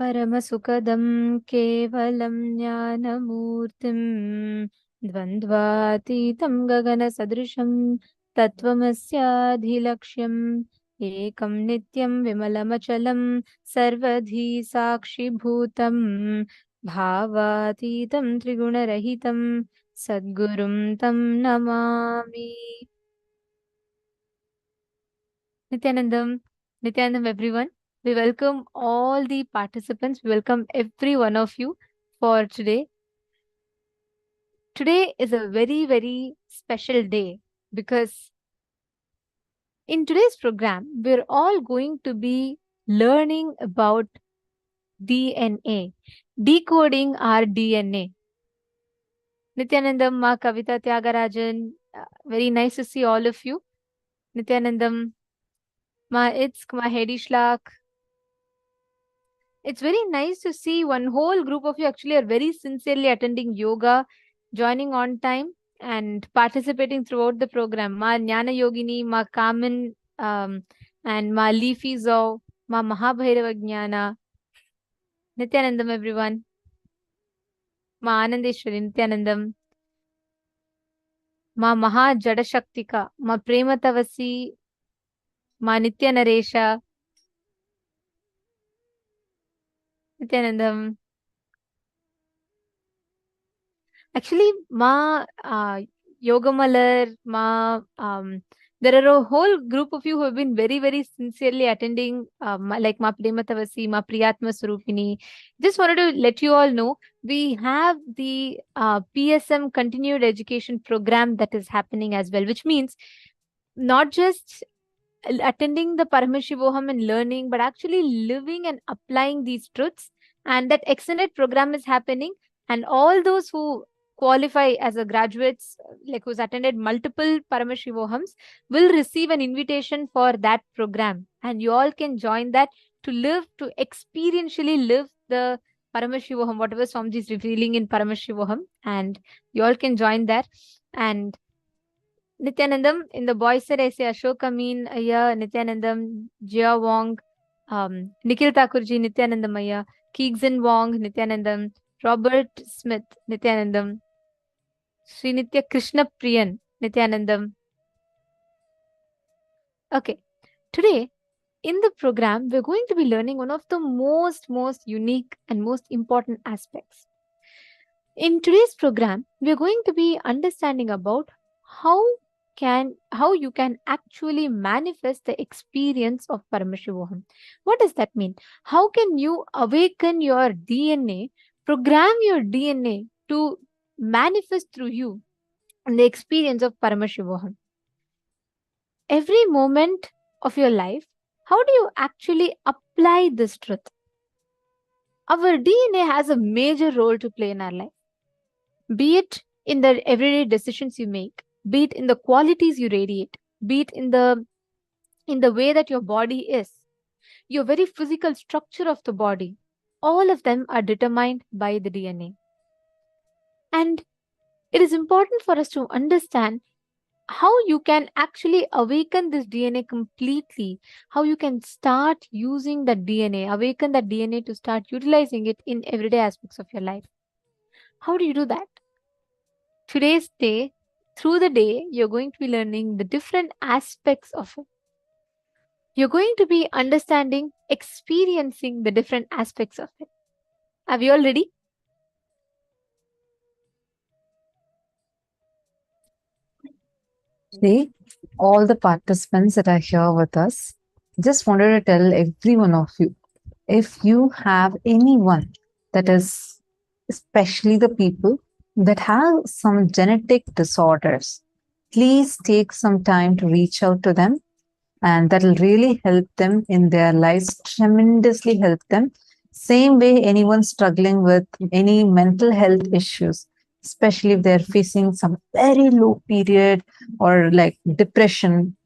Paramasukadam kevalam jnanamurtim dvandvatitam gagana sadrisham tattvamasya ekam nityam vimalamachalam sarvadhi sakshi bhutam bhavatitam trigunarahitam sadgurum tam namami. Nithyanandam, Nithyanandam, everyone. We welcome all the participants. We welcome every one of you for today. Today is a very, very special day because in today's program, we're all going to be learning about DNA, decoding our DNA. Nithyanandam, Ma Kavita Tyagarajan, very nice to see all of you. Nithyanandam, Ma Itsk, Ma Hedi Shlak. It's very nice to see one whole group of you actually are very sincerely attending yoga, joining on time, and participating throughout the program. Ma Jnana Yogini, Ma Kaman, and Ma Leafy Zau, Ma Mahabhairava Jnana. Nithyanandam, everyone. Ma Anandeshwari, Nithyanandam. Ma Maha Jadashaktika, Ma Prematavasi, Ma Nitya Naresha. Nithyanandam. Actually, Ma Yogamalar, Ma there are a whole group of you who have been very, very sincerely attending, like Ma Prematavasi, Ma Priyatma Surupini. Just wanted to let you all know, we have the PSM continued education program that is happening as well, which means not just attending the Paramashivoham and learning, but actually living and applying these truths. And that extended program is happening. And all those who qualify as a graduates, like who's attended multiple Paramashivohams, will receive an invitation for that program. And you all can join that to live, to experientially live the Paramashivoham, whatever Swamiji is revealing in Paramashivoham. And you all can join that. And Nithyanandam, in the boys side, I say Ashok Amin, Aya, Nithyanandam, Jia Wong, Nikhil Thakurji, Nithyanandam Aya, Keegson Wong, Nithyanandam, Robert Smith, Nithyanandam, Srinitya Krishna Priyan, Nithyanandam. Okay, today in the program, we're going to be learning one of the most unique and most important aspects. In today's program, we're going to be understanding about how you can actually manifest the experience of Paramashivoham. What does that mean? How can you awaken your DNA, program your DNA to manifest through you the experience of Paramashivoham? Every moment of your life, how do you actually apply this truth? Our DNA has a major role to play in our life, be it in the everyday decisions you make, be it in the qualities you radiate, be it in the way that your body is, your very physical structure of the body. All of them are determined by the DNA. And it is important for us to understand how you can actually awaken this DNA completely, how you can start using that DNA, awaken that DNA to start utilizing it in everyday aspects of your life. How do you do that? Today's day, through the day, you're going to be learning the different aspects of it. You're going to be understanding, experiencing the different aspects of it. Are we all ready? Today, all the participants that are here with us, just wanted to tell every one of you, if you have anyone that is, especially the people that have some genetic disorders, please take some time to reach out to them, and that will really help them in their lives, tremendously help them. Same way, anyone struggling with any mental health issues, especially if they're facing some very low period or like depression,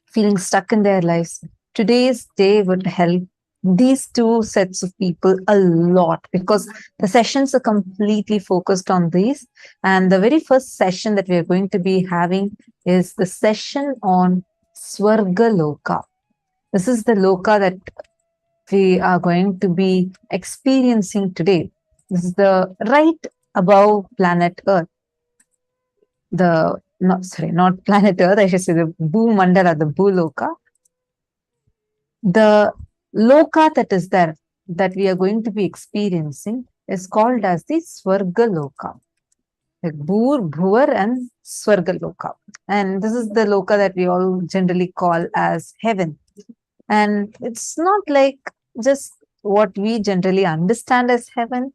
feeling stuck in their lives, today's day would help these two sets of people a lot, because the sessions are completely focused on these. And the very first session that we are going to be having is the session on Swarga Loka. This is the Loka that we are going to be experiencing today. This is the right above planet Earth. Not planet Earth, I should say the Bhumandala, the Bhuloka. The Loka that is there, that we are going to be experiencing, is called as the Swarga Loka. Like Bhur, Bhuvar, and Swarga Loka. And this is the Loka that we all generally call as heaven. And it's not like just what we generally understand as heaven.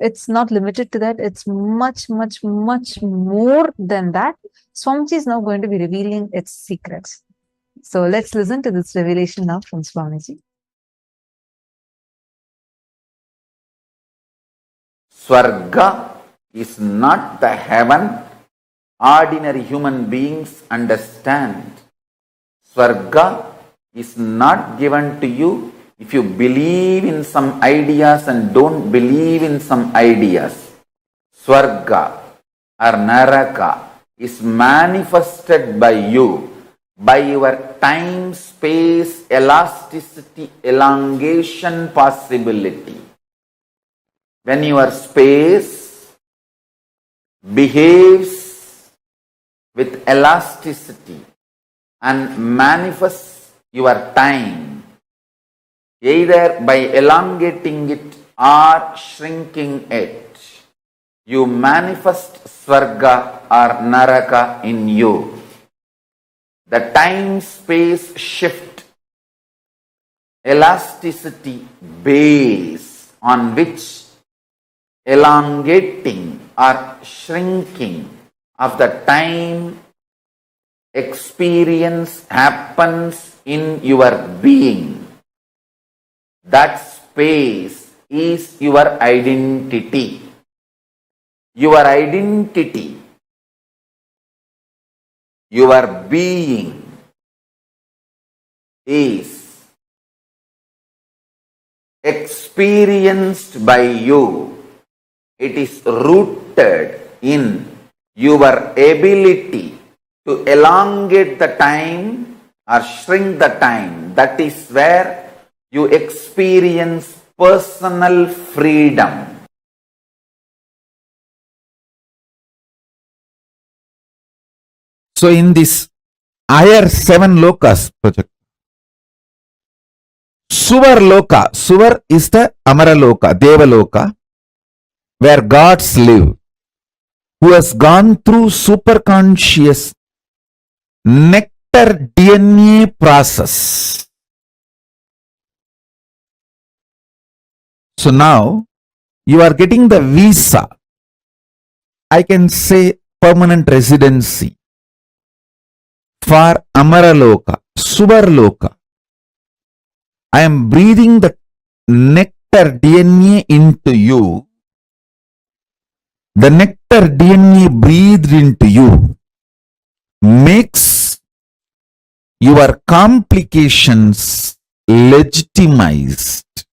It's not limited to that. It's much, much, much more than that. Swamiji is now going to be revealing its secrets. So let's listen to this revelation now from Swamiji. Swarga is not the heaven ordinary human beings understand. Swarga is not given to you if you believe in some ideas and don't believe in some ideas. Swarga or Naraka is manifested by you, by your time, space, elasticity, elongation possibility. When your space behaves with elasticity and manifests your time, either by elongating it or shrinking it, you manifest Swarga or Naraka in you. The time-space shift, elasticity base on which elongating or shrinking of the time experience happens in your being. That space is your identity. Your identity, your being is experienced by you. It is rooted in your ability to elongate the time or shrink the time. That is where you experience personal freedom. So in this higher 7 lokas project, Suvar Loka, Suvar is the Amara Loka, Deva Loka, where gods live, who has gone through superconscious nectar DNA process. So now you are getting the visa, I can say permanent residency, for Amara Loka, Suvar Loka. I am breathing the nectar DNA into you. The nectar DNA breathed into you makes your complications legitimized.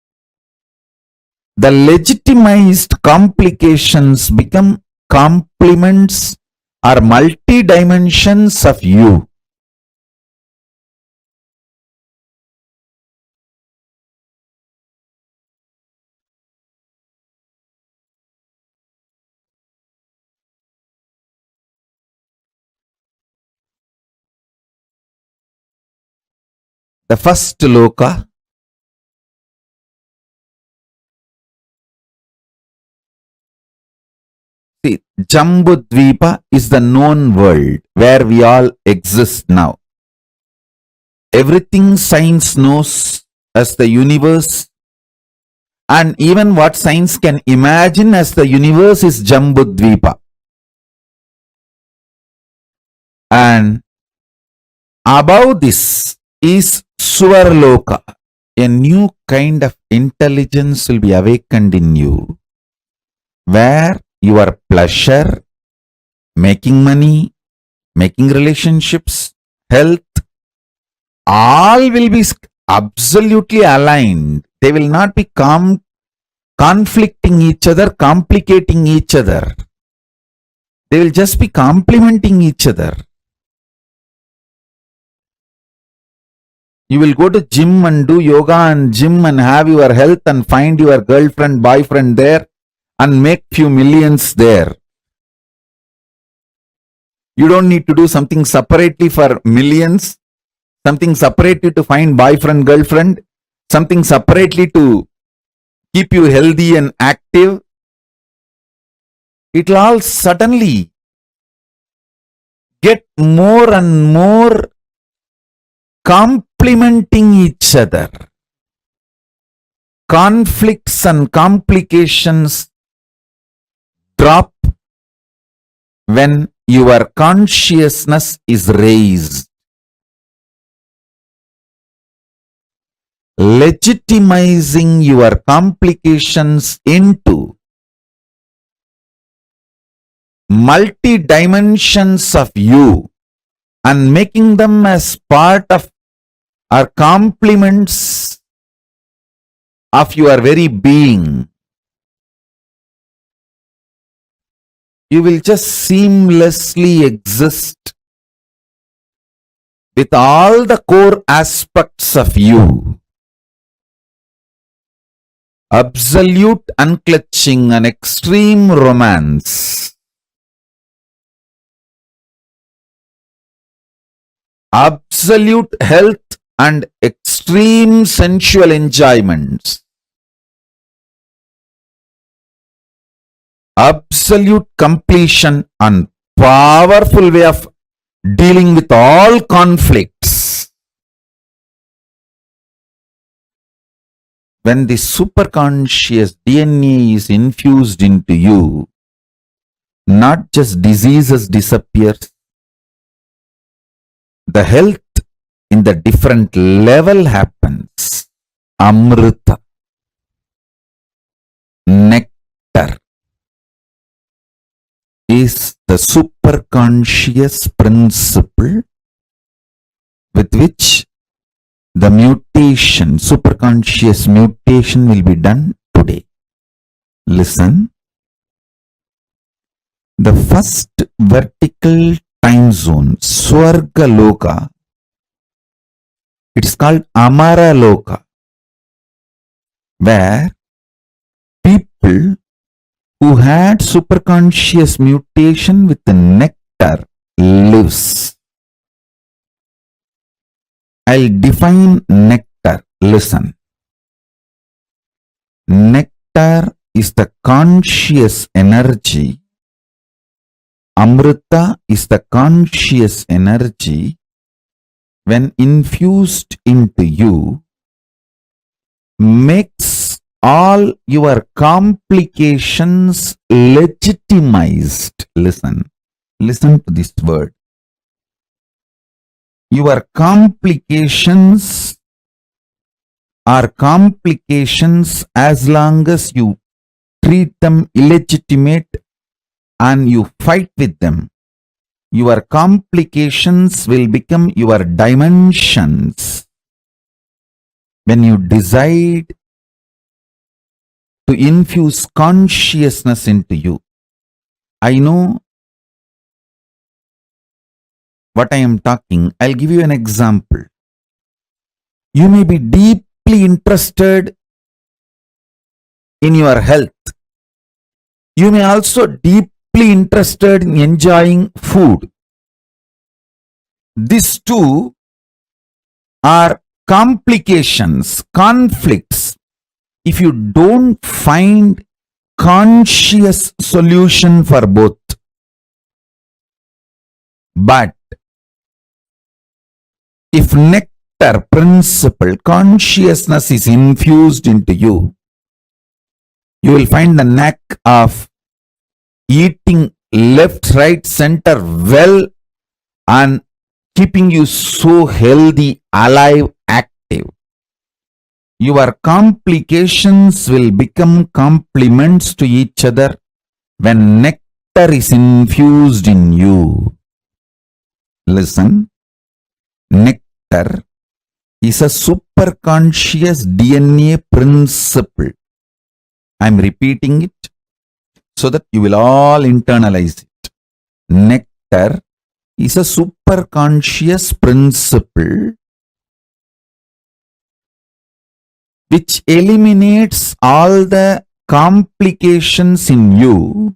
The legitimized complications become complements or multi-dimensions of you. The first loka, see, Jambudvipa is the known world where we all exist now. Everything science knows as the universe, and even what science can imagine as the universe is Jambudvipa. And above this is Suvarloka. A new kind of intelligence will be awakened in you, where your pleasure, making money, making relationships, health, all will be absolutely aligned. They will not be conflicting each other, complicating each other. They will just be complementing each other. You will go to gym and do yoga and gym and have your health and find your girlfriend, boyfriend there and make few millions there. You don't need to do something separately for millions, something separately to find boyfriend, girlfriend, something separately to keep you healthy and active. It will all suddenly get more and more complementing each other. Conflicts and complications drop when your consciousness is raised. Legitimizing your complications into multi-dimensions of you and making them as part of or complements of your very being. You will just seamlessly exist with all the core aspects of you. Absolute unclutching and extreme romance. Absolute health and extreme sensual enjoyments. Absolute completion and powerful way of dealing with all conflicts. When the superconscious DNA is infused into you, not just diseases disappear, the health in the different level happens. Amrita, nectar, is the superconscious principle with which the mutation, superconscious mutation will be done today. Listen. The first vertical time zone, Swarga Loka, it is called Amara Loka, where people who had superconscious mutation with the nectar lives. I'll define nectar. Listen. Nectar is the conscious energy. Amrita is the conscious energy. When infused into you, makes all your complications legitimized. Listen to this word. Your complications are complications as long as you treat them illegitimate and you fight with them. Your complications will become your dimensions when you decide to infuse consciousness into you. I know what I am talking. I'll give you an example. You may be deeply interested in your health. You may also deeply interested in enjoying food. These two are complications, conflicts. If you don't find conscious solution for both. But if nectar principle, consciousness is infused into you, you will find the knack of eating left, right, center well and keeping you so healthy, alive, active. Your complications will become complements to each other when nectar is infused in you. Listen, nectar is a superconscious DNA principle. I am repeating it so that you will all internalize it. Nectar is a superconscious principle which eliminates all the complications in you.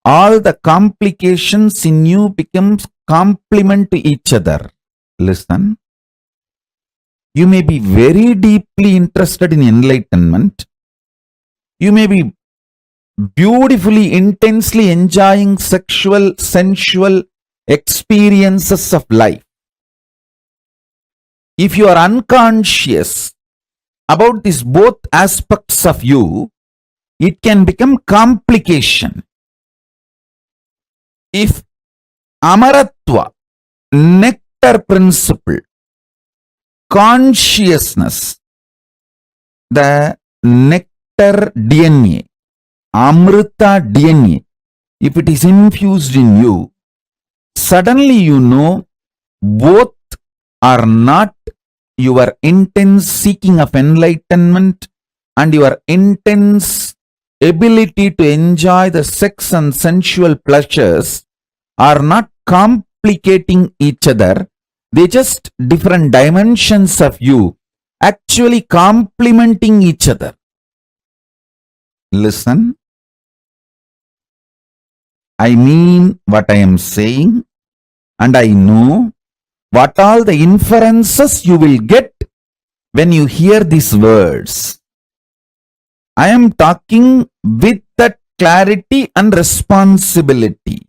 All the complications in you becomes complement to each other. Listen. You may be very deeply interested in enlightenment. You may be beautifully, intensely enjoying sexual, sensual experiences of life. If you are unconscious about these both aspects of you, it can become complication. If Amaratva, nectar principle, consciousness, the nectar DNA, Amrita DNA, if it is infused in you, suddenly you know both are not your intense seeking of enlightenment and your intense ability to enjoy the sex and sensual pleasures are not complicating each other. They just different dimensions of you actually complementing each other. Listen. I mean what I am saying, and I know what all the inferences you will get when you hear these words. I am talking with that clarity and responsibility.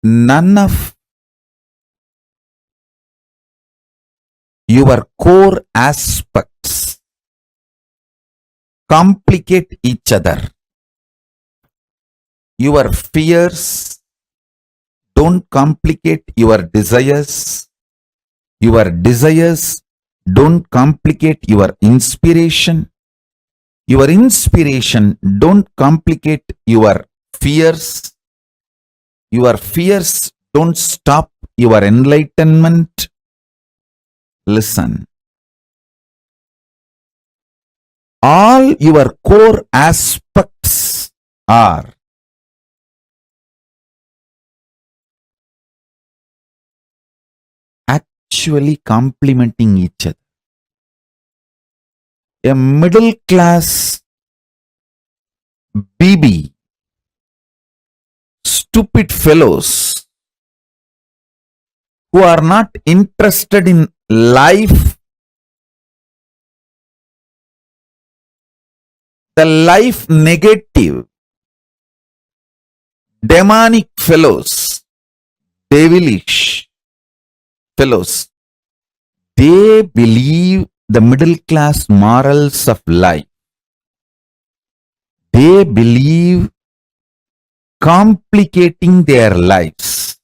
None of your core aspects complicate each other. Your fears don't complicate your desires. Your desires don't complicate your inspiration. Your inspiration don't complicate your fears. Your fears don't stop your enlightenment. Listen. All your core aspects are actually complementing each other. A middle class BB, stupid fellows who are not interested in life, the life negative, demonic fellows, devilish fellows, they believe the middle class morals of life. They believe complicating their lives.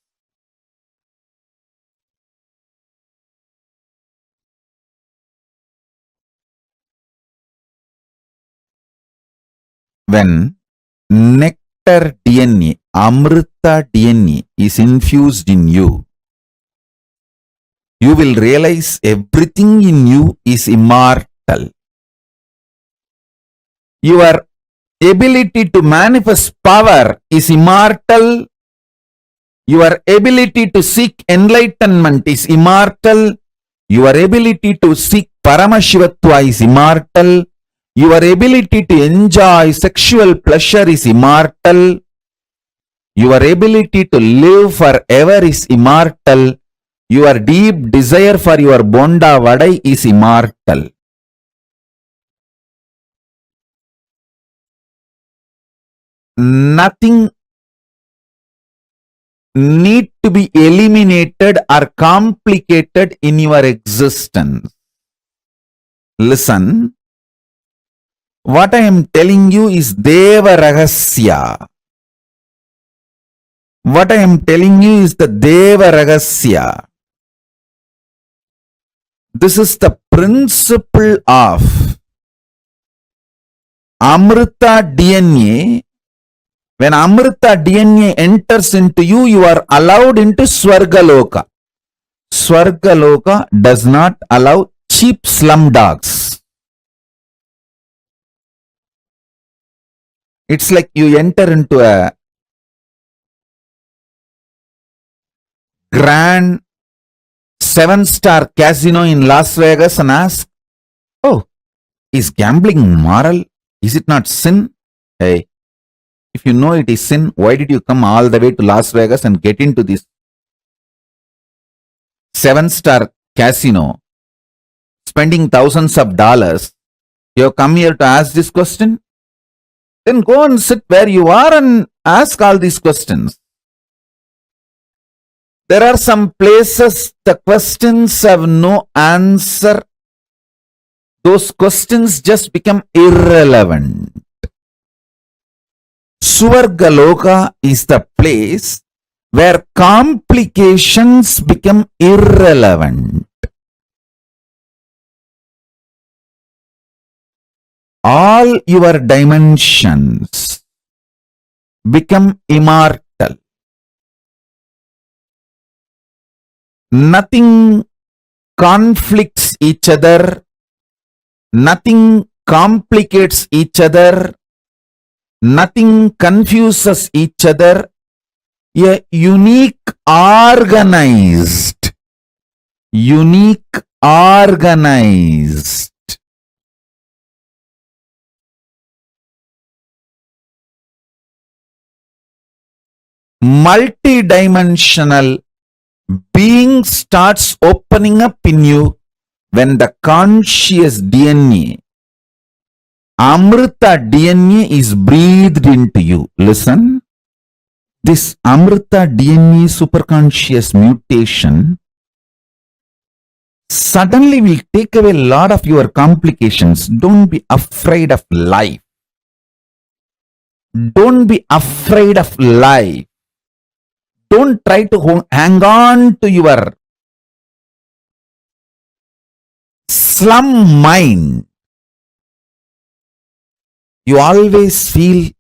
When nectar DNA, Amrita DNA is infused in you, you will realize everything in you is immortal. Your ability to manifest power is immortal. Your ability to seek enlightenment is immortal. Your ability to seek Paramashivatva is immortal. Your ability to enjoy sexual pleasure is immortal. Your ability to live forever is immortal. Your deep desire for your Bonda Vadai is immortal. Nothing need to be eliminated or complicated in your existence. Listen, what I am telling you is Deva Ragasya. What I am telling you is the Deva Ragasya. This is the principle of Amrita DNA. When Amrita DNA enters into you, you are allowed into Swarga Loka. Swarga Loka does not allow cheap slum dogs. It's like you enter into a 7-star casino in Las Vegas and ask, oh, is gambling moral? Is it not sin? Hey, if you know it is sin, why did you come all the way to Las Vegas and get into this 7-star casino, spending thousands of dollars? You have come here to ask this question? Then go and sit where you are and ask all these questions. There are some places the questions have no answer. Those questions just become irrelevant. Swarga Loka is the place where complications become irrelevant. All your dimensions become immortal. Nothing conflicts each other. Nothing complicates each other. Nothing confuses each other. A unique organized multidimensional being starts opening up in you when the conscious DNA, Amrita DNA, is breathed into you. Listen, this Amrita DNA superconscious mutation suddenly will take away a lot of your complications. Don't be afraid of life. Don't be afraid of life. Don't try to hang on to your slum mind. You always feel,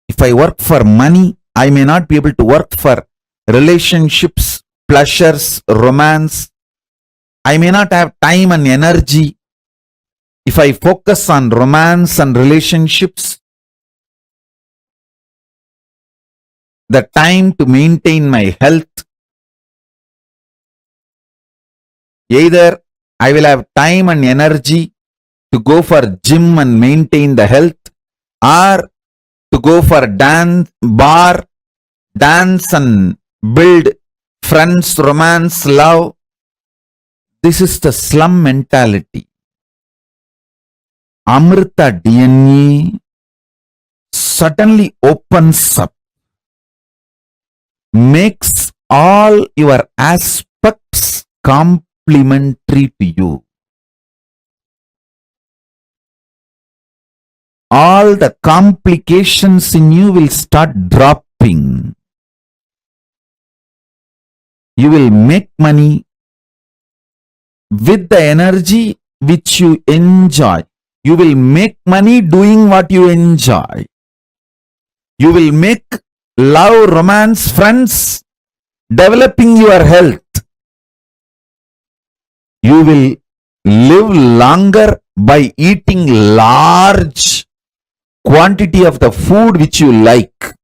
if I work for money, I may not be able to work for relationships, pleasures, romance. I may not have time and energy. If I focus on romance and relationships, the time to maintain my health, either I will have time and energy to go for gym and maintain the health, or to go for dance and build friends, romance, love. This is the slum mentality. Amrita DNA suddenly opens up, makes all your aspects complementary to you. All the complications in you will start dropping. You will make money with the energy which you enjoy. You will make money doing what you enjoy. You will make love, romance, friends, developing your health. You will live longer by eating large quantity of the food which you like.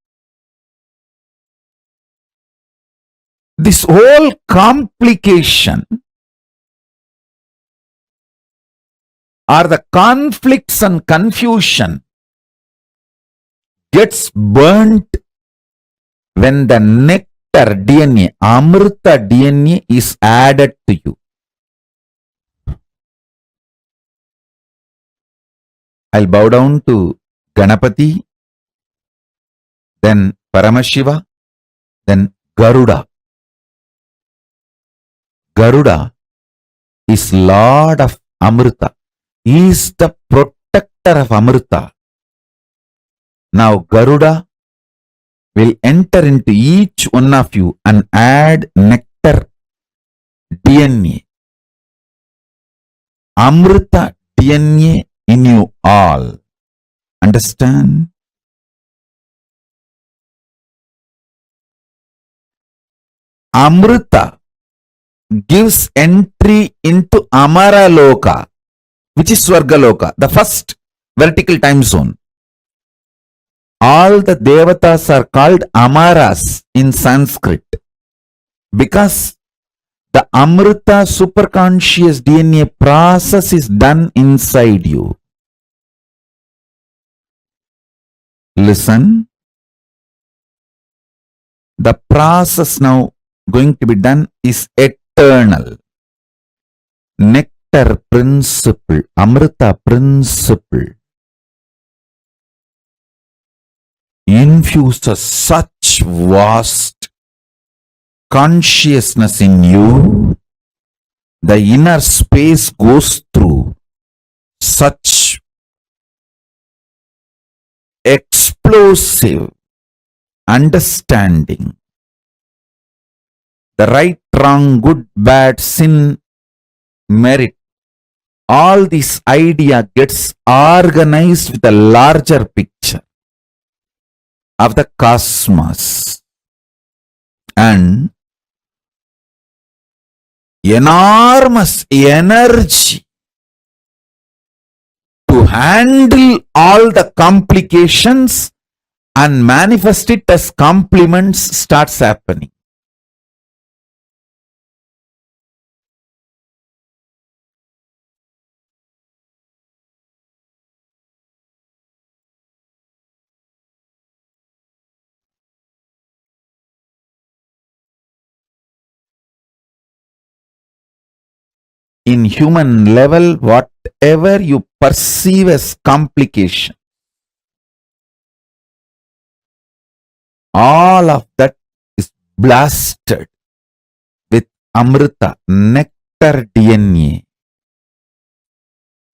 This whole complication or the conflicts and confusion gets burnt when the nectar DNA, Amrita DNA, is added to you. I'll bow down to Ganapati, then Paramashiva, then Garuda. Garuda is Lord of Amrita. He is the protector of Amrita. Now Garuda will enter into each one of you and add nectar DNA, Amrita DNA in you all. Understand? Amrita gives entry into Amara Loka, which is Swarga Loka, the first vertical time zone. All the devatas are called Amaras in Sanskrit because The Amrita superconscious DNA process is done inside you. Listen. The process now going to be done is eternal. Nectar principle, Amrita principle infuses such vast consciousness in you. The inner space goes through such explosive understanding. The right, wrong, good, bad, sin, merit, all this idea gets organized with a larger picture of the cosmos and enormous energy to handle all the complications and manifest it as compliments starts happening. In human level, whatever you perceive as complication, all of that is blasted with Amrita, nectar DNA.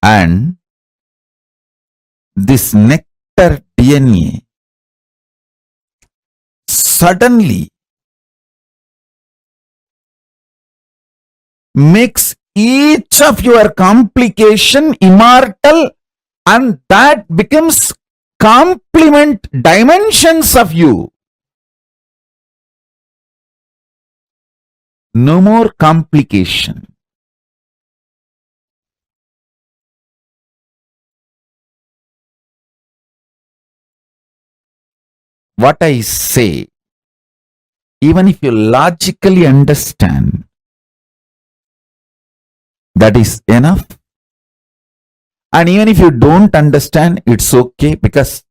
And this nectar DNA suddenly makes each of your complication immortal, and that becomes complement dimensions of you. No more complication. What I say, even if you logically understand, that is enough. And even if you don't understand, it's okay, because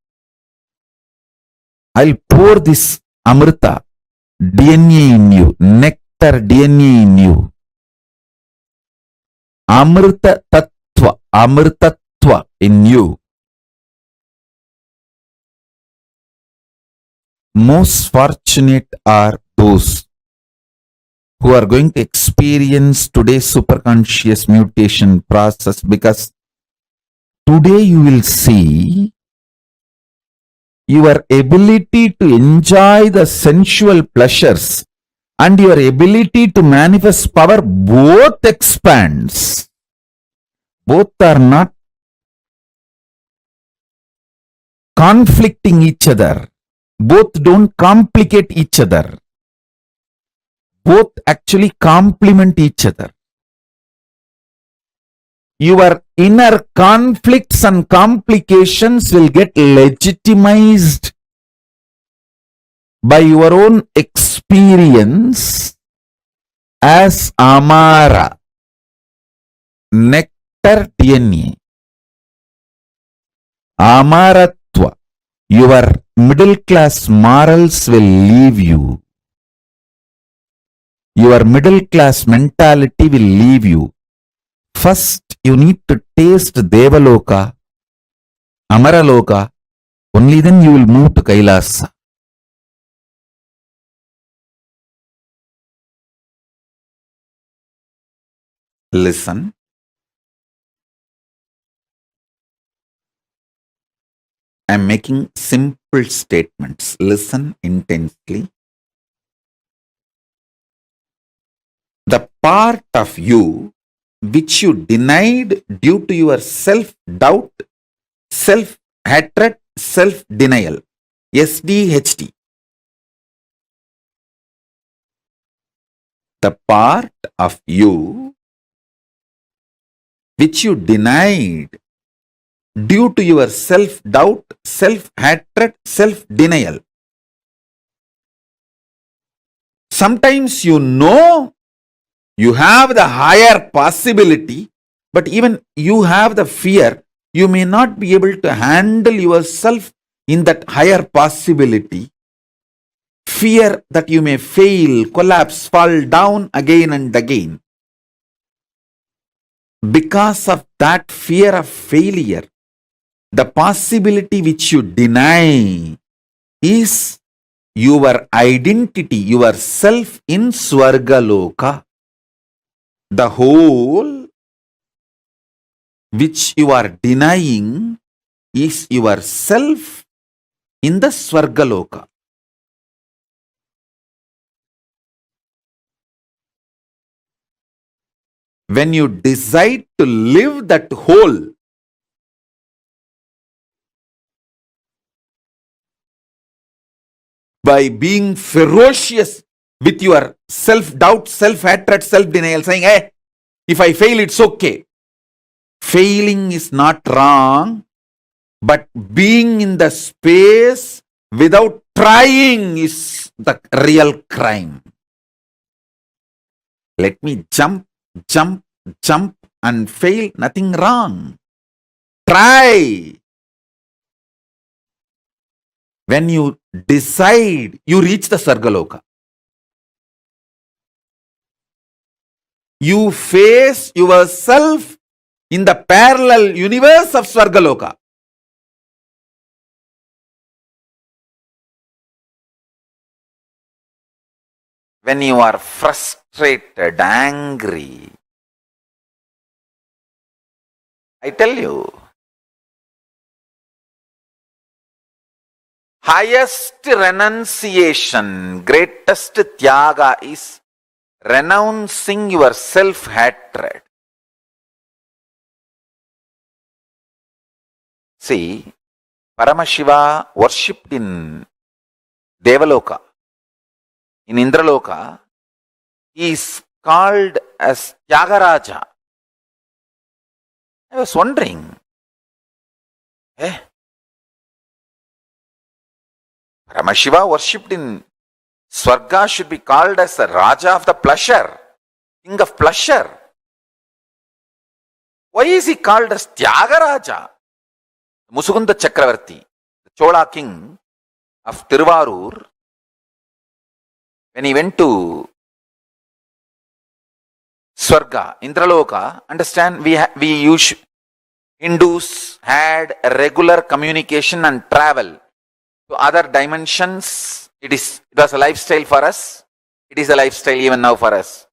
I'll pour this Amrita DNA in you, nectar DNA in you. Amrita Tattva, Amritatva in you. Most fortunate are those who are going to experience today's superconscious mutation process, because today you will see your ability to enjoy the sensual pleasures and your ability to manifest power both expands. Both are not conflicting each other. Both don't complicate each other. Both actually complement each other. Your inner conflicts and complications will get legitimized by your own experience as Amara, nectar DNA. Amaratva, your middle class morals will leave you. Your middle class mentality will leave you. First, you need to taste Devaloka, Amaraloka, only then you will move to KAILASA. Listen. I am making simple statements. Listen intensely. The part of you which you denied due to your self-doubt, self-hatred, self-denial, SDHD. The part of you which you denied due to your self-doubt, self-hatred, self-denial. Sometimes you know You have the higher possibility, but even you have the fear, you may not be able to handle yourself in that higher possibility. Fear that you may fail, collapse, fall down again and again. Because of that fear of failure, the possibility which you deny is your identity, your self in Swarga Loka. The whole which you are denying is yourself in the Swarga Loka. When you decide to live that whole, by being ferocious with your self-doubt, self-hatred, self-denial, saying, hey, if I fail, it's okay. Failing is not wrong, but being in the space without trying is the real crime. Let me jump and fail, nothing wrong. Try. When you decide, you reach the Swarga Loka. You face yourself in the parallel universe of Swarga Loka. When you are frustrated, angry, I tell you, highest renunciation, greatest tyaga is renouncing your self-hatred. See, Paramashiva worshipped in Devaloka. In Indraloka, he is called as Tyagaraja. I was wondering, Paramashiva worshipped in Swarga should be called as the Raja of the pleasure, king of pleasure. Why is he called as Tyagaraja? Musukunda Chakravarti, the Chola king of Tiruvarur, when he went to Swarga, Indraloka, understand, Hindus had a regular communication and travel to other dimensions. It was a lifestyle for us. It is a lifestyle even now for us.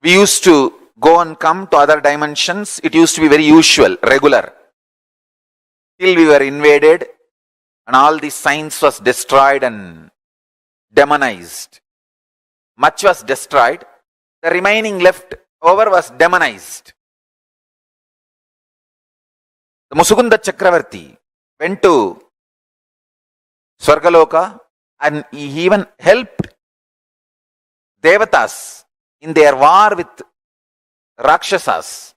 We used to go and come to other dimensions. It used to be very usual, regular. Till we were invaded and all the science was destroyed and demonized. Much was destroyed. The remaining left over was demonized. The Musukunda Chakravarti went to Swarga Loka and he even helped Devatas in their war with Rakshasas.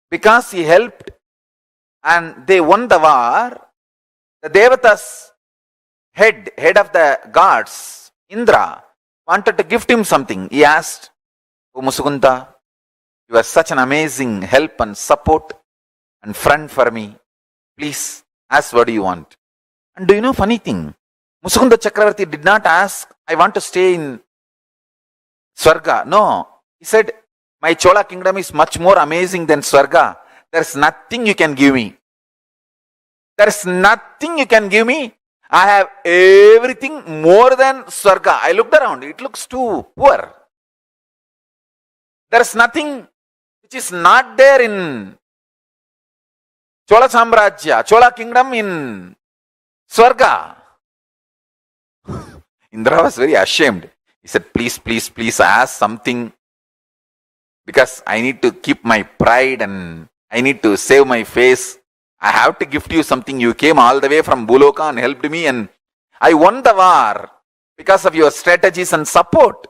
Because he helped and they won the war, the Devatas head of the gods, Indra, wanted to gift him something. He asked, "O Musukunda, you are such an amazing help and support and friend for me. Please ask what do you want." And do you know funny thing? Musukunda Chakravarti did not ask, "I want to stay in Swarga." No, he said, "My Chola kingdom is much more amazing than Swarga. There's nothing you can give me. There's nothing you can give me. I have everything more than Swarga." I looked around, it looks too poor. There's nothing which is not there in Chola Samrajya, Chola kingdom in Swarga. Indra was very ashamed. He said, please ask something, because I need to keep my pride and I need to save my face. I have to gift you something. You came all the way from Bhuloka and helped me and I won the war because of your strategies and support.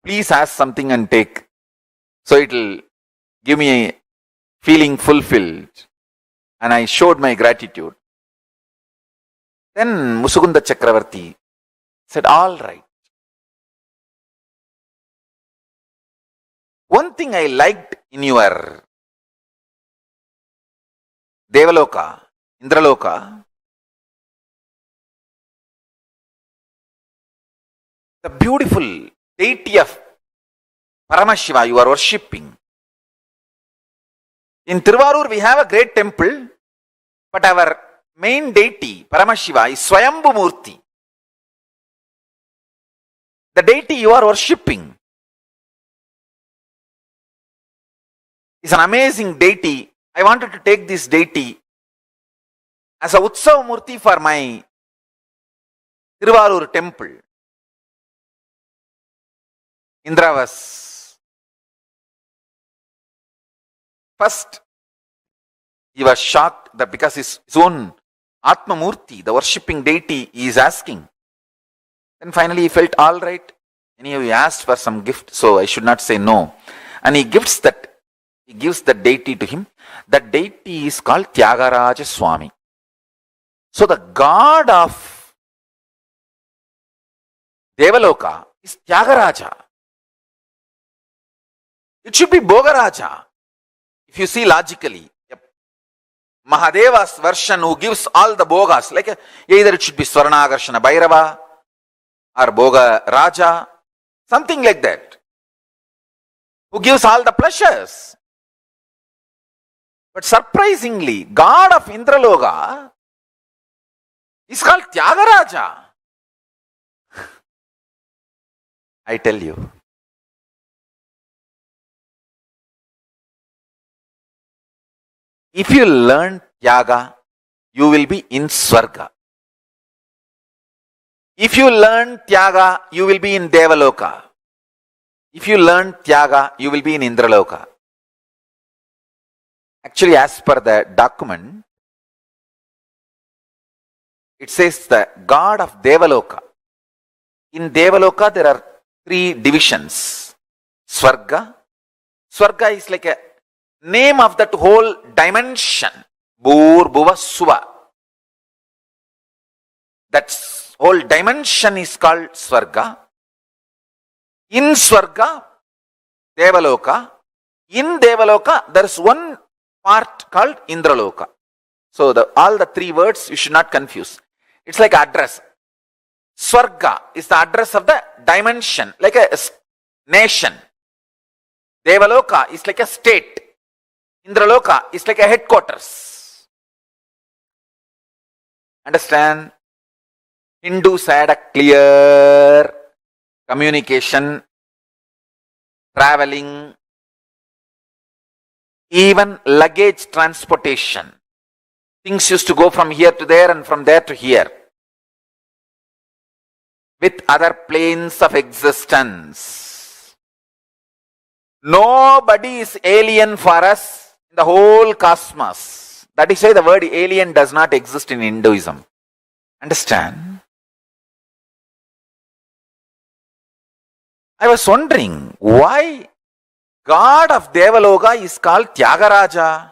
Please ask something and take. So it will give me a feeling fulfilled. And I showed my gratitude. Then Musukunda Chakravarti Said, all right. One thing I liked in your Devaloka, Indraloka, the beautiful deity of Paramashiva you are worshipping. In Tiruvarur we have a great temple, but our main deity, Paramashiva, is Swayambhu Murti. The deity you are worshipping is an amazing deity. I wanted to take this deity as a Utsav Murti for my Tiruvarur temple. Indra was first, he was shocked that because his own Atma Murti, the worshipping deity, he is asking. Then finally he felt, all right, anyway, he asked for some gift, so I should not say no. And he gives the deity to him. That deity is called Tyagaraja Swami. So the god of Devaloka is Tyagaraja. It should be Bhogaraja. If you see logically, Mahadeva's version who gives all the Bhogas, like either it should be Swarnagarshana Bhairava or Bhoga Raja, something like that, who gives all the pleasures. But surprisingly, God of Indraloka is called Tyagaraja. I tell you, if you learn Tyaga, you will be in Swarga. If you learn Tyaga, you will be in Devaloka. If you learn Tyaga, you will be in Indraloka. Actually, as per the document, it says the god of Devaloka. In Devaloka, there are 3 divisions. Swarga. Swarga is like a name of that whole dimension. Bhur, Bhuva, Suva. That whole dimension is called Swarga. In Swarga, Devaloka. In Devaloka, there is one part called Indraloka. So all the 3 words you should not confuse. It's like address. Swarga is the address of the dimension, like a nation. Devaloka is like a state. Indraloka is like a headquarters. Understand? Hindus had a clear communication, traveling, even luggage transportation. Things used to go from here to there and from there to here with other planes of existence. Nobody is alien for us in the whole cosmos. That is why the word alien does not exist in Hinduism. Understand? I was wondering why God of Devaloka is called Tyagaraja.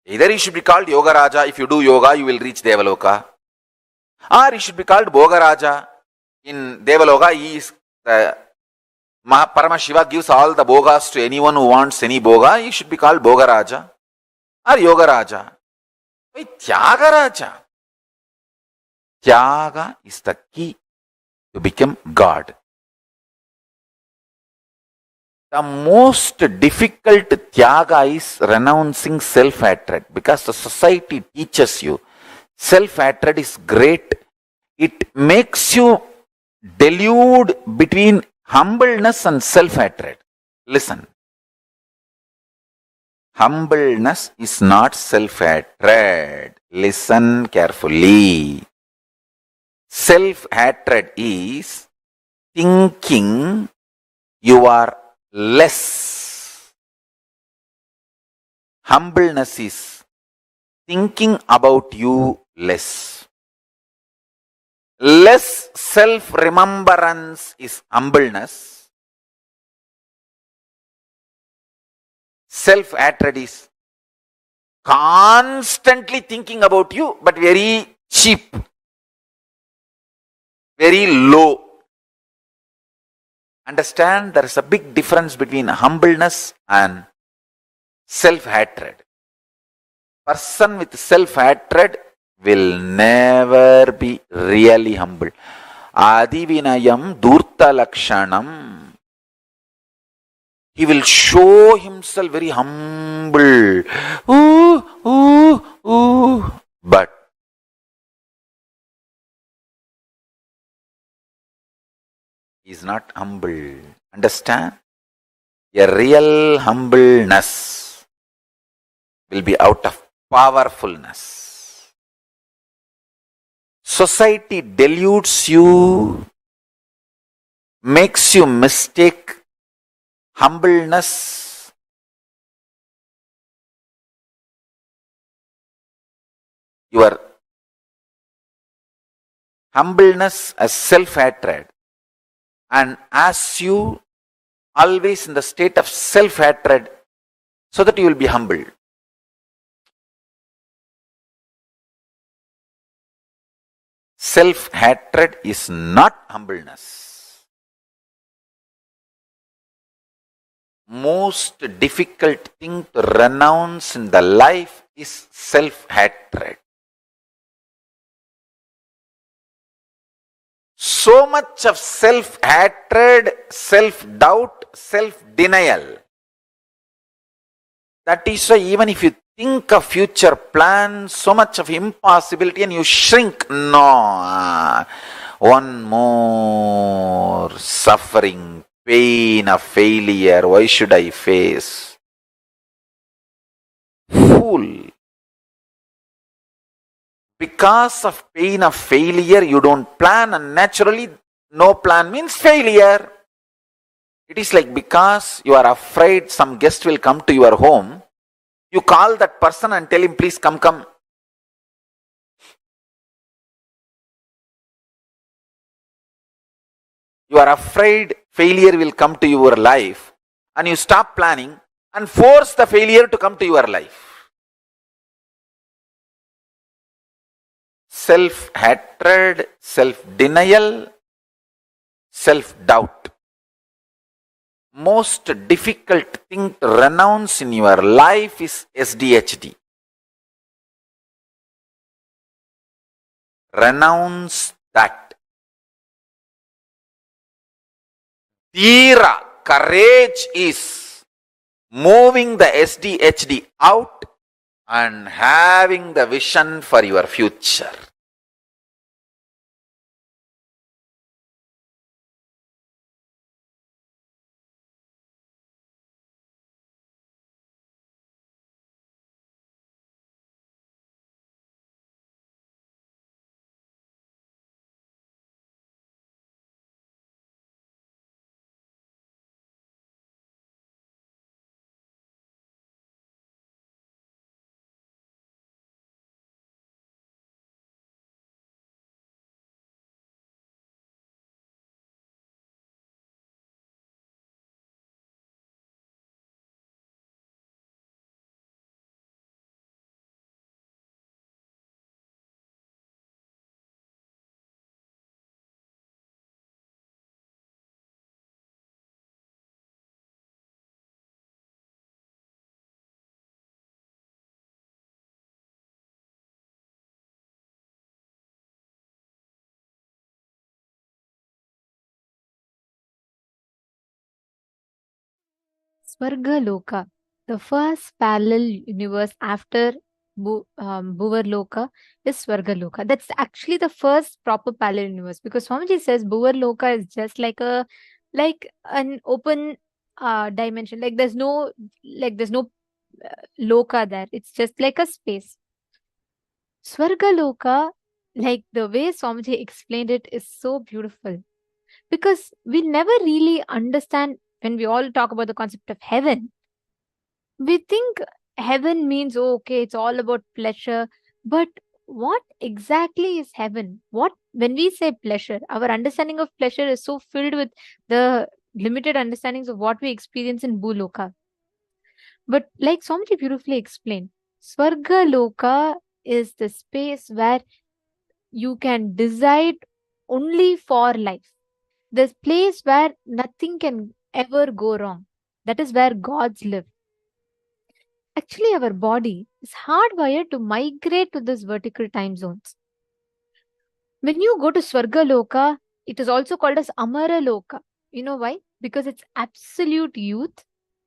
Either he should be called Yogaraja. If you do yoga, you will reach Devaloka. Or he should be called Bhogaraja. In Devaloka, he is the Paramashiva gives all the Bhogas to anyone who wants any Bhoga. He should be called Bhogaraja or Yogaraja. Why Tyagaraja? Tyaga is the key to become God. The most difficult Tyaga is renouncing self-hatred, because the society teaches you self-hatred is great. It makes you delude between humbleness and self-hatred. Listen. Humbleness is not self-hatred. Listen carefully. Self-hatred is thinking you are less. Humbleness is thinking about you less. Less self-remembrance is humbleness. Self-hatred is constantly thinking about you, but very cheap. very low. Understand, there is a big difference between humbleness and self-hatred. Person with self-hatred will never be really humble. Adivinayam durta lakshanam. He will show himself very humble. But he is not humble. Understand? A real humbleness will be out of powerfulness. Society deludes you, makes you mistake humbleness your humbleness as self-hatred, and as you always in the state of self-hatred so that you will be humble. Self-hatred is not humbleness. Most difficult thing to renounce in the life is self-hatred. So much of self-hatred, self-doubt, self-denial. That is why even if you think of future plans, so much of impossibility and you shrink. No, one more suffering, pain of failure, why should I face? Fool. Because of pain of failure, you don't plan, and naturally, no plan means failure. It is like because you are afraid some guest will come to your home, you call that person and tell him, please come. You are afraid failure will come to your life, and you stop planning and force the failure to come to your life. Self-hatred, self-denial, self-doubt. Most difficult thing to renounce in your life is SDHD. Renounce that. Dhira, courage is moving the SDHD out and having the vision for your future. Swarga Loka, the first parallel universe after Bhuvar Loka is Swarga Loka. That's actually the first proper parallel universe, because Swamiji says Bhuvar Loka is just like an open dimension. There's no Loka there. It's just like a space. Swarga Loka, like the way Swamiji explained it, is so beautiful, because we never really understand. When we all talk about the concept of heaven, we think heaven means, oh, okay, it's all about pleasure. But what exactly is heaven? What, when we say pleasure, our understanding of pleasure is so filled with the limited understandings of what we experience in Bhuloka. But like Swamiji beautifully explained, Swarga Loka is the space where you can decide only for life. This place where nothing can ever go wrong. That is where gods live. Actually, our body is hardwired to migrate to these vertical time zones. When you go to Swarga Loka, it is also called as Amara Loka. You know why? Because it's absolute youth,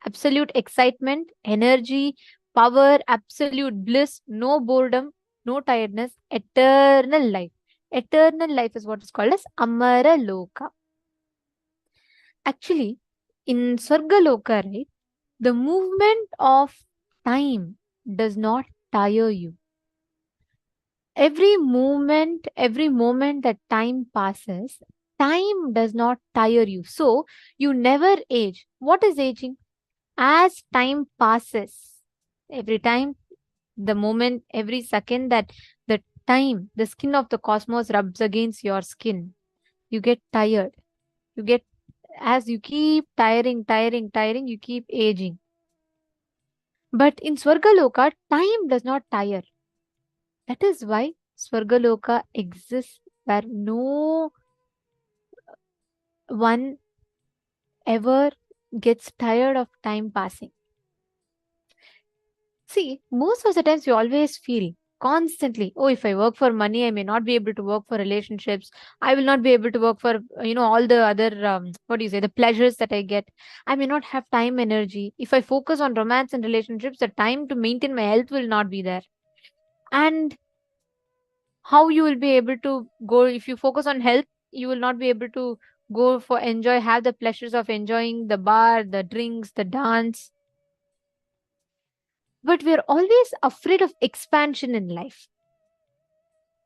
absolute excitement, energy, power, absolute bliss, no boredom, no tiredness, eternal life. Eternal life is what is called as Amara Loka. Actually, in Swarga Loka, right, the movement of time does not tire you. Every moment that time passes, time does not tire you. So you never age. What is aging? As time passes, every time, the moment, every second that the time, the skin of the cosmos rubs against your skin, you get tired. You get, as you keep tiring, you keep aging. But in Swargaloka, time does not tire. That is why Swargaloka exists where no one ever gets tired of time passing. See, most of the times you always feel constantly, oh, if I work for money, I may not be able to work for relationships. I will not be able to work for, all the other, the pleasures that I get. I may not have time, energy. If I focus on romance and relationships, the time to maintain my health will not be there. And how you will be able to go, if you focus on health, you will not be able to go for have the pleasures of enjoying the bar, the drinks, the dance. But we're always afraid of expansion in life.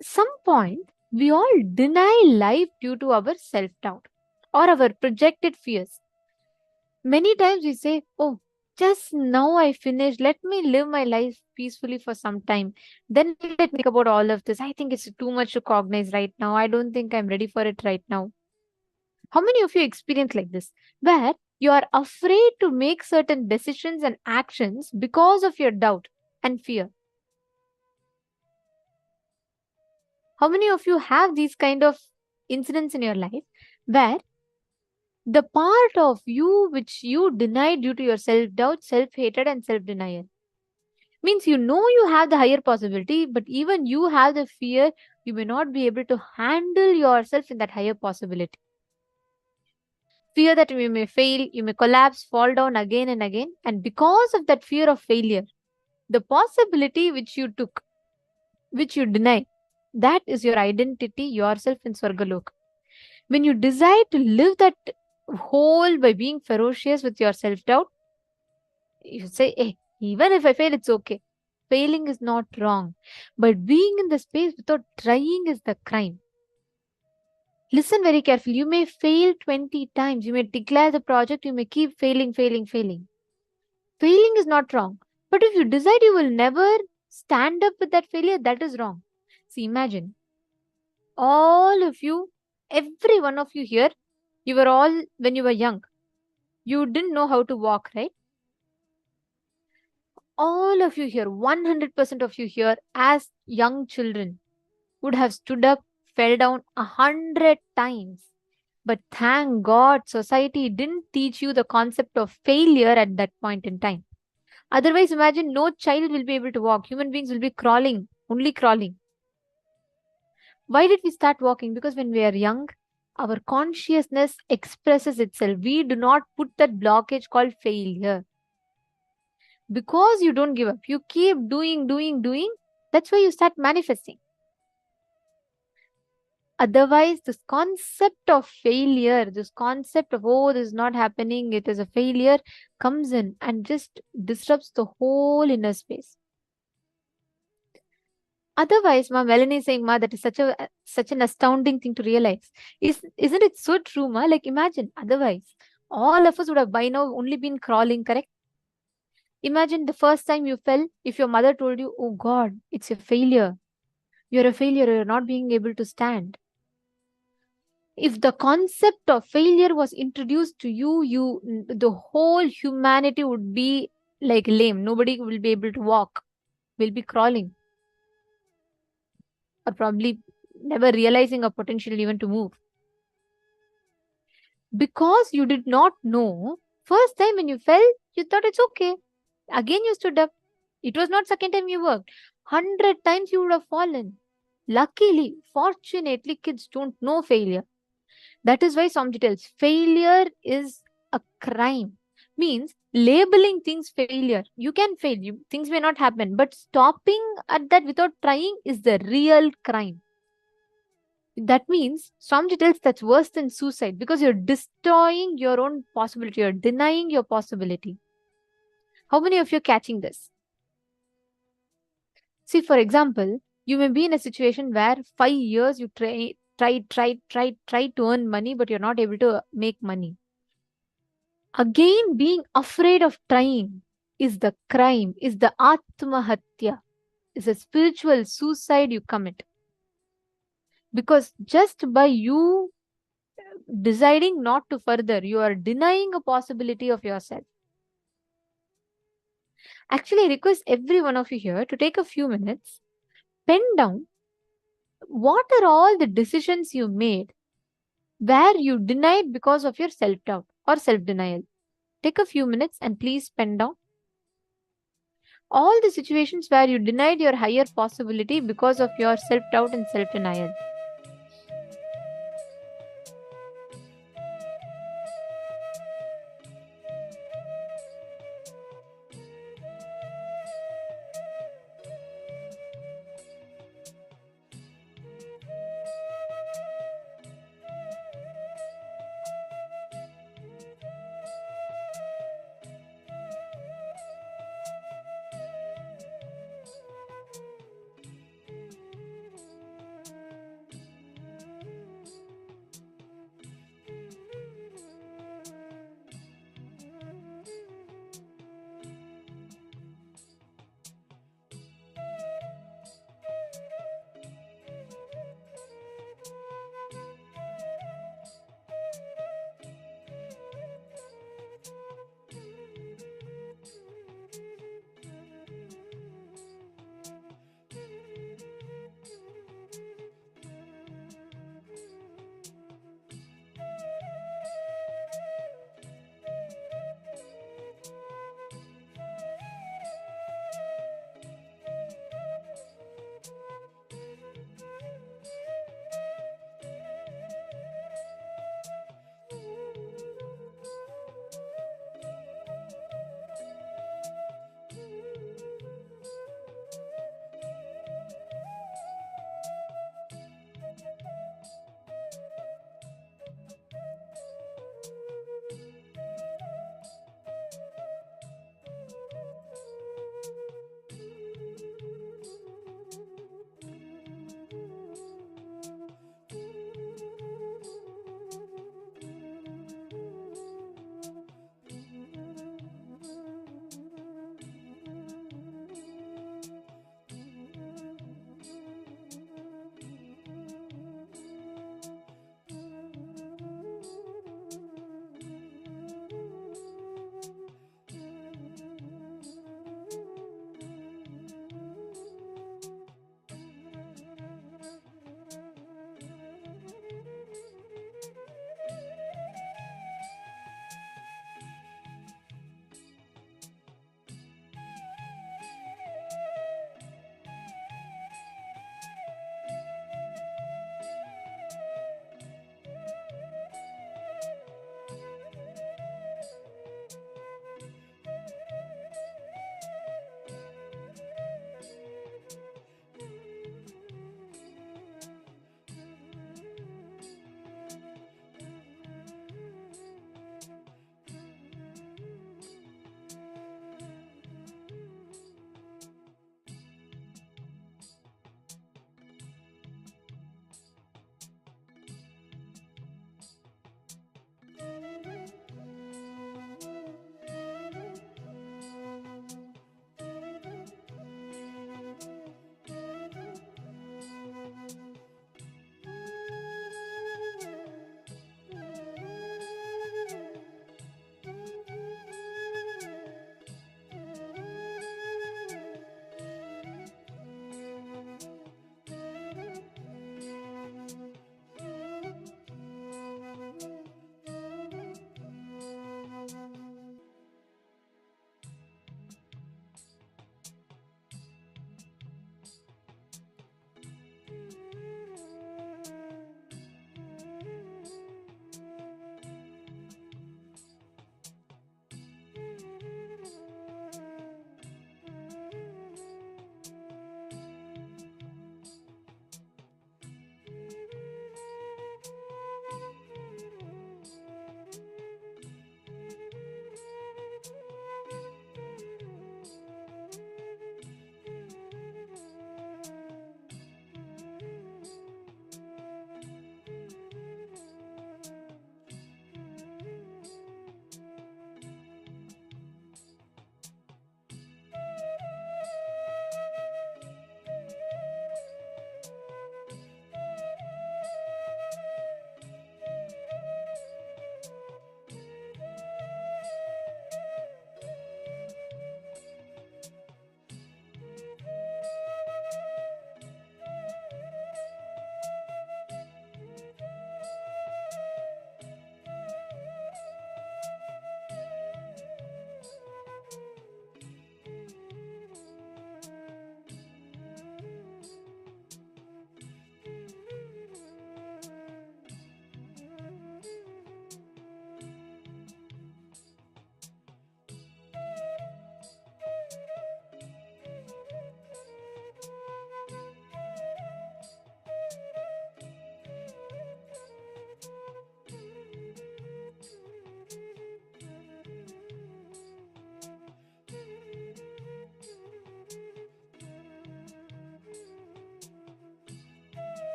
Some point, we all deny life due to our self-doubt or our projected fears. Many times we say, oh, just now I finished, let me live my life peacefully for some time, then let me think about all of this. I think it's too much to cognize right now. I don't think I'm ready for it right now. How many of you experience like this, where you are afraid to make certain decisions and actions because of your doubt and fear? How many of you have these kind of incidents in your life where the part of you which you denied due to your self-doubt, self-hatred and self-denial means you have the higher possibility, but even you have the fear you may not be able to handle yourself in that higher possibility. Fear that you may fail, you may collapse, fall down again and again. And because of that fear of failure, the possibility which you took, which you deny, that is your identity, yourself in Swargaloka. When you decide to live that whole by being ferocious with your self-doubt, you say, hey, even if I fail, it's okay. Failing is not wrong. But being in the space without trying is the crime. Listen very carefully. You may fail 20 times. You may declare the project. You may keep failing. Failing is not wrong. But if you decide you will never stand up with that failure, that is wrong. See, imagine all of you, every one of you here, you were all, when you were young, you didn't know how to walk, right? All of you here, 100% of you here, as young children, would have stood up, fell down 100 times. But thank God, society didn't teach you the concept of failure at that point in time. Otherwise, imagine no child will be able to walk. Human beings will be crawling, only crawling. Why did we start walking? Because when we are young, our consciousness expresses itself. We do not put that blockage called failure. Because you don't give up, you keep doing. That's why you start manifesting. Otherwise, this concept of failure, this concept of, oh, this is not happening, it is a failure, comes in and just disrupts the whole inner space. Otherwise, Ma, Melanie is saying, Ma, that is such an astounding thing to realize. Isn't it so true, Ma? Like, imagine, otherwise, all of us would have by now only been crawling, correct? Imagine the first time you fell, if your mother told you, oh God, it's a failure. You're a failure, you're not being able to stand. If the concept of failure was introduced to you, the whole humanity would be like lame. Nobody will be able to walk, will be crawling. Or probably never realizing a potential even to move. Because you did not know, first time when you fell, you thought it's okay. Again, you stood up. It was not second time you worked. 100 times you would have fallen. Luckily, fortunately, kids don't know failure. That is why Swamiji tells failure is a crime. Means labeling things failure. You can fail. Things may not happen. But stopping at that without trying is the real crime. That means Swamiji tells that's worse than suicide because you're destroying your own possibility. You're denying your possibility. How many of you are catching this? See, for example, you may be in a situation where 5 years you try to earn money, but you're not able to make money. Again, being afraid of trying is the crime, is the Atmahatya, is a spiritual suicide you commit. Because just by you deciding not to further, you are denying a possibility of yourself. Actually, I request every one of you here to take a few minutes, pen down what are all the decisions you made where you denied because of your self-doubt or self-denial. Take a few minutes and please pen down all the situations where you denied your higher possibility because of your self-doubt and self-denial.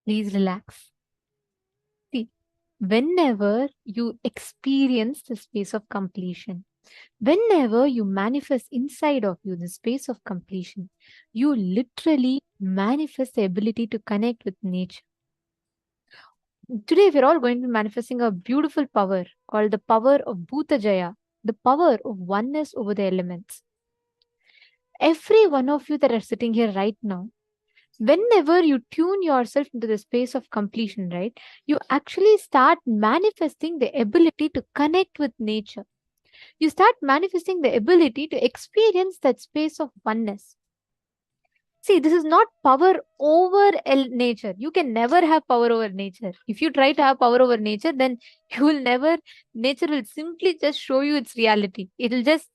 Please relax. See, whenever you experience the space of completion, whenever you manifest inside of you the space of completion, you literally manifest the ability to connect with nature. Today, we're all going to be manifesting a beautiful power called the power of Bhuta Jaya, the power of oneness over the elements. Every one of you that are sitting here right now, whenever you tune yourself into the space of completion, right, you actually start manifesting the ability to connect with nature. You start manifesting the ability to experience that space of oneness. See, this is not power over nature. You can never have power over nature. If you try to have power over nature, then you will never, nature will simply just show you its reality. It'll just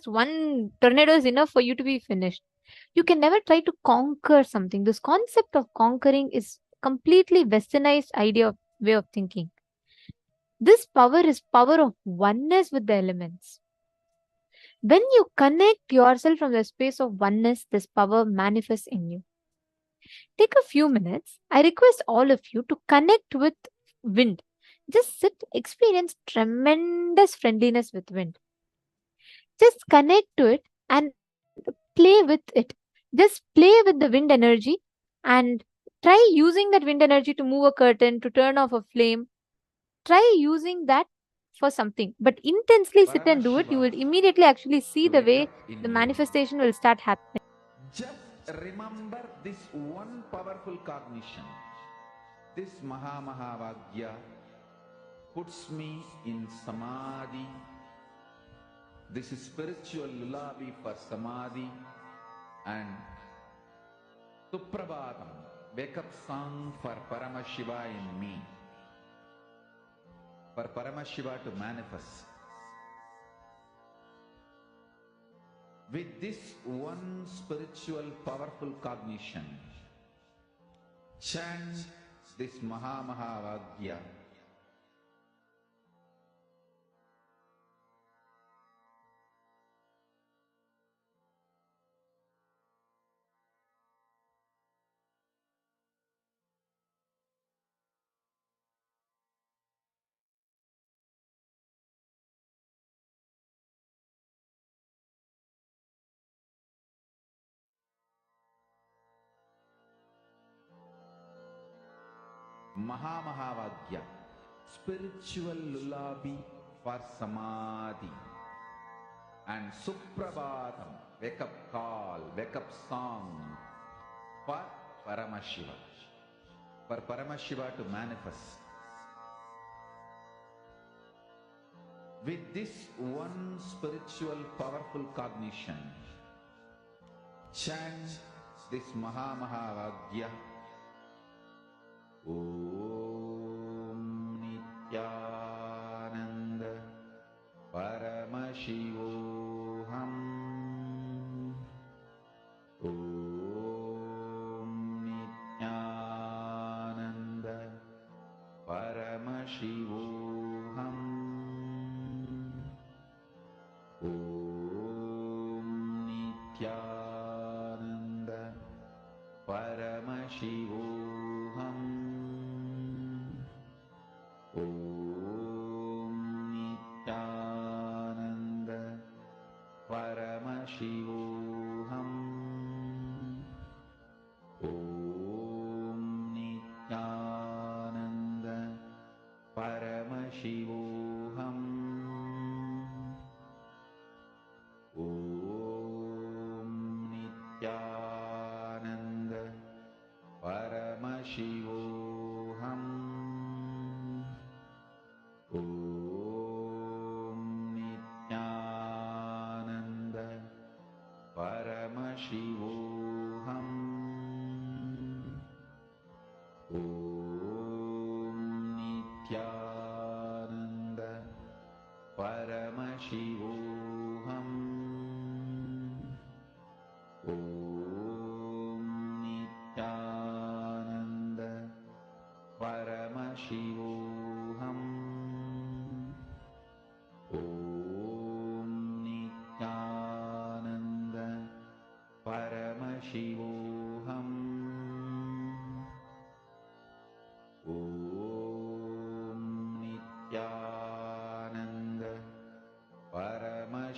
one tornado is enough for you to be finished. You can never try to conquer something. This concept of conquering is completely westernized idea of way of thinking. This power is power of oneness with the elements. When you connect yourself from the space of oneness, this power manifests in you. Take a few minutes. I request all of you to connect with wind. Just sit, experience tremendous friendliness with wind. Just connect to it and play with it. Just play with the wind energy and try using that wind energy to move a curtain, to turn off a flame. Try using that for something, but intensely sit and do it. You Paramashiva will immediately actually see the wake up way in the you. manifestation will start happening. Just remember this one powerful cognition. This Mahavakya puts me in Samadhi. This is spiritual lullaby for Samadhi and Suprabhatam, wake up song for Paramashiva in me. For Paramashiva to manifest. With this one spiritual powerful cognition, chant this Mahavakya. Mahavakya, spiritual lullaby for Samadhi. And Suprabhatam, wake up call, wake up song for Paramashiva. For Paramashiva to manifest. With this one spiritual powerful cognition, chant this Mahavakya. Om Nithyananda Paramashivoham. Om Nithyananda Paramashivoham. Om Nithyananda Paramashivoham. Om Nithyananda Paramashivoham. Om Nithyananda Paramashivoham. Om Nithyananda Paramashivoham. Om Nithyananda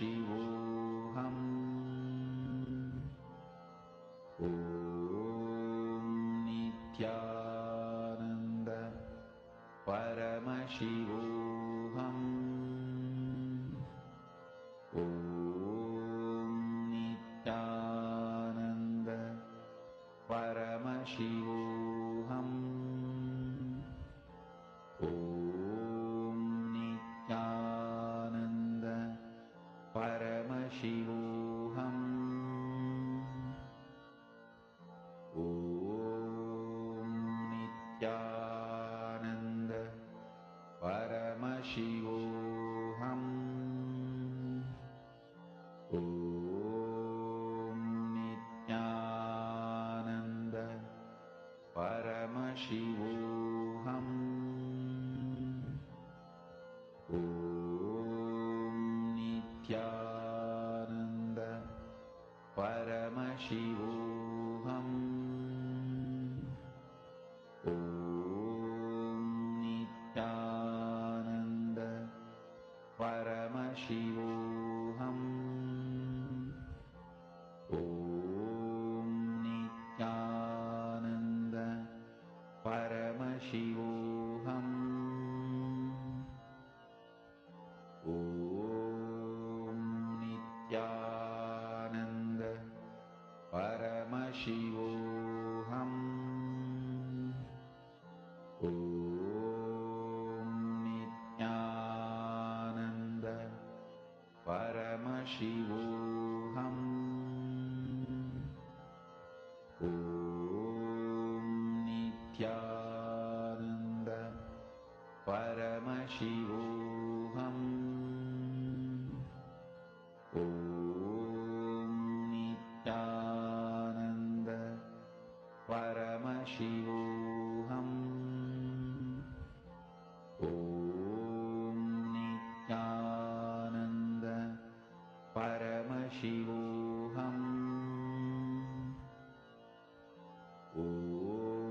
Paramashivoham. Om Nithyananda Paramashivoham. Om Nithyananda Paramashivoham. Om Nithyananda Paramashivoham. Om Nithyananda Paramashivoham. Om Nithyananda Paramashivoham. Om Nithyananda Paramashivoham. Om Nithyananda Paramashivoham. Om Nithyananda Paramashivoham. Om Nithyananda Paramashivoham. Om Nithyananda Paramashivoham. Om Nithyananda Paramashivoham. Om Nithyananda Paramashivoham. Om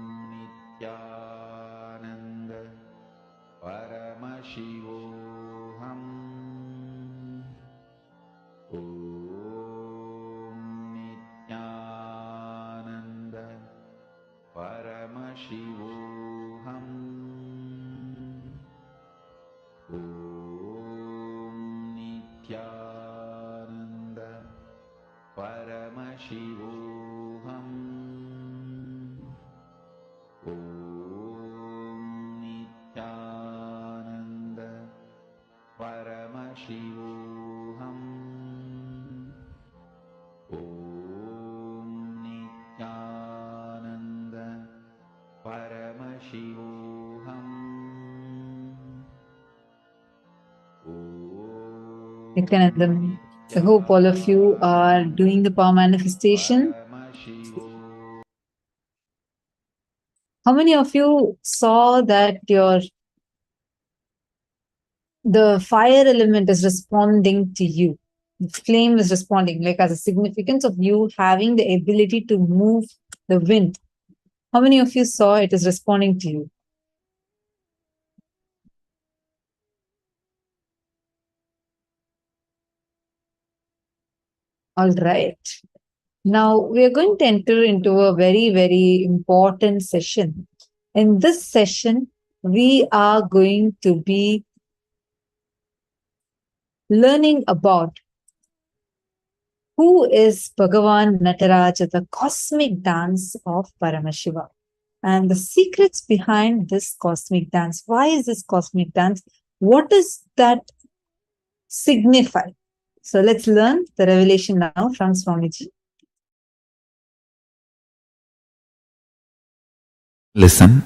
Nithyananda Paramashivoham. Om Nithyananda Paramashivoham. Om Nithyananda Paramashivoham. Om Nithyananda Paramashivoham. Om Nithyananda Paramashivoham. Om Nithyananda Paramashivoham. Nithyanandam, I hope all of you are doing the power manifestation. Paramashivoham. How many of you saw that the fire element is responding to you? The flame is responding, like as a significance of you having the ability to move the wind. How many of you saw it is responding to you? All right. Now we are going to enter into a very, very important session. In this session, we are going to be learning about who is Bhagavān Nataraja, the cosmic dance of Paramashiva, and the secrets behind this cosmic dance. Why is this cosmic dance? What does that signify? So let's learn the revelation now from Swamiji. Listen,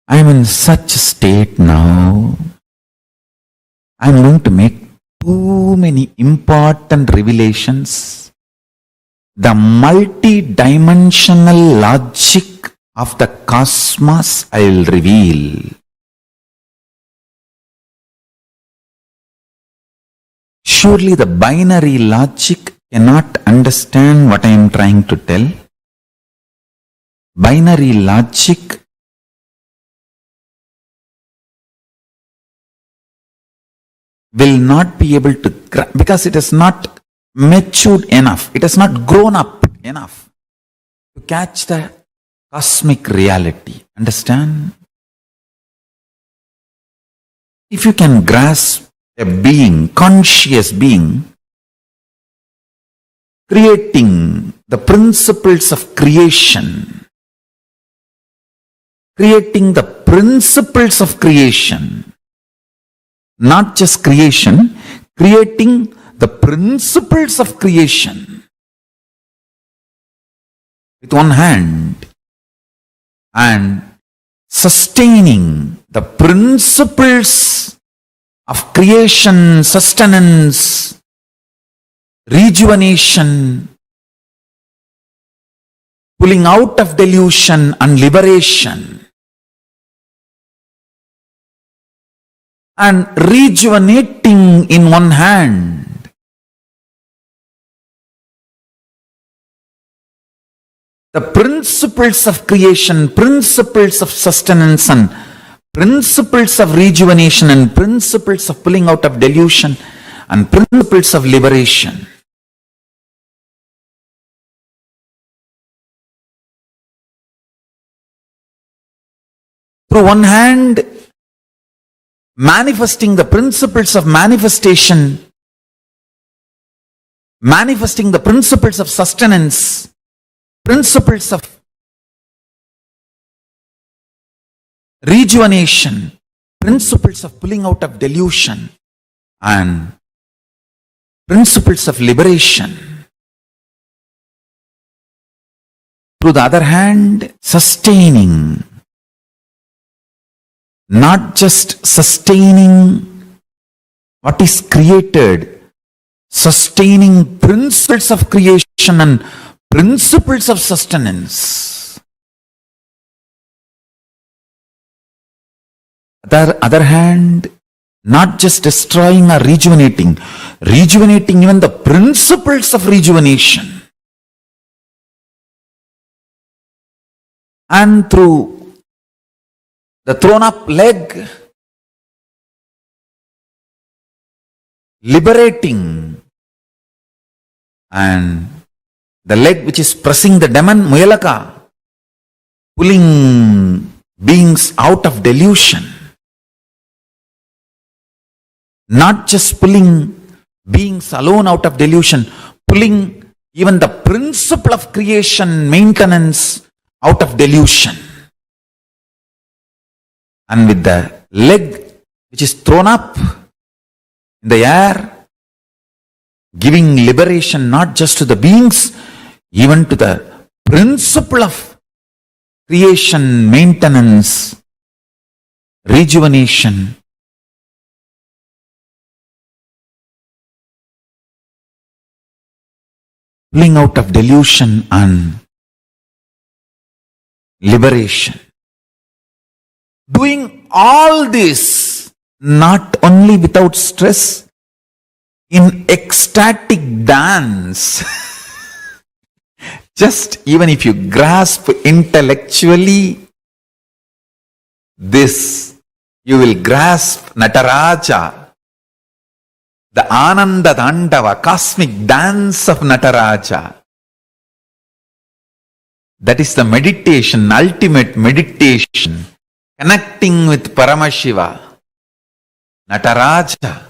I am in such a state now. I am going to make too many important revelations. The multi-dimensional logic of the cosmos I will reveal. Surely the binary logic cannot understand what I am trying to tell. Binary logic will not be able to because it is not matured enough, it has not grown up enough to catch the cosmic reality. Understand? If you can grasp a being, conscious being, creating the principles of creation, creating the principles of creation, not just creation, creating the principles of creation with one hand and sustaining the principles of creation, sustenance, rejuvenation, pulling out of delusion and liberation, and rejuvenating in one hand. The principles of creation, principles of sustenance, and principles of rejuvenation, and principles of pulling out of delusion, and principles of liberation. Through one hand, manifesting the principles of manifestation, manifesting the principles of sustenance, principles of rejuvenation, principles of pulling out of delusion, and principles of liberation. Through the other hand, sustaining, not just sustaining what is created, sustaining principles of creation and principles of sustenance. The other hand, not just destroying or rejuvenating, rejuvenating even the principles of rejuvenation. And through the thrown up leg, liberating, and the leg which is pressing the demon, Muyalaka, pulling beings out of delusion. Not just pulling beings alone out of delusion, pulling even the principle of creation, maintenance out of delusion. And with the leg which is thrown up in the air, giving liberation not just to the beings, even to the principle of creation, maintenance, rejuvenation. Pulling out of delusion and liberation. Doing all this not only without stress, in ecstatic dance. Just even if you grasp intellectually this, you will grasp Nataraja, the Ananda Dandava, cosmic dance of Nataraja. That is the meditation, ultimate meditation, connecting with Paramashiva, Nataraja.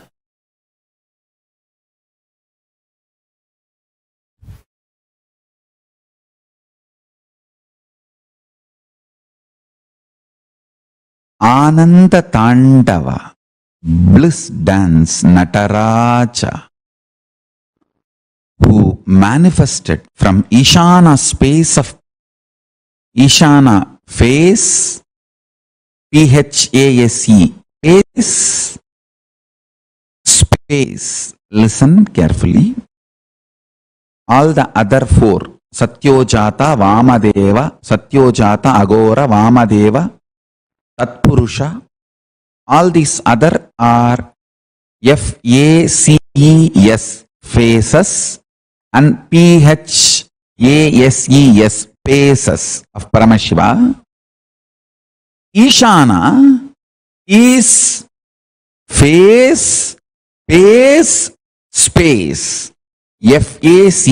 Ananda Tandava, bliss dance, Nataraja, who manifested from Ishana space of Ishana face, Phase, face, space. Listen carefully. All the other four, Satyojata, Vamadeva, Satyojata, Agora, Vamadeva, Tatpurusha, all these other are FACES, faces, and PHASES, spaces of Paramashiva. Ishana is face Space, space. FACE,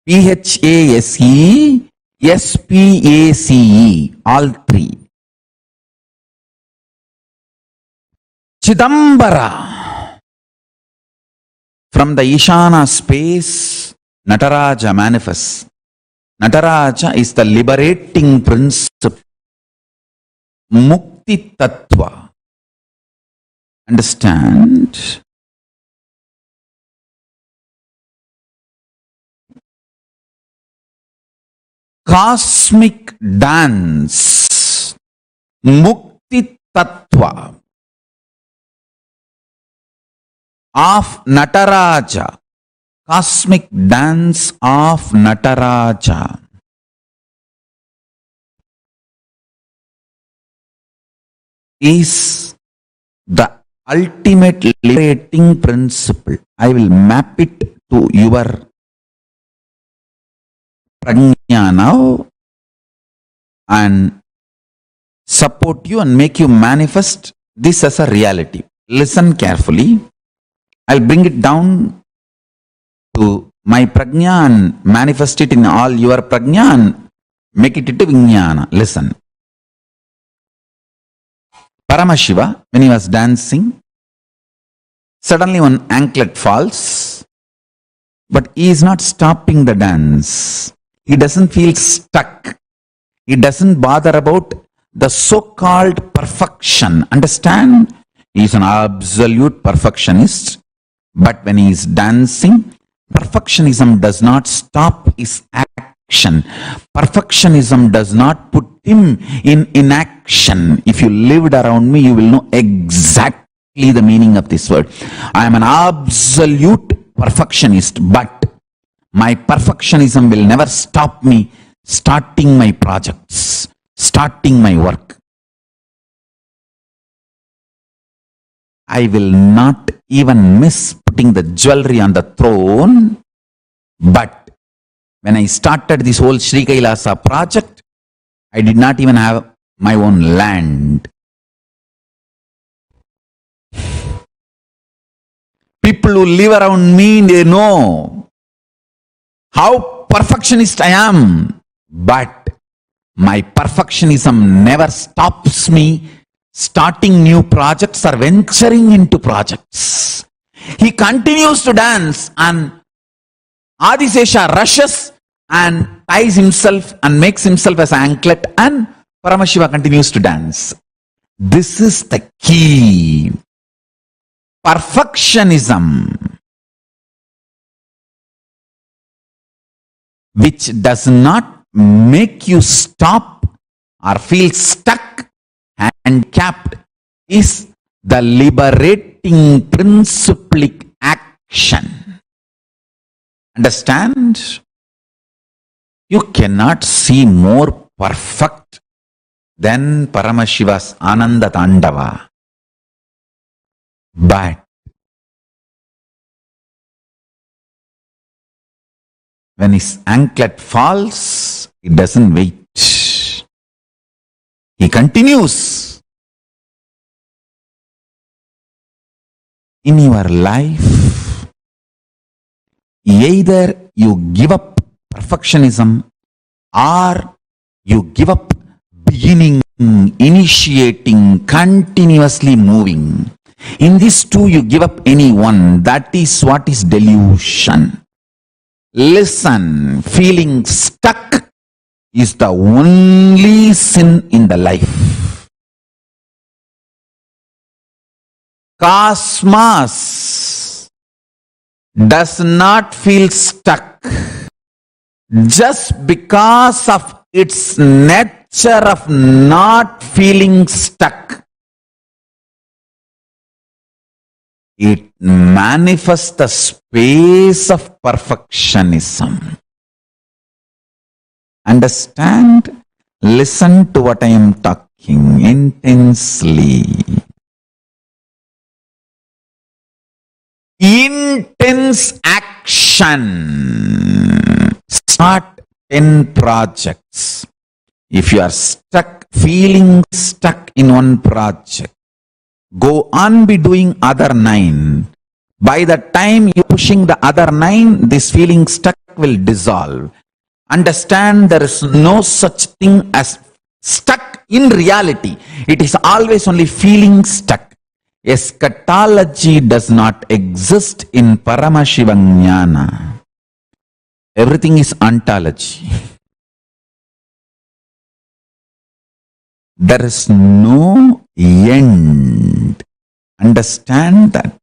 PHASE, SPACE, all three. Chidambara. From the Ishana space, Nataraja manifests. Nataraja is the liberating principle. Mukti Tattva. Understand? Cosmic dance. Mukti Tattva of Nataraja. Cosmic dance of Nataraja. Is the ultimate liberating principle. I will map it to your prajna now and support you and make you manifest this as a reality. Listen carefully. I'll bring it down to my prajna and manifest it in all your prajna and make it into vijnana. Listen. Paramashiva, when he was dancing, suddenly one anklet falls, but he is not stopping the dance. He doesn't feel stuck. He doesn't bother about the so-called perfection. Understand? He is an absolute perfectionist. But when he is dancing, perfectionism does not stop his action. Perfectionism does not put him in inaction. If you lived around me, you will know exactly the meaning of this word. I am an absolute perfectionist, but my perfectionism will never stop me starting my projects, starting my work. I will not even miss putting the jewelry on the throne, but when I started this whole Sri KAILASA project, I did not even have my own land. People who live around me, they know how perfectionist I am, but my perfectionism never stops me starting new projects or venturing into projects. He continues to dance and Adisesha rushes and ties himself and makes himself as an anklet, and Paramashiva continues to dance. This is the key. Perfectionism, which does not make you stop or feel stuck and capped, is the liberating principlic action. Understand? You cannot see more perfect than Paramashiva's Ananda Tandava. But when his anklet falls, he doesn't wait. He continues. In your life, either you give up perfectionism or you give up beginning, initiating, continuously moving. In these two, you give up any one. That is what is delusion. Listen, feeling stuck is the only sin in the life. Cosmos does not feel stuck just because of its nature of not feeling stuck. It manifests the space of perfectionism. Understand? Listen to what I am talking intensely. Intense action. Start 10 projects. If you are stuck, feeling stuck in one project, Go on be doing other 9. By the time you're pushing the other 9, this feeling stuck will dissolve. Understand there is no such thing as stuck in reality. It is always only feeling stuck. Eschatology does not exist in Paramashivam Jnana. Everything is ontology. There is no end. Understand that.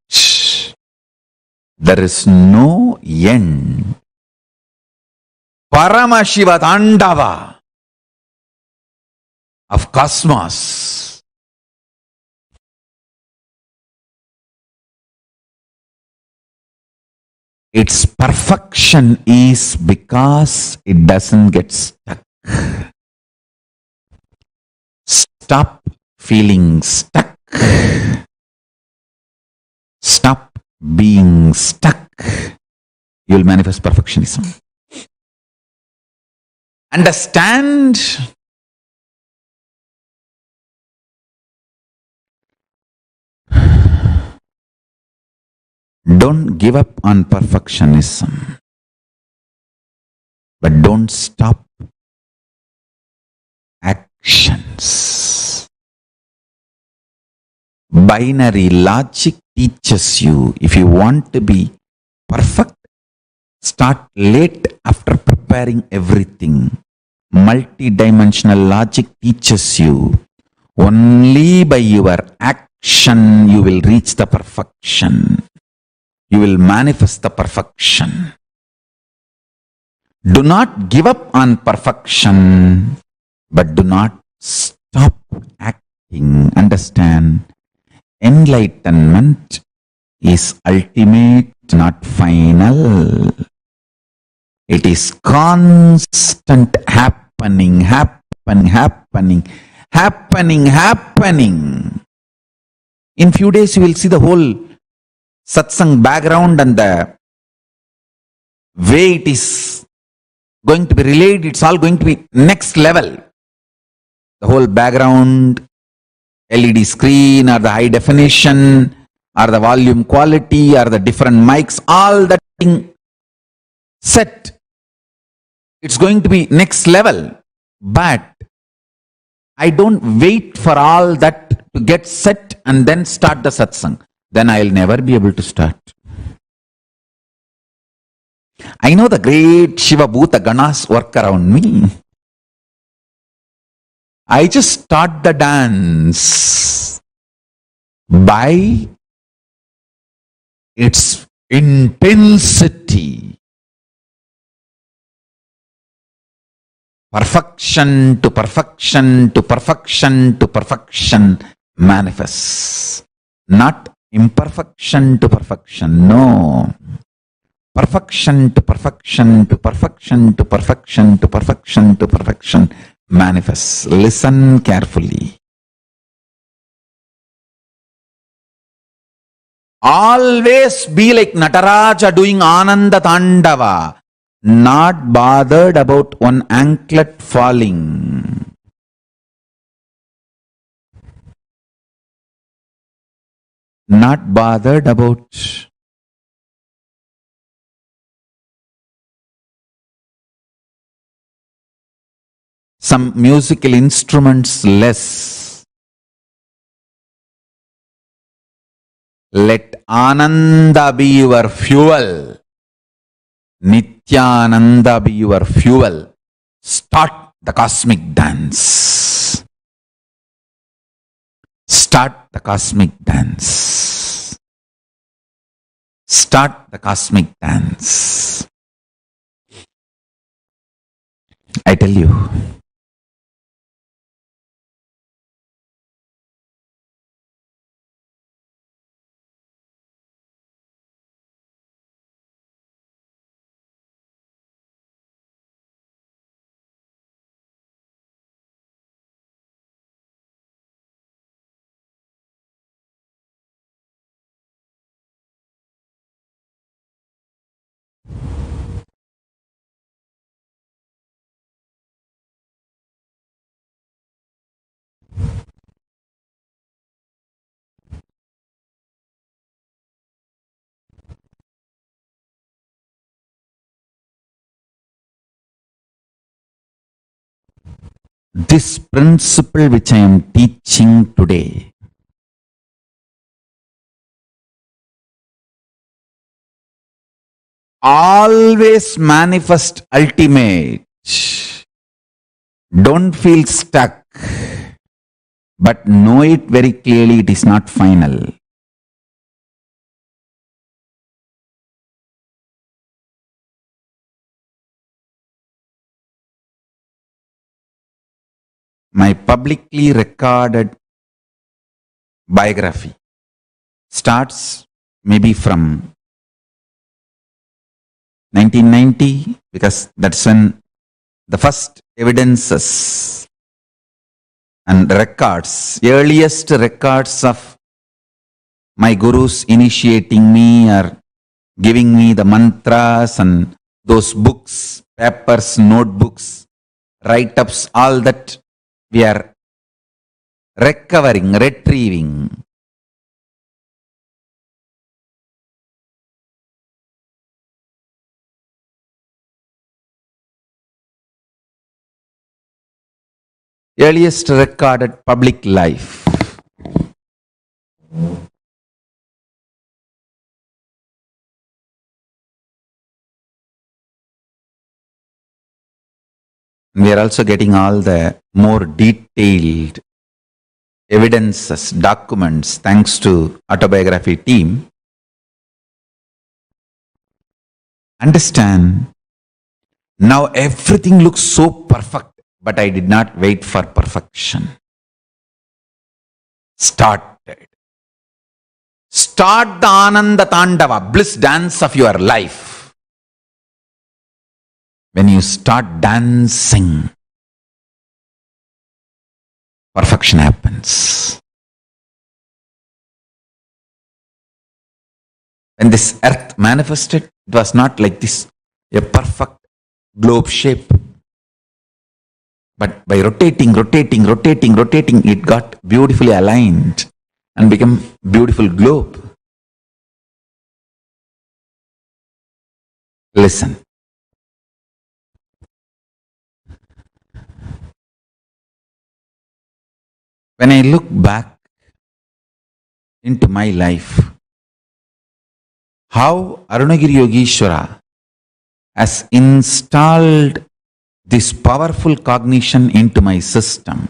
There is no end. Paramashiva Tandava of cosmos. Its perfection is because it doesn't get stuck. Stop feeling stuck. Stop being stuck. You will manifest perfectionism. Understand. Don't give up on perfectionism, but don't stop actions. Binary logic teaches you, if you want to be perfect, start late after preparing everything. Multidimensional logic teaches you, only by your action you will reach the perfection. You will manifest the perfection. Do not give up on perfection, but do not stop acting. Understand, enlightenment is ultimate, not final. It is constant happening. In few days you will see the whole satsang background and the way it is going to be relayed. It's all going to be next level. The whole background, LED screen, or the high definition, or the volume quality, or the different mics, all that thing set. It's going to be next level. But I don't wait for all that to get set and then start the satsang. Then I'll never be able to start. I know the great Shiva Bhuta Ganas work around me. I just start the dance by its intensity. Perfection to perfection to perfection to perfection manifests. Not imperfection to perfection. No. Perfection to perfection to perfection to perfection to perfection to perfection manifests. Listen carefully. Always be like Nataraja doing Ananda Tandava. Not bothered about one anklet falling. Not bothered about some musical instruments less. Let Ananda be your fuel. Nithyananda be your fuel. Start the cosmic dance. Start the cosmic dance. Start the cosmic dance. I tell you, this principle which I am teaching today always manifest ultimate. Don't feel stuck, but know it very clearly, it is not final. My publicly recorded biography starts maybe from 1990, because that's when the first evidences and records, earliest records of my gurus initiating me or giving me the mantras and those books, papers, notebooks, write-ups, all that we are recovering, retrieving. Earliest recorded public life. We are also getting all the more detailed evidences, documents, thanks to autobiography team. Understand, now everything looks so perfect, but I did not wait for perfection. Started. Start the Ananda Tandava, bliss dance of your life. When you start dancing, perfection happens. When this earth manifested, it was not like this, a perfect globe shape. But by rotating, it got beautifully aligned and became beautiful globe. Listen. When I look back into my life, how Arunagiri Yogeshwara has installed this powerful cognition into my system.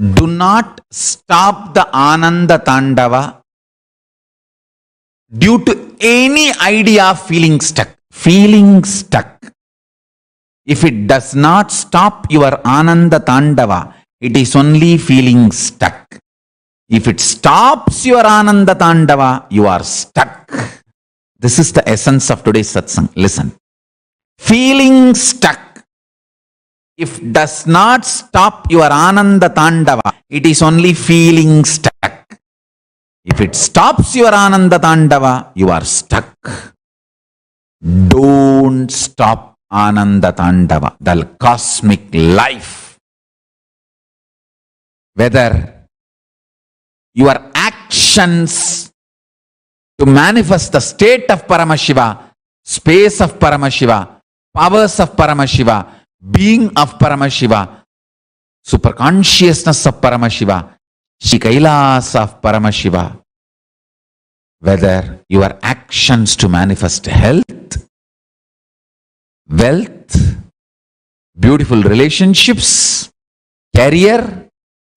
Do not stop the Ananda Tandava due to any idea of feeling stuck. Feeling stuck. If it does not stop your Ananda Tandava, it is only feeling stuck. If it stops your Ananda Tandava, you are stuck. This is the essence of today's satsang. Listen. Feeling stuck. If does not stop your Ananda Tandava, it is only feeling stuck. If it stops your Ananda Tandava, you are stuck. Don't stop Ananda Tandava, the cosmic life. Whether your actions to manifest the state of Paramashiva, space of Paramashiva, powers of Paramashiva, being of Paramashiva, superconsciousness of Paramashiva, KAILASA of Paramashiva, whether your actions to manifest health, wealth, beautiful relationships, career,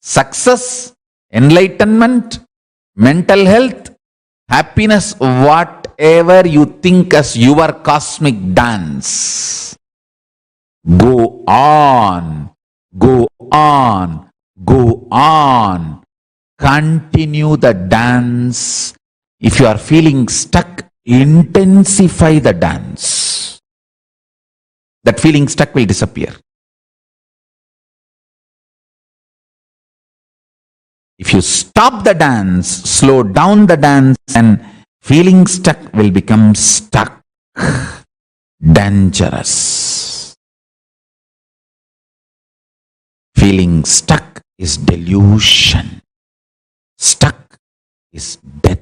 success, enlightenment, mental health, happiness, whatever you think as your cosmic dance. Go on, go on, go on. Continue the dance. If you are feeling stuck, intensify the dance. That feeling stuck will disappear. If you stop the dance, slow down the dance, and feeling stuck will become stuck. Dangerous. Feeling stuck is delusion. Stuck is death.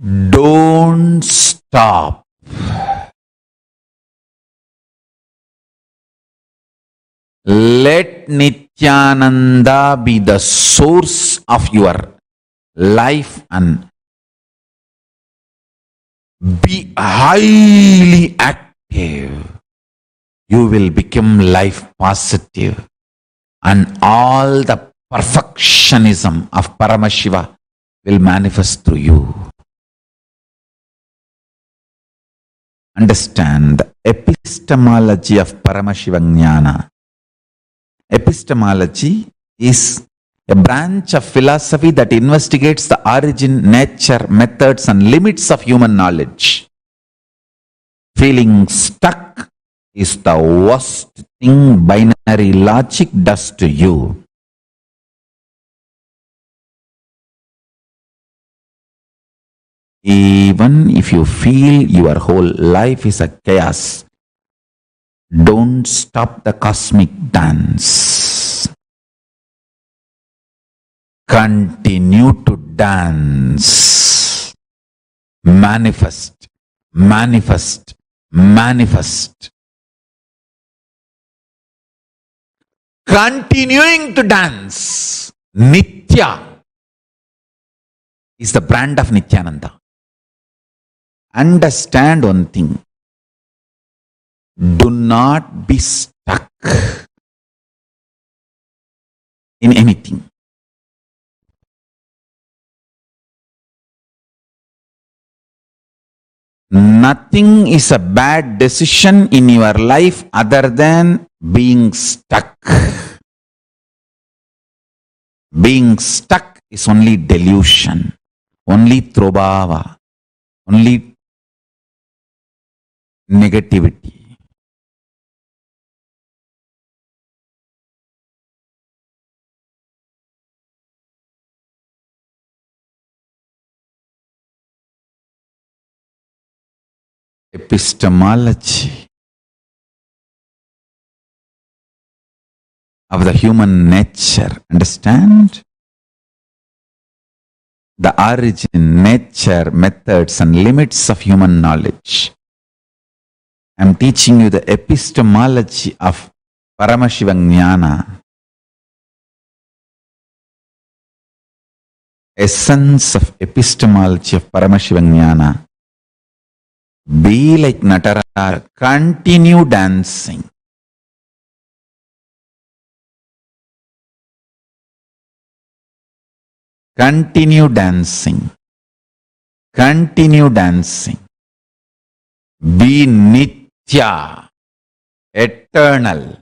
Don't stop. Let Nithyananda be the source of your life and be highly active. You will become life positive, and all the perfectionism of Paramashiva will manifest through you. Understand the epistemology of Paramashiva Jnana. Epistemology is a branch of philosophy that investigates the origin, nature, methods, and limits of human knowledge. Feeling stuck is the worst thing binary logic does to you. Even if you feel your whole life is a chaos, don't stop the cosmic dance. Continue to dance. Manifest, manifest, manifest. Continuing to dance. Nitya is the brand of Nithyananda. Understand one thing. Do not be stuck in anything. Nothing is a bad decision in your life other than being stuck. Being stuck is only delusion, only trobhava, only negativity. Epistemology of the human nature. Understand? The origin, nature, methods, and limits of human knowledge. I am teaching you the epistemology of Paramashiva Jnana. Essence of epistemology of Paramashiva Jnana. Be like Nataraja. Continue dancing. Continue dancing. Continue dancing. Be Nitya, eternal.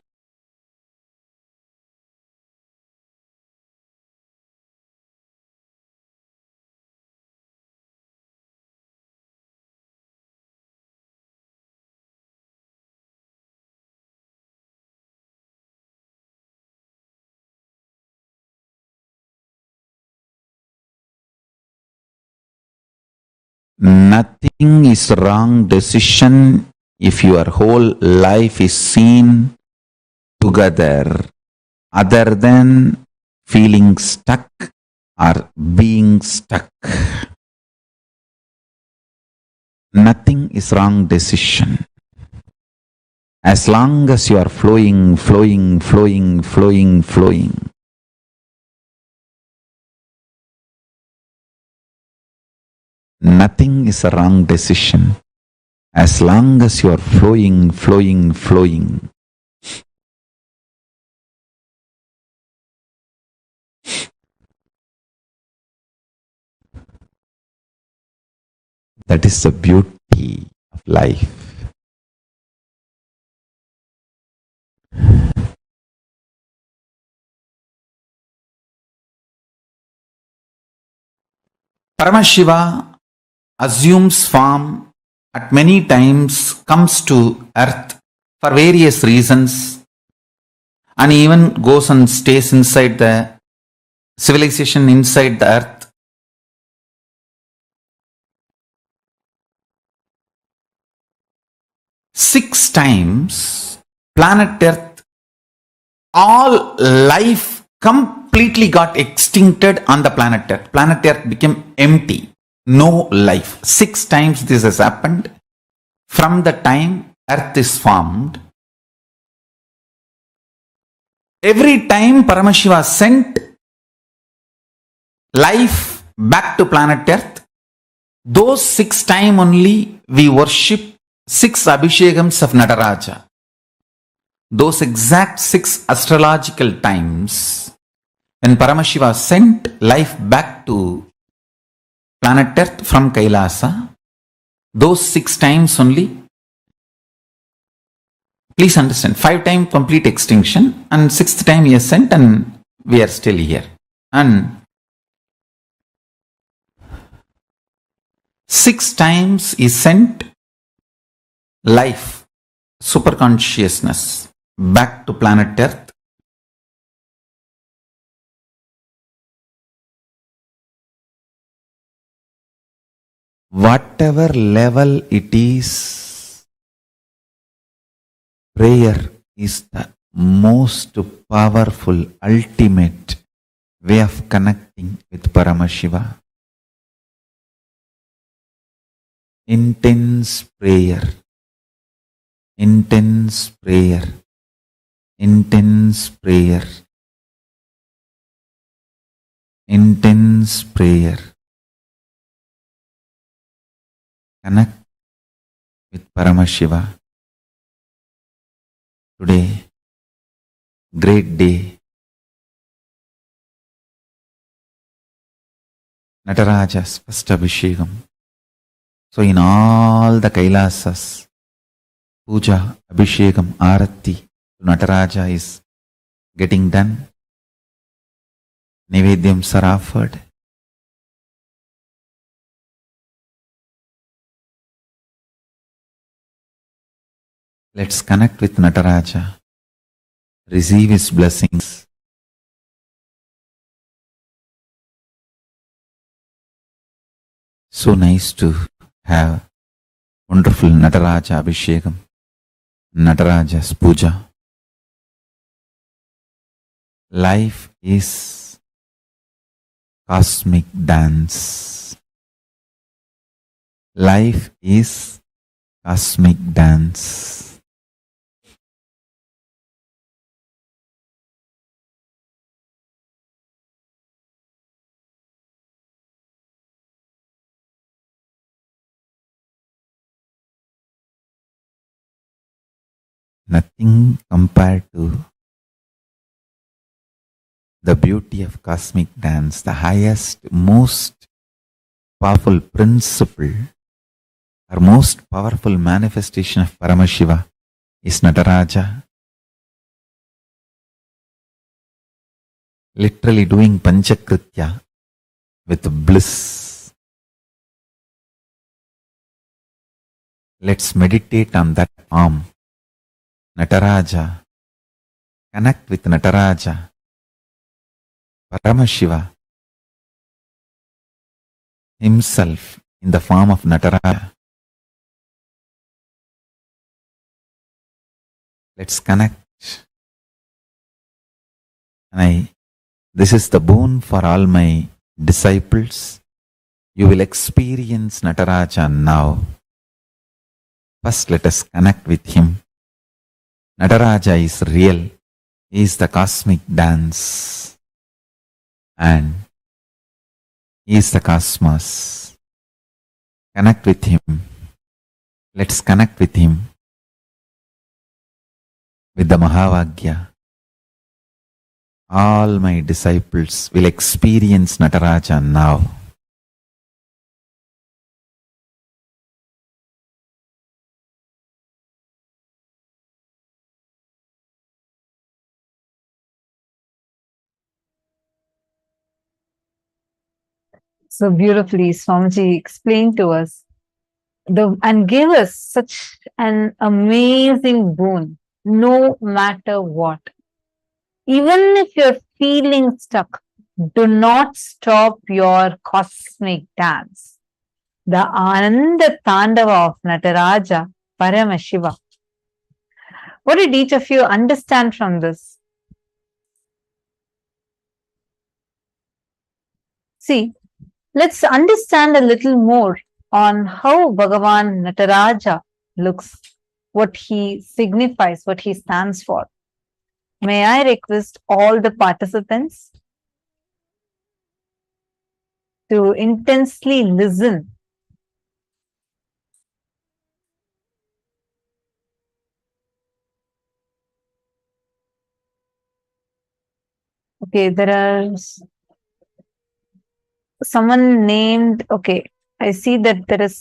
Nothing is wrong decision if your whole life is seen together other than feeling stuck or being stuck. Nothing is wrong decision. As long as you are flowing, flowing, flowing, flowing, flowing. Nothing is a wrong decision. As long as you are flowing, flowing, flowing. That is the beauty of life. Paramashiva assumes form at many times, comes to earth for various reasons, and even goes and stays inside the civilization, inside the earth. Six times planet Earth, all life completely got extincted on the planet Earth. Planet Earth became empty, no life. 6 times this has happened from the time Earth is formed. Every time Paramashiva sent life back to planet Earth, those 6 times only we worship 6 Abhishekams of Nataraja. Those exact 6 astrological times when Paramashiva sent life back to planet Earth from Kailasa, those 6 times only. Please understand, 5 times complete extinction and 6th time he has sent and we are still here. And 6 times he sent life, super consciousness back to planet Earth. Whatever level it is, prayer is the most powerful, ultimate way of connecting with Paramashiva. Intense prayer, intense prayer, intense prayer, intense prayer. Connect with Paramashiva. Today, great day. Nataraja's first Abhishekam. So in all the Kailasas, Puja, Abhishekam, Arati to Nataraja is getting done. Nivedyams are offered. Let's connect with Nataraja, receive his blessings. So nice to have wonderful Nataraja Abhishekam, Nataraja's Puja. Life is cosmic dance. Life is cosmic dance. Nothing compared to the beauty of cosmic dance, the highest, most powerful principle or most powerful manifestation of Paramashiva is Nataraja. Literally doing Panchakritya with bliss. Let's meditate on that form. Nataraja. Connect with Nataraja. Paramashiva himself in the form of Nataraja. Let's connect. And this is the boon for all my disciples. You will experience Nataraja now. First, let us connect with him. Nataraja is real. He is the cosmic dance. And he is the cosmos. Connect with him. Let's connect with him. With the Mahavakya. All my disciples will experience Nataraja now. So beautifully, Swamiji explained to us and gave us such an amazing boon, no matter what. Even if you're feeling stuck, do not stop your cosmic dance. The Ananda Tandava of Nataraja, Paramashiva. What did each of you understand from this? See, let's understand a little more on how Bhagavān Nataraja looks, what he signifies, what he stands for. May I request all the participants to intensely listen. Okay, there are someone named, okay, I see that there is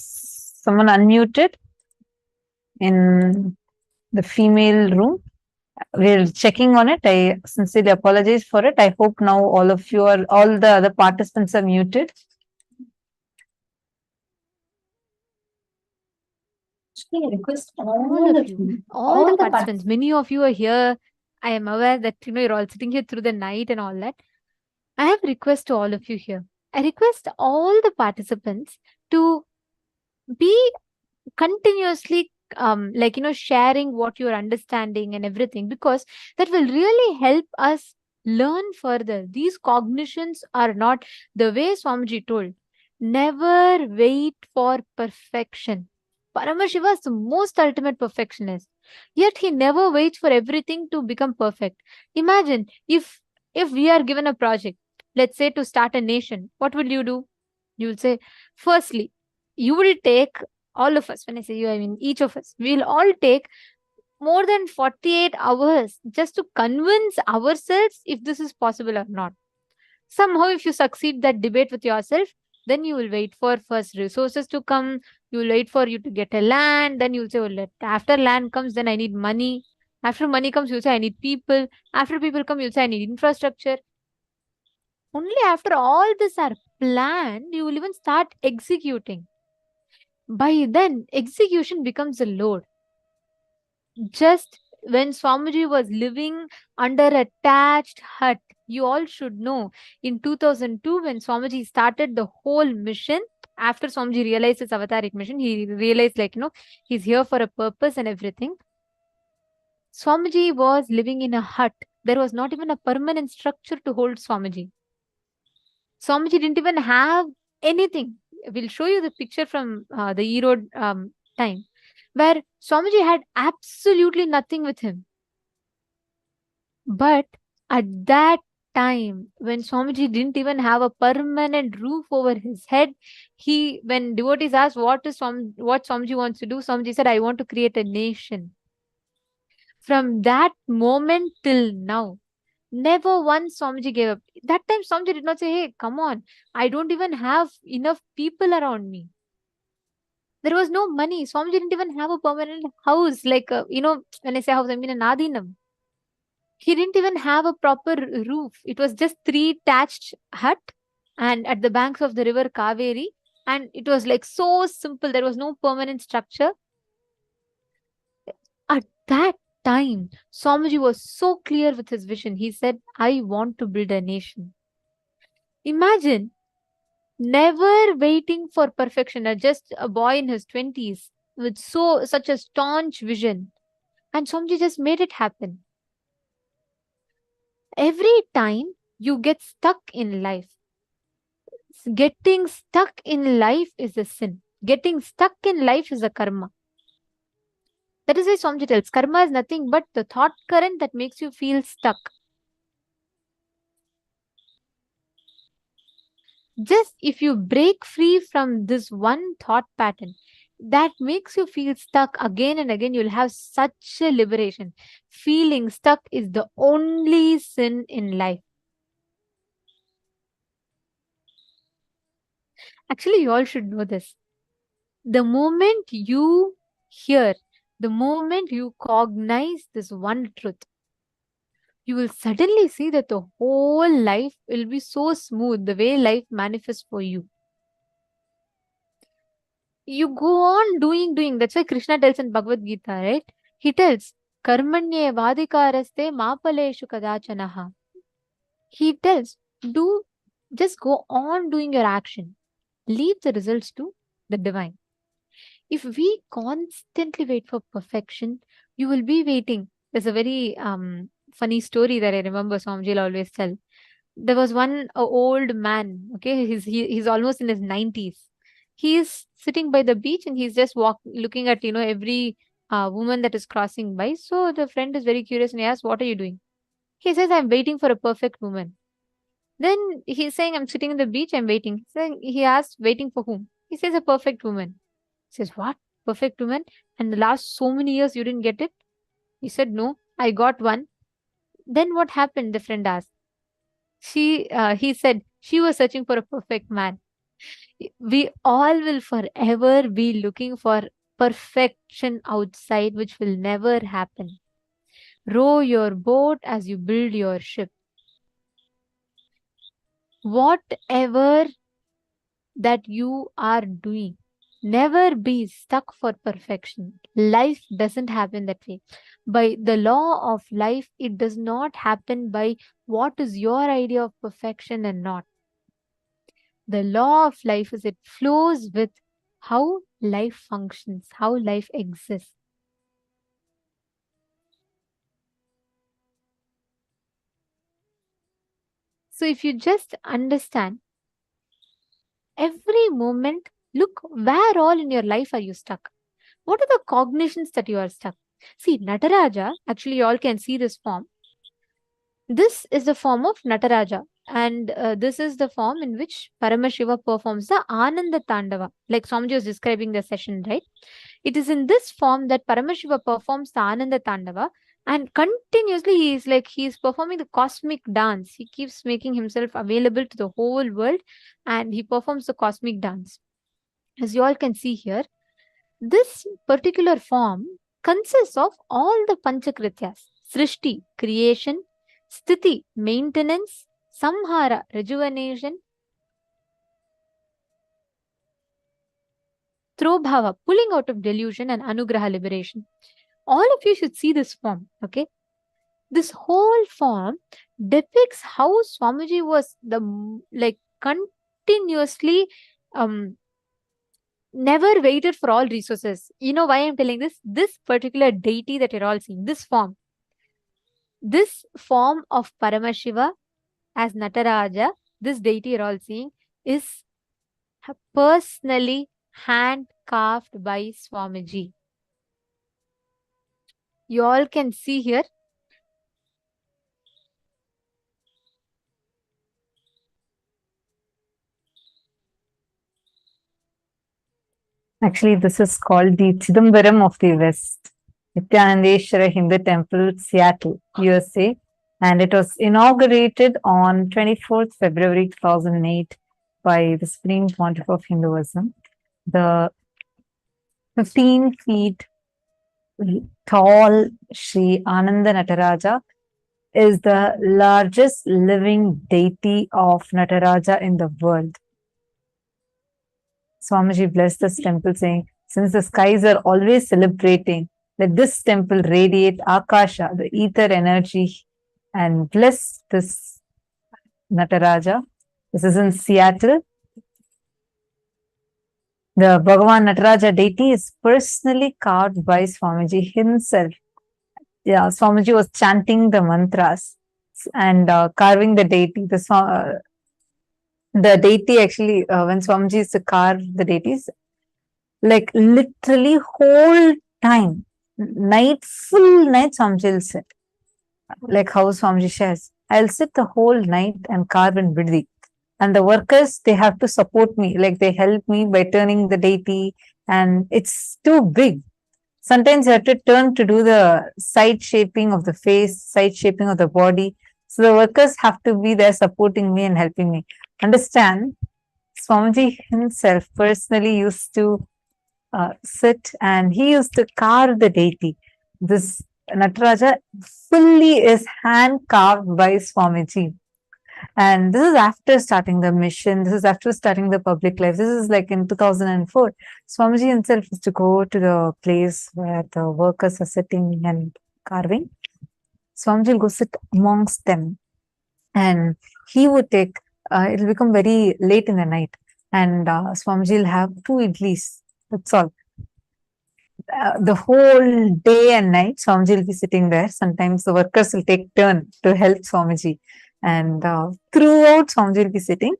someone unmuted in the female room. We're checking on it. I sincerely apologize for it. I hope now all of you are, all the other participants are muted. I request All of you, all the participants, many of you are here. I am aware that you're all sitting here through the night and all that. I have request to all of you here. I request all the participants to be continuously sharing what you're understanding and everything, because that will really help us learn further. These cognitions are not the way Swamiji told. Never wait for perfection. Paramashiva is the most ultimate perfectionist. Yet he never waits for everything to become perfect. Imagine if we are given a project, let's say to start a nation, what will you do? You will say, firstly, you will take, all of us, when I say you, I mean each of us, we'll all take more than 48 hours just to convince ourselves if this is possible or not. Somehow, if you succeed that debate with yourself, then you will wait for first resources to come. You will wait for you to get a land. Then you'll say, well, after land comes, then I need money. After money comes, you'll say, I need people. After people come, you'll say, I need infrastructure. Only after all this are planned, you will even start executing. By then, execution becomes a load. Just when Swamiji was living under a thatched hut, you all should know, in 2002, when Swamiji started the whole mission, after Swamiji realized his avataric mission, he realized, he's here for a purpose and everything. Swamiji was living in a hut. There was not even a permanent structure to hold Swamiji. Swamiji didn't even have anything. We'll show you the picture from the Erode time, where Swamiji had absolutely nothing with him. But at that time, when Swamiji didn't even have a permanent roof over his head, when devotees asked what Swamiji wants to do, Swamiji said, I want to create a nation. From that moment till now, never once Swamiji gave up. That time Swamiji did not say, hey, come on, I don't even have enough people around me. There was no money. Swamiji didn't even have a permanent house. When I say house, I mean an adinam. He didn't even have a proper roof. It was just 3 thatched hut and at the banks of the river Kaveri. And it was like so simple. There was no permanent structure. At that time, Swamiji was so clear with his vision. He said, I want to build a nation. Imagine never waiting for perfection, just a boy in his 20s with such a staunch vision. And Swamiji just made it happen. Every time you get stuck in life, getting stuck in life is a sin. Getting stuck in life is a karma. That is why Swamiji tells, karma is nothing but the thought current that makes you feel stuck. Just if you break free from this one thought pattern that makes you feel stuck again and again, you'll have such a liberation. Feeling stuck is the only sin in life. Actually, you all should know this. The moment you hear, the moment you cognize this one truth, you will suddenly see that the whole life will be so smooth, the way life manifests for you. You go on doing. That's why Krishna tells in Bhagavad Gita, right? He tells, Karmanye vadikaraste mapaleshu kadachanaha. He tells, just go on doing your action. Leave the results to the divine. If we constantly wait for perfection, you will be waiting. There's a very funny story that I remember Swamiji always tell. There was one old man, okay, he's almost in his 90s. He is sitting by the beach and he's just looking at, every woman that is crossing by. So the friend is very curious and he asks, what are you doing? He says, I'm waiting for a perfect woman. Then he's saying, I'm sitting on the beach, I'm waiting. So he asks, waiting for whom? He says, a perfect woman. He says, what? Perfect woman? And the last so many years you didn't get it? He said, no, I got one. Then what happened? The friend asked. He said, she was searching for a perfect man. We all will forever be looking for perfection outside, which will never happen. Row your boat as you build your ship. Whatever that you are doing, never be stuck for perfection. Life doesn't happen that way. By the law of life, it does not happen by what is your idea of perfection and not. The law of life is it flows with how life functions, how life exists. So if you just understand every moment, look where all in your life are you stuck? What are the cognitions that you are stuck? See, Nataraja, actually you all can see this form. This is the form of Nataraja. And this is the form in which Paramashiva performs the Ananda Tandava. Like Swamiji was describing the session, right? It is in this form that Paramashiva performs the Ananda Tandava. And continuously he is performing the cosmic dance. He keeps making himself available to the whole world. And he performs the cosmic dance. As you all can see here, this particular form consists of all the Panchakrityas. Srishti, creation. Sthiti, maintenance. Samhara, rejuvenation. Trobhava, pulling out of delusion, and Anugraha, liberation. All of you should see this form, okay? This whole form depicts how Swamiji was continuously never waited for all resources. You know why I'm telling this? This particular deity that you're all seeing, this form of Paramashiva as Nataraja, this deity you're all seeing, is personally hand carved by Swamiji. You all can see here. Actually, this is called the Chidambaram of the West, Nithyanandeshwara Hindu Temple, Seattle, USA. And it was inaugurated on 24th February 2008 by the Supreme Pontiff of Hinduism. The 15 feet tall Sri Ananda Nataraja is the largest living deity of Nataraja in the world. Swamiji blessed this temple, saying, since the skies are always celebrating, let this temple radiate Akasha, the ether energy, and bless this Nataraja. This is in Seattle. The Bhagavān Nataraja deity is personally carved by Swamiji himself. Yeah, Swamiji was chanting the mantras and carving the deity. The deity actually, when Swamiji used to carve the deities, like literally whole time, full night Swamiji will sit. Like how Swamiji shares, I'll sit the whole night and carve in Biddi. And the workers, they have to support me. Like they help me by turning the deity, and it's too big. Sometimes you have to turn to do the side shaping of the face, side shaping of the body. So the workers have to be there supporting me and helping me. Understand, Swamiji himself personally used to sit and he used to carve the deity. This Nataraja fully is hand carved by Swamiji. And this is after starting the mission. This is after starting the public life. This is like in 2004. Swamiji himself used to go to the place where the workers are sitting and carving, Swamiji will go sit amongst them, and he would take, it'll become very late in the night, and Swamiji will have 2 idlis. That's all. The whole day and night, Swamiji will be sitting there. Sometimes the workers will take turn to help Swamiji. And throughout, Swamiji will be sitting.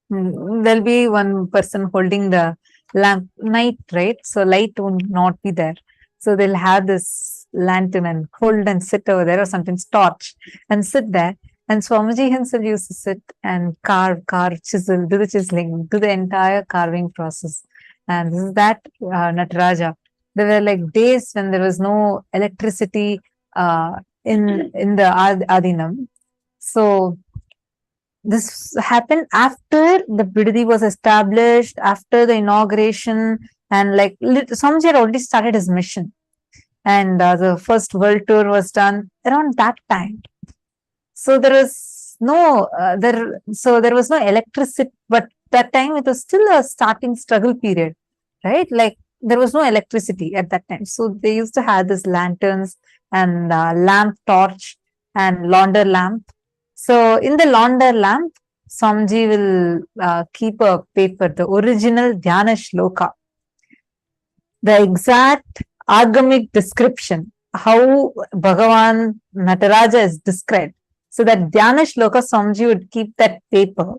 There'll be one person holding the lamp, night, right? So light will not be there. So they'll have this lantern and hold and sit over there, or sometimes torch and sit there. And Swamiji himself used to sit and carve, chisel, do the chiseling, do the entire carving process. And this is that Nataraja. There were like days when there was no electricity in the Adinam. So this happened after the Bidadi was established, after the inauguration, and like Swamiji had already started his mission. And the first world tour was done around that time. So there was no there was no electricity, but that time it was still a starting struggle period, right? Like there was no electricity at that time. So they used to have this lanterns and lamp torch and launder lamp. So in the launder lamp, Swamiji will keep a paper, the original Dhyana Shloka, the exact agamic description, how Bhagavān Nataraja is described. So that Dhyana Shloka, Swamiji would keep that paper,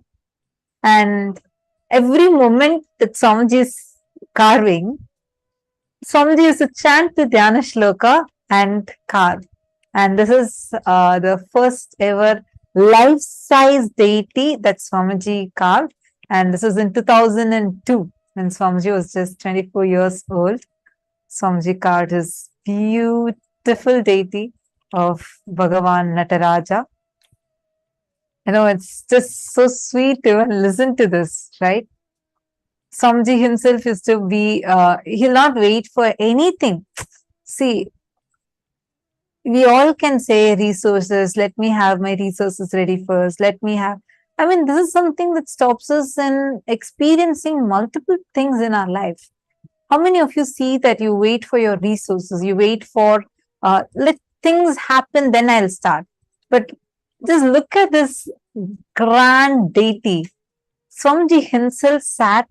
and every moment that Swamiji is carving, Swamiji used to chant the Dhyana Shloka and carve. And this is the first ever life-size deity that Swamiji carved. And this was in 2002, when Swamiji was just 24 years old. Swamiji carved his beautiful deity of Bhagavān Nataraja. You know, it's just so sweet to even listen to this, right? Swamiji himself is to be, he'll not wait for anything. See, we all can say resources, let me have my resources ready first, let me have, I mean, this is something that stops us in experiencing multiple things in our life. How many of you see that you wait for your resources, you wait for, let things happen, then I'll start. But just look at this grand deity. Swamiji himself sat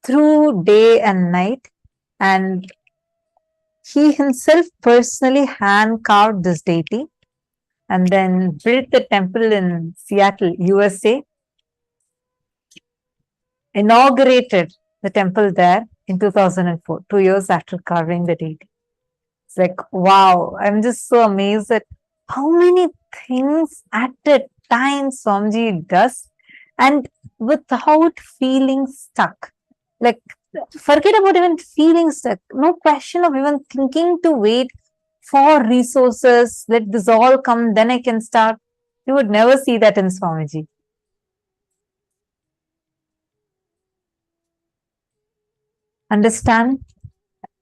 through day and night, and he himself personally hand carved this deity and then built the temple in Seattle, USA, inaugurated the temple there in 2004, 2 years after carving the deity. It's like, wow, I'm just so amazed at how many things at a time Swamiji does, and without feeling stuck. Like, forget about even feeling stuck. No question of even thinking to wait for resources. Let this all come, then I can start. You would never see that in Swamiji. Understand?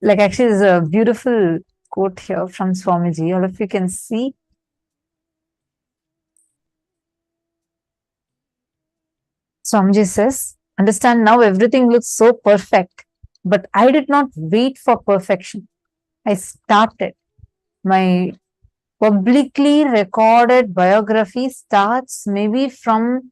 Like, actually, there's a beautiful quote here from Swamiji. All of you can see. Swamiji says, understand, now everything looks so perfect, but I did not wait for perfection. I started. My publicly recorded biography starts maybe from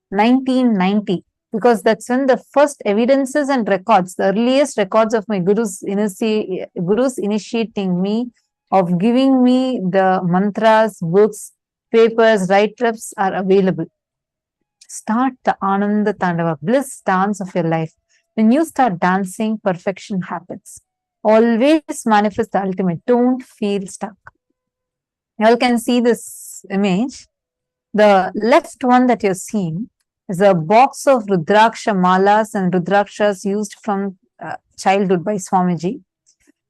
1990, because that's when the first evidences and records, the earliest records of my gurus initiating me, of giving me the mantras, books, papers, write-ups are available. Start the Ananda Tandava, bliss dance of your life. When you start dancing, perfection happens. Always manifest the ultimate. Don't feel stuck. You all can see this image. The left one that you're seeing is a box of Rudraksha malas and Rudrakshas used from childhood by Swamiji.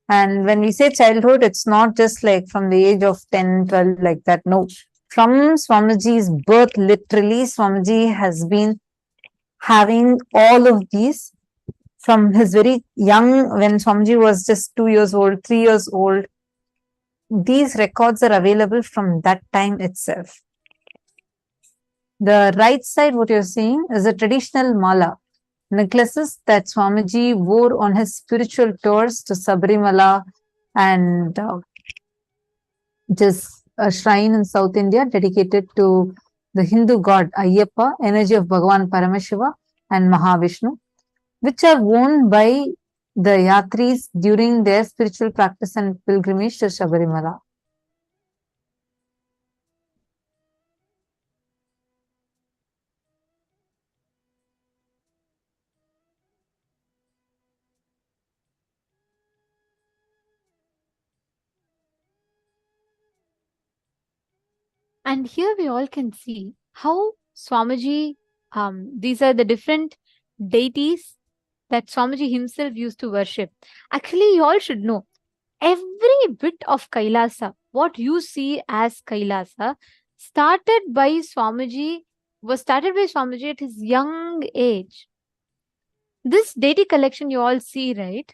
And when we say childhood, it's not just like from the age of 10, 12, like that. No. From Swamiji's birth, literally, Swamiji has been having all of these from his very young, when Swamiji was just 2 years old, 3 years old. These records are available from that time itself. The right side, what you're seeing, is a traditional mala, necklaces that Swamiji wore on his spiritual tours to Sabarimala and which is a shrine in South India dedicated to the Hindu god Ayyappa, energy of Bhagavān Paramashiva and Mahavishnu, which are worn by the yatris during their spiritual practice and pilgrimage to Shabarimala. And here we all can see how Swamiji, these are the different deities that Swamiji himself used to worship. Actually, you all should know, every bit of Kailasa, what you see as Kailasa, was started by Swamiji at his young age. This deity collection you all see, right?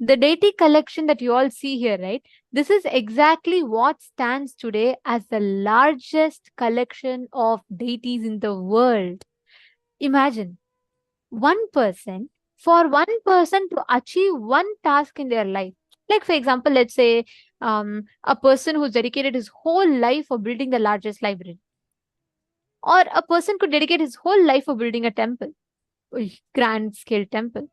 The deity collection that you all see here, right? This is exactly what stands today as the largest collection of deities in the world. Imagine for one person to achieve one task in their life. Like, for example, let's say a person who's dedicated his whole life for building the largest library. Or a person could dedicate his whole life for building a temple, a grand scale temple.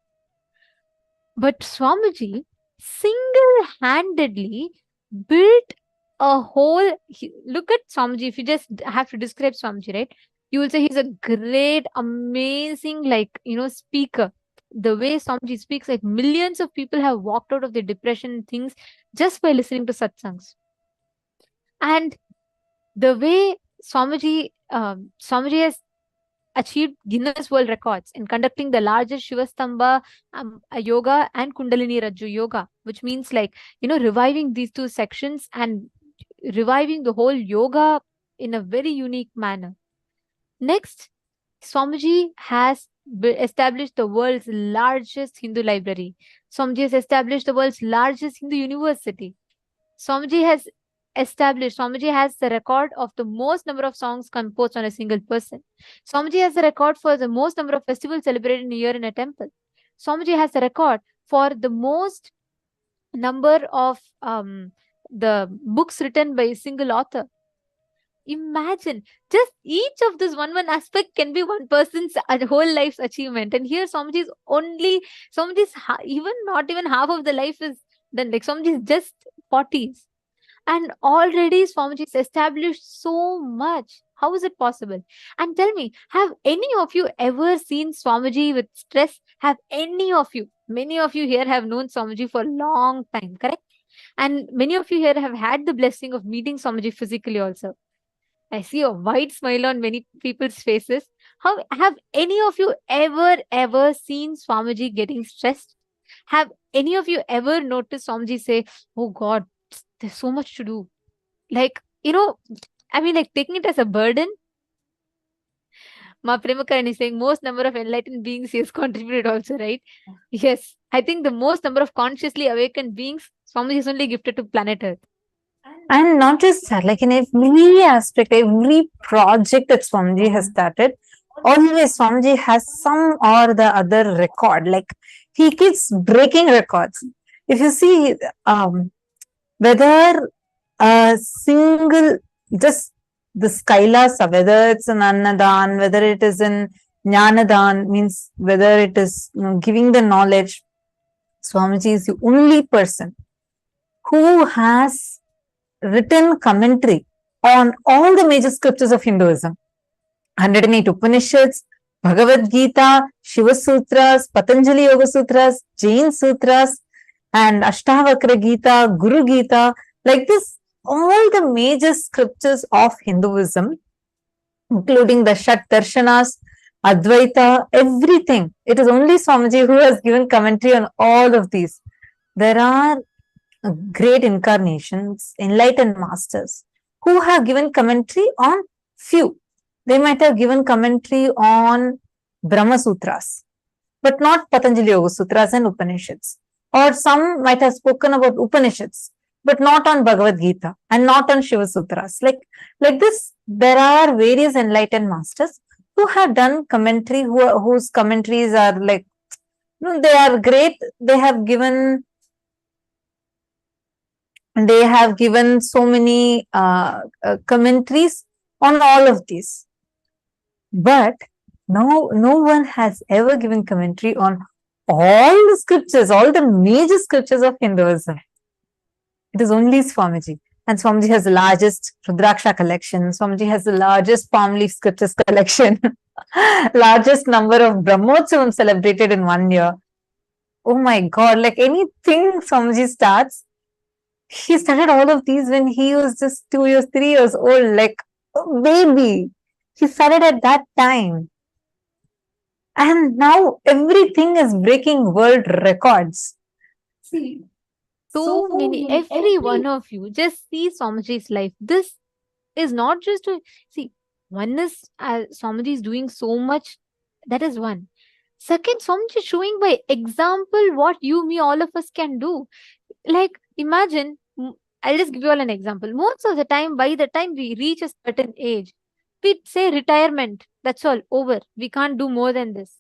But Swamiji single-handedly built a whole. Look at Swamiji. If you just have to describe Swamiji, right? You will say he's a great, amazing, speaker. The way Swamiji speaks, like millions of people have walked out of their depression and things just by listening to satsangs. And the way Swamiji has achieved Guinness World Records in conducting the largest Shivastamba yoga and Kundalini Rajju yoga, which means reviving these two sections and reviving the whole yoga in a very unique manner. Next, Swamiji has established the world's largest Hindu library. Swamiji has established the world's largest Hindu university. Swamiji has the record of the most number of songs composed on a single person. Swamiji has the record for the most number of festivals celebrated in a year in a temple. Swamiji has the record for the most number of the books written by a single author. Imagine, just each of this one aspect can be one person's whole life's achievement. And here Swamiji's even not even half of the life is done. Like Swamiji's just 40s. And already Swamiji has established so much. How is it possible? And tell me, have any of you ever seen Swamiji with stress? Many of you here have known Swamiji for a long time, correct? And many of you here have had the blessing of meeting Swamiji physically also. I see a wide smile on many people's faces. Have any of you ever seen Swamiji getting stressed? Have any of you ever noticed Swamiji say, "Oh God, there's so much to do"? Taking it as a burden. Ma Premakaran is saying most number of enlightened beings he has contributed also, right? Yes. I think the most number of consciously awakened beings Swamiji is only gifted to planet Earth. And not just that, like in every aspect, every project that Swamiji has started, always Swamiji has some or the other record. Like he keeps breaking records. If you see, whether a single, just this Kailasa, whether it's an Annadan, whether it is in Jnanadan, means whether it is giving the knowledge, Swamiji is the only person who has written commentary on all the major scriptures of Hinduism. 108 Upanishads, Bhagavad Gita, Shiva Sutras, Patanjali Yoga Sutras, Jain Sutras, and Ashtavakra Gita, Guru Gita, like this, all the major scriptures of Hinduism, including the Shat Darshanas, Advaita, everything. It is only Swamiji who has given commentary on all of these. There are great incarnations, enlightened masters, who have given commentary on few. They might have given commentary on Brahma Sutras, but not Patanjali Yoga Sutras and Upanishads. Or some might have spoken about Upanishads, but not on Bhagavad Gita and not on Shiva Sutras. Like this, there are various enlightened masters who have done commentary, whose commentaries are they are great. They have given They have given so many commentaries on all of these. But no one has ever given commentary on all the scriptures, all the major scriptures of Hinduism. It is only Swamiji. And Swamiji has the largest Rudraksha collection. Swamiji has the largest palm leaf scriptures collection. Largest number of Brahmotsavam celebrated in 1 year. Oh my God, like anything Swamiji starts, he started all of these when he was just 2 years, 3 years old, like a baby. He started at that time. And now everything is breaking world records. See, so many, every one of you, just see Swamiji's life. This is not just to see, one is Swamiji is doing so much. That is one. Second, Swamiji is showing by example what you, me, all of us can do. Like, imagine, I'll just give you all an example. Most of the time, by the time we reach a certain age, we say retirement. That's all, over. We can't do more than this.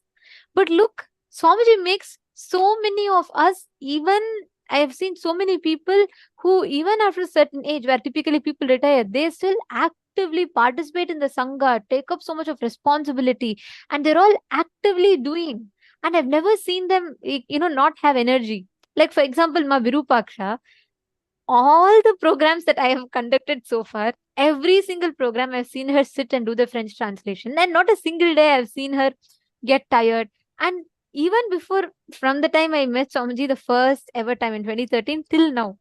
But look, Swamiji makes so many of us, even I have seen so many people who, even after a certain age, where typically people retire, they still actively participate in the Sangha, take up so much of responsibility, and they're all actively doing. And I've never seen them, not have energy. Like, for example, Ma Virupaksha, all the programs that I have conducted so far, every single program I've seen her sit and do the French translation. And not a single day I've seen her get tired. And even before, from the time I met Swamiji the first ever time in 2013 till now,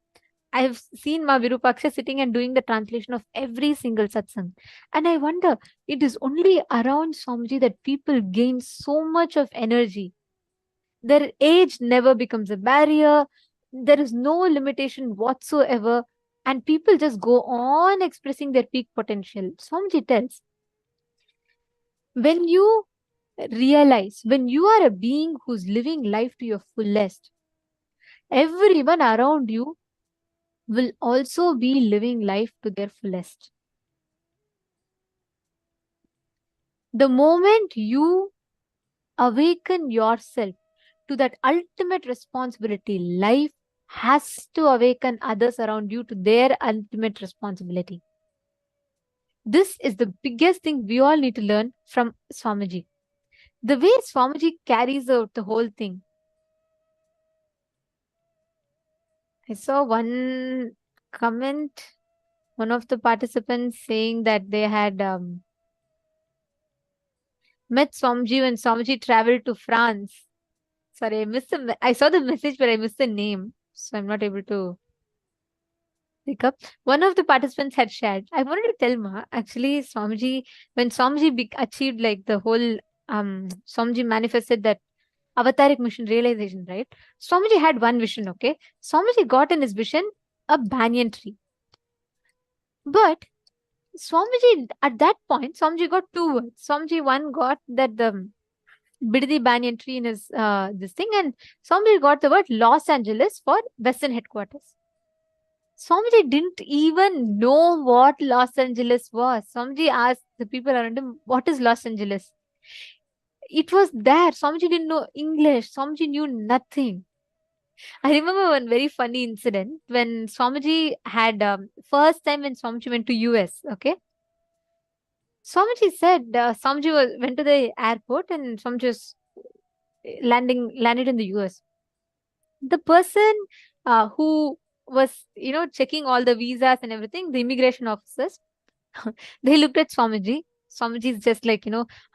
I have seen Ma Virupaksha sitting and doing the translation of every single satsang. And I wonder, it is only around Swamiji that people gain so much of energy. Their age never becomes a barrier. There is no limitation whatsoever. And people just go on expressing their peak potential. Swamiji tells, when you realize, when you are a being who's living life to your fullest, everyone around you will also be living life to their fullest. The moment you awaken yourself to that ultimate responsibility, life has to awaken others around you to their ultimate responsibility. This is the biggest thing we all need to learn from Swamiji. The way Swamiji carries out the whole thing. I saw one comment, one of the participants saying that they had met Swamiji when Swamiji traveled to France. Sorry, I saw the message, but I missed the name. So I'm not able to pick up. One of the participants had shared. I wanted to tell Ma, actually, Swamiji, when Swamiji achieved like the whole, Swamiji manifested that avataric mission realization, right? Swamiji had one vision, okay? Swamiji got in his vision a banyan tree. But Swamiji, at that point, Swamiji got two words. Swamiji, one got that the Biddi banyan tree in his this thing, and Swamiji got the word Los Angeles for Western headquarters. Swamiji didn't even know what Los Angeles was. Swamiji asked the people around him, what is Los Angeles? It was there. Swamiji didn't know English. Swamiji knew nothing. I remember one very funny incident when Swamiji had first time when Swamiji went to US. Okay, Swamiji said Swamiji went to the airport and Swamiji was landed in the US. The person who was checking all the visas and everything, the immigration officers, they looked at Swamiji. Swamiji is just like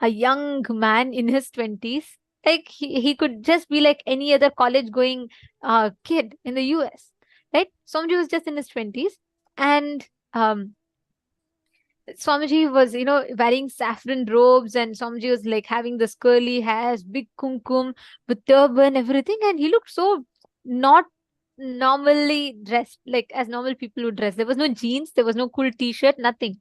a young man in his 20s. Like he could just be like any other college going kid in the US, right? Swamiji was just in his 20s, and Swamiji was wearing saffron robes, and Swamiji was like having this curly hairs, big kumkum with turban, everything, and he looked so not normally dressed, like as normal people would dress. There was no jeans, there was no cool t-shirt, nothing.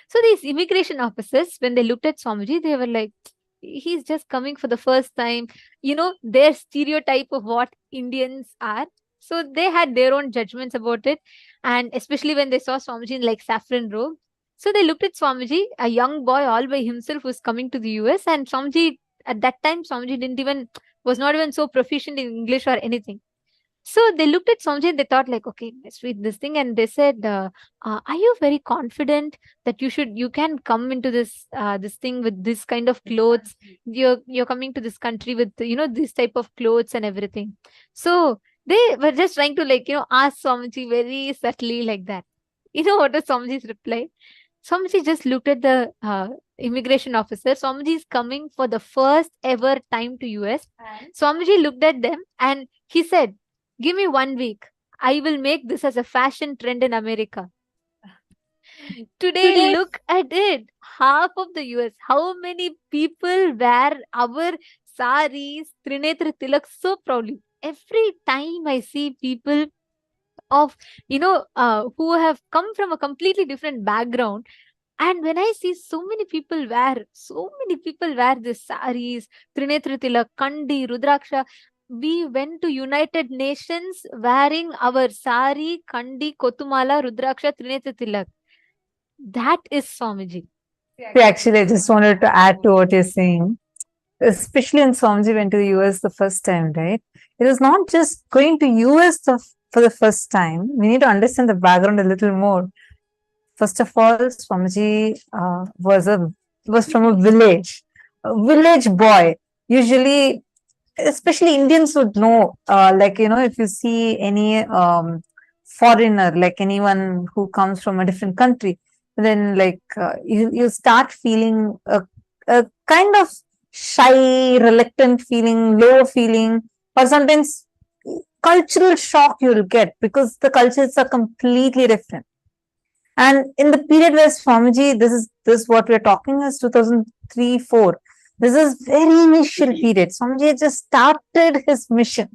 So these immigration officers, when they looked at Swamiji, they were like, he's just coming for the first time. Their stereotype of what Indians are. So they had their own judgments about it. And especially when they saw Swamiji in like saffron robe. So they looked at Swamiji, a young boy all by himself who's coming to the US. And Swamiji, at that time, Swamiji was not even so proficient in English or anything. So they looked at Swamiji and they thought like, okay, let's read this thing. And they said, are you very confident that you can come into this thing with this kind of clothes? You're coming to this country with, this type of clothes and everything. So they were just trying to ask Swamiji very subtly like that. You know what was Swamiji's reply? Swamiji just looked at the immigration officer. Swamiji is coming for the first ever time to US. Swamiji looked at them and he said, give me 1 week. I will make this as a fashion trend in America. Today, look at it. Half of the US. How many people wear our saris, Trinetra Tilak so proudly? Every time I see people of, who have come from a completely different background, and when I see so many people wear this saris, Trinetra Tilak, Kandi, Rudraksha. We went to United Nations wearing our sari, Kandi, Kotumala, Rudraksha, Trinetra Tilak. That is Swamiji. Yeah, actually, I just wanted to add to what you're saying. Especially when Swamiji went to the US the first time, right? It was not just going to US for the first time. We need to understand the background a little more. First of all, Swamiji was from a village boy. Usually, especially Indians would know, if you see any foreigner, like anyone who comes from a different country, then you start feeling a kind of shy, reluctant feeling, low feeling, or sometimes cultural shock you'll get because the cultures are completely different. And in the period where Swamiji, this what we're talking is 2003-4. This is very initial period. Swamiji just started his mission.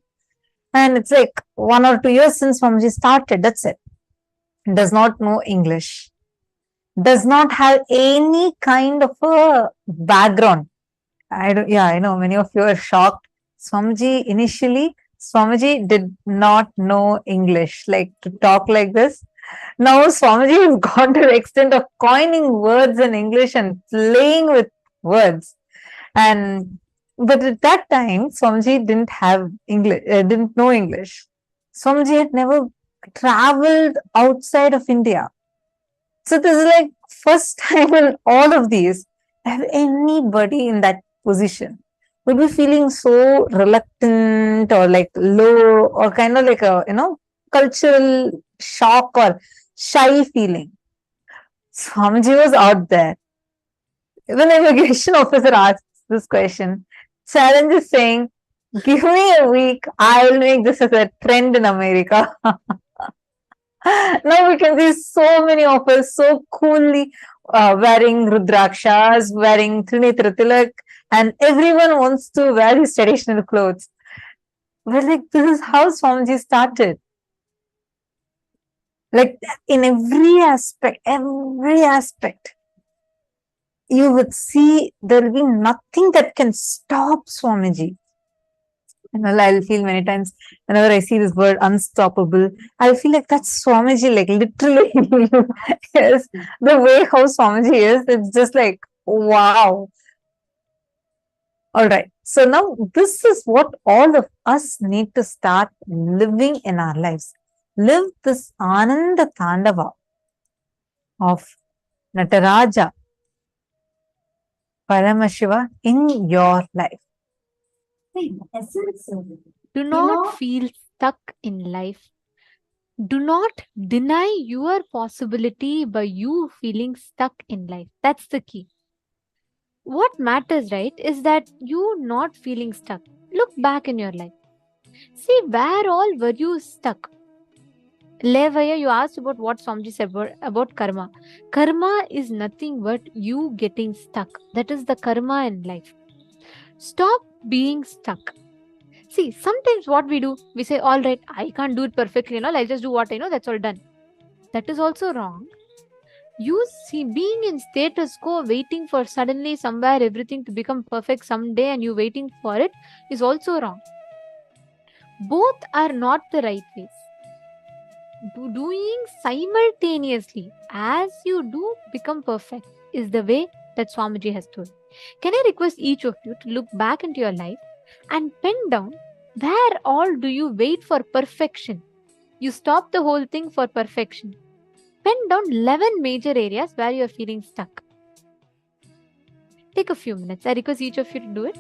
And it's like 1 or 2 years since Swamiji started. That's it. Does not know English. Does not have any kind of a background. I know many of you are shocked. Swamiji did not know English. Like to talk like this. Now Swamiji has gone to the extent of coining words in English and playing with words. But at that time, Swamiji didn't have English, didn't know English. Swamiji had never traveled outside of India. So this is like first time in all of these, have anybody in that position would be feeling so reluctant or like low or kind of like a, cultural shock or shy feeling. Swamiji was out there. When the immigration officer asks this question, Challenge is saying, give me a week, I will make this as a trend in America. Now we can see so many of us so coolly wearing Rudrakshas, wearing Trinetra Tilak, and everyone wants to wear his traditional clothes. But this is how Swamiji started. Like in every aspect, you would see there will be nothing that can stop Swamiji. And I'll feel many times whenever I see this word unstoppable, I feel like that's Swamiji, like literally. Yes, the way how Swamiji is, it's just like, wow. All right. So now this is what all of us need to start living in our lives. Live this Ananda Tandava of Nataraja, Paramashiva in your life. Do not feel stuck in life. Do not deny your possibility by you feeling stuck in life. That's the key. What matters, right, is that you not feeling stuck. Look back in your life. See, where all were you stuck? Levaya, you asked about what Swamiji said about karma. Karma is nothing but you getting stuck. That is the karma in life. Stop being stuck. See, sometimes what we do, we say, all right, I can't do it perfectly, I'll just do what I know, that's all done. That is also wrong. You see, being in status quo, waiting for suddenly somewhere everything to become perfect someday and you waiting for it is also wrong. Both are not the right ways. Doing simultaneously as you do become perfect is the way that Swamiji has told. Can I request each of you to look back into your life and pen down Where all do you wait for perfection? You stop the whole thing for perfection. Pen down 11 major areas where you are feeling stuck. Take a few minutes. I request each of you to do it.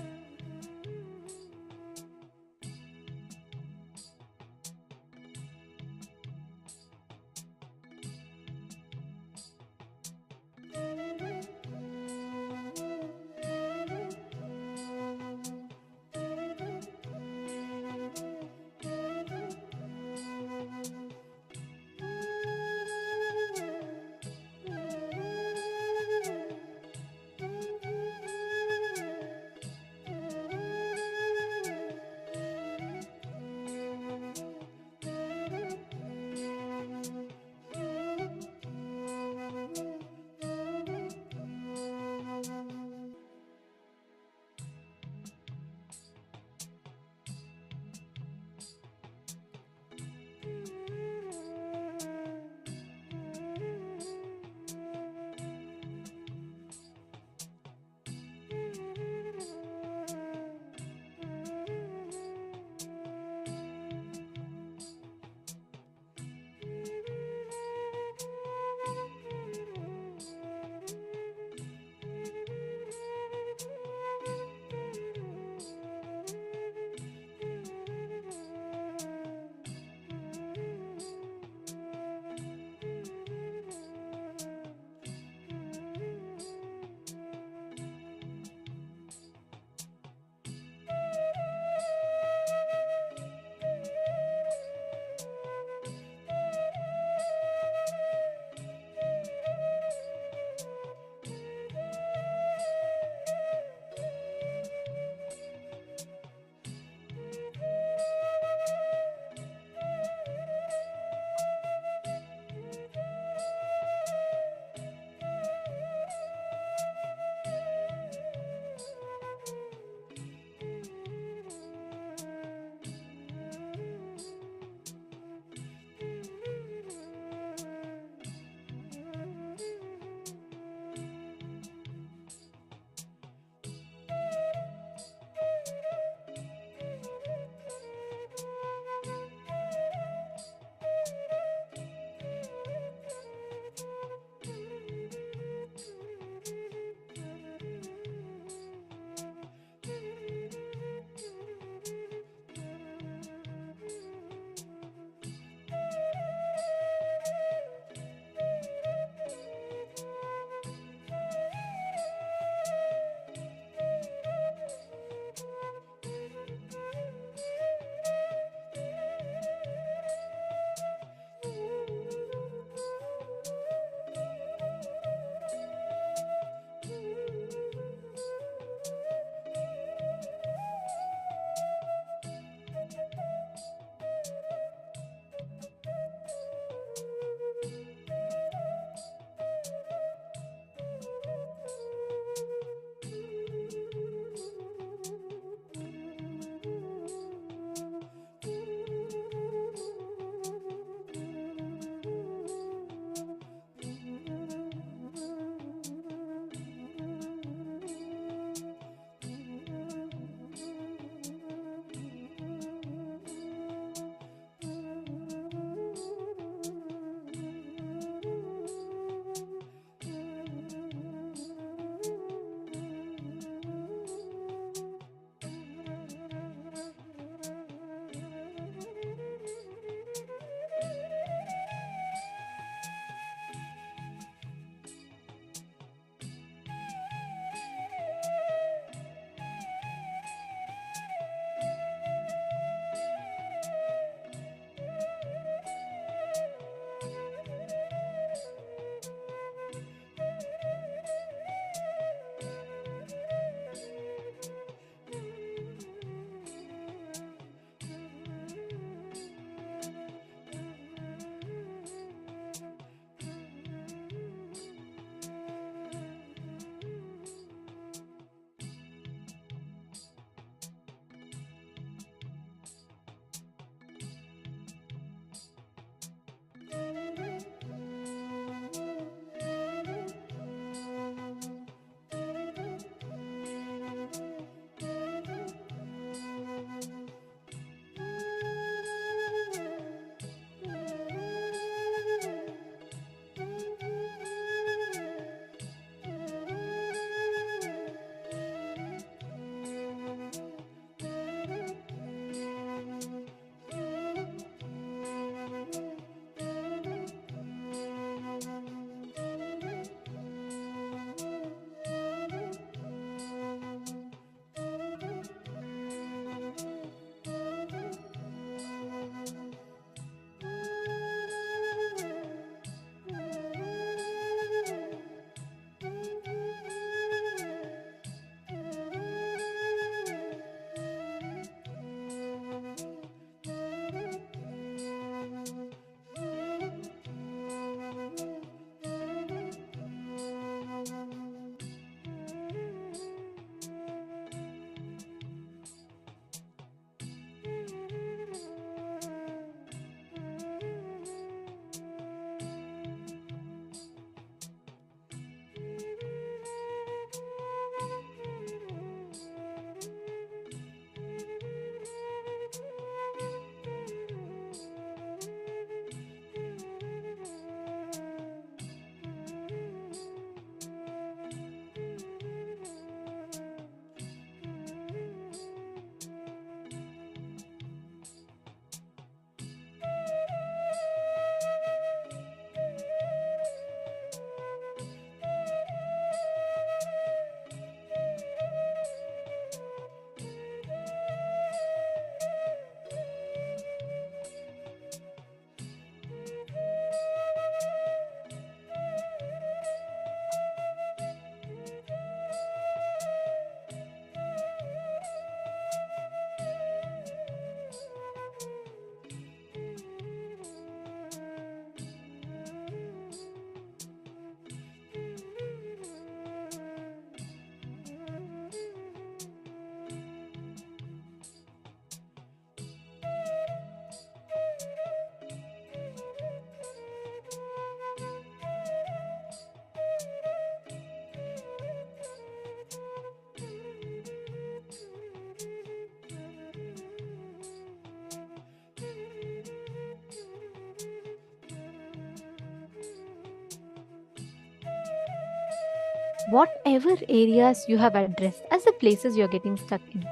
whatever areas you have addressed as the places you're getting stuck in.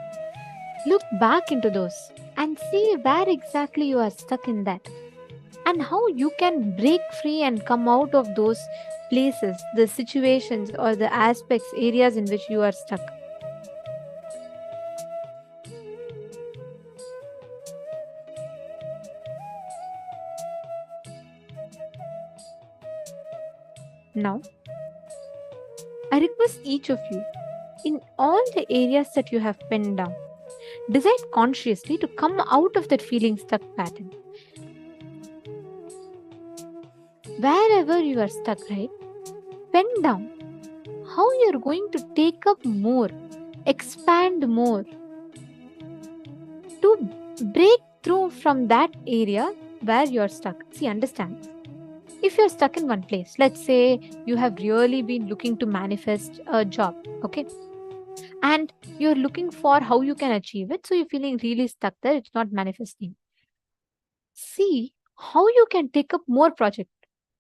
Look back into those and see where exactly you are stuck in that, and how you can break free and come out of those places, the situations, or the aspects, areas in which you are stuck. Now, I request each of you, in all the areas that you have penned down, decide consciously to come out of that feeling stuck pattern. Wherever you are stuck, right? Pen down how you're going to take up more, expand more, to break through from that area where you're stuck. See, understand. If you're stuck in one place, let's say you have really been looking to manifest a job, okay? And you're looking for how you can achieve it, so you're feeling really stuck there, it's not manifesting. See how you can take up more project.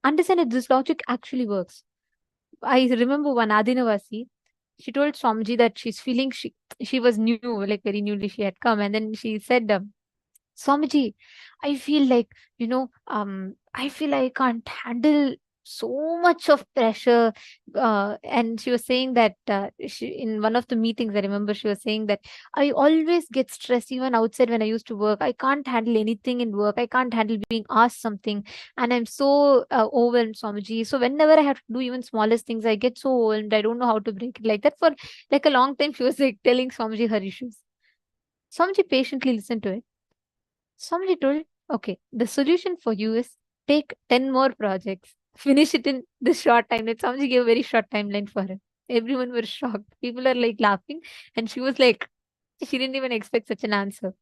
Understand that this logic actually works. I remember one Adinavasi, she told Swamiji that she's feeling she was new, like very newly she had come, and then she said, Swamiji, I feel like, I feel I can't handle so much of pressure. And she was saying that in one of the meetings, I remember she was saying that I always get stressed even outside when I used to work. I can't handle anything in work. I can't handle being asked something. And I'm so overwhelmed, Swamiji. So whenever I have to do even smallest things, I get so overwhelmed. I don't know how to break it. Like that for like a long time, she was like telling Swamiji her issues. Swamiji patiently listened to it. Somebody told, okay, the solution for you is take 10 more projects, finish it in this short time. And somebody gave a very short timeline for it. Everyone was shocked. People are like laughing. And she was like, she didn't even expect such an answer.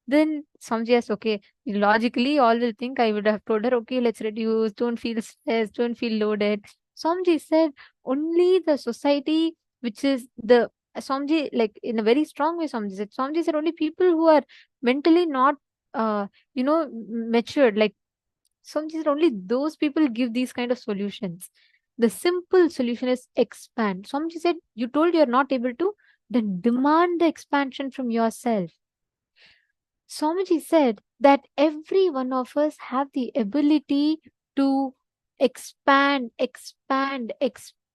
Then Samji asked, okay, logically, all will think I would have told her, okay, let's reduce, don't feel stressed, don't feel loaded. Samji said, only the society, which is the Samji, like in a very strong way, Samji said, only people who are mentally not, matured, like Samji said, only those people give these kind of solutions. The simple solution is expand. Samji said, you told you're not able to, then demand the expansion from yourself. Swamiji said that every one of us have the ability to expand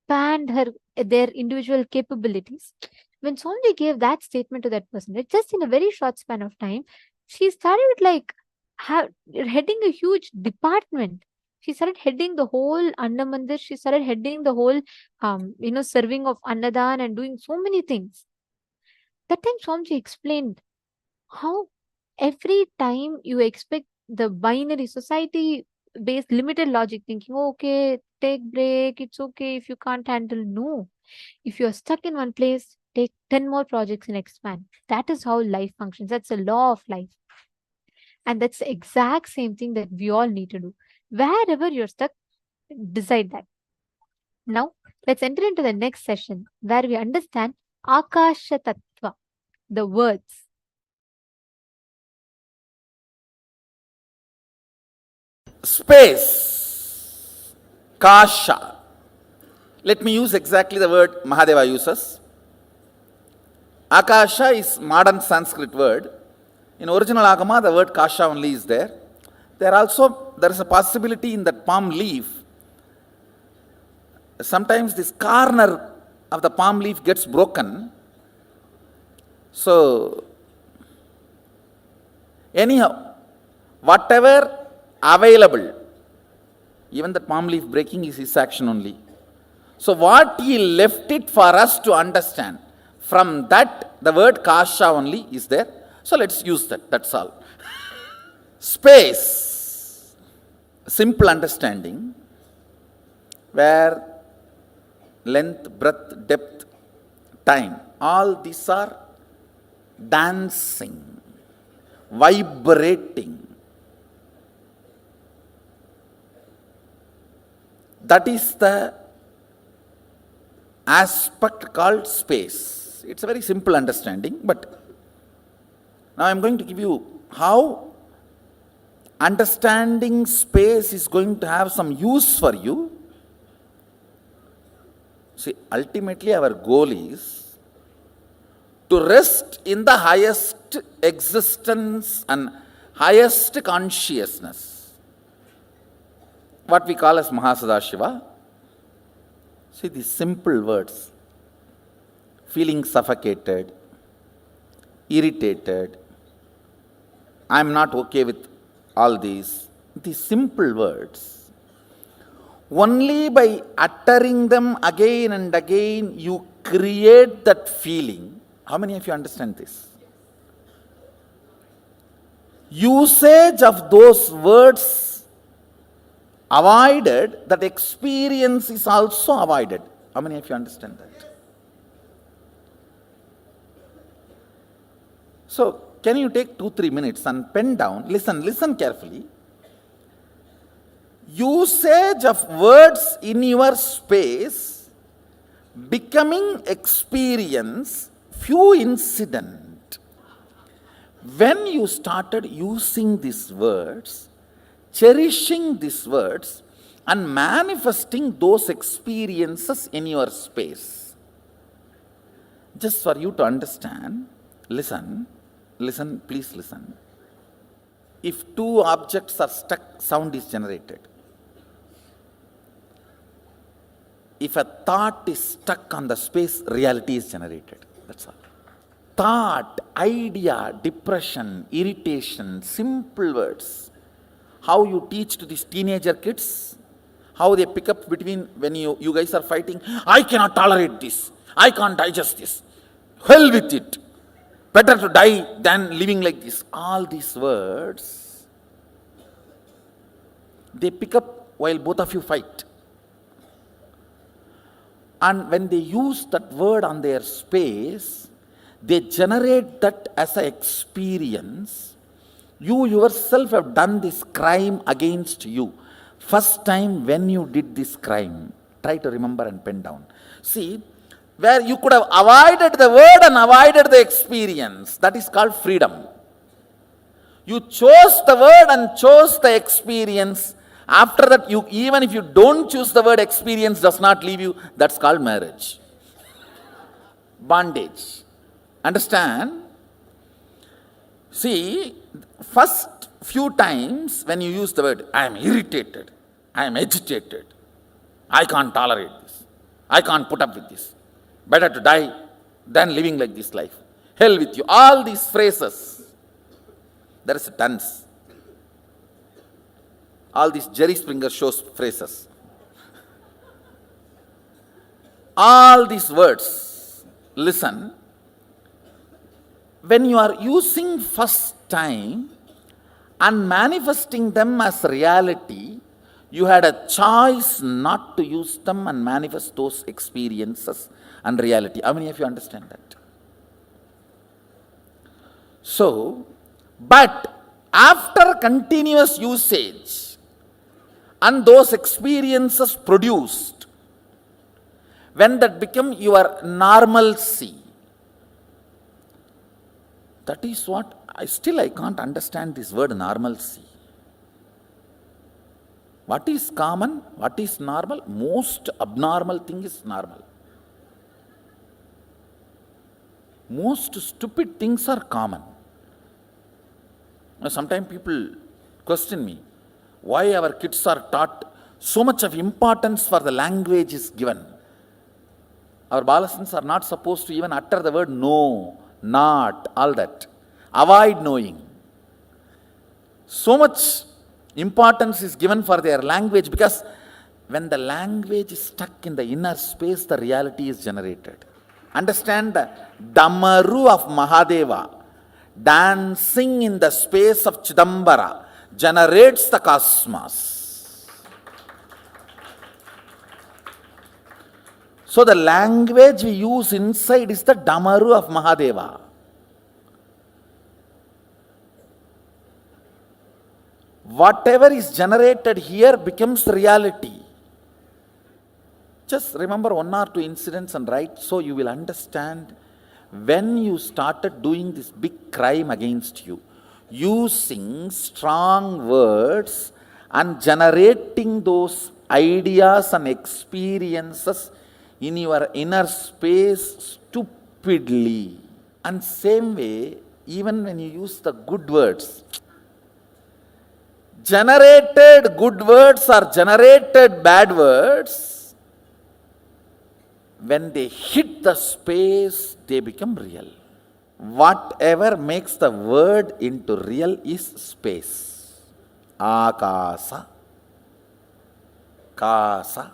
their individual capabilities. When Swamiji gave that statement to that person, just in a very short span of time, she started like heading a huge department. She started heading the whole Annamandir. She started heading the whole, serving of Annadan and doing so many things. That time Swamiji explained how every time you expect the binary society based limited logic thinking, okay, take break, it's okay if you can't handle. No, if you're stuck in one place, take 10 more projects and expand. That is how life functions. That's a law of life, and that's the exact same thing that we all need to do. Wherever you're stuck, decide that. Now let's enter into the next session where we understand Akasha Tattva, the words. Space, kasha. Let me use exactly the word Mahadeva uses. Akasha is modern Sanskrit word. In original Agama, the word kasha only is there. There is a possibility in that palm leaf. Sometimes this corner of the palm leaf gets broken. So, anyhow, whatever available, even the palm leaf breaking is his action only. So what he left it for us to understand, from that the word kasha only is there. So let's use that, that's all. Space, simple understanding, where length, breadth, depth, time, all these are dancing, vibrating. That is the aspect called space. It's a very simple understanding, but now I'm going to give you how understanding space is going to have some use for you. See, ultimately our goal is to rest in the highest existence and highest consciousness, what we call as Mahasadashiva. See, these simple words, feeling suffocated, irritated, I am not okay with all these simple words, only by uttering them again and again, you create that feeling. How many of you understand this? Usage of those words avoided, that experience is also avoided. How many of you understand that? So, can you take 2-3 minutes and pen down, listen carefully. Usage of words in your space, becoming experience, few incident. When you started using these words, cherishing these words, and manifesting those experiences in your space. Just for you to understand, listen, please listen. If two objects are stuck, sound is generated. If a thought is stuck on the space, reality is generated. That's all. Thought, idea, depression, irritation, simple words. How you teach to these teenager kids, how they pick up between when you guys are fighting, I cannot tolerate this, I can't digest this, hell with it, better to die than living like this. All these words, they pick up while both of you fight. And when they use that word on their space, they generate that as an experience. You yourself have done this crime against you. First time when you did this crime, try to remember and pen down. See, where you could have avoided the word and avoided the experience, that is called freedom. You chose the word and chose the experience. After that, even if you don't choose the word, experience does not leave you, that's called marriage. Bondage. Understand? See, first few times when you use the word, I am irritated, I am agitated, I can't tolerate this, I can't put up with this, better to die than living like this life, hell with you, all these phrases, there is a dance. All these Jerry Springer shows phrases. All these words, listen, when you are using first time and manifesting them as reality, you had a choice not to use them and manifest those experiences and reality. How many of you understand that? So, but after continuous usage, and those experiences produced, when that become your normalcy, that is what, I can't understand this word normalcy. What is common? What is normal? Most abnormal thing is normal. Most stupid things are common. Sometimes people question me, why our kids are taught so much of importance for the language is given. Our balasans are not supposed to even utter the word no, not, all that. Avoid knowing. So much importance is given for their language, because when the language is stuck in the inner space, the reality is generated. Understand the Damaru of Mahadeva, dancing in the space of Chidambara, generates the cosmos. So the language we use inside is the Damaru of Mahadeva. Whatever is generated here becomes reality. Just remember 1 or 2 incidents and write, so you will understand when you started doing this big crime against you, using strong words and generating those ideas and experiences in your inner space stupidly. And same way, even when you use the good words, generated good words or generated bad words, when they hit the space, they become real. Whatever makes the word into real is space. Akasa, Kasa.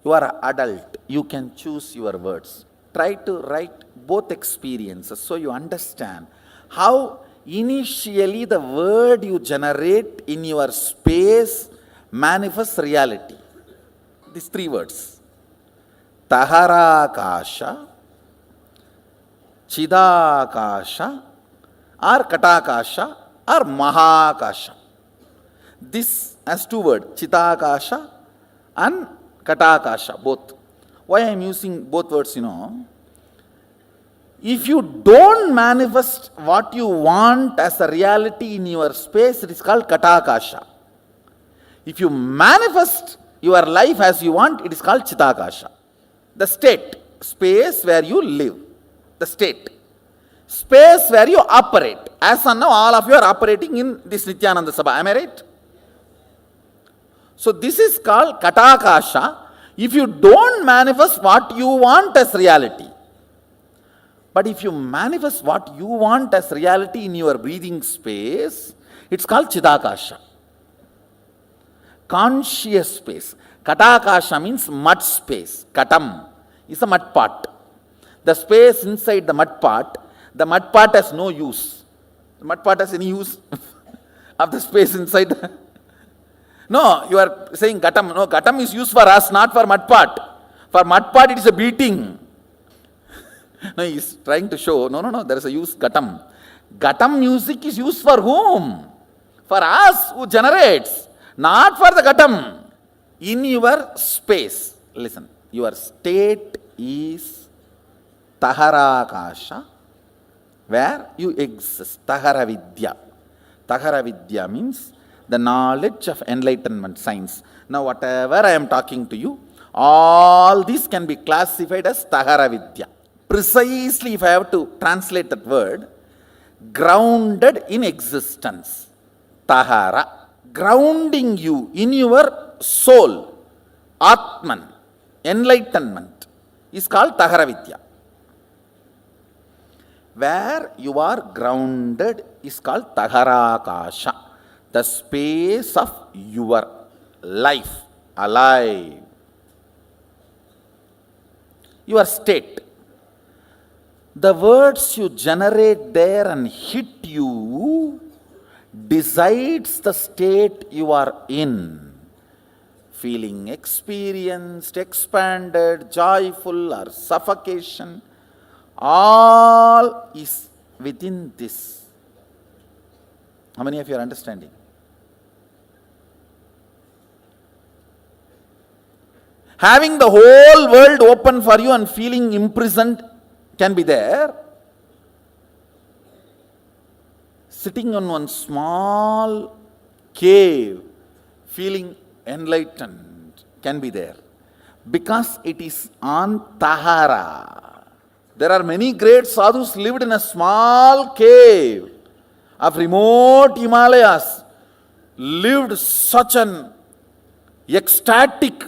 You are an adult. You can choose your words. Try to write both experiences so you understand how initially the word you generate in your space manifests reality. These three words. Taharakasha, Chidakasha, or Katakasha, or Mahakasha. This has two words, Chidakasha and Katakasha, both. Why I am using both words, If you don't manifest what you want as a reality in your space, it is called Katakasha. If you manifest your life as you want, it is called Chitakasha. The state, space where you live. The state. Space where you operate. As of now, all of you are operating in this Nithyananda Sabha. Am I right? So this is called Katakasha. If you don't manifest what you want as reality. But if you manifest what you want as reality in your breathing space, it's called Chidakasha. Conscious space. Katakasha means mud space. Katam is a mud pot. The space inside the mud pot has no use. The mud pot has any use of the space inside? No, you are saying Katam. No, Katam is used for us, not for mud pot. For mud pot, it is a beating. No, he is trying to show, no, there is a use, Gatam. Gatam music is used for whom? For us who generates, not for the Gatam. In your space, listen, your state is Taharakasha, where you exist, Taharavidya. Taharavidya means the knowledge of enlightenment, science. Now, whatever I am talking to you, all this can be classified as Taharavidya. Precisely, if I have to translate that word, grounded in existence. Tahara. Grounding you in your soul, Atman, enlightenment, is called Taharavidya. Where you are grounded is called Taharakasha, the space of your life, alive. Your state. The words you generate there and hit you decides the state you are in. Feeling experienced, expanded, joyful, or suffocation, all is within this. How many of you are understanding? Having the whole world open for you and feeling imprisoned can be there. Sitting on one small cave, feeling enlightened can be there. Because it is on Tahara. There are many great sadhus lived in a small cave of remote Himalayas, lived such an ecstatic,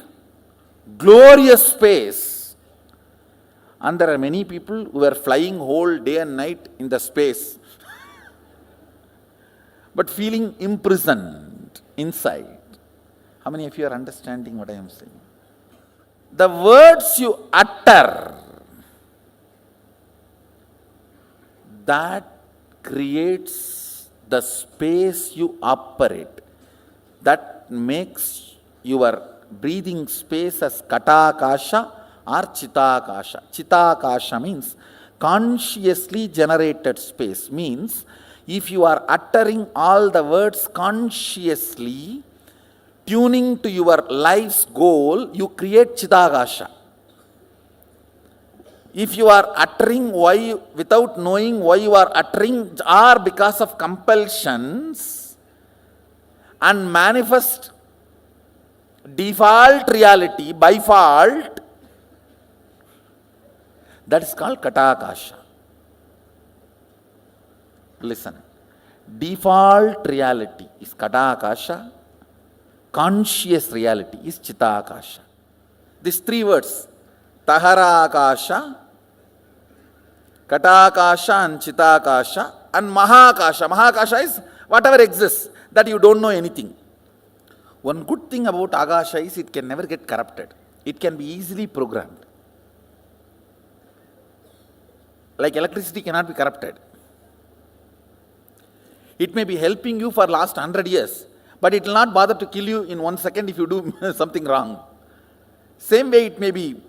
glorious space. And there are many people who are flying whole day and night in the space, but feeling imprisoned inside. How many of you are understanding what I am saying? The words you utter, that creates the space you operate. That makes your breathing space as Katakasha or Chitakasha. Chitakasha means consciously generated space. Means if you are uttering all the words consciously, tuning to your life's goal, you create Chitakasha. If you are uttering why without knowing why you are uttering, or because of compulsions, and manifest default reality by fault, That is called Katakasha. Listen. Default reality is Katakasha. Conscious reality is Chitakasha. These three words, Taharakasha, Katakasha and Chitakasha and Mahakasha. Mahakasha is whatever exists that you don't know anything. One good thing about Akasha is it can never get corrupted. It can be easily programmed. Like electricity cannot be corrupted. It may be helping you for last 100 years, but it will not bother to kill you in 1 second if you do something wrong. Same way it may be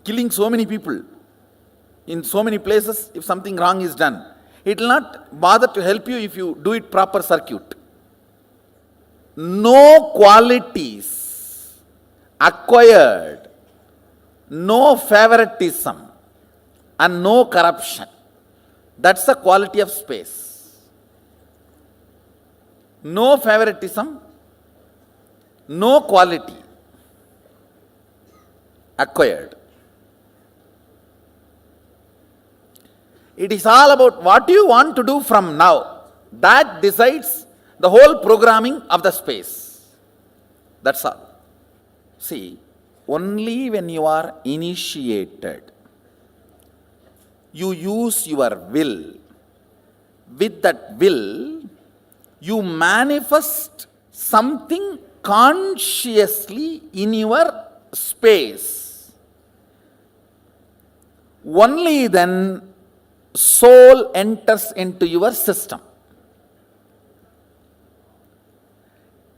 killing so many people in so many places if something wrong is done. It will not bother to help you if you do it proper circuit. No qualities acquired, no favoritism and no corruption. That's the quality of space. No favoritism, no quality acquired. It is all about what you want to do from now. That decides the whole programming of the space. That's all. See, only when you are initiated, you use your will. With that will, you manifest something consciously in your space. Only then soul enters into your system.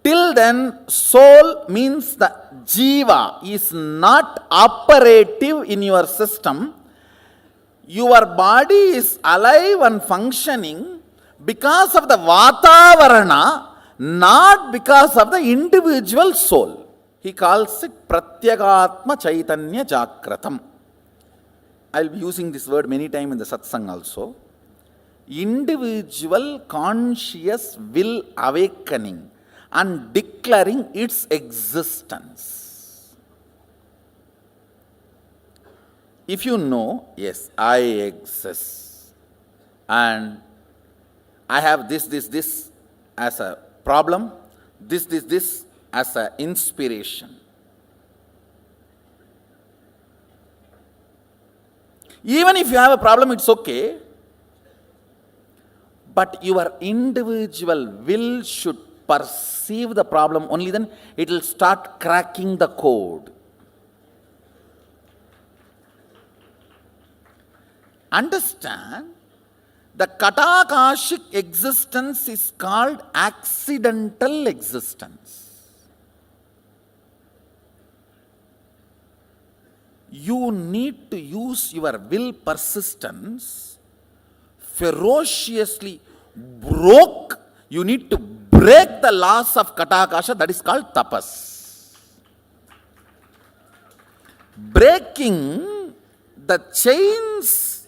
Till then, soul means the jiva is not operative in your system. Your body is alive and functioning because of the Vatavarana, not because of the individual soul. He calls it Pratyagatma Chaitanya Jagratam. I will be using this word many times in the satsang also. Individual conscious will awakening and declaring its existence. If you know, yes, I exist and I have this as a problem, this as an inspiration. Even if you have a problem, it's okay. But your individual will should perceive the problem, only then it will start cracking the code. Understand? The Katakashic existence is called accidental existence. You need to use your will persistence ferociously. You need to break the laws of Katakasha, that is called tapas. Breaking the chains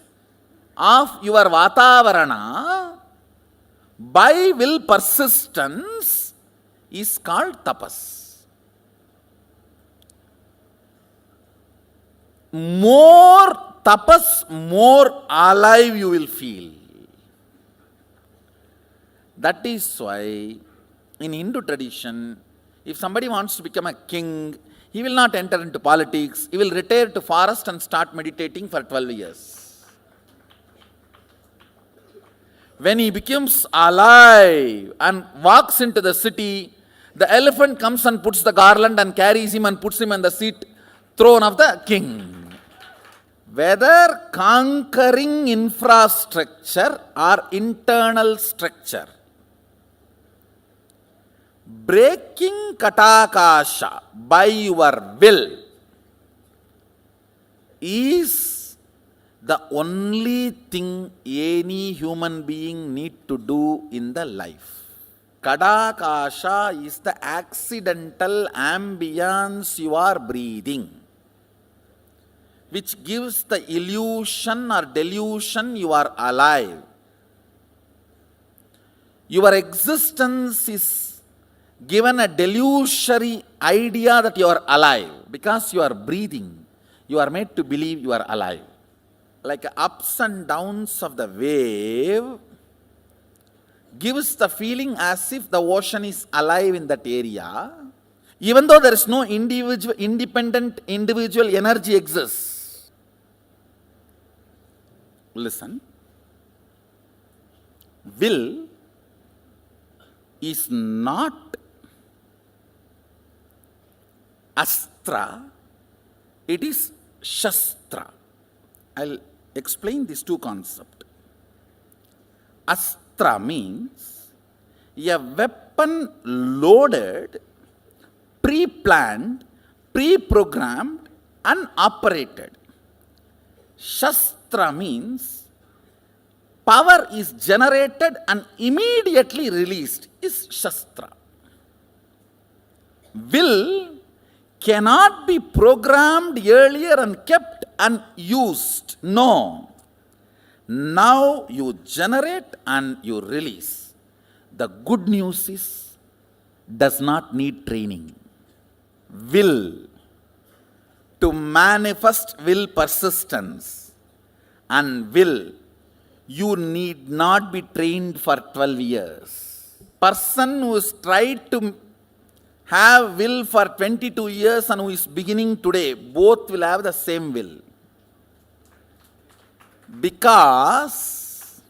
of your Vatavarana by will persistence is called tapas. More tapas, more alive you will feel. That is why in Hindu tradition, if somebody wants to become a king, he will not enter into politics. He will retire to forest and start meditating for 12 years. When he becomes alive and walks into the city, the elephant comes and puts the garland and carries him and puts him on the throne of the king. Whether conquering infrastructure or internal structure, breaking Katakasha by your will is the only thing any human being need to do in the life. Katakasha is the accidental ambience you are breathing, which gives the illusion or delusion you are alive. Your existence is given a delusory idea that you are alive because you are breathing. You are made to believe you are alive. like ups and downs of the wave, gives the feeling as if the ocean is alive in that area, even though there is no independent individual energy exists. Listen. Will is not astra, it is shastra. I'll explain these two concepts. Astra means a weapon loaded, pre-planned, pre-programmed and operated. Shastra means power is generated and immediately released is Shastra. Will cannot be programmed earlier and kept unused. No. Now you generate and you release. The good news is, does not need training. Will. To manifest will persistence and will. You need not be trained for 12 years. Person who has tried to have will for 22 years and who is beginning today, both will have the same will. Because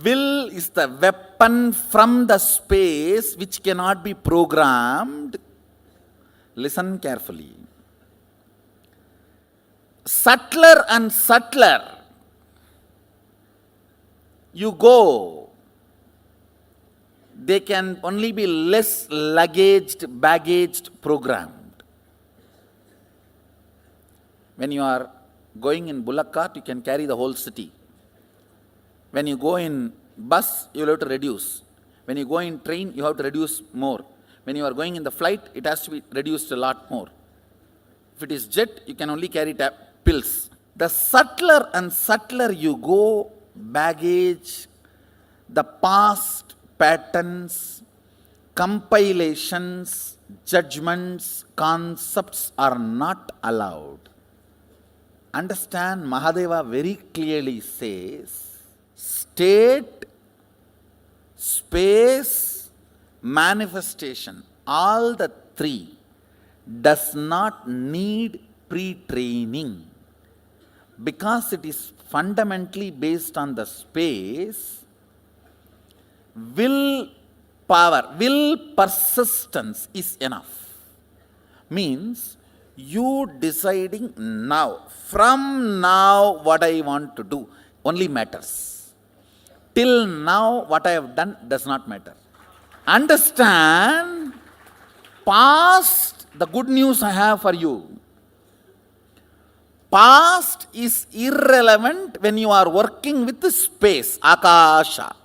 will is the weapon from the space which cannot be programmed. Listen carefully. Subtler and subtler you go, they can only be less baggaged, programmed. When you are going in bullock cart, you can carry the whole city. When you go in bus, you will have to reduce. When you go in train, you have to reduce more. When you are going in the flight, it has to be reduced a lot more. If it is jet, you can only carry pills. The subtler and subtler you go, baggage, the past patterns, compilations, judgments, concepts are not allowed. Understand, Mahadeva very clearly says, state, space, manifestation, all the three does not need pre-training. Because it is fundamentally based on the space, will power, will persistence is enough. Means you deciding now, from now what I want to do only matters. Till now what I have done does not matter. Understand, past, the good news I have for you. Past is irrelevant when you are working with the space, Akasha.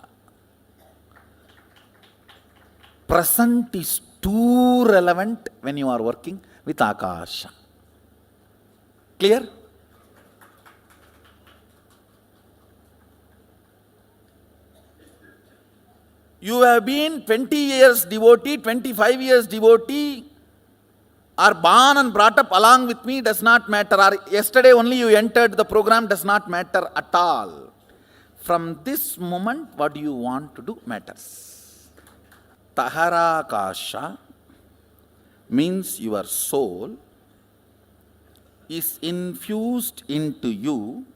Present is too relevant when you are working with Akasha. Clear? You have been 20 years devotee, 25 years devotee, or born and brought up along with me does not matter, or yesterday only you entered the program does not matter at all. From this moment, what do you want to do matters. Taharakasha means your soul is infused into you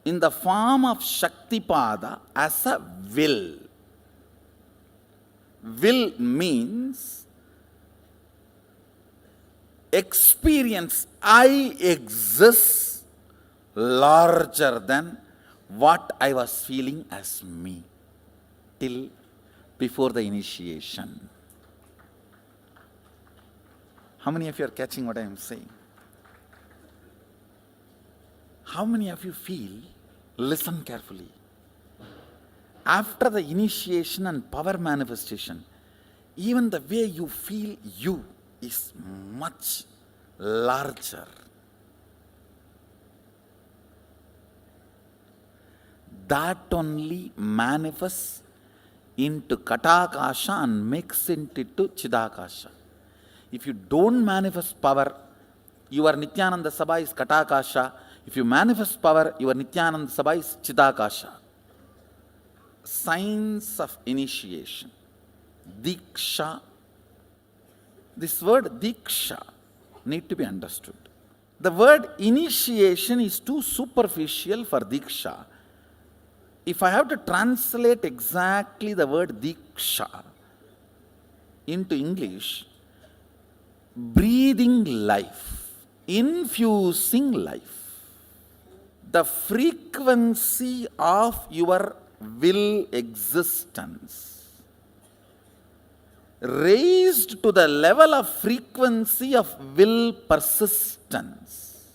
in the form of Shaktipada as a will. Will means experience, I exist larger than what I was feeling as me till before the initiation. How many of you are catching what I am saying? How many of you feel, listen carefully, after the initiation and power manifestation, even the way you feel you is much larger. That only manifests into Katakasha and makes it into Chidakasha. If you don't manifest power your Nithyananda Sabha is Katakasha. If you manifest power, your Nithyananda Sabha is Chidakasha. Signs of initiation. Diksha. This word Diksha need to be understood. The word initiation is too superficial for Diksha. If I have to translate exactly the word Diksha into English, breathing life, infusing life, the frequency of your will existence, raised to the level of frequency of will persistence,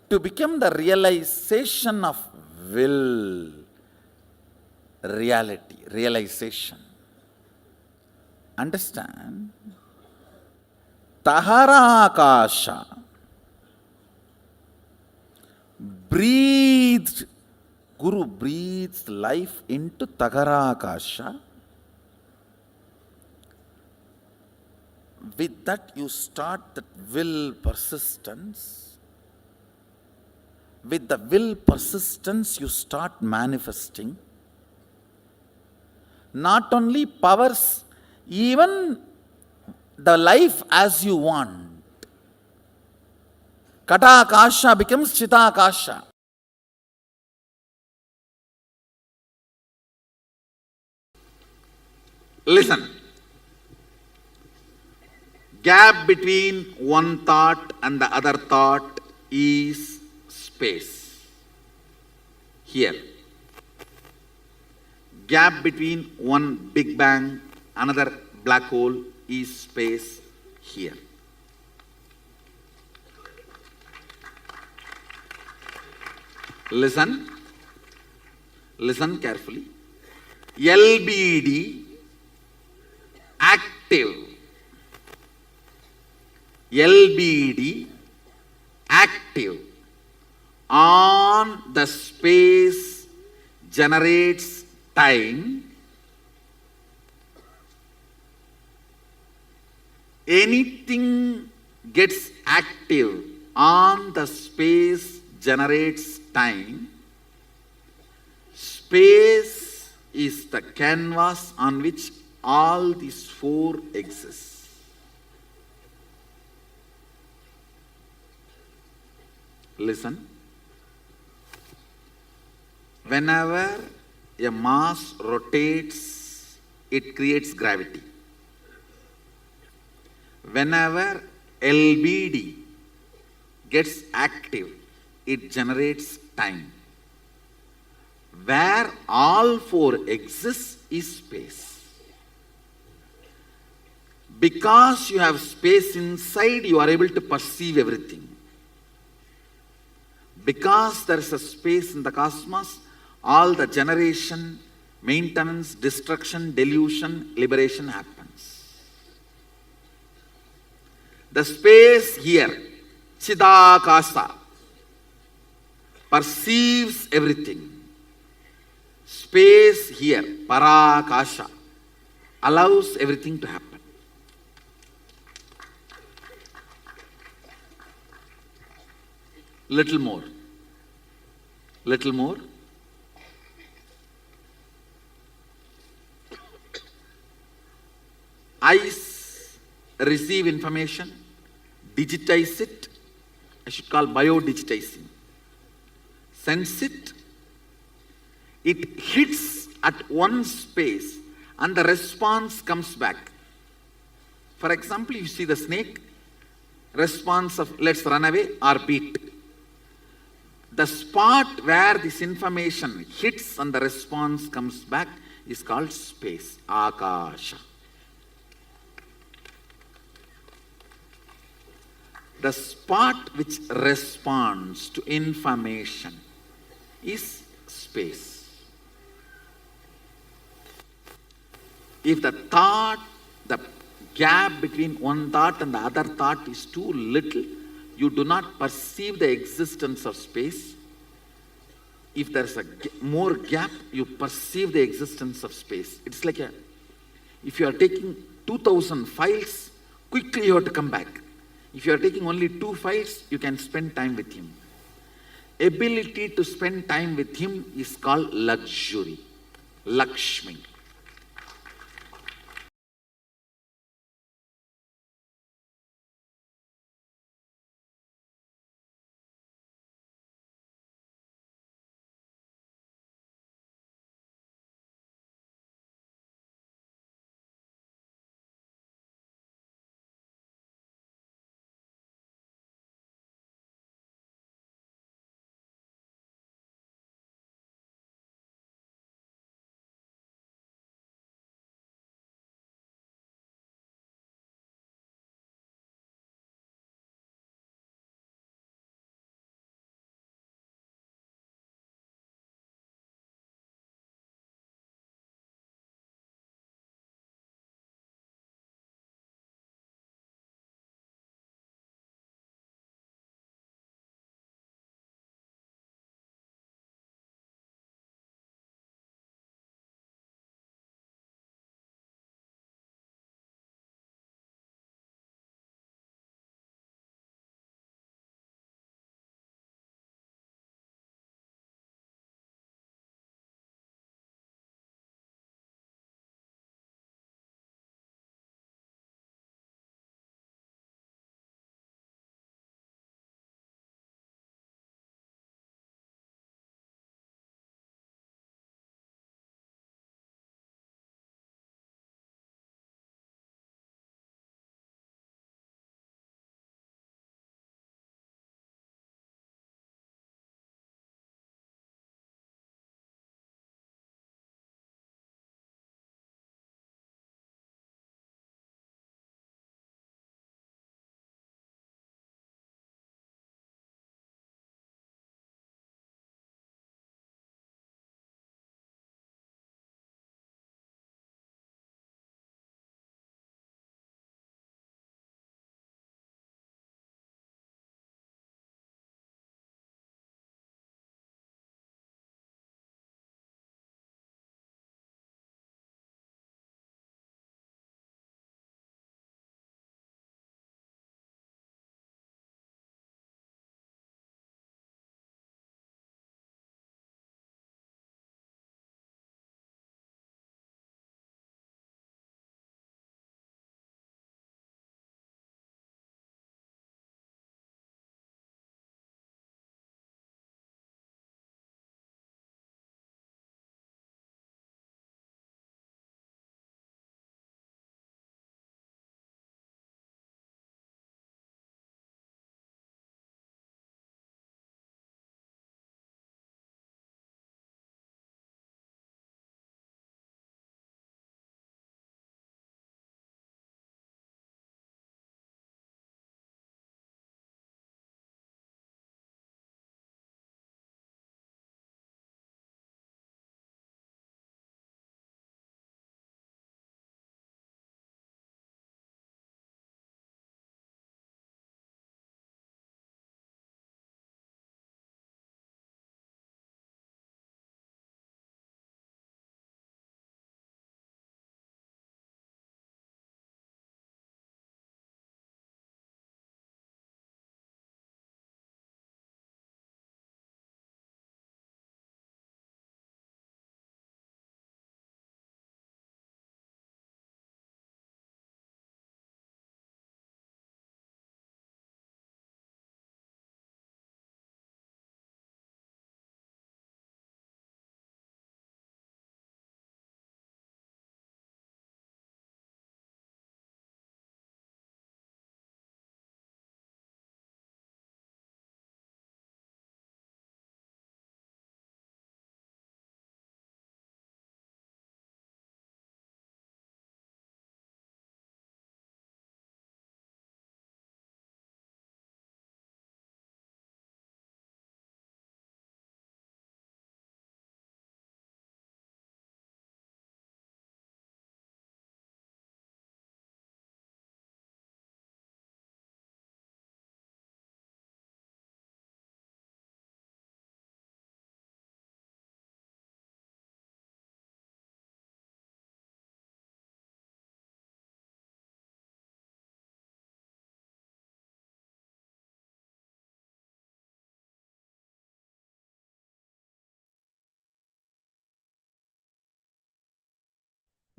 to become the realization of will, reality, realization. Understand? Tahara Akasha, breathed, Guru breathes life into Tahara Akasha. With that you start that will persistence. With the will persistence you start manifesting. Not only powers, even the life as you want. Kata Akasha becomes Chita Akasha. Listen. Gap between one thought and the other thought is space. Here. Gap between one Big Bang, another black hole is space here. Listen. Listen carefully. LBD, active. LBD, active on the space generates time. Anything gets active on the space generates time. Space is the canvas on which all these four exist. Listen. Whenever a mass rotates, it creates gravity. Whenever LBD gets active, it generates time. Where all four exist is space. Because you have space inside, you are able to perceive everything. Because there is a space in the cosmos, all the generation, maintenance, destruction, delusion, liberation happens. The space here, Chidakasa, perceives everything. Space here, Parakasha, allows everything to happen. Little more. Little more. Eyes receive information, digitize it, I should call biodigitizing. Sense it, it hits at one space and the response comes back. For example, you see the snake, response of let's run away or beat. The spot where this information hits and the response comes back is called space, Akasha. The spot which responds to information is space. If the thought, the gap between one thought and the other thought is too little, you do not perceive the existence of space. If there is a more gap, you perceive the existence of space. It's like if you are taking 2000 files, quickly you have to come back. If you are taking only 2 files, you can spend time with him. Ability to spend time with him is called luxury, Lakshmi.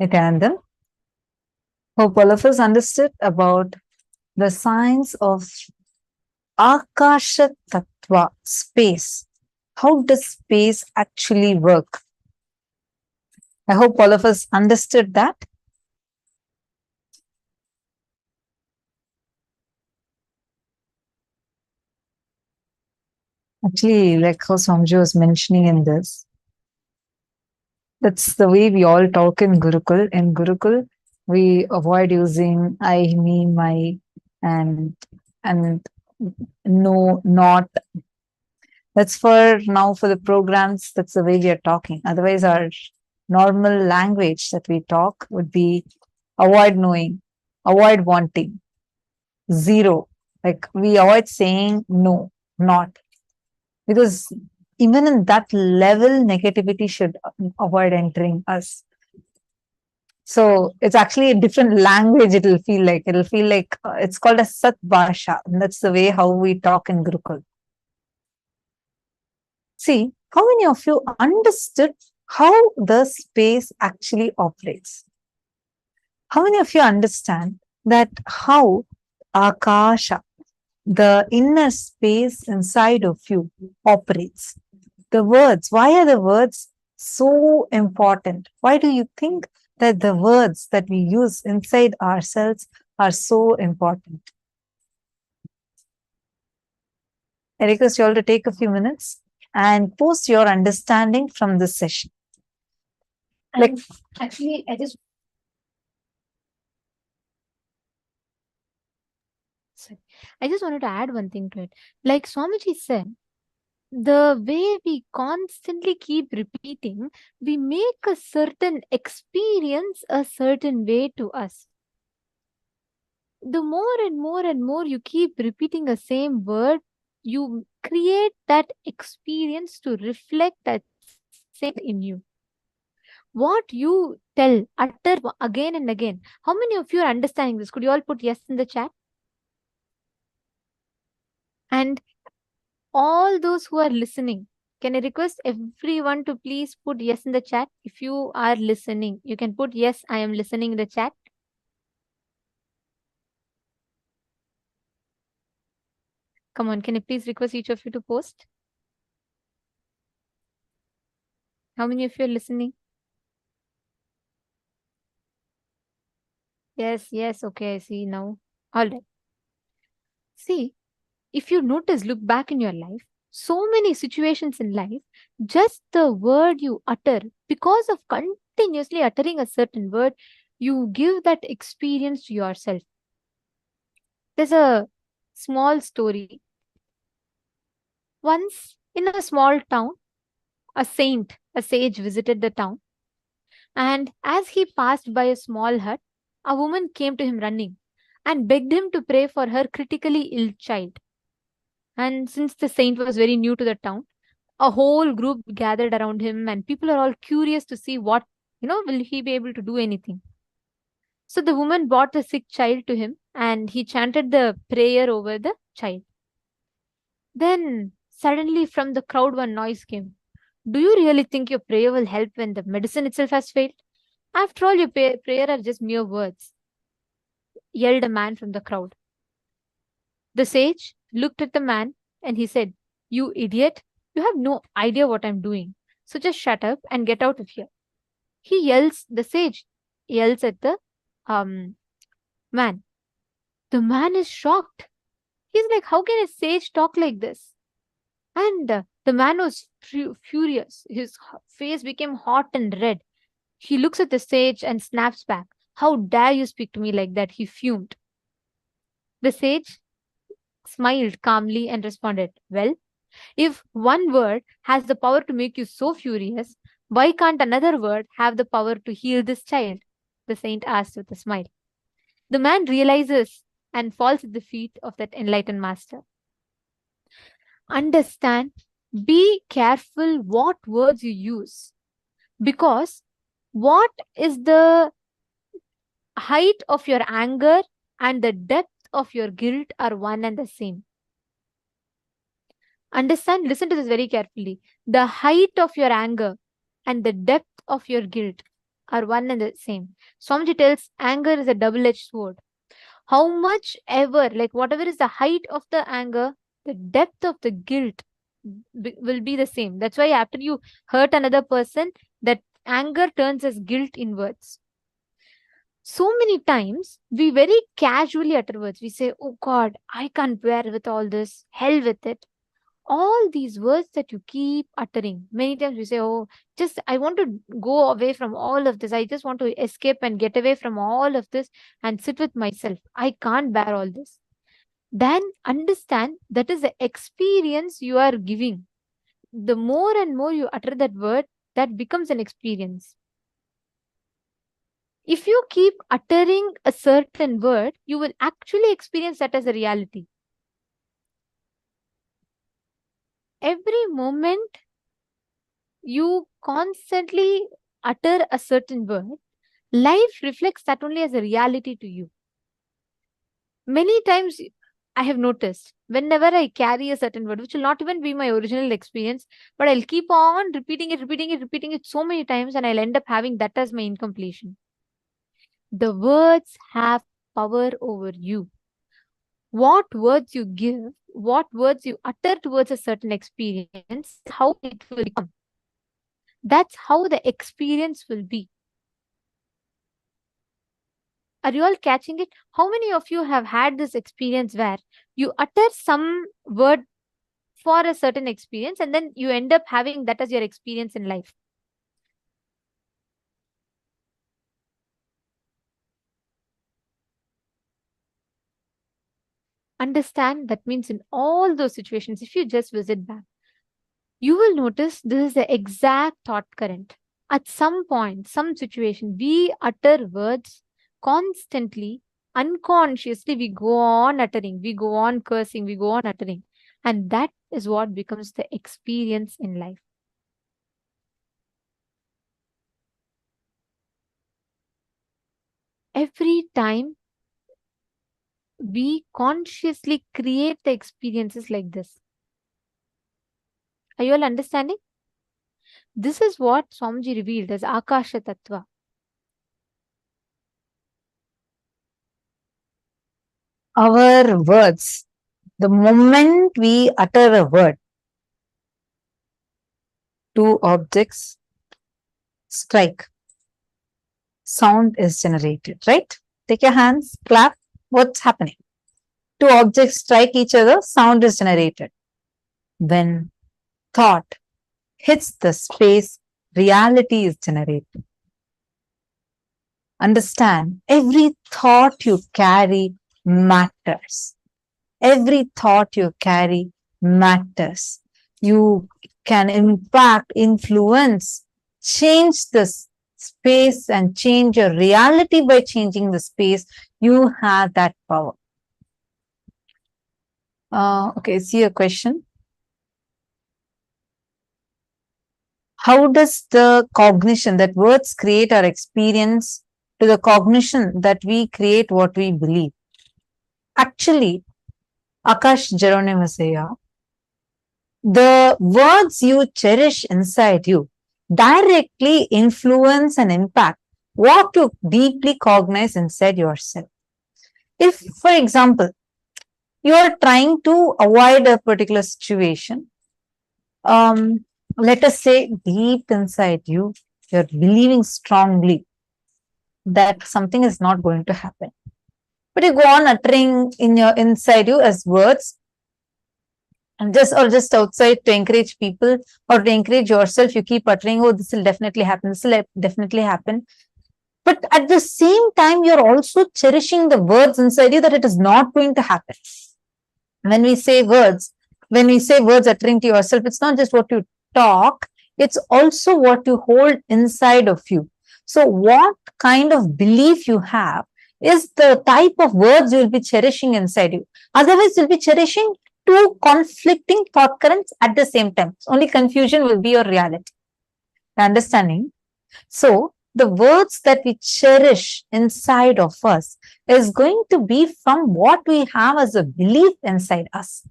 Nithyananda. Hope all of us understood about the science of Akasha Tattva, space. How does space actually work? I hope all of us understood that. Actually, like how Swamiji was mentioning in this, that's the way we all talk in Gurukul. In Gurukul, we avoid using I, me, my, and no, not. That's for now for the programs. That's the way we are talking. Otherwise, our normal language that we talk would be avoid knowing, avoid wanting, zero. Like we avoid saying no, not. Because even in that level, negativity should avoid entering us. So it's actually a different language. It'll feel like it's called a Sat Bhasha. And that's the way how we talk in Gurukul. See, how many of you understood how the space actually operates? How many of you understand that how Akasha, the inner space inside of you, operates? The words, why are the words so important? Why do you think that the words that we use inside ourselves are so important? I request you all to take a few minutes and post your understanding from this session. Like, Actually, I just wanted to add one thing to it. Like Swamiji said, the way we constantly keep repeating, we make a certain experience a certain way to us. The more and more and more you keep repeating the same word, you create that experience to reflect that same in you. What you tell, utter again and again. How many of you are understanding this? Could you all put yes in the chat? And all those who are listening, can I request everyone to please put yes in the chat? If you are listening, you can put yes, I am listening in the chat. Come on, can I please request each of you to post? How many of you are listening? Yes, okay, I see now. All right. See, if you notice, look back in your life, so many situations in life, just the word you utter, because of continuously uttering a certain word, you give that experience to yourself. There's a small story. Once in a small town, a sage visited the town, and as he passed by a small hut, a woman came to him running and begged him to pray for her critically ill child. And since the saint was very new to the town, a whole group gathered around him, and people are all curious to see what, will he be able to do anything? So the woman brought the sick child to him and he chanted the prayer over the child. Then suddenly from the crowd one noise came. Do you really think your prayer will help when the medicine itself has failed? After all, your prayer are just mere words, yelled a man from the crowd. The sage looked at the man and he said, You idiot, you have no idea what I'm doing. So just shut up and get out of here. The sage yells at the man. The man is shocked. He's like, How can a sage talk like this? And the man was furious. His face became hot and red. He looks at the sage and snaps back. How dare you speak to me like that? He fumed. The sage smiled calmly and responded, Well, if one word has the power to make you so furious, why can't another word have the power to heal this child? The saint asked with a smile. The man realizes and falls at the feet of that enlightened master. Understand, be careful what words you use, because what is the height of your anger and the depth of your guilt are one and the same. Understand, listen to this very carefully. The height of your anger and the depth of your guilt are one and the same. Swamiji tells anger is a double-edged sword. How much ever, like whatever is the height of the anger, the depth of the guilt will be the same. That's why after you hurt another person, that anger turns as guilt inwards. So many times we very casually utter words. We say, "Oh God, I can't bear with all this. Hell with it." All these words that you keep uttering. Many times we say, "Oh, just I want to go away from all of this. I just want to escape and get away from all of this and sit with myself. I can't bear all this." Then understand that is the experience you are giving. The more and more you utter that word, that becomes an experience. If you keep uttering a certain word, you will actually experience that as a reality. Every moment you constantly utter a certain word, life reflects that only as a reality to you. Many times I have noticed whenever I carry a certain word, which will not even be my original experience, but I'll keep on repeating it so many times, and I'll end up having that as my incompletion. The words have power over you. What words you give, what words you utter towards a certain experience, how it will become. That's how the experience will be. Are you all catching it? How many of you have had this experience where you utter some word for a certain experience and then you end up having that as your experience in life? Understand that means in all those situations, if you just visit back, you will notice this is the exact thought current. At some point, some situation, we utter words constantly, unconsciously, we go on uttering, we go on cursing, we go on uttering. And that is what becomes the experience in life. Every time we consciously create the experiences like this. Are you all understanding? This is what Swamiji revealed as Akasha Tattva. Our words, the moment we utter a word, two objects strike, sound is generated, right? Take your hands, clap. What's happening? Two objects strike each other, sound is generated. When thought hits the space, reality is generated. Understand, every thought you carry matters. Every thought you carry matters. You can impact, influence, change the space and change your reality by changing the space. You have that power. Okay, see a question. How does the cognition that words create our experience to the cognition that we create what we believe? Actually, Akash Jeronemasaya, the words you cherish inside you directly influence and impact what you deeply cognize inside yourself. If, for example, you are trying to avoid a particular situation, let us say deep inside you, you're believing strongly that something is not going to happen. But you go on uttering in your inside you as words, and just outside to encourage people or to encourage yourself, you keep uttering, oh, this will definitely happen, this will definitely happen. But at the same time, you're also cherishing the words inside you that it is not going to happen. When we say words uttering to yourself, it's not just what you talk, it's also what you hold inside of you. So what kind of belief you have is the type of words you will be cherishing inside you. Otherwise, you'll be cherishing two conflicting thought currents at the same time. Only confusion will be your reality. Understanding? So the words that we cherish inside of us is going to be from what we have as a belief inside us.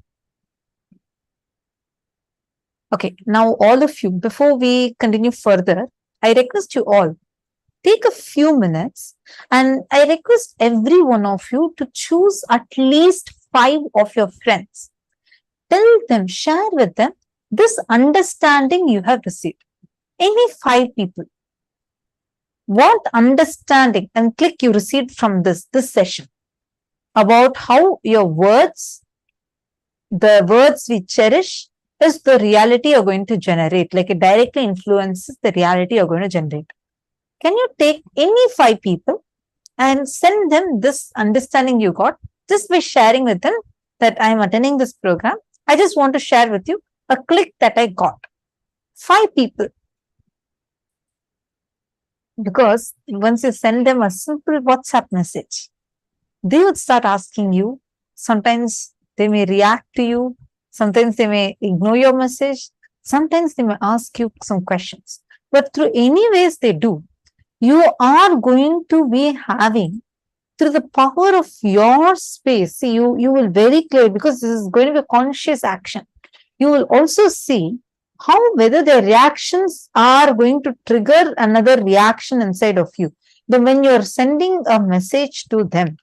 Okay, now all of you, before we continue further, I request you all, take a few minutes and I request every one of you to choose at least 5 of your friends. Tell them, share with them this understanding you have received. Any 5 people. What understanding and click you received from this session about how your words, the words we cherish, is the reality you're going to generate. Like it directly influences the reality you're going to generate. Can you take any 5 people and send them this understanding you got just by sharing with them that I'm attending this program. I just want to share with you a click that I got. 5 people. Because once you send them a simple WhatsApp message, they would start asking you. Sometimes they may react to you. Sometimes they may ignore your message. Sometimes they may ask you some questions. But through any ways they do, you are going to be having, through the power of your space, see, you will very clear, because this is going to be a conscious action. You will also see how whether their reactions are going to trigger another reaction inside of you. Then when you are sending a message to them,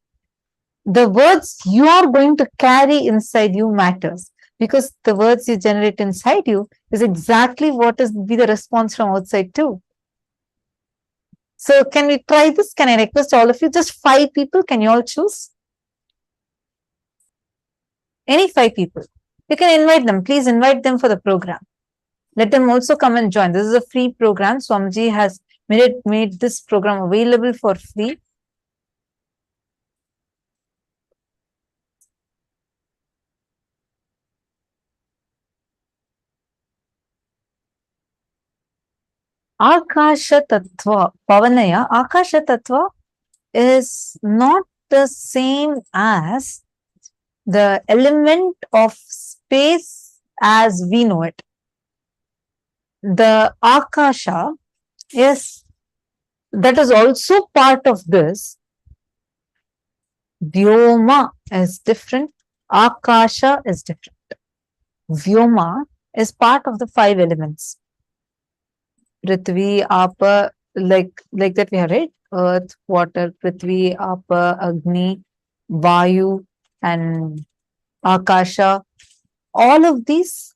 the words you are going to carry inside you matters, because the words you generate inside you is exactly what is be the response from outside too. So can we try this? Can I request all of you? Just 5 people. Can you all choose? Any 5 people. You can invite them. Please invite them for the program. Let them also come and join. This is a free program. Swamiji has made this program available for free. Akasha Tattva, Pavanaya, Akasha Tattva is not the same as the element of space as we know it. The Akasha that is also part of this. Vyoma is different. Akasha is different. Vyoma is part of the 5 elements. Prithvi, Apa, like that we have read, earth, water, Prithvi, Apa, Agni, Vayu, and Akasha. All of these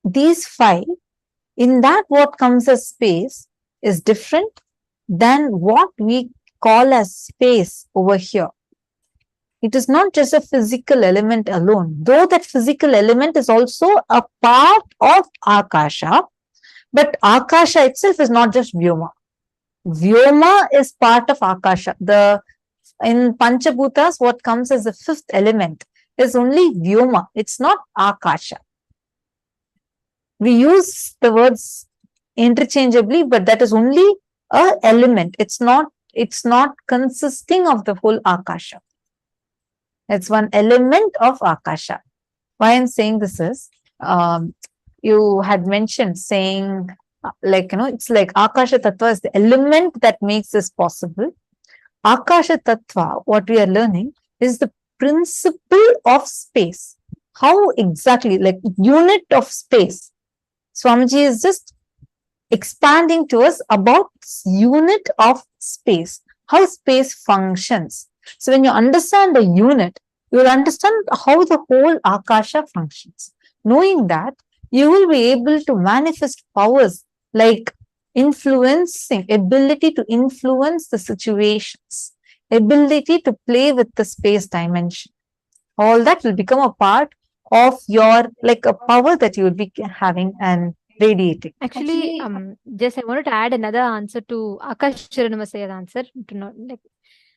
5, in that what comes as space is different than what we call as space over here. It is not just a physical element alone, though that physical element is also a part of Akasha. But Akasha itself is not just Vyoma. Vyoma is part of Akasha. In Pancha Bhootas, what comes as the 5th element is only Vyoma. It's not Akasha. We use the words interchangeably, but that is only an element. It's not consisting of the whole Akasha. It's one element of Akasha. Why I'm saying this is, you had mentioned saying, it's like Akasha Tattva is the element that makes this possible. Akasha Tattva, what we are learning, is the principle of space. How exactly, like unit of space. Swamiji is just expanding to us about unit of space, how space functions. So when you understand the unit, you will understand how the whole Akasha functions. Knowing that, you will be able to manifest powers like ability to influence the situations, ability to play with the space dimension. All that will become a part of your, like a power that you will be having and radiating. Actually, just I wanted to add another answer to Akash Chiranamasaya's answer.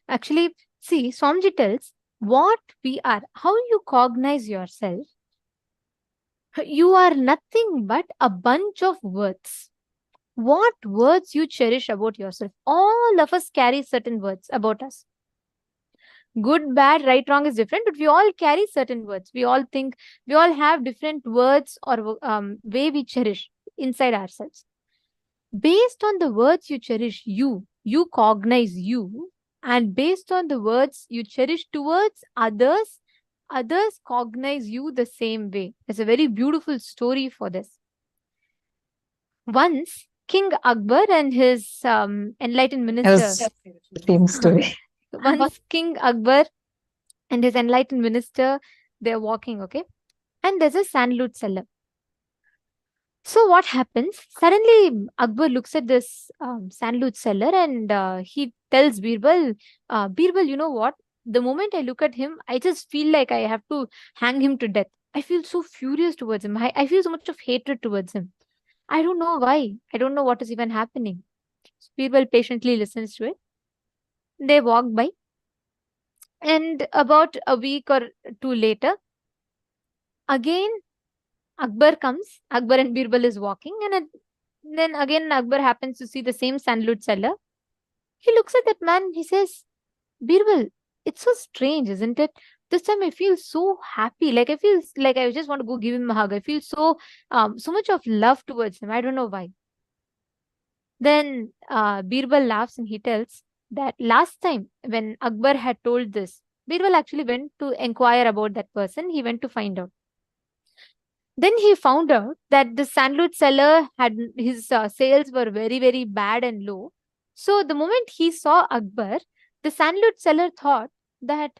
Actually, see, Swamiji tells what we are, how you cognize yourself. You are nothing but a bunch of words. What words you cherish about yourself? All of us carry certain words about us. Good, bad, right, wrong is different, but we all carry certain words. We all think, we all have different words or way we cherish inside ourselves. Based on the words you cherish, you cognize you, and based on the words you cherish towards others cognize you the same way. There's a very beautiful story for this. Once King Akbar and his enlightened It minister. was famous story. Once King Akbar and his enlightened minister, they're walking, okay? And there's a sandalwood seller. So what happens? Suddenly, Akbar looks at this sandalwood seller and he tells Birbal, Birbal, you know what? The moment I look at him, I just feel like I have to hang him to death. I feel so furious towards him. I feel so much of hatred towards him. I don't know why. I don't know what is even happening. Birbal patiently listens to it. They walk by, and about a week or two later, again Akbar comes. Akbar and Birbal is walking, and then again Akbar happens to see the same sandalwood seller. He looks at that man. He says, Birbal, it's so strange, isn't it? This time I feel so happy. Like I feel like I just want to go give him a hug. I feel so much of love towards him. I don't know why. Then Birbal laughs and he tells that last time when Akbar had told this, Birbal actually went to inquire about that person. He went to find out. Then he found out that the sandalwood seller had his sales were very, very bad and low. So the moment he saw Akbar, the sandalwood seller thought that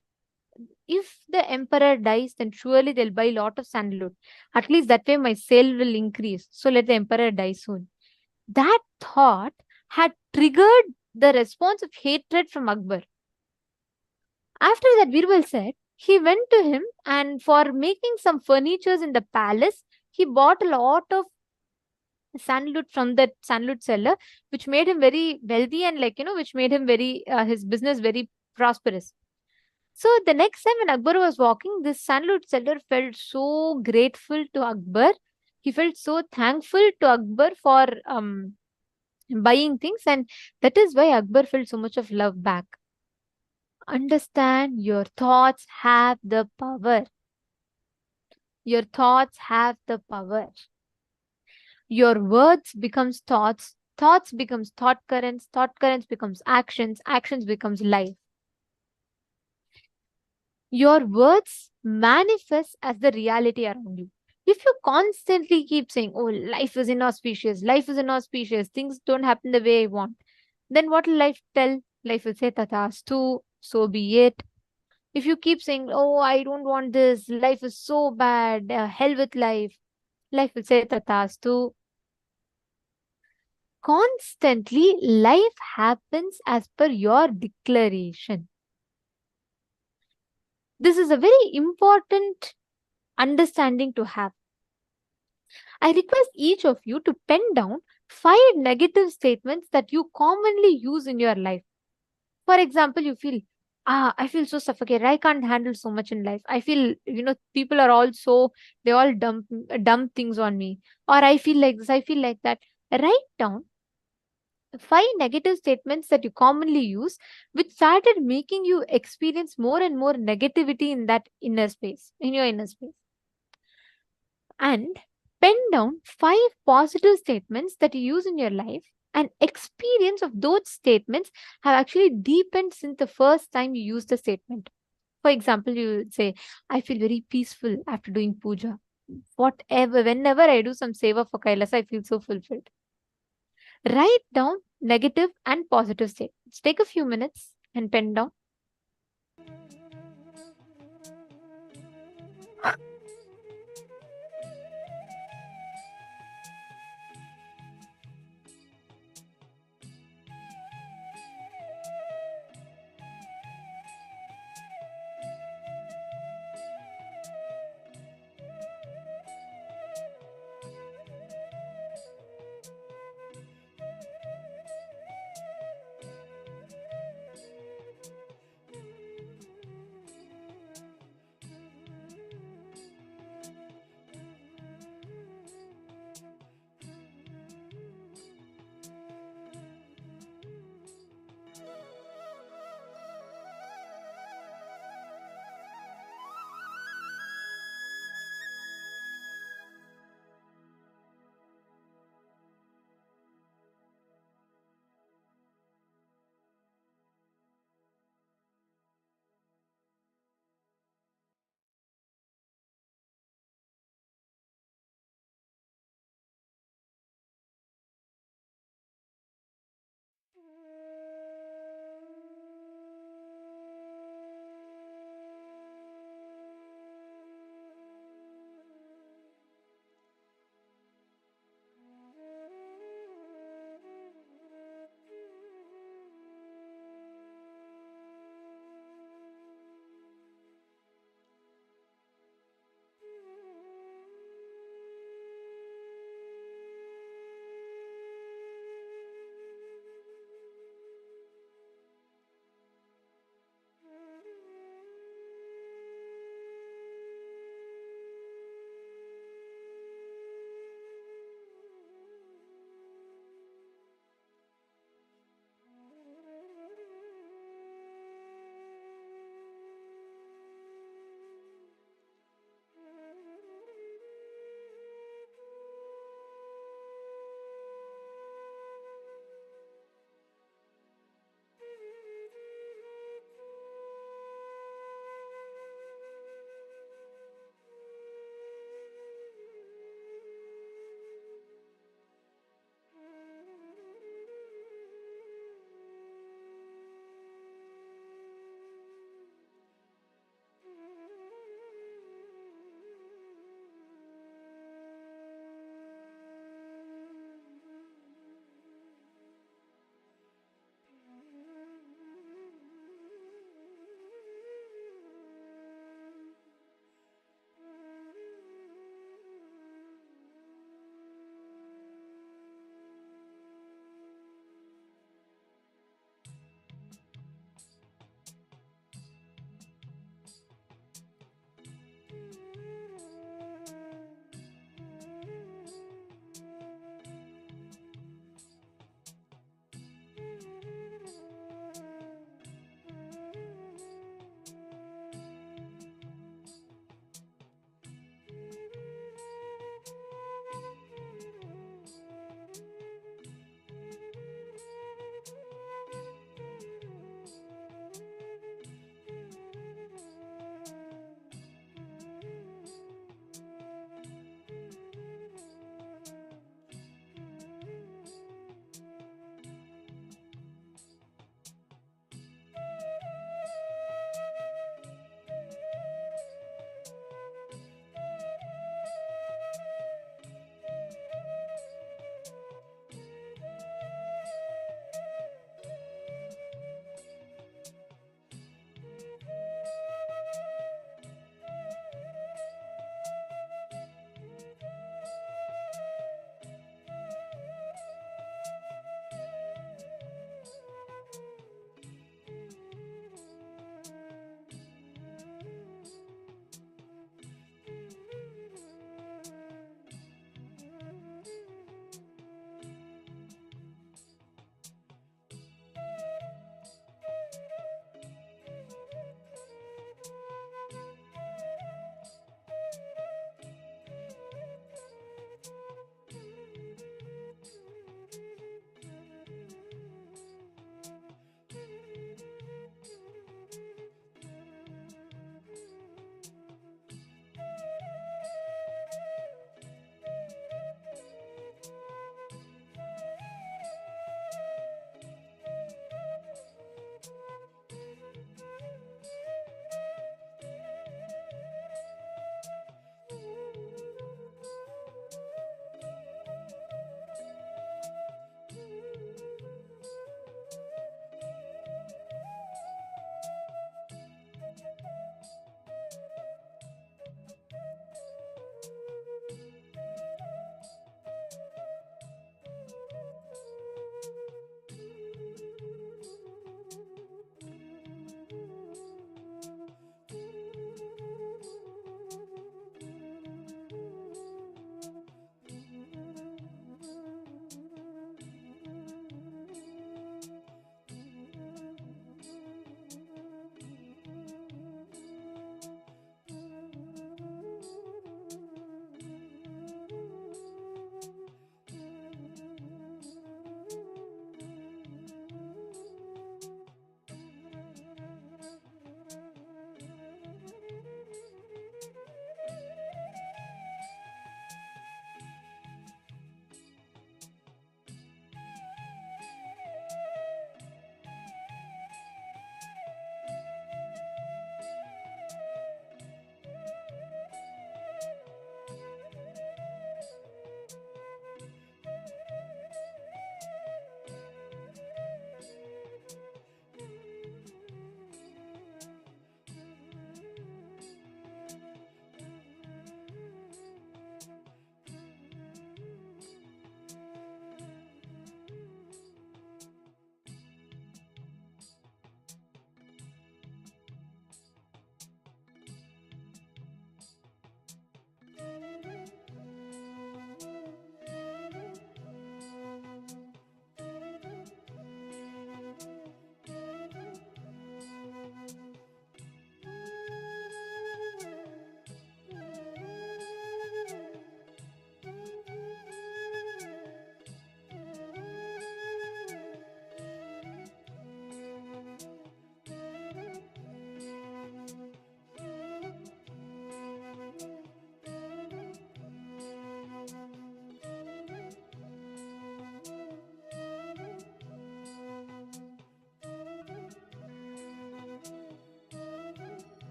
if the emperor dies, then surely they'll buy a lot of sandalwood. At least that way my sale will increase. So let the emperor die soon. That thought had triggered the response of hatred from Akbar. After that, Birbal said, he went to him and for making some furnitures in the palace, he bought a lot of sandalwood from that sandalwood seller, which made him very wealthy and which made him very, his business very prosperous. So the next time when Akbar was walking, this sandalwood seller felt so grateful to Akbar. He felt so thankful to Akbar for buying things, and that is why Akbar felt so much of love back. Understand, your thoughts have the power. Your thoughts have the power. Your words becomes thoughts, thoughts becomes thought currents becomes actions, actions becomes life. Your words manifest as the reality around you. If you constantly keep saying, oh, life is inauspicious, things don't happen the way I want, then what will life tell? Life will say, Tathastu, so be it. If you keep saying, oh, I don't want this, life is so bad, hell with life, life will say, Tathastu. Constantly, life happens as per your declaration. This is a very important understanding to have. I request each of you to pen down 5 negative statements that you commonly use in your life. For example, you feel, I feel so suffocated. I can't handle so much in life. I feel, people are all they all dump things on me. Or I feel like this, I feel like that. Write down 5 negative statements that you commonly use, which started making you experience more and more negativity in that inner space, in your inner space. And pen down 5 positive statements that you use in your life, and experience of those statements have actually deepened since the first time you used the statement. For example, you would say, I feel very peaceful after doing puja. Whenever I do some seva for Kailasa, I feel so fulfilled. Write down negative and positive statements. Take a few minutes and pen down.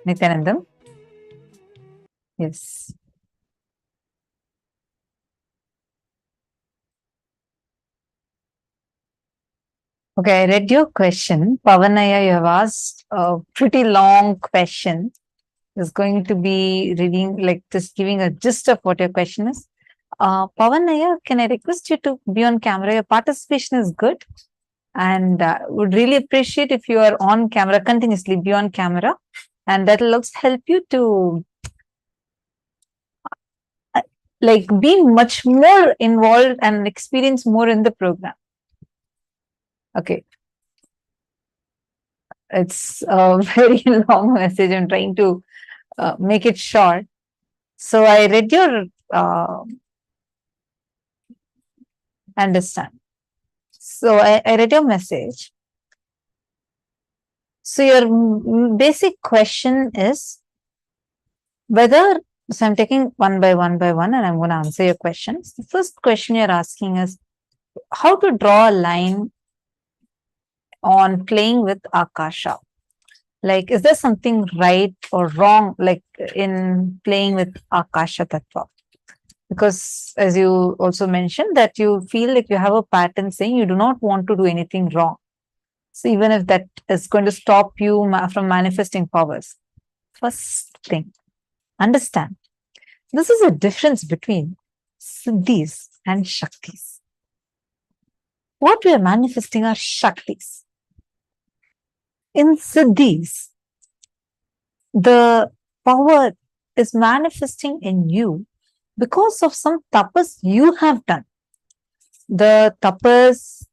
Nithyanandam? Yes. Okay, I read your question. Pavanaya, you have asked a pretty long question. Is going to be reading, like just giving a gist of what your question is. Pavanaya, can I request you to be on camera? Your participation is good. And would really appreciate if you are on camera, continuously be on camera. And that will also help you to like be much more involved and experience more in the program. Okay. It's a very long message. I'm trying to make it short. So I read your understand. So I read your message. So your basic question is whether, so I'm taking one by one and I'm going to answer your questions. The first question you're asking is how to draw a line on playing with Akasha. Like, is there something right or wrong, like in playing with Akasha Tattva? Because as you also mentioned that you feel like you have a pattern saying you do not want to do anything wrong. So even if that is going to stop you from manifesting powers. First thing, understand. This is a difference between siddhis and shaktis. What we are manifesting are shaktis. In siddhis, the power is manifesting in you because of some tapas you have done. The tapas,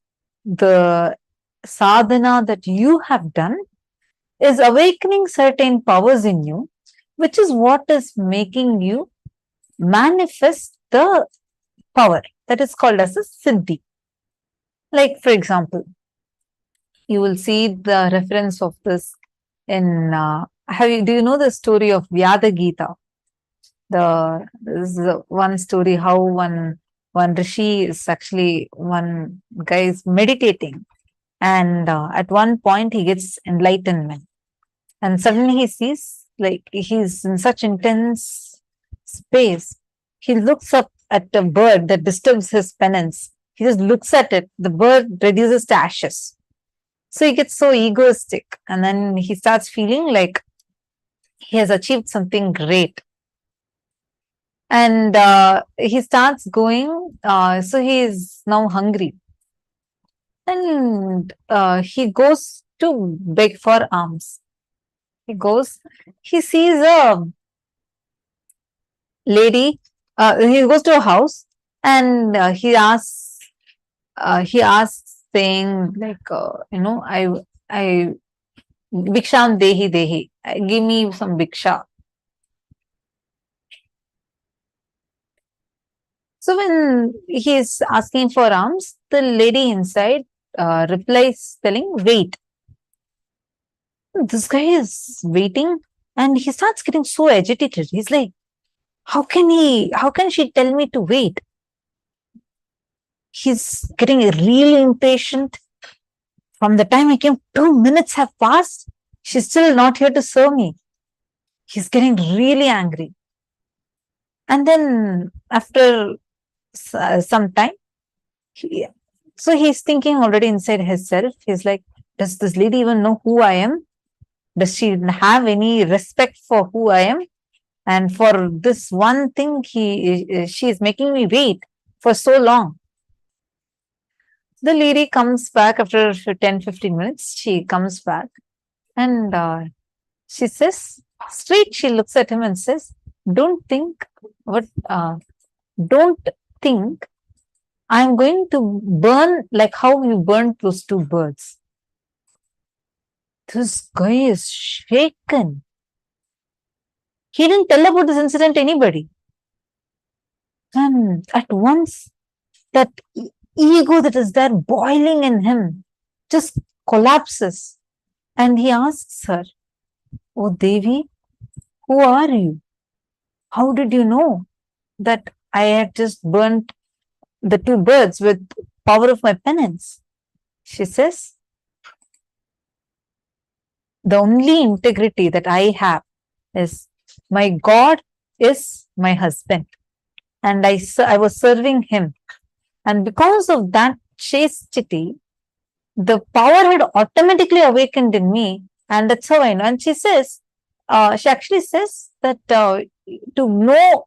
the sadhana that you have done is awakening certain powers in you, which is what is making you manifest the power that is called as a siddhi. Like, for example, you will see the reference of this in, do you know the story of Vyada Gita? This is one story how one rishi is actually, one guy is meditating and at one point he gets enlightenment and suddenly he sees like he's in such intense space. He looks up at a bird that disturbs his penance. He just looks at it. The bird reduces to ashes. So he gets so egoistic and then he starts feeling like he has achieved something great. And he starts going, so he is now hungry. And he goes to beg for alms. He sees a lady, he goes to a house and he asks saying like, I Bhiksham Dehi, give me some Bhiksha. So when he is asking for alms, the lady inside replies telling, wait. This guy is waiting and he starts getting so agitated. He's like, how can she tell me to wait? He's getting really impatient. From the time I came, 2 minutes have passed. She's still not here to serve me. He's getting really angry. And then after some time, so he's thinking already inside himself. He's like, does this lady even know who I am? Does she have any respect for who I am? And for this one thing, she is making me wait for so long. The lady comes back after 10-15 minutes. She comes back and she says, straight, she looks at him and says, don't think I'm going to burn like how you burned those two birds. This guy is shaken. He didn't tell about this incident to anybody. And at once, that ego that is there boiling in him just collapses. And he asks her, oh Devi, who are you? How did you know that I had just burnt the two birds with power of my penance? She says, the only integrity that I have is, my God is my husband, and I was serving him. And because of that chastity, the power had automatically awakened in me, and that's how I know. And she actually says that to know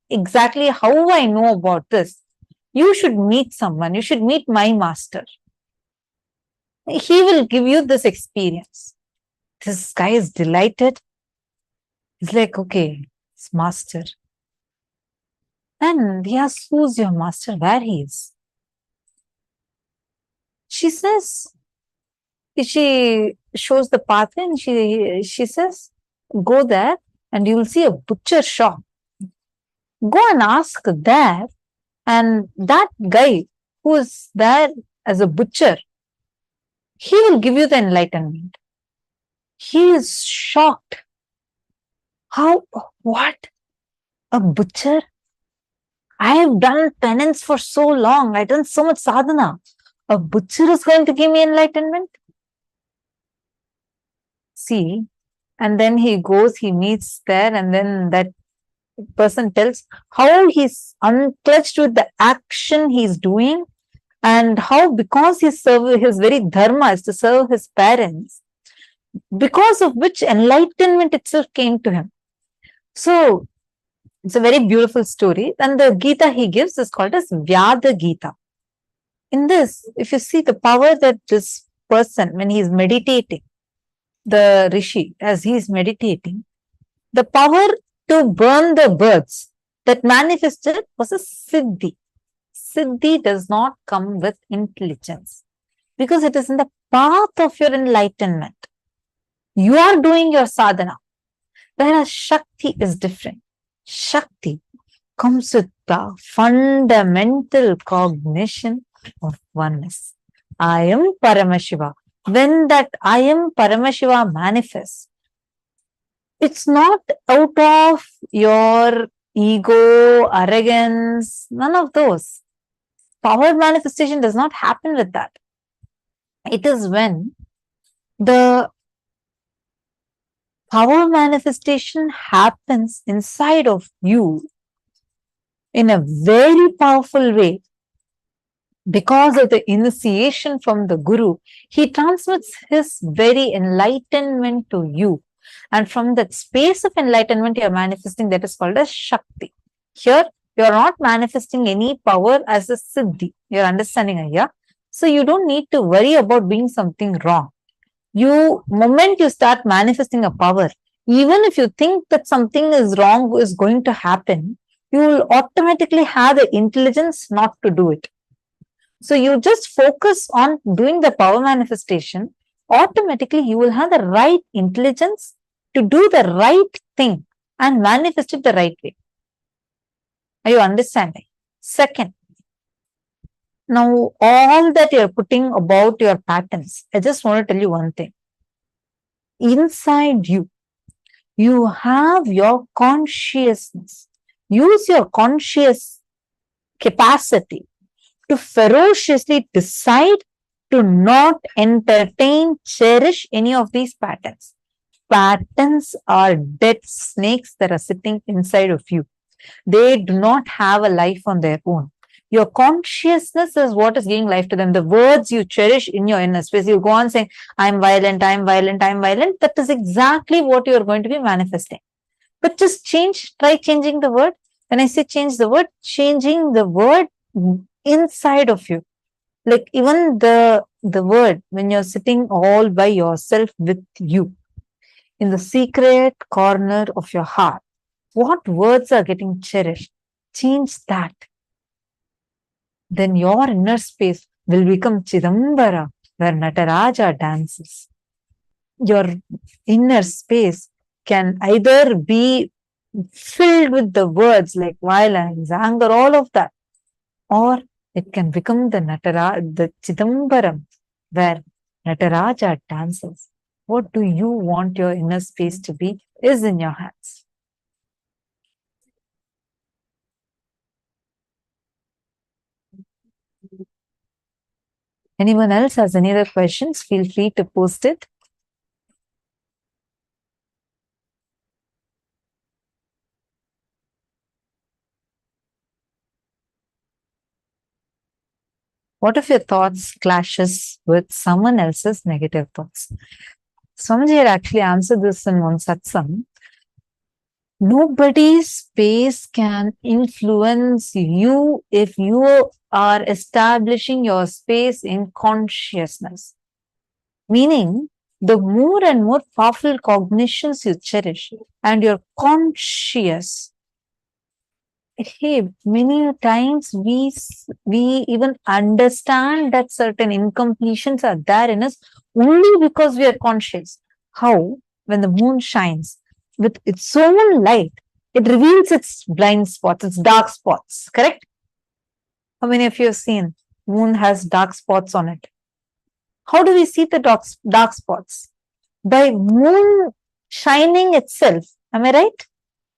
exactly how I know about this, you should meet someone. You should meet my master. He will give you this experience. This guy is delighted. He's like, okay, it's master. And he asks, who's your master? Where he is? She says, she shows the pathway and she says, go there and you will see a butcher shop. Go and ask there, and that guy who is there as a butcher, he will give you the enlightenment. He is shocked. How? What? A butcher? I have done penance for so long. I've done so much sadhana. A butcher is going to give me enlightenment? See, and then he goes, he meets there, and then that person tells how he's unclutched with the action he's doing, and how because his very dharma is to serve his parents, because of which enlightenment itself came to him. So it's a very beautiful story. And the Gita he gives is called as Vyada Gita. In this, if you see the power that this person, when he is meditating, the Rishi, as he is meditating, the power to burn the birds that manifested was a Siddhi. Siddhi does not come with intelligence because it is in the path of your enlightenment. You are doing your sadhana, whereas Shakti is different. Shakti comes with the fundamental cognition of oneness. I am Paramashiva. When that I am Paramashiva manifests, it's not out of your ego, arrogance, none of those. Power manifestation does not happen with that. It is when the power manifestation happens inside of you in a very powerful way. Because of the initiation from the Guru, he transmits his very enlightenment to you. And from that space of enlightenment you are manifesting, that is called as Shakti. Here, you are not manifesting any power as a Siddhi. You are understanding, Ayya? So you don't need to worry about doing something wrong. Moment you start manifesting a power, even if you think that something is wrong is going to happen, you will automatically have the intelligence not to do it. So you just focus on doing the power manifestation, automatically you will have the right intelligence to do the right thing and manifest it the right way. Are you understanding? Second, now all that you're putting about your patterns, I just want to tell you one thing. Inside you, you have your consciousness. Use your conscious capacity to ferociously decide to not entertain, cherish any of these patterns. Patterns are dead snakes that are sitting inside of you. They do not have a life on their own. Your consciousness is what is giving life to them. The words you cherish in your inner space, you go on saying, I'm violent, I'm violent, I'm violent. That is exactly what you are going to be manifesting. But just try changing the word. When I say change the word, changing the word inside of you. Like even the word, when you're sitting all by yourself with you, in the secret corner of your heart, what words are getting cherished? Change that. Then your inner space will become Chidambara, where Nataraja dances. Your inner space can either be filled with the words like violence, anger, all of that, or it can become the Chidambaram, where Nataraja dances. What do you want your inner space to be is in your hands. Anyone else has any other questions? Feel free to post it. What if your thoughts clashes with someone else's negative thoughts? Swamiji had actually answered this in one satsang. Nobody's space can influence you if you are establishing your space in consciousness. Meaning, the more and more powerful cognitions you cherish and you're conscious. Hey, many times we even understand that certain incompletions are there in us only because we are conscious. How? When the moon shines with its own light, it reveals its blind spots, its dark spots, correct? How many of you have seen moon has dark spots on it? How do we see the dark spots? By moon shining itself, am I right?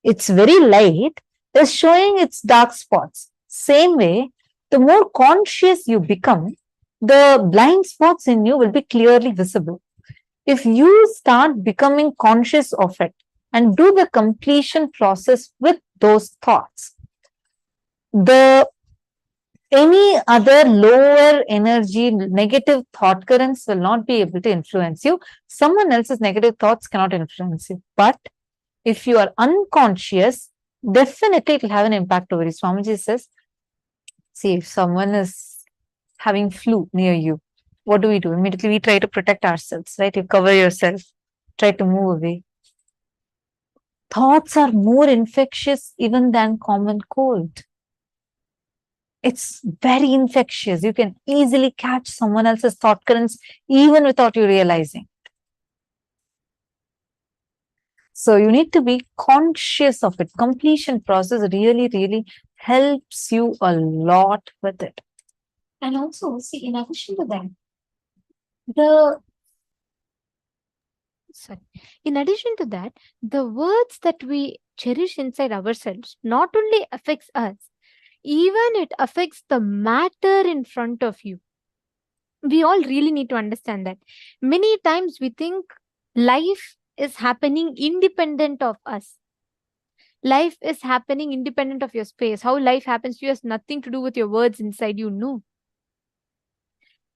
Its very light is showing its dark spots. Same way, the more conscious you become, the blind spots in you will be clearly visible. If you start becoming conscious of it and do the completion process with those thoughts, any other lower energy, negative thought currents will not be able to influence you. Someone else's negative thoughts cannot influence you. But if you are unconscious, definitely it will have an impact over you. Swamiji says, see, if someone is having flu near you, what do? Immediately we try to protect ourselves, right? You cover yourself, try to move away. Thoughts are more infectious even than common cold. It's very infectious. You can easily catch someone else's thought currents even without you realizing. So you need to be conscious of it. Completion process really, really helps you a lot with it. And also, see, in addition to that, the words that we cherish inside ourselves not only affects us, even it affects the matter in front of you. We all really need to understand that. Many times we think life is happening independent of us. Life is happening independent of your space. How life happens to you has nothing to do with your words inside you, no.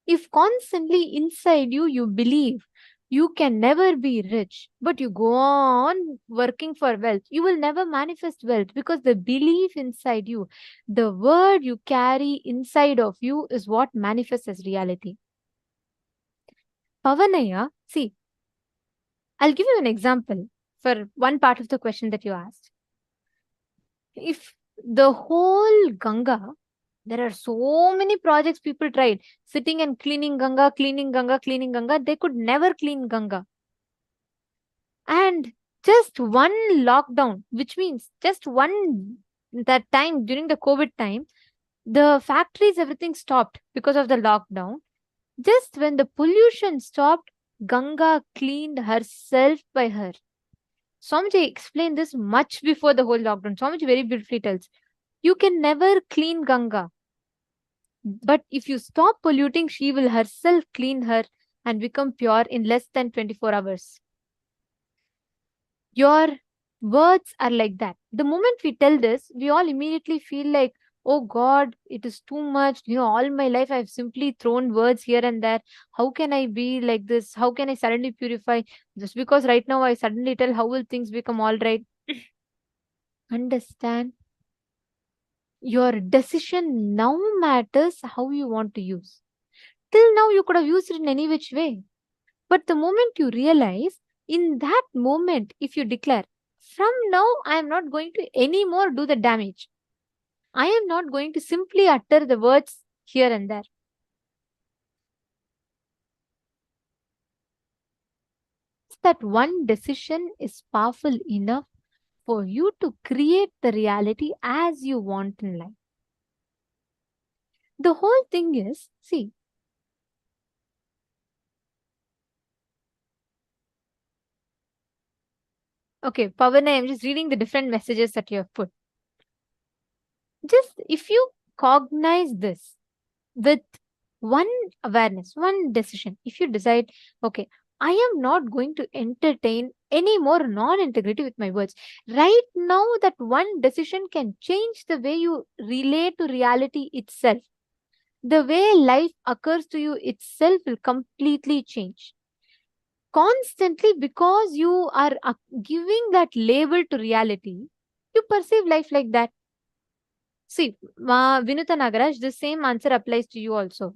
If constantly inside you, you believe you can never be rich, but you go on working for wealth, you will never manifest wealth because the belief inside you, the word you carry inside of you is what manifests as reality. Pavanaya, see, I'll give you an example for one part of the question that you asked. If the whole Ganga, there are so many projects people tried, sitting and cleaning Ganga, they could never clean Ganga. And just one lockdown, which means just that time during the COVID time, the factories, everything stopped because of the lockdown. Just when the pollution stopped, Ganga cleaned herself by her. Swamiji explained this much before the whole lockdown. Swamiji very beautifully tells, you can never clean Ganga. But if you stop polluting, she will herself clean her and become pure in less than 24 hours. Your words are like that. The moment we tell this, we all immediately feel like, oh God, it is too much. All my life I've simply thrown words here and there. How can I be like this? How can I suddenly purify? Just because right now I suddenly tell, how will things become all right? Understand? Your decision now matters how you want to use. Till now, you could have used it in any which way. But the moment you realize, in that moment, if you declare, from now, I am not going to anymore do the damage. I am not going to simply utter the words here and there. That one decision is powerful enough for you to create the reality as you want in life. The whole thing is, see, okay, Pavana, I'm just reading the different messages that you have put. Just if you cognize this with one awareness, one decision, if you decide, okay, I am not going to entertain any more non-integrity with my words. Right now, that one decision can change the way you relate to reality itself. The way life occurs to you itself will completely change. Constantly, because you are giving that label to reality, you perceive life like that. See, Vinutha Nagaraj, the same answer applies to you also.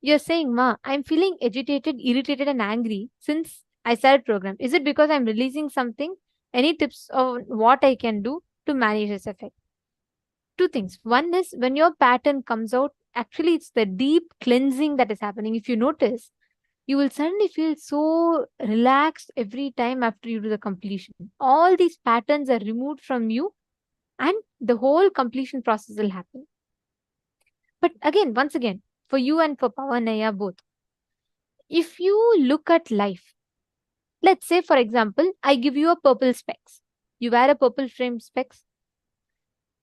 You're saying, Ma, I'm feeling agitated, irritated, and angry since I started program. Is it because I'm releasing something? Any tips on what I can do to manage this effect? Two things. One is when your pattern comes out, actually, it's the deep cleansing that is happening. If you notice, you will suddenly feel so relaxed every time after you do the completion. All these patterns are removed from you, and the whole completion process will happen. But again, once again, for you and for Pavanaya both, if you look at life, let's say, for example, I give you a purple specs. You wear a purple frame specs.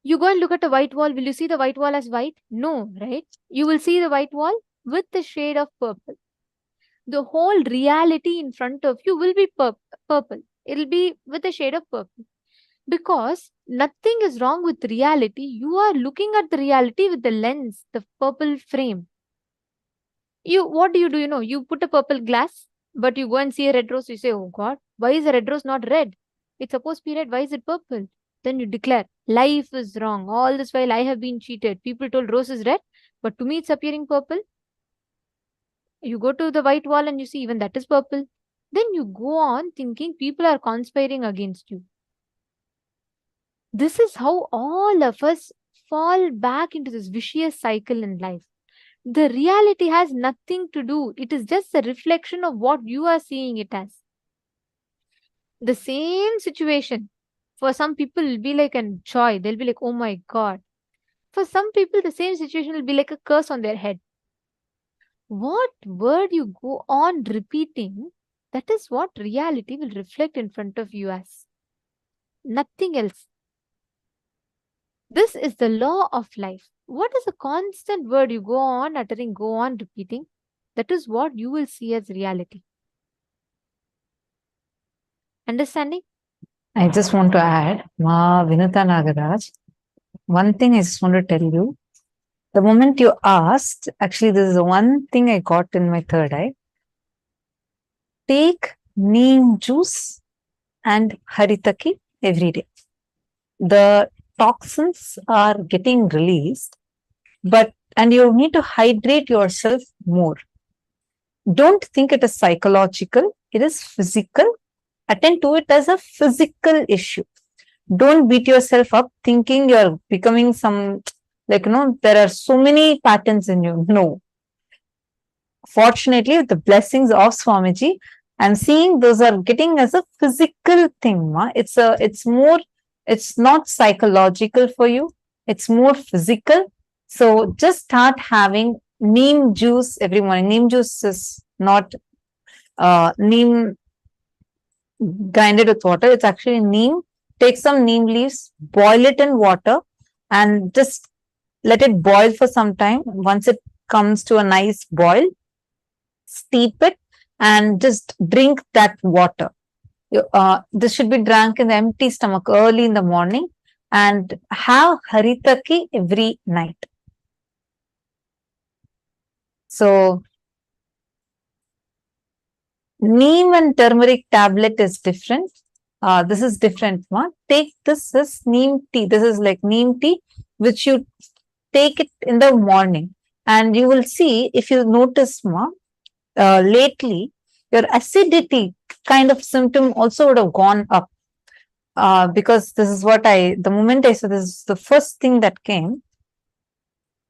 You go and look at a white wall. Will you see the white wall as white? No, right? You will see the white wall with the shade of purple. The whole reality in front of you will be purple. It'll be with a shade of purple. Because nothing is wrong with reality. You are looking at the reality with the lens, the purple frame. What do? You put a purple glass, but you go and see a red rose, you say, oh God, why is the red rose not red? It's supposed to be red, why is it purple? Then you declare, life is wrong. All this while I have been cheated. People told rose is red, but to me it's appearing purple. You go to the white wall and you see even that is purple. Then you go on thinking people are conspiring against you. This is how all of us fall back into this vicious cycle in life. The reality has nothing to do. It is just a reflection of what you are seeing it as. The same situation for some people will be like a joy. They'll be like, oh my God. For some people, the same situation will be like a curse on their head. What word you go on repeating, that is what reality will reflect in front of you as. Nothing else. This is the law of life. What is a constant word you go on uttering, go on repeating? That is what you will see as reality. Understanding? I just want to add, Ma Vinutha Nagaraj, one thing I just want to tell you. The moment you asked, actually, this is the one thing I got in my third eye. Take neem juice and haritaki every day. The toxins are getting released, and you need to hydrate yourself more. Don't think it is psychological, it is physical. Attend to it as a physical issue. Don't beat yourself up thinking you're becoming some, there are so many patterns in you. No. Fortunately, with the blessings of Swamiji, I'm seeing those are getting as a physical thing. Ma. It's not psychological for you. It's more physical. So just start having neem juice every morning. Neem juice is not neem grinded with water. It's actually neem. Take some neem leaves, boil it in water, and just let it boil for some time. Once it comes to a nice boil, steep it and just drink that water. This should be drank in the empty stomach early in the morning, and have haritaki every night. So, neem and turmeric tablet is different. This is different one. Take this as neem tea. This is like neem tea, which you take it in the morning, and you will see, if you notice, lately your acidity kind of symptom also would have gone up. Because this is what the moment I said, this is the first thing that came.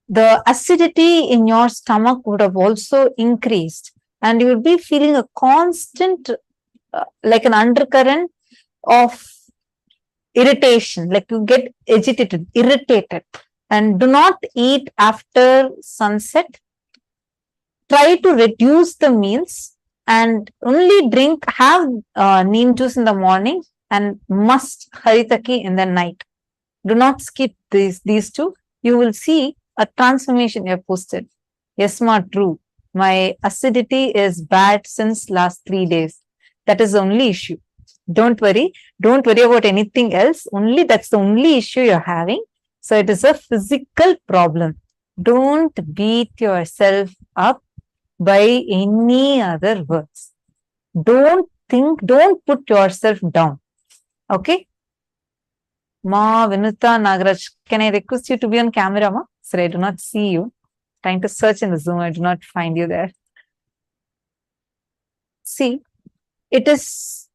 The acidity in your stomach would have also increased, and you would be feeling a constant, like an undercurrent of irritation, like you get agitated, irritated. And do not eat after sunset. Try to reduce the meals and only have neem juice in the morning, and must haritaki in the night. Do not skip these two. You will see a transformation. You have posted. Yes, ma, true. My acidity is bad since last 3 days. That is the only issue. Don't worry. Don't worry about anything else. That's the only issue you're having. So it is a physical problem. Don't beat yourself up by any other words. Don't put yourself down. Okay? Ma, Vinuta, Nagaraj, can I request you to be on camera, Ma? Sir, I do not see you. Trying to search in the Zoom, I do not find you there. See, it is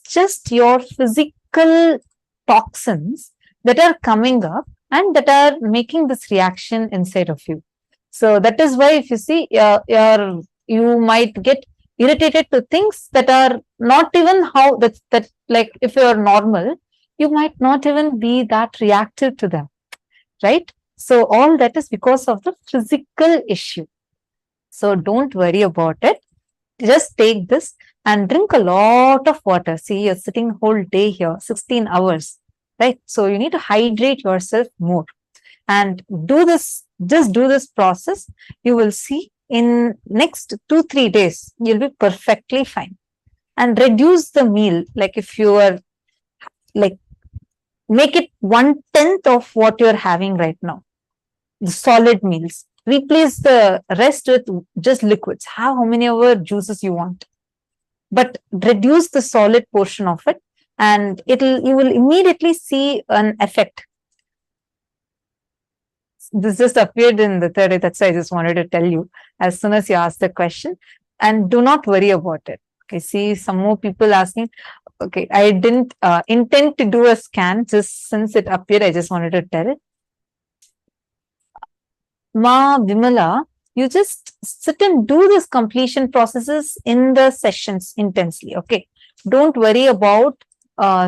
just your physical toxins that are coming up and that are making this reaction inside of you. So that is why if you see, you might get irritated to things that are not even how that like if you are normal, you might not even be that reactive to them, right? So all that is because of the physical issue. So don't worry about it. Just take this and drink a lot of water. See, you're sitting whole day here, 16 hours, right? So you need to hydrate yourself more and do this, just do this process. You will see in next 2-3 days, you'll be perfectly fine. And reduce the meal. Like if you are like, make it 1/10 of what you're having right now. The solid meals. Replace the rest with just liquids. Have how many ever juices you want. But reduce the solid portion of it and you will immediately see an effect. This just appeared in the third day. That's why I just wanted to tell you as soon as you ask the question, and do not worry about it. Okay, see some more people asking. Okay, I didn't intend to do a scan, just since it appeared, I just wanted to tell it. Ma Vimala, you just sit and do this completion processes in the sessions intensely. Okay, don't worry about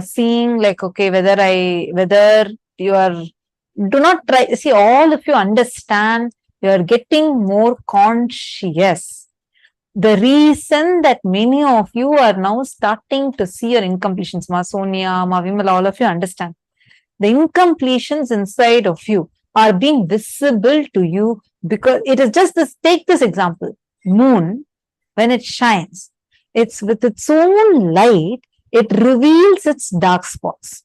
seeing like, okay, whether you are, do not try. See, all of you understand, you are getting more conscious. The reason that many of you are now starting to see your incompletions, Ma Sonia, Ma Vimala, all of you understand. The incompletions inside of you are being visible to you because it is just this. Take this example. Moon, when it shines, it's with its own light, it reveals its dark spots.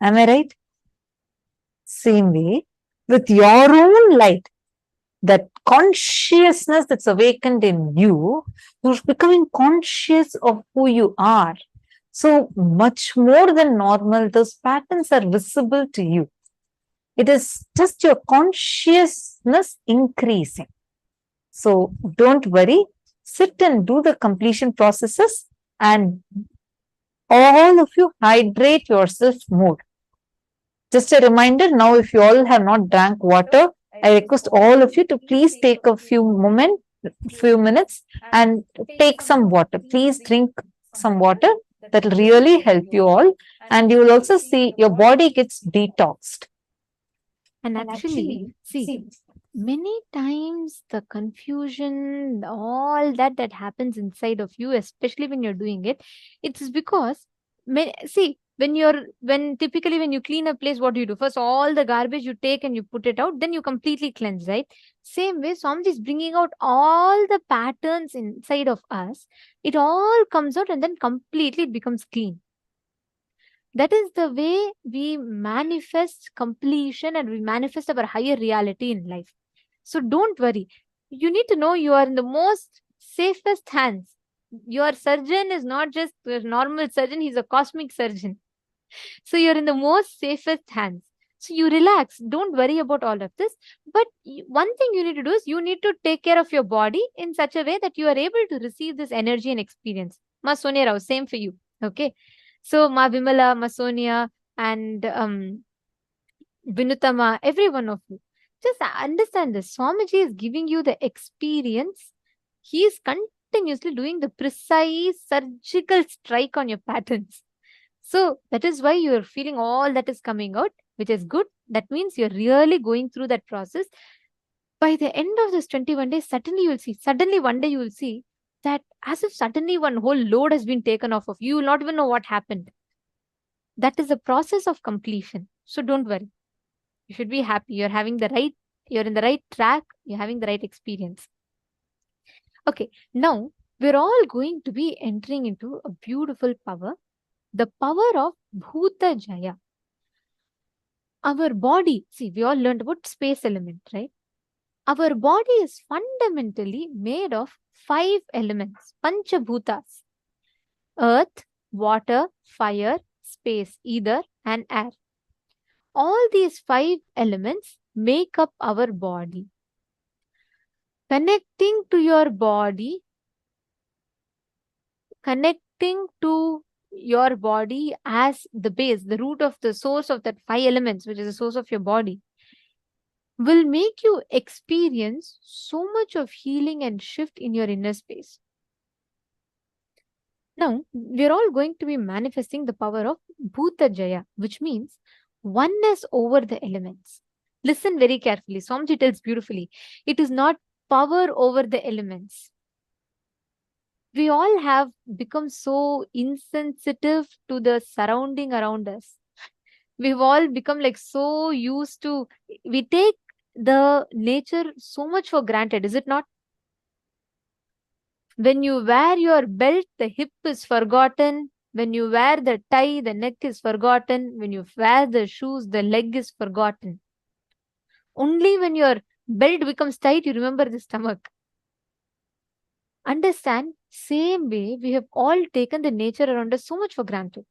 Am I right? Same way, with your own light, that consciousness that's awakened in you, you're becoming conscious of who you are. So much more than normal, those patterns are visible to you. It is just your consciousness increasing. So don't worry, sit and do the completion processes and all of you hydrate yourself more. Just a reminder, now if you all have not drank water, I request all of you to please take a few minutes and take some water. Please drink some water. That will really help you all. And you will also see your body gets detoxed. And actually, see, many times the confusion, all that happens inside of you, especially when you're doing it, it's because, see, when typically when you clean a place, what do you do? First, all the garbage you take and you put it out, then you completely cleanse, right? Same way, Swamiji is bringing out all the patterns inside of us. It all comes out and then completely it becomes clean. That is the way we manifest completion and we manifest our higher reality in life. So don't worry. You need to know you are in the most safest hands. Your surgeon is not just a normal surgeon, he's a cosmic surgeon. So you're in the most safest hands. So you relax. Don't worry about all of this. But one thing you need to do is you need to take care of your body in such a way that you are able to receive this energy and experience. Ma Sonia Rao, same for you. Okay. So Ma Vimala, Ma Sonia, and Vinutama, every one of you, just understand this. Swamiji is giving you the experience. He is continuously doing the precise surgical strike on your patterns. So that is why you are feeling all that is coming out, which is good. That means you're really going through that process. By the end of this 21 days, suddenly one day you will see that as if suddenly one whole load has been taken off of you. You will not even know what happened. That is a process of completion. So don't worry. You should be happy. You're in the right track. You're having the right experience. Okay, now we're all going to be entering into a beautiful power, the power of Bhuta Jaya. Our body, see, we all learned about space element, right? Our body is fundamentally made of 5 elements, Pancha Bhootas: earth, water, fire, space, ether, and air. All these 5 elements make up our body. Connecting to your body, connecting to your body as the base, the root of the source of that 5 elements, which is the source of your body, will make you experience so much of healing and shift in your inner space. Now, we're all going to be manifesting the power of Bhuta Jaya, which means oneness over the elements. Listen very carefully. Swamiji tells beautifully. It is not power over the elements. We all have become so insensitive to the surrounding around us. We've all become like so used to, we take the nature so much for granted, is it not? When you wear your belt, the hip is forgotten. When you wear the tie, the neck is forgotten. When you wear the shoes, the leg is forgotten. Only when your belt becomes tight, you remember the stomach. Understand, same way, we have all taken the nature around us so much for granted.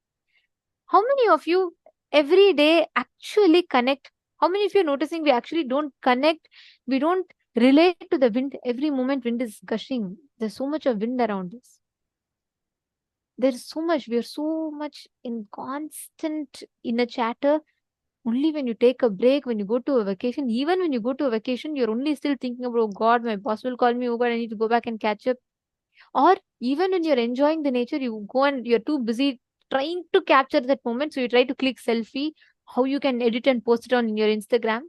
How many of you every day actually connect? How many of you are noticing we actually don't connect? We don't relate to the wind. Every moment wind is gushing. There's so much of wind around us. There's so much. We are so much in constant inner chatter. Only when you take a break, when you go to a vacation, even when you go to a vacation, you're only still thinking about, oh God, my boss will call me. Oh God, I need to go back and catch up. Or even when you're enjoying the nature, you go and you're too busy trying to capture that moment. So you try to click selfie, how you can edit and post it on your Instagram.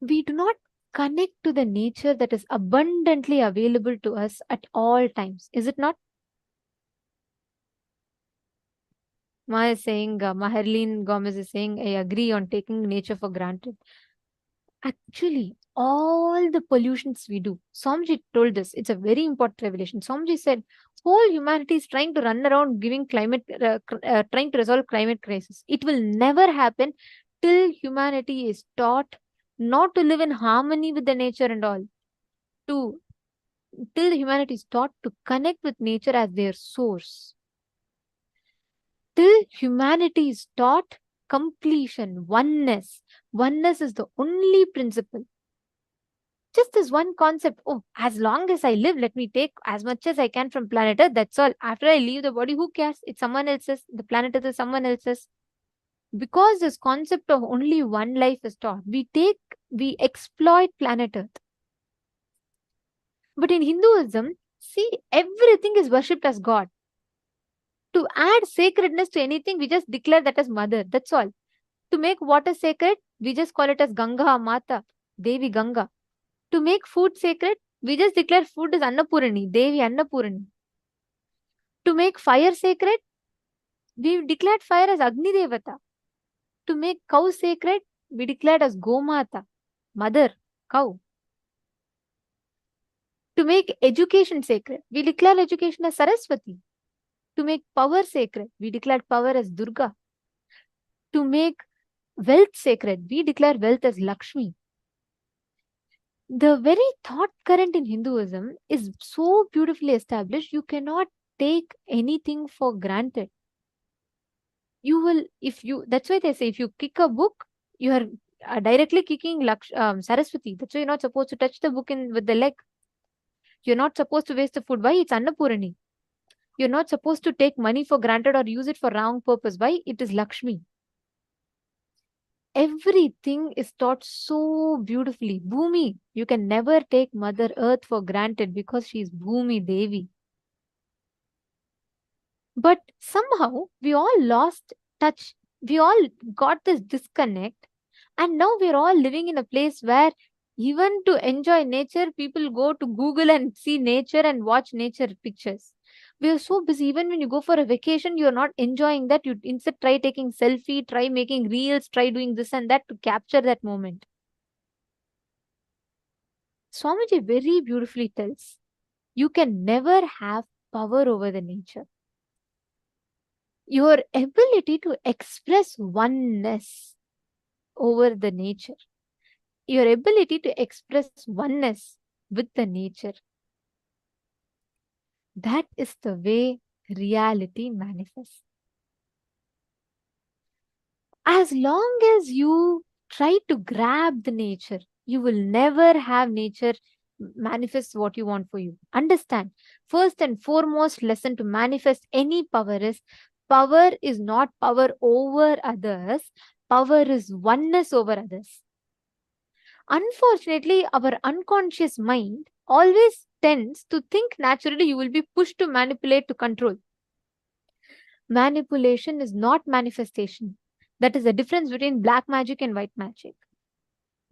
We do not connect to the nature that is abundantly available to us at all times. Is it not? Ma is saying, Maherlene Gomez is saying, I agree on taking nature for granted. Actually, all the pollutions we do, Somji told this, it's a very important revelation. Somji said, whole humanity is trying to run around giving trying to resolve climate crisis. It will never happen till humanity is taught not to live in harmony with the nature and all. Till humanity is taught to connect with nature as their source. Till humanity is taught completion, oneness. Oneness is the only principle. Just this one concept, oh, as long as I live, let me take as much as I can from planet Earth, that's all. After I leave the body, who cares? It's someone else's. The planet Earth is someone else's. Because this concept of only one life is taught, we exploit planet Earth. But in Hinduism, see, everything is worshipped as God. To add sacredness to anything, we just declare that as mother. That's all. To make water sacred, we just call it as Ganga Mata, Devi Ganga. To make food sacred, we just declare food is Annapurani, Devi Annapurani. To make fire sacred, we declared fire as Agni Devata. To make cow sacred, we declared as Gomata, mother, cow. To make education sacred, we declare education as Saraswati. To make power sacred, we declared power as Durga. To make wealth sacred, we declare wealth as Lakshmi. The very thought current in Hinduism is so beautifully established, you cannot take anything for granted. You will, that's why they say, if you kick a book, you are directly kicking Saraswati. That's why you're not supposed to touch the book with the leg. You're not supposed to waste the food. Why? It's Annapurani. You're not supposed to take money for granted or use it for wrong purpose. Why? It is Lakshmi. Everything is taught so beautifully. Bhumi, you can never take Mother Earth for granted because she is Bhumi Devi. But somehow we all lost touch. We all got this disconnect. And now we're all living in a place where even to enjoy nature, people go to Google and see nature and watch nature pictures. We are so busy. Even when you go for a vacation, you're not enjoying that. You instead try taking selfie, try making reels, try doing this and that to capture that moment. Swamiji very beautifully tells, you can never have power over the nature. your ability to express oneness over the nature, your ability to express oneness with the nature. That is the way reality manifests. As long as you try to grab the nature, you will never have nature manifest what you want for you. Understand, first and foremost lesson to manifest any power is not power over others, power is oneness over others. Unfortunately, our unconscious mind always tends to think naturally you will be pushed to manipulate, to control. Manipulation is not manifestation. That is the difference between black magic and white magic.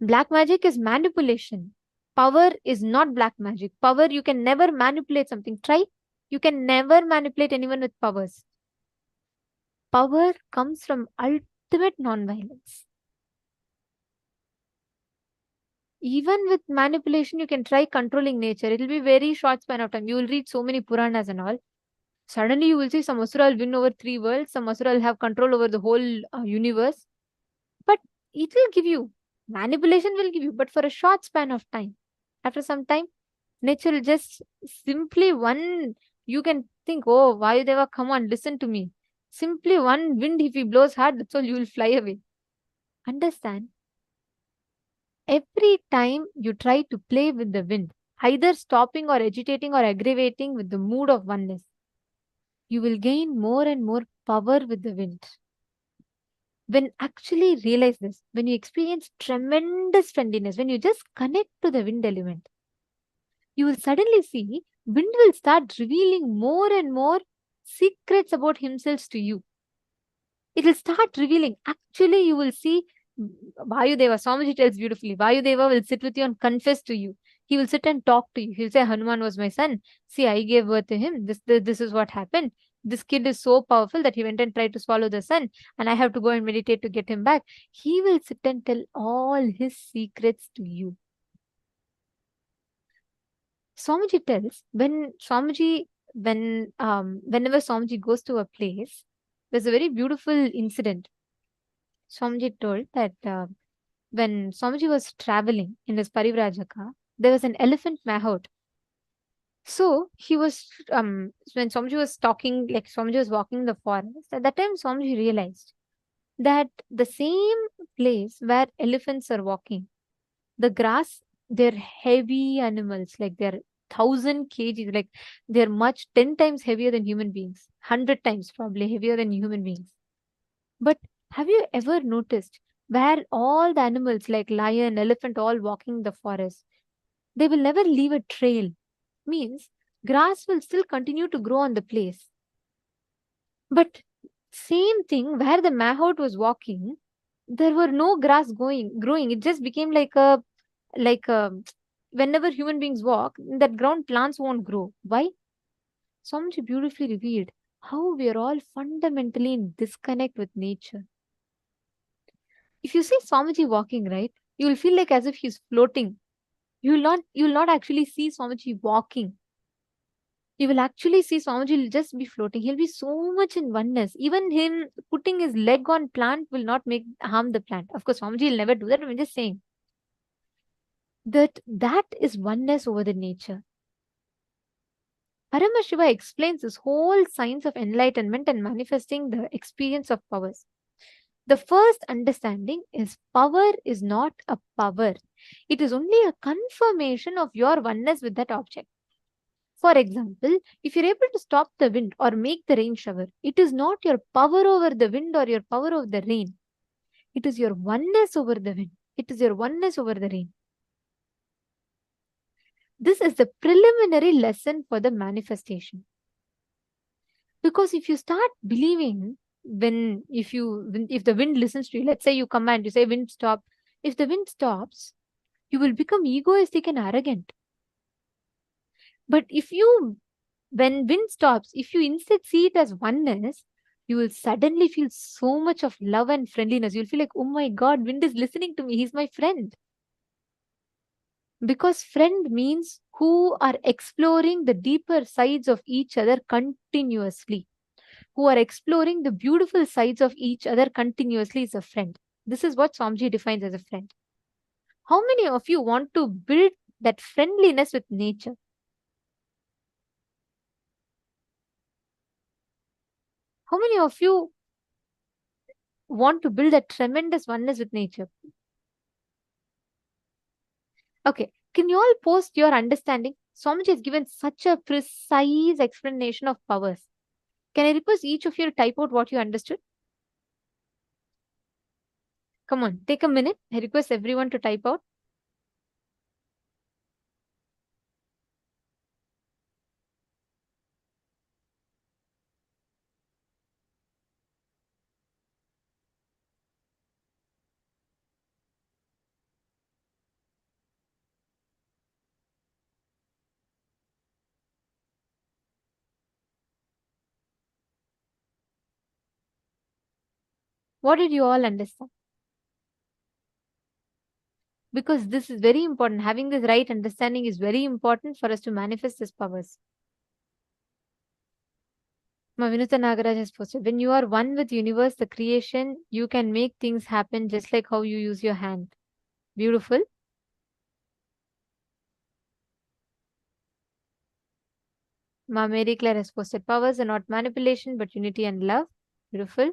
Black magic is manipulation. Power is not black magic. Power, you can never manipulate something. Try. You can never manipulate anyone with powers. Power comes from ultimate non-violence. Even with manipulation, you can try controlling nature. It will be very short span of time. You will read so many Puranas and all. Suddenly you will see some Asura will win over 3 worlds, some Asura will have control over the whole universe. But it will give you, manipulation will give you, but for a short span of time. After some time, nature will just simply one, you can think, oh, Vayudeva, come on, listen to me. Simply one wind, if he blows hard, that's all, you will fly away. Understand? Every time you try to play with the wind, either stopping or agitating or aggravating with the mood of oneness, you will gain more and more power with the wind. When actually realize this, when you experience tremendous friendliness, when you just connect to the wind element, you will suddenly see wind will start revealing more and more secrets about himself to you. It will start revealing. Actually, you will see Vayudeva, Swamiji tells beautifully, Vayudeva will sit with you and confess to you. He will sit and talk to you. He'll say, Hanuman was my son. See, I gave birth to him. This is what happened. This kid is so powerful that he went and tried to swallow the sun, and I have to go and meditate to get him back. He will sit and tell all his secrets to you. Swamiji tells, whenever Swamiji goes to a place, there's a very beautiful incident. Swamiji told that when Swamiji was traveling in his Parivrajaka, there was an elephant mahout. So he was, when Swamiji was talking, like Swamiji was walking in the forest, at that time Swamiji realized that the same place where elephants are walking, the grass, they're heavy animals, like they're 1,000 kgs, like they're much 10 times heavier than human beings, 100 times probably heavier than human beings. But have you ever noticed where all the animals like lion, elephant, all walking the forest, they will never leave a trail. Means grass will still continue to grow on the place. But same thing where the mahout was walking, there were no grass growing. It just became like a whenever human beings walk, that ground plants won't grow. Why? Swamiji beautifully revealed how we are all fundamentally in disconnect with nature. If you see Swamiji walking, right, you will feel like as if he's floating. You will not actually see Swamiji walking. You will actually see Swamiji will just be floating. He'll be so much in oneness. Even him putting his leg on plant will not harm the plant. Of course, Swamiji will never do that. I'm just saying that is oneness over the nature. Paramashiva explains this whole science of enlightenment and manifesting the experience of powers. The first understanding is power is not a power. It is only a confirmation of your oneness with that object. For example, if you're able to stop the wind or make the rain shower, it is not your power over the wind or your power over the rain. It is your oneness over the wind. It is your oneness over the rain. This is the preliminary lesson for the manifestation. Because if you start believing if the wind listens to you, let's say you command, you say wind stop. If the wind stops, you will become egoistic and arrogant. But when wind stops, if you instead see it as oneness, you will suddenly feel so much of love and friendliness. You'll feel like, oh my God, wind is listening to me. He's my friend. Because friend means who are exploring the deeper sides of each other continuously. who are exploring the beautiful sides of each other continuously is a friend. This is what Swamiji defines as a friend. How many of you want to build that friendliness with nature? How many of you want to build a tremendous oneness with nature? Okay, can you all post your understanding? Swamiji has given such a precise explanation of powers. Can I request each of you to type out what you understood? Come on, take a minute. I request everyone to type out. What did you all understand? Because this is very important. Having this right understanding is very important for us to manifest these powers. Mavinutha Nagaraj has posted, when you are one with universe, the creation, you can make things happen just like how you use your hand. Beautiful. Ma Mary Claire has posted, powers are not manipulation but unity and love. Beautiful.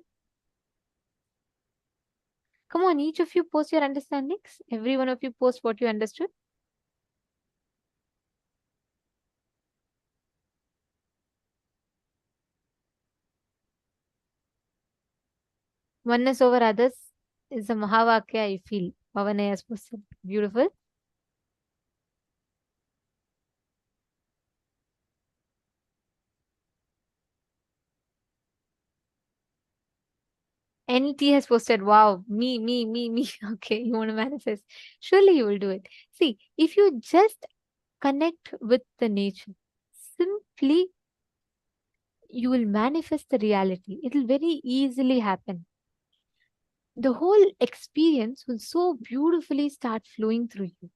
Come on, each of you post your understandings. Every one of you post what you understood. Oneness over others is a Mahavakya, I feel. Pavanaya has posted. Beautiful. NT has posted, wow, me. Okay, you want to manifest. Surely you will do it. See, if you just connect with the nature, simply you will manifest the reality. It will very easily happen. The whole experience will so beautifully start flowing through you.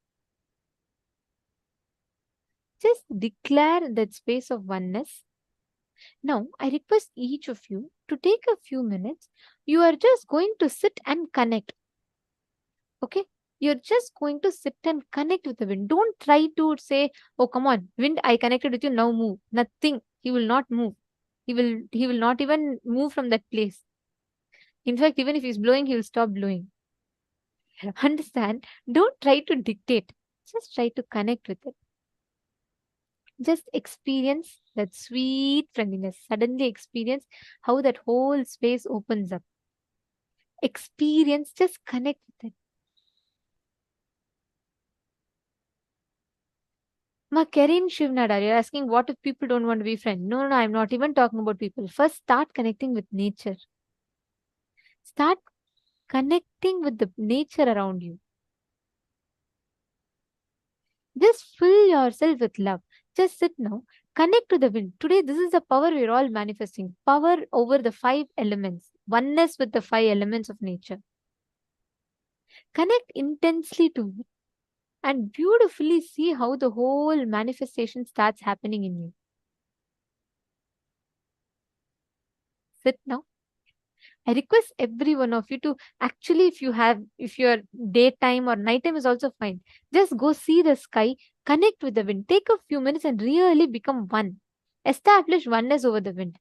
Just declare that space of oneness. Now, I request each of you to take a few minutes. You are just going to sit and connect. Okay? You're just going to sit and connect with the wind. Don't try to say, oh, come on, wind, I connected with you, now move. Nothing. He will not move. He will not even move from that place. In fact, even if he's blowing, he will stop blowing. Understand? Don't try to dictate. Just try to connect with it. Just experience that sweet friendliness. Suddenly experience how that whole space opens up. Experience, just connect with it. Ma Karin Shivnadar, you're asking what if people don't want to be friends? No, I'm not even talking about people. First, start connecting with nature. Start connecting with the nature around you. Just fill yourself with love. Just sit now. Connect to the wind. Today, this is the power we're all manifesting. Power over the 5 elements. Oneness with the 5 elements of nature. Connect intensely to it and beautifully see how the whole manifestation starts happening in you. Sit now. I request every one of you to actually, if your daytime or nighttime is also fine, just go see the sky, connect with the wind, take a few minutes and really become one. Establish oneness over the wind.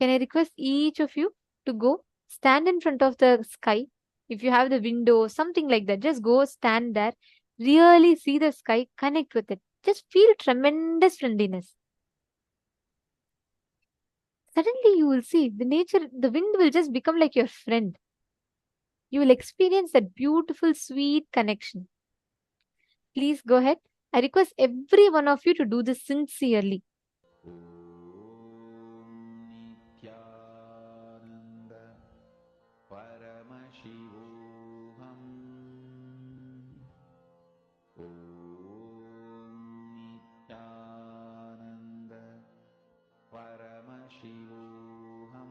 Can I request each of you to go stand in front of the sky? If you have the window, something like that, just go stand there, really see the sky, connect with it. Just feel tremendous friendliness. Suddenly you will see the wind will just become like your friend. You will experience that beautiful, sweet connection. Please go ahead. I request every one of you to do this sincerely. Nithyananda Paramashivoham Nithyananda Paramashivoham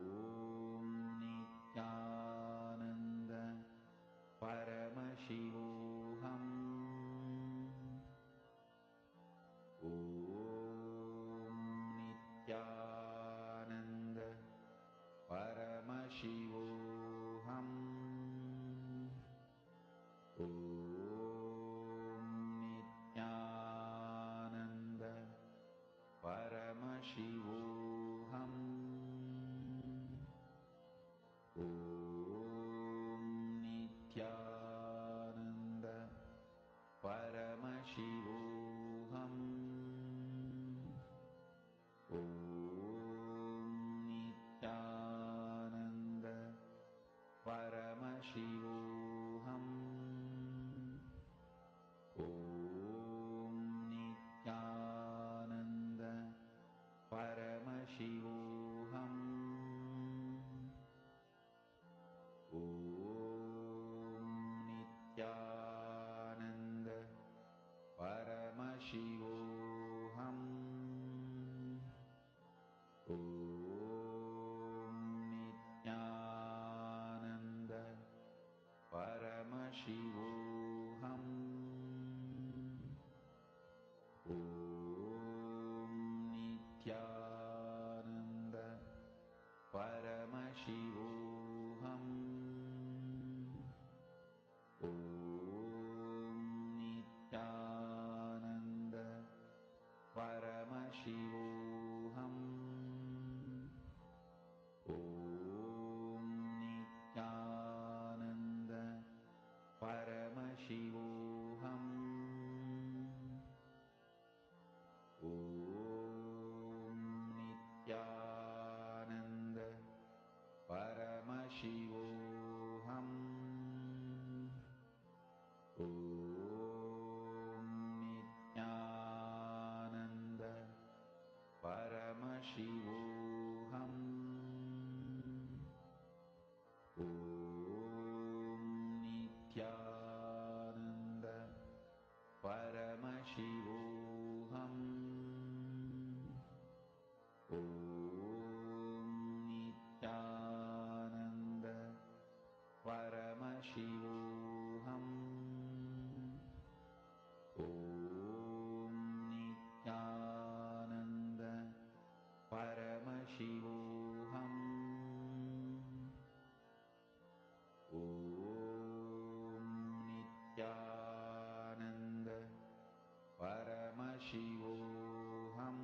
Paramashivoham.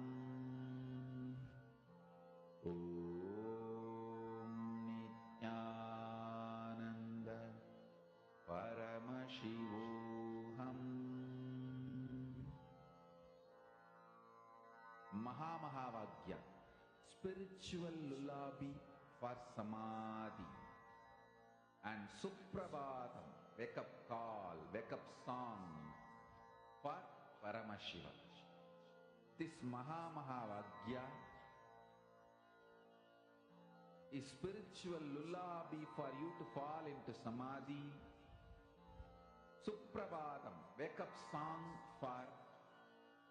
Om Nithyananda Paramashivoham. Mahavakya, spiritual lullaby for samadhi. And Suprabhatam, wake up call, wake up song for Paramashiva. This Mahavakya is spiritual lullaby for you to fall into samadhi. Suprabhatam, wake up song for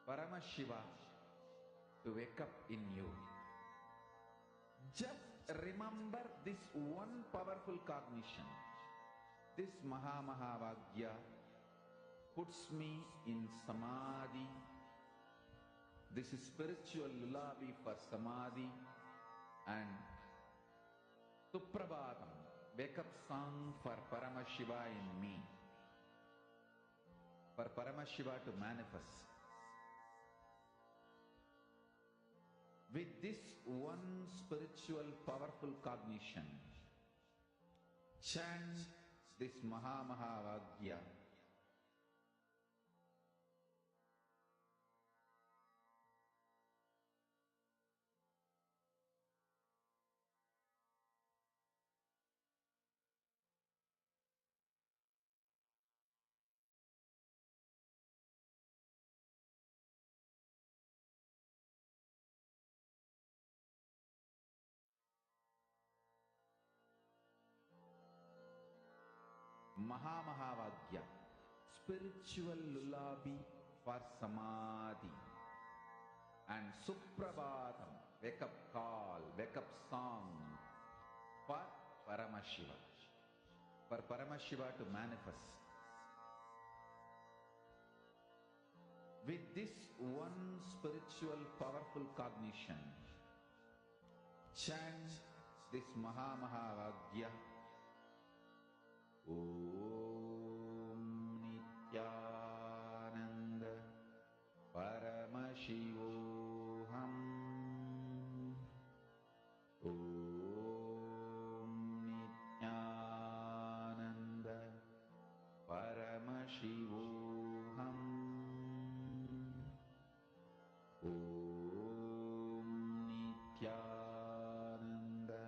Paramashiva to wake up in you. Just remember this one powerful cognition. This Mahavakya puts me in samadhi. This is spiritual lullaby for samadhi. And Suprabhatam, wake up song for Paramashiva in me. For Paramashiva to manifest. With this one spiritual powerful cognition, chant this Mahavakya. Mahavakya, spiritual lullaby for samadhi. And Suprabhatam, wake up call, wake up song for Paramashiva. For Paramashiva to manifest. With this one spiritual powerful cognition, chant this Mahavakya. Om Nithyananda Paramashivoham. Om Nithyananda Paramashivoham. Om Nithyananda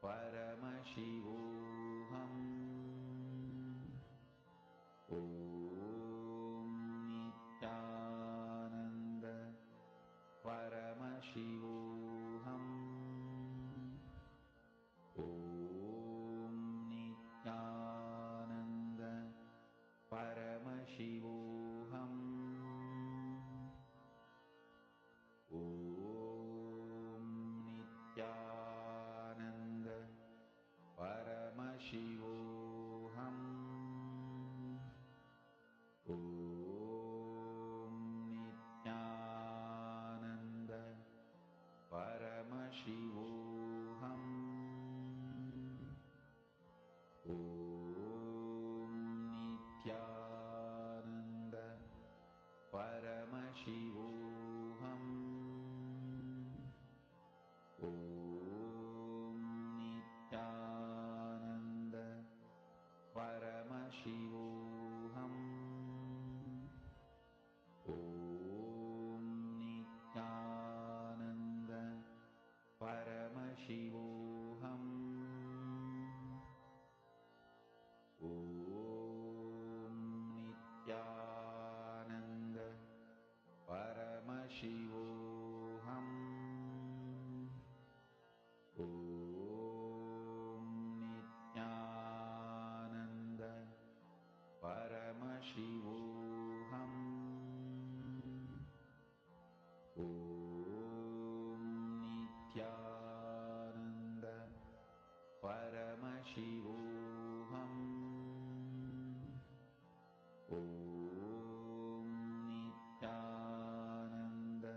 Paramashivoham. Om Nithyananda Paramashivoham. Om Nithyananda Paramashivoham. Om Nithyananda Paramashivoham. Om Nithyananda Paramashivoham. Om Nithyananda Paramashivoham. Om Nithyananda Paramashivoham. Om Nithyananda Paramashivoham. Om Nithyananda Paramashivoham. Om Nithyananda Paramashivoham. Om Nithyananda Paramashivoham. Om Nithyananda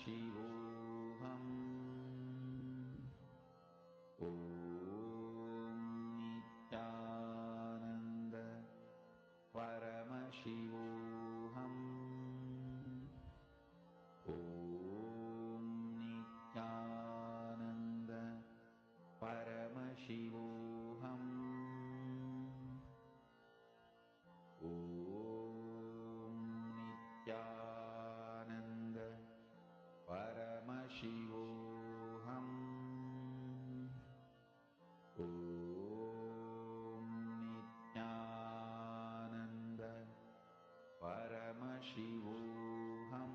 Paramashivoham. Om Nithyananda Paramashivoham. Om Nithyananda Paramashivoham. Om Nithyananda Paramashivoham. Om Nithyananda Paramashivoham.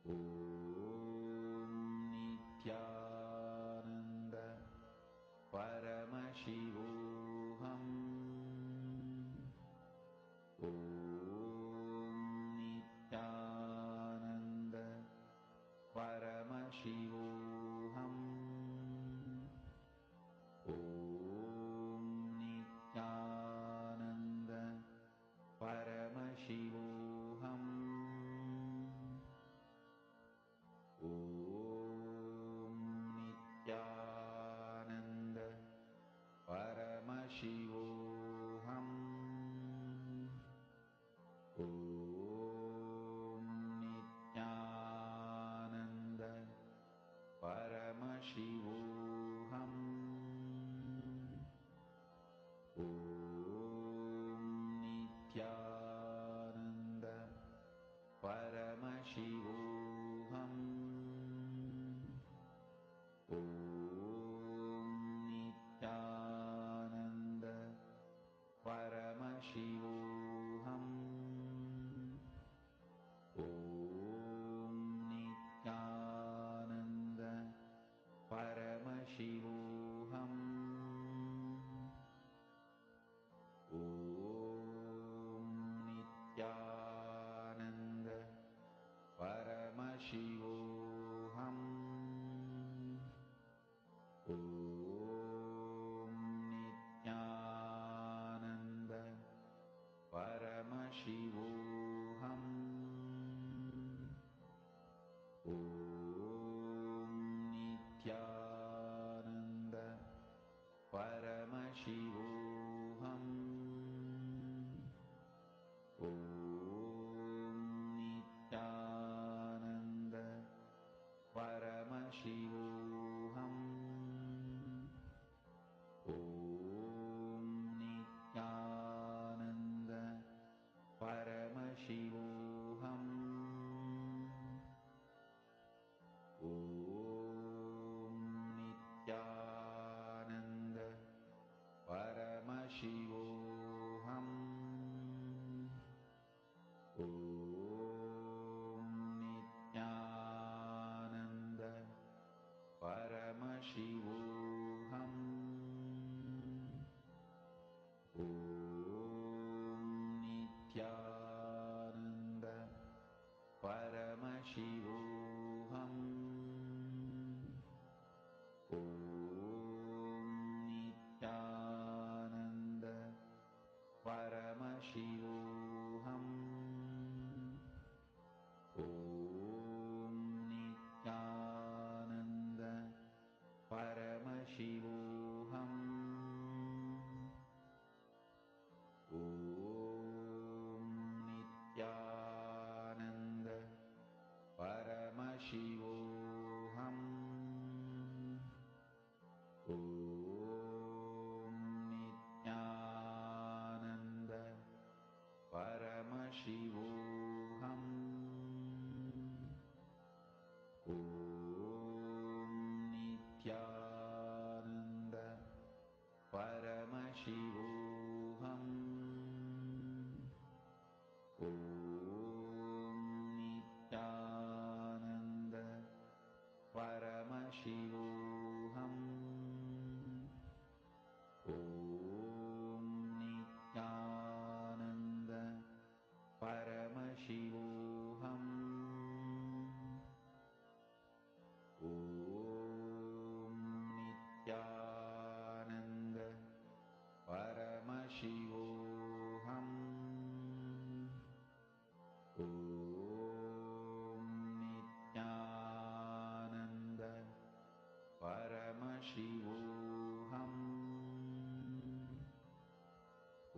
Om Nithyananda Paramashivoham. Om Nithyananda Paramashivoham. Om Nithyananda Paramashivoham. Om Nithyananda Paramashivoham. Om Nithyananda Paramashivoham. Om Nithyananda Paramashivoham. Om Nithyananda Paramashivoham. Om Nithyananda Paramashivoham. Om Nithyananda Paramashivoham. Om Nithyananda Paramashivoham. Om Nithyananda Paramashivoham. Om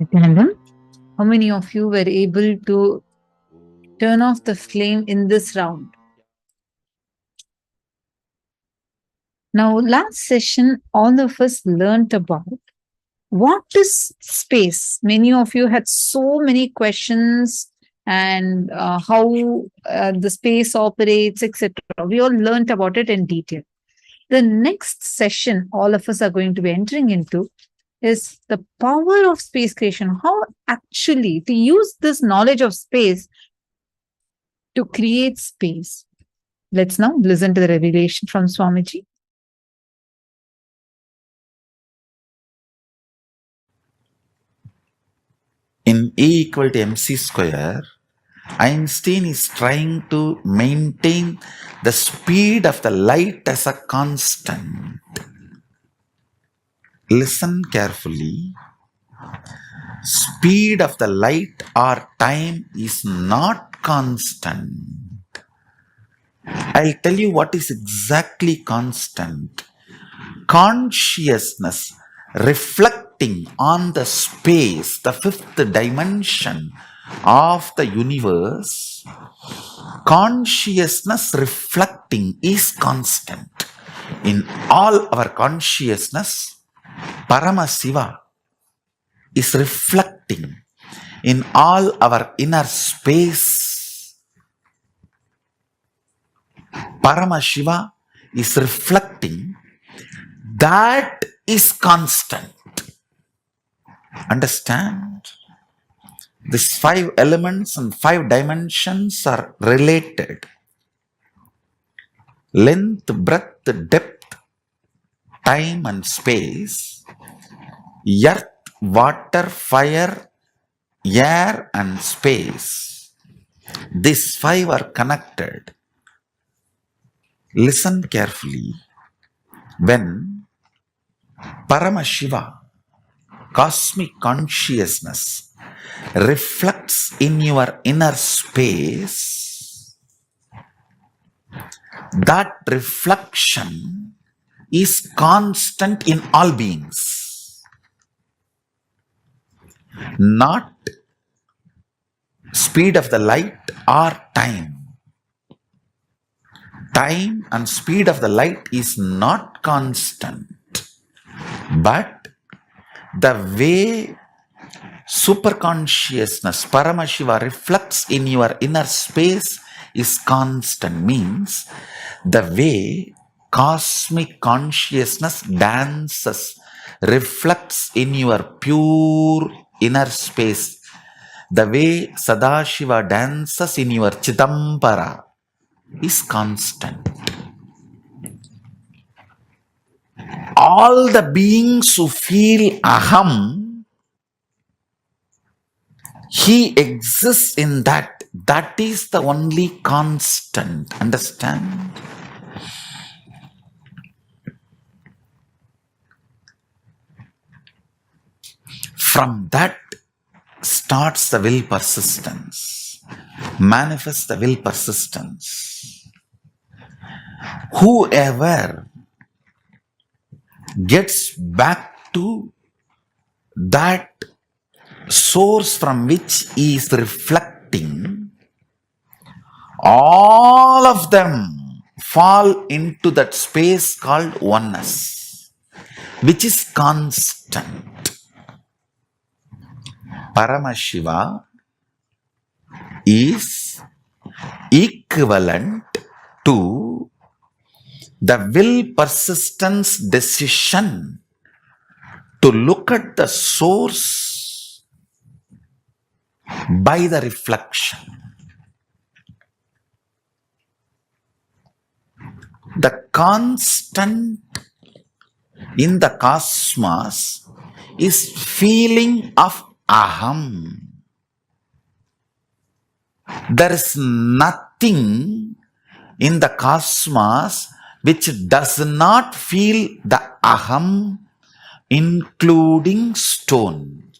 Nithyananda, how many of you were able to turn off the flame in this round? Now, last session, all of us learned about what is space. Many of you had so many questions and how the space operates, etc. We all learned about it in detail. The next session, all of us are going to be entering into is the power of space creation. How actually to use this knowledge of space to create space. Let's now listen to the revelation from Swamiji. In E equal to mc square, Einstein is trying to maintain the speed of the light as a constant. Listen carefully. Speed of the light or time is not constant. I'll tell you what is exactly constant. Consciousness reflecting on the space, the fifth dimension of the universe, consciousness reflecting is constant. In all our consciousness, Paramashiva is reflecting in all our inner space. Paramashiva is reflecting. That is constant. Understand? These 5 elements and 5 dimensions are related. Length, breadth, depth, time and space, earth, water, fire, air and space. These 5 are connected. Listen carefully. When Paramashiva, cosmic consciousness, reflects in your inner space, that reflection is constant in all beings. Not speed of the light or time. Time and speed of the light is not constant. But the way superconsciousness, Paramashiva, reflects in your inner space is constant. Means the way cosmic consciousness dances, reflects in your pure inner space. The way Sadashiva dances in your Chidambara is constant. All the beings who feel aham, he exists in that. That is the only constant. Understand? From that starts the will persistence. Manifests the will persistence. Whoever gets back to that source from which he is reflecting, all of them fall into that space called oneness, which is constant. Paramashiva is equivalent to the will persistence decision to look at the source by the reflection. The constant in the cosmos is feeling of aham. There is nothing in the cosmos which does not feel the aham, including stone,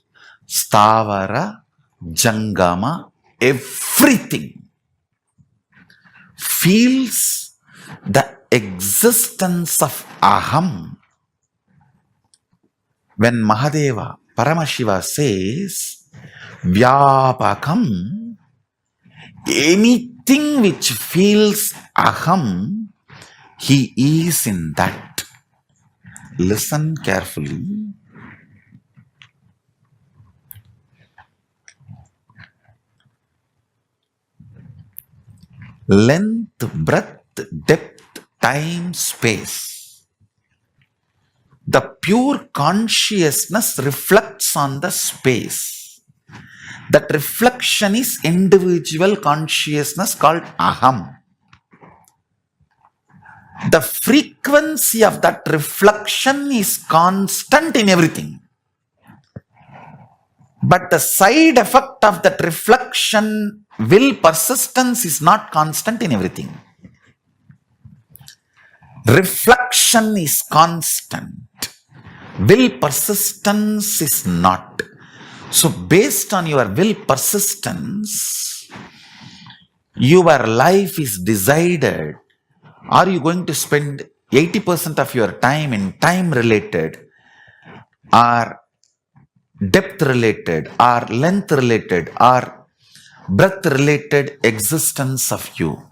stavara, jangama, everything feels the existence of aham. When Mahadeva, Paramashiva says, Vyapakam, anything which feels aham, he is in that. Listen carefully. Length, breadth, depth, time, space. The pure consciousness reflects on the space. That reflection is individual consciousness called aham. The frequency of that reflection is constant in everything. But the side effect of that reflection, will persistence, is not constant in everything. Reflection is constant. Will persistence is not. So based on your will persistence, your life is decided. Are you going to spend 80% of your time in time related, or depth related, or length related, or breadth related existence of you?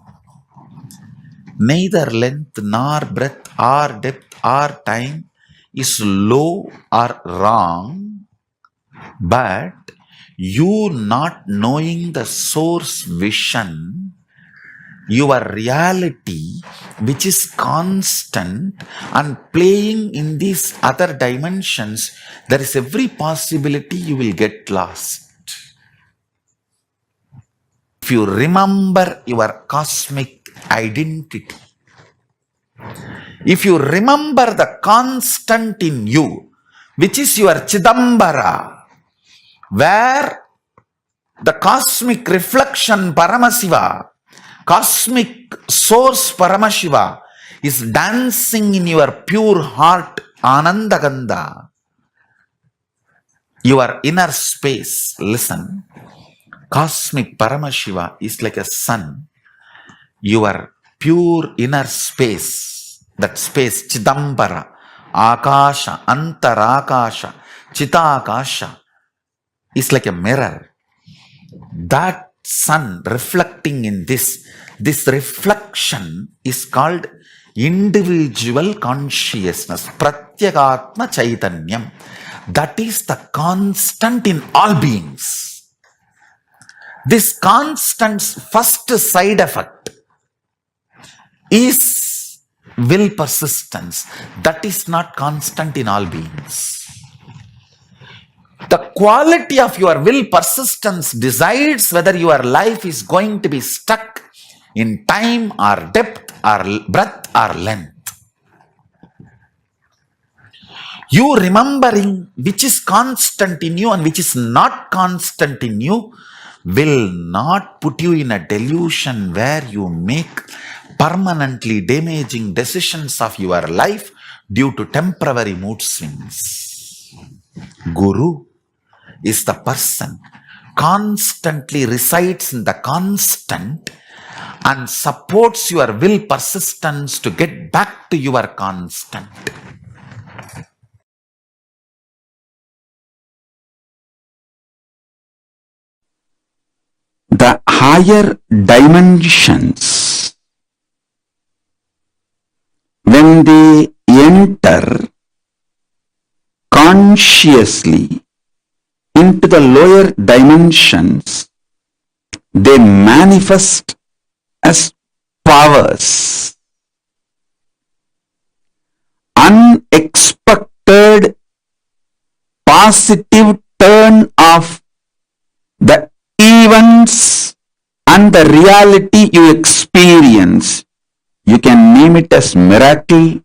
Neither length nor breadth or depth or time is low or wrong, but you not knowing the source vision, your reality, which is constant and playing in these other dimensions, there is every possibility you will get lost. If you remember your cosmic identity, if you remember the constant in you, which is your Chidambara, where the cosmic reflection Paramashiva, cosmic source Paramashiva is dancing in your pure heart, Anandagandha, your inner space. Listen, cosmic Paramashiva is like a sun. Your pure inner space, that space, Chidambara, Akasha, Antarakasha, Chitakasha, is like a mirror. That sun reflecting in this reflection is called individual consciousness, Pratyagatma Chaitanyam. That is the constant in all beings. This constant's first side effect is will persistence. That is not constant in all beings. The quality of your will persistence decides whether your life is going to be stuck in time or depth or breadth or length. You remembering which is constant in you and which is not constant in you will not put you in a delusion where you make permanently damaging decisions of your life due to temporary mood swings. Guru is the person constantly resides in the constant and supports your will persistence to get back to your constant. The higher dimensions, when they enter consciously into the lower dimensions, they manifest as powers. Unexpected positive turn of the difference and the reality you experience. You can name it as miracle,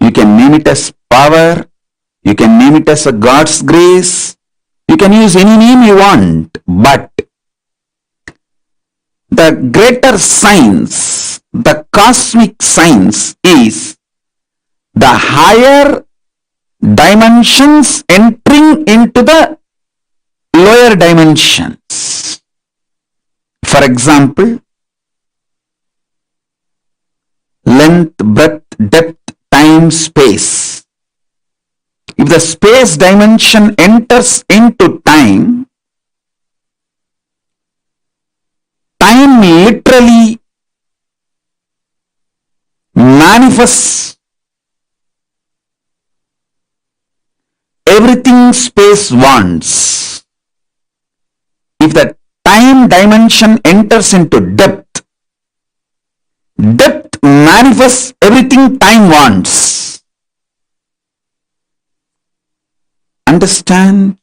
you can name it as power, you can name it as a God's grace, you can use any name you want, but the greater science, the cosmic science is the higher dimensions entering into the lower dimensions. For example, length, breadth, depth, time, space. If the space dimension enters into time, time literally manifests everything space wants. If the time dimension enters into depth, depth manifests everything time wants. Understand?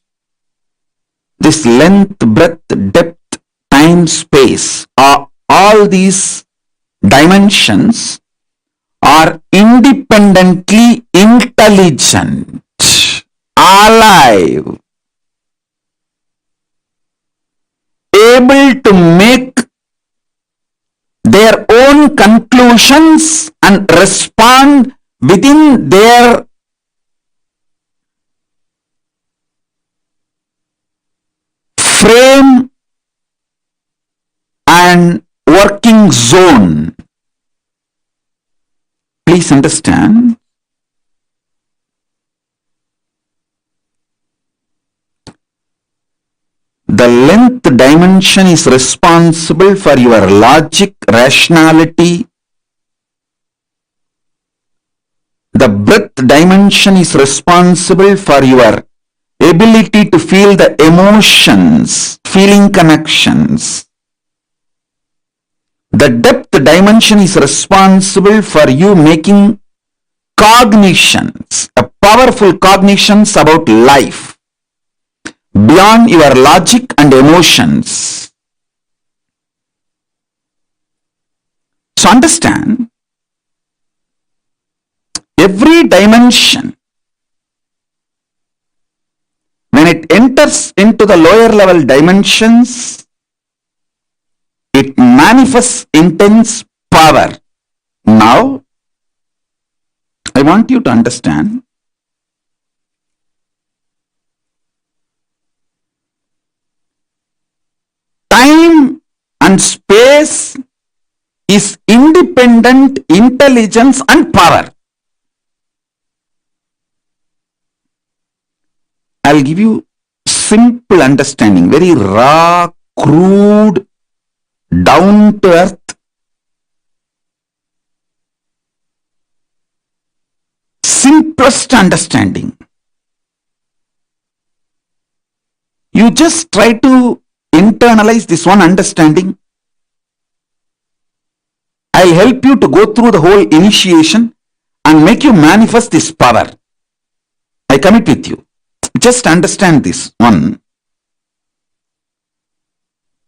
This length, breadth, depth, time, space, all these dimensions are independently intelligent, alive, able to make their own conclusions and respond within their frame and working zone. Please understand. The length dimension is responsible for your logic, rationality. The breadth dimension is responsible for your ability to feel the emotions, feeling connections. The depth dimension is responsible for you making cognitions, powerful cognitions about life, beyond your logic and emotions. So understand, every dimension, when it enters into the lower level dimensions, it manifests intense power. Now, I want you to understand, time and space is independent intelligence and power. I'll give you simple understanding, very raw, crude, down to earth, simplest understanding. You just try to internalize this one understanding. I'll help you to go through the whole initiation and make you manifest this power. I commit with you. Just understand this one.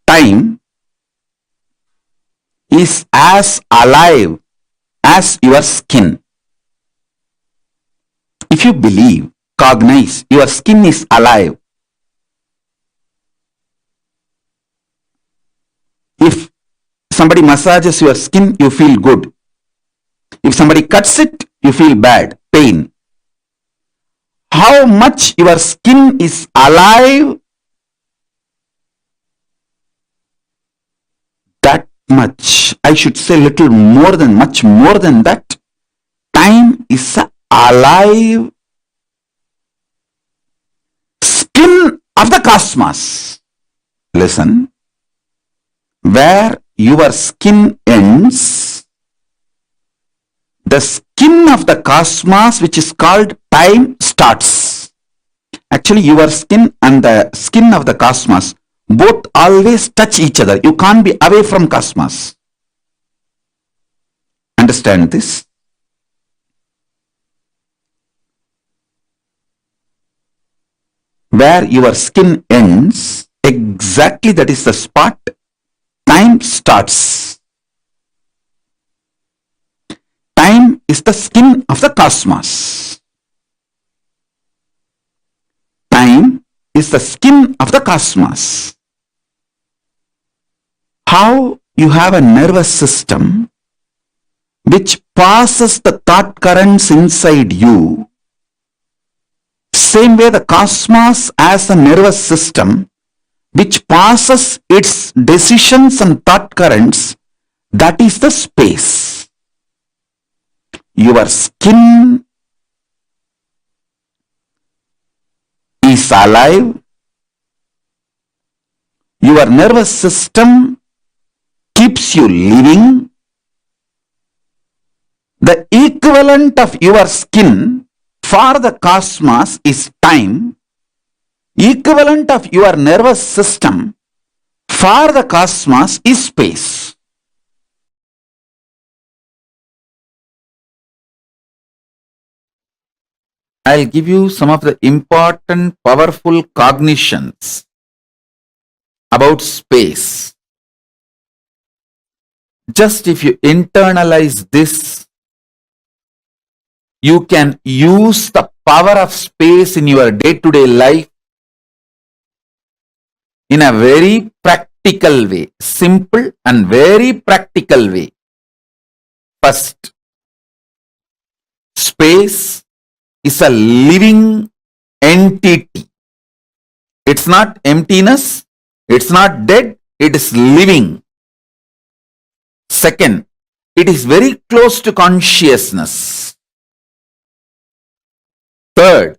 Time is as alive as your skin. If you believe, cognize, your skin is alive. If somebody massages your skin, you feel good. If somebody cuts it, you feel bad, pain. How much your skin is alive, that much, I should say little more than, much more than that, time is alive skin of the cosmos. Listen, where your skin ends, the skin of the cosmos, which is called time, starts. Actually, your skin and the skin of the cosmos both always touch each other. You can't be away from cosmos. Understand this? Where your skin ends, exactly that is the spot time starts. Time is the skin of the cosmos. Time is the skin of the cosmos. How you have a nervous system which passes the thought currents inside you, same way the cosmos has a nervous system which passes its decisions and thought currents, that is the space. Your skin is alive. Your nervous system keeps you living. The equivalent of your skin for the cosmos is time. Equivalent of your nervous system for the cosmos is space. I'll give you some of the important, powerful cognitions about space. Just if you internalize this, you can use the power of space in your day-to-day life in a very practical way, simple and very practical way. First, space is a living entity. It's not emptiness, it's not dead, it is living. Second, it is very close to consciousness. Third,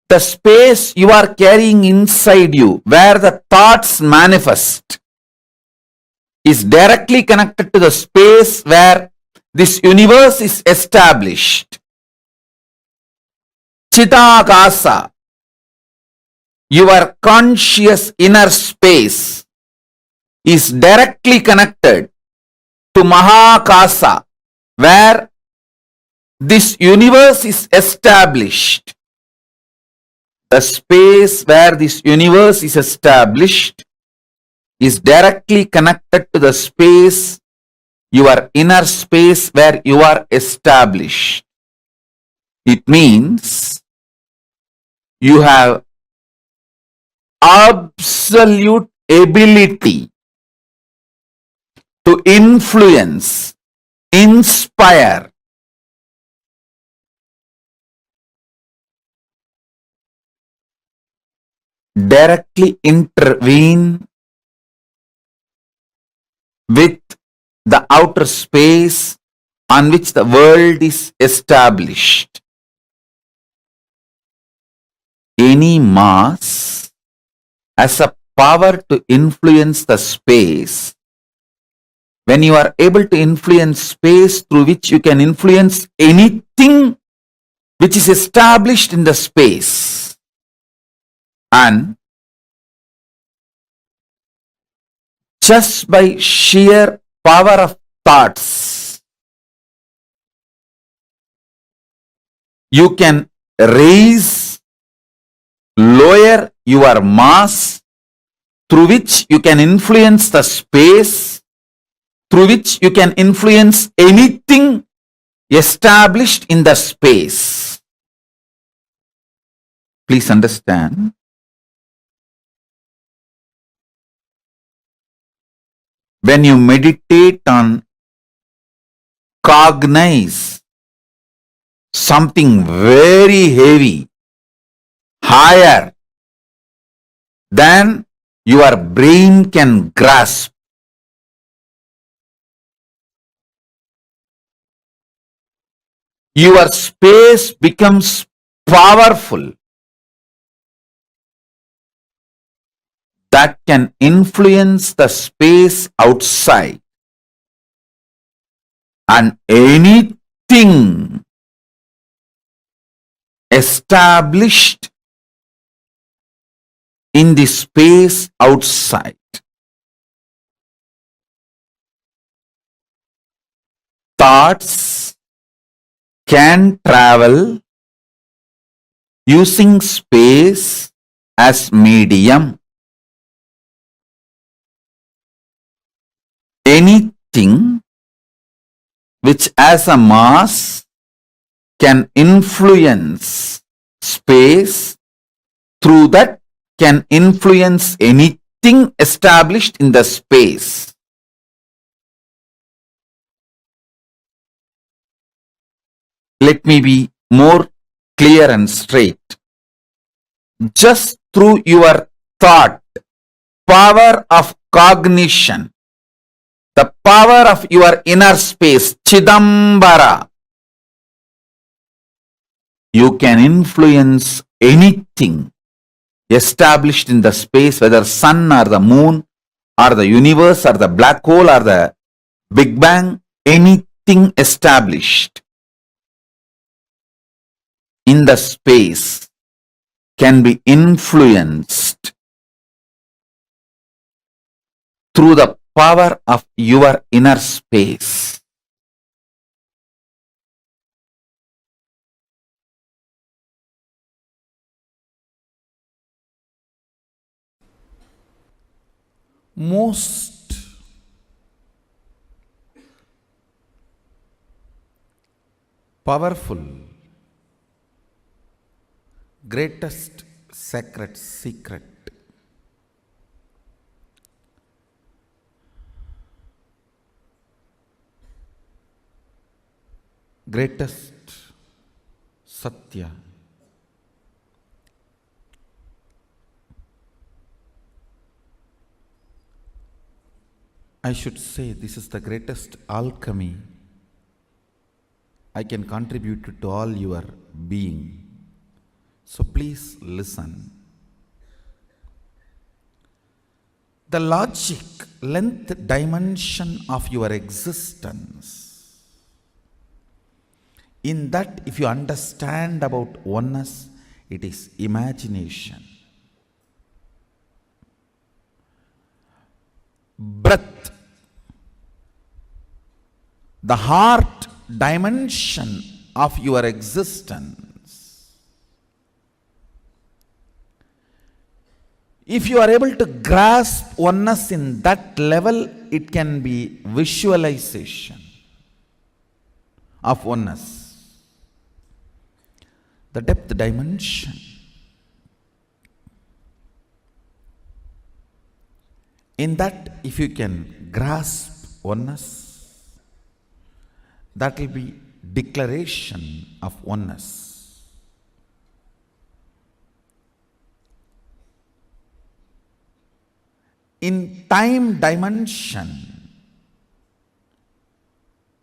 the space you are carrying inside you, where the thoughts manifest, is directly connected to the space where this universe is established. Chidambara, your conscious inner space, is directly connected to Mahavakya, where this universe is established. The space where this universe is established is directly connected to the space, your inner space where you are established. It means you have absolute ability to influence, inspire, directly intervene with the outer space on which the world is established. Any mass has a power to influence the space. When you are able to influence space through which you can influence anything which is established in the space, and just by sheer power of thoughts, you can raise, lower your mass, through which you can influence the space, through which you can influence anything established in the space. Please understand, when you meditate on cognize something very heavy, higher than your brain can grasp, your space becomes powerful, that can influence the space outside, and anything established in the space outside. Thoughts can travel using space as medium. Anything which has a mass can influence space, through that can influence anything established in the space. Let me be more clear and straight. Just through your thought, power of cognition, the power of your inner space, Chidambara, you can influence anything established in the space, whether sun or the moon or the universe or the black hole or the Big Bang, anything established in the space can be influenced through the power of your inner space. Most powerful, greatest sacred secret greatest Satya, I should say this is the greatest alchemy I can contribute to all your being. So please listen. The logic, length, dimension of your existence, in that if you understand about oneness, it is imagination. Breath, the heart dimension of your existence. If you are able to grasp oneness in that level, it can be visualization of oneness. The depth dimension. In that, if you can grasp oneness, that will be declaration of oneness. In time dimension,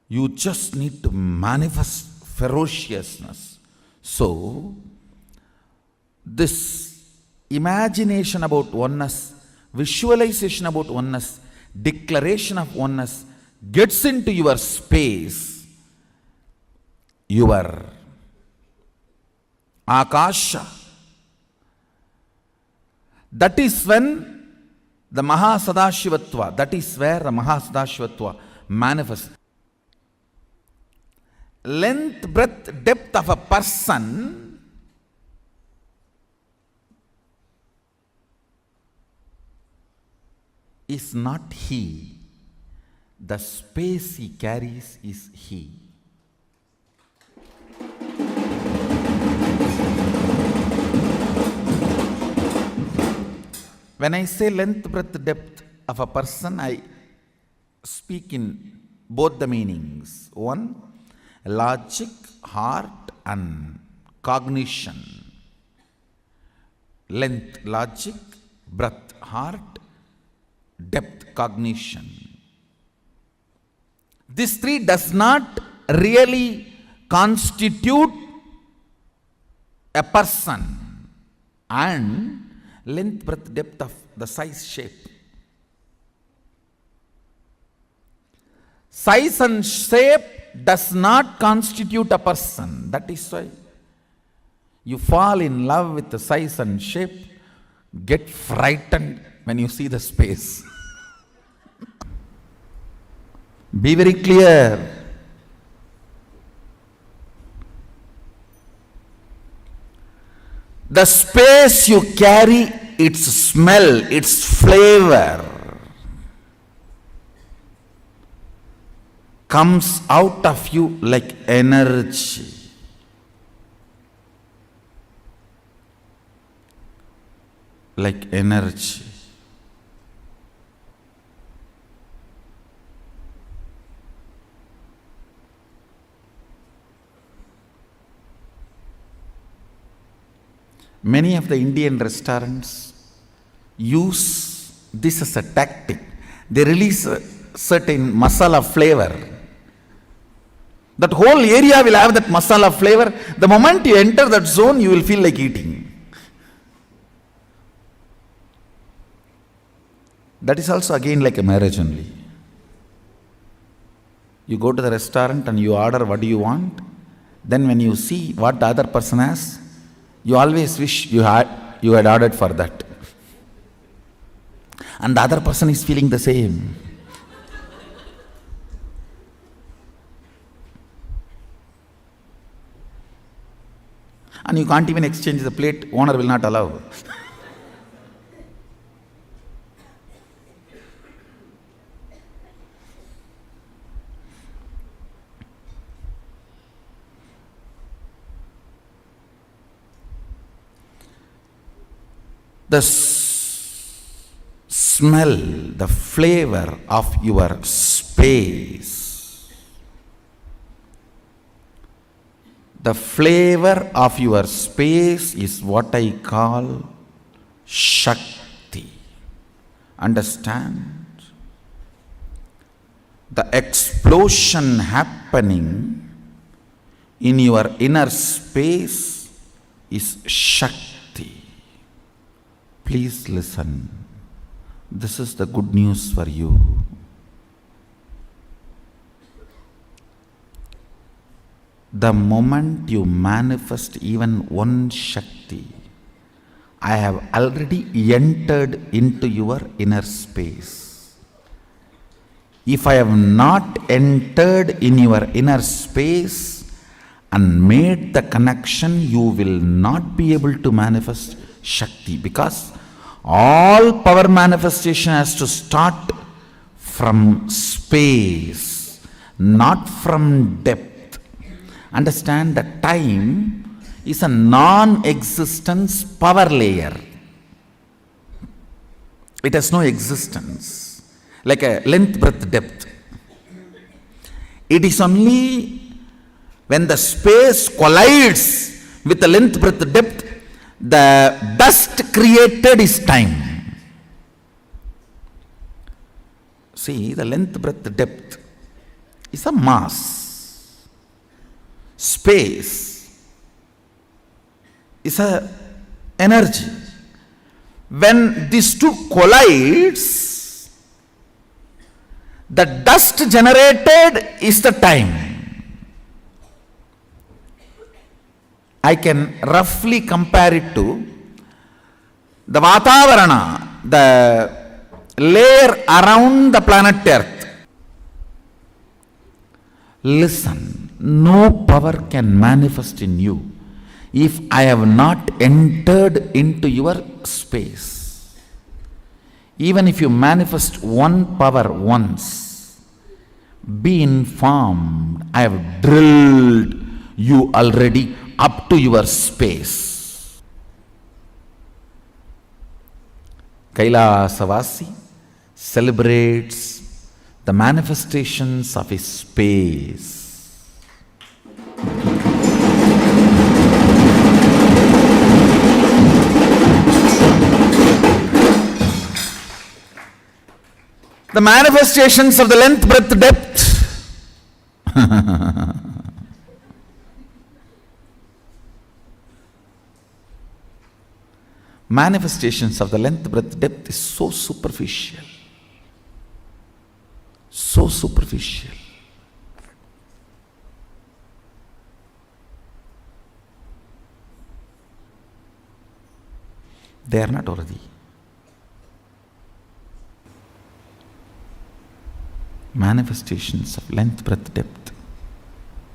you just need to manifest ferociousness. So, this imagination about oneness, visualization about oneness, declaration of oneness gets into your space, your Akasha. That is when the Mahasadashivatva, that is where the Mahasadashivatva manifests. Length, breadth, depth of a person is not he. The space he carries is he. When I say length, breadth, depth of a person, I speak in both the meanings. One, logic, heart, and cognition. Length, logic, breadth, heart, depth, cognition. This three does not really constitute a person. And length, breadth, depth of the size, shape. Size and shape does not constitute a person. That is why you fall in love with the size and shape, get frightened when you see the space. Be very clear. The space you carry, its smell, its flavor comes out of you like energy. Like energy. Many of the Indian restaurants use this as a tactic. They release a certain masala flavor. That whole area will have that masala flavor. The moment you enter that zone, you will feel like eating. That is also again like a marriage only. You go to the restaurant and you order what do you want. Then when you see what the other person has, you always wish you had ordered for that. And the other person is feeling the same. And you can't even exchange the plate, owner will not allow. The smell, the flavor of your space. The flavor of your space is what I call Shakti. Understand? The explosion happening in your inner space is Shakti. Please listen. This is the good news for you. The moment you manifest even one Shakti, I have already entered into your inner space. If I have not entered in your inner space and made the connection, you will not be able to manifest Shakti, because all power manifestation has to start from space, not from depth. Understand that time is a non-existence power layer. It has no existence, like a length, breadth, depth. It is only when the space collides with the length, breadth, depth, the dust created is time. See, the length, breadth, depth is a mass. Space is a energy. When these two collides, the dust generated is the time. I can roughly compare it to the Vatavarana, the layer around the planet Earth. Listen, no power can manifest in you if I have not entered into your space. Even if you manifest one power once, be informed, I have drilled you already up to your space. Kailasavasi celebrates the manifestations of his space. The manifestations of the length, breadth, depth. Manifestations of the length, breadth, depth is so superficial. So superficial. They are not worthy. Manifestations of length, breadth, depth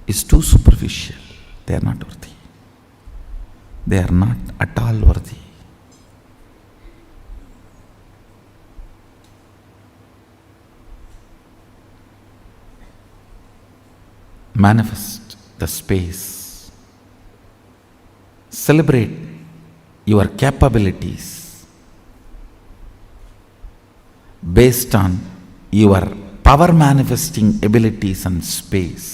is too superficial. They are not worthy. they are not at all worthy. Manifest the space. Celebrate your capabilities based on your power manifesting abilities and space.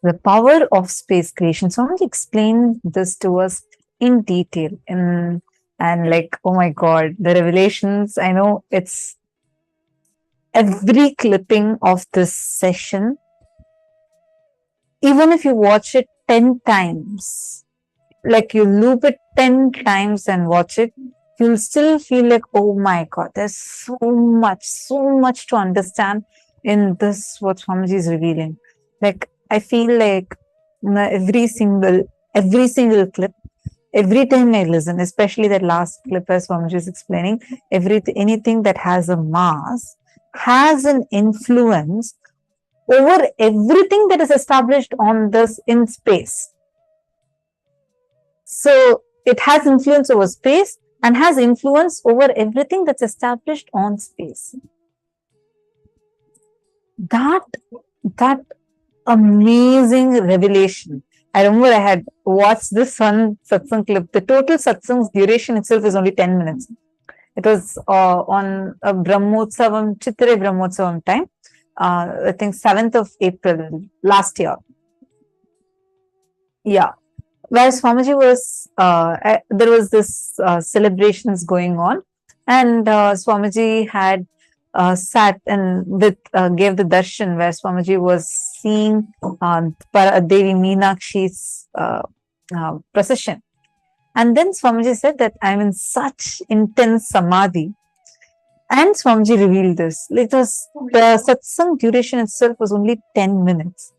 The power of space creation. Someone explain this to us in detail. And like, oh my God, the revelations. I know it's every clipping of this session. Even if you watch it 10 times, like you loop it 10 times and watch it, you'll still feel like, oh my God, there's so much to understand in this, what Swamiji is revealing. Like, I feel like every single clip, every time I listen, especially that last clip as Swamiji is explaining, anything that has a mass has an influence over everything that is established on this in space. So it has influence over space and has influence over everything that's established on space. that amazing revelation. I remember I had watched this one satsang clip. The total satsang's duration itself is only 10 minutes. It was on a Brahmotsavam, Chittre Brahmotsavam time, I think 7th of April last year. Yeah. Where Swamiji was, there was this celebrations going on, and Swamiji had sat and gave the darshan where Swamiji was seeing Devi Meenakshi's procession. And then Swamiji said that I'm in such intense samadhi. And Swamiji revealed this. The satsang duration itself was only 10 minutes.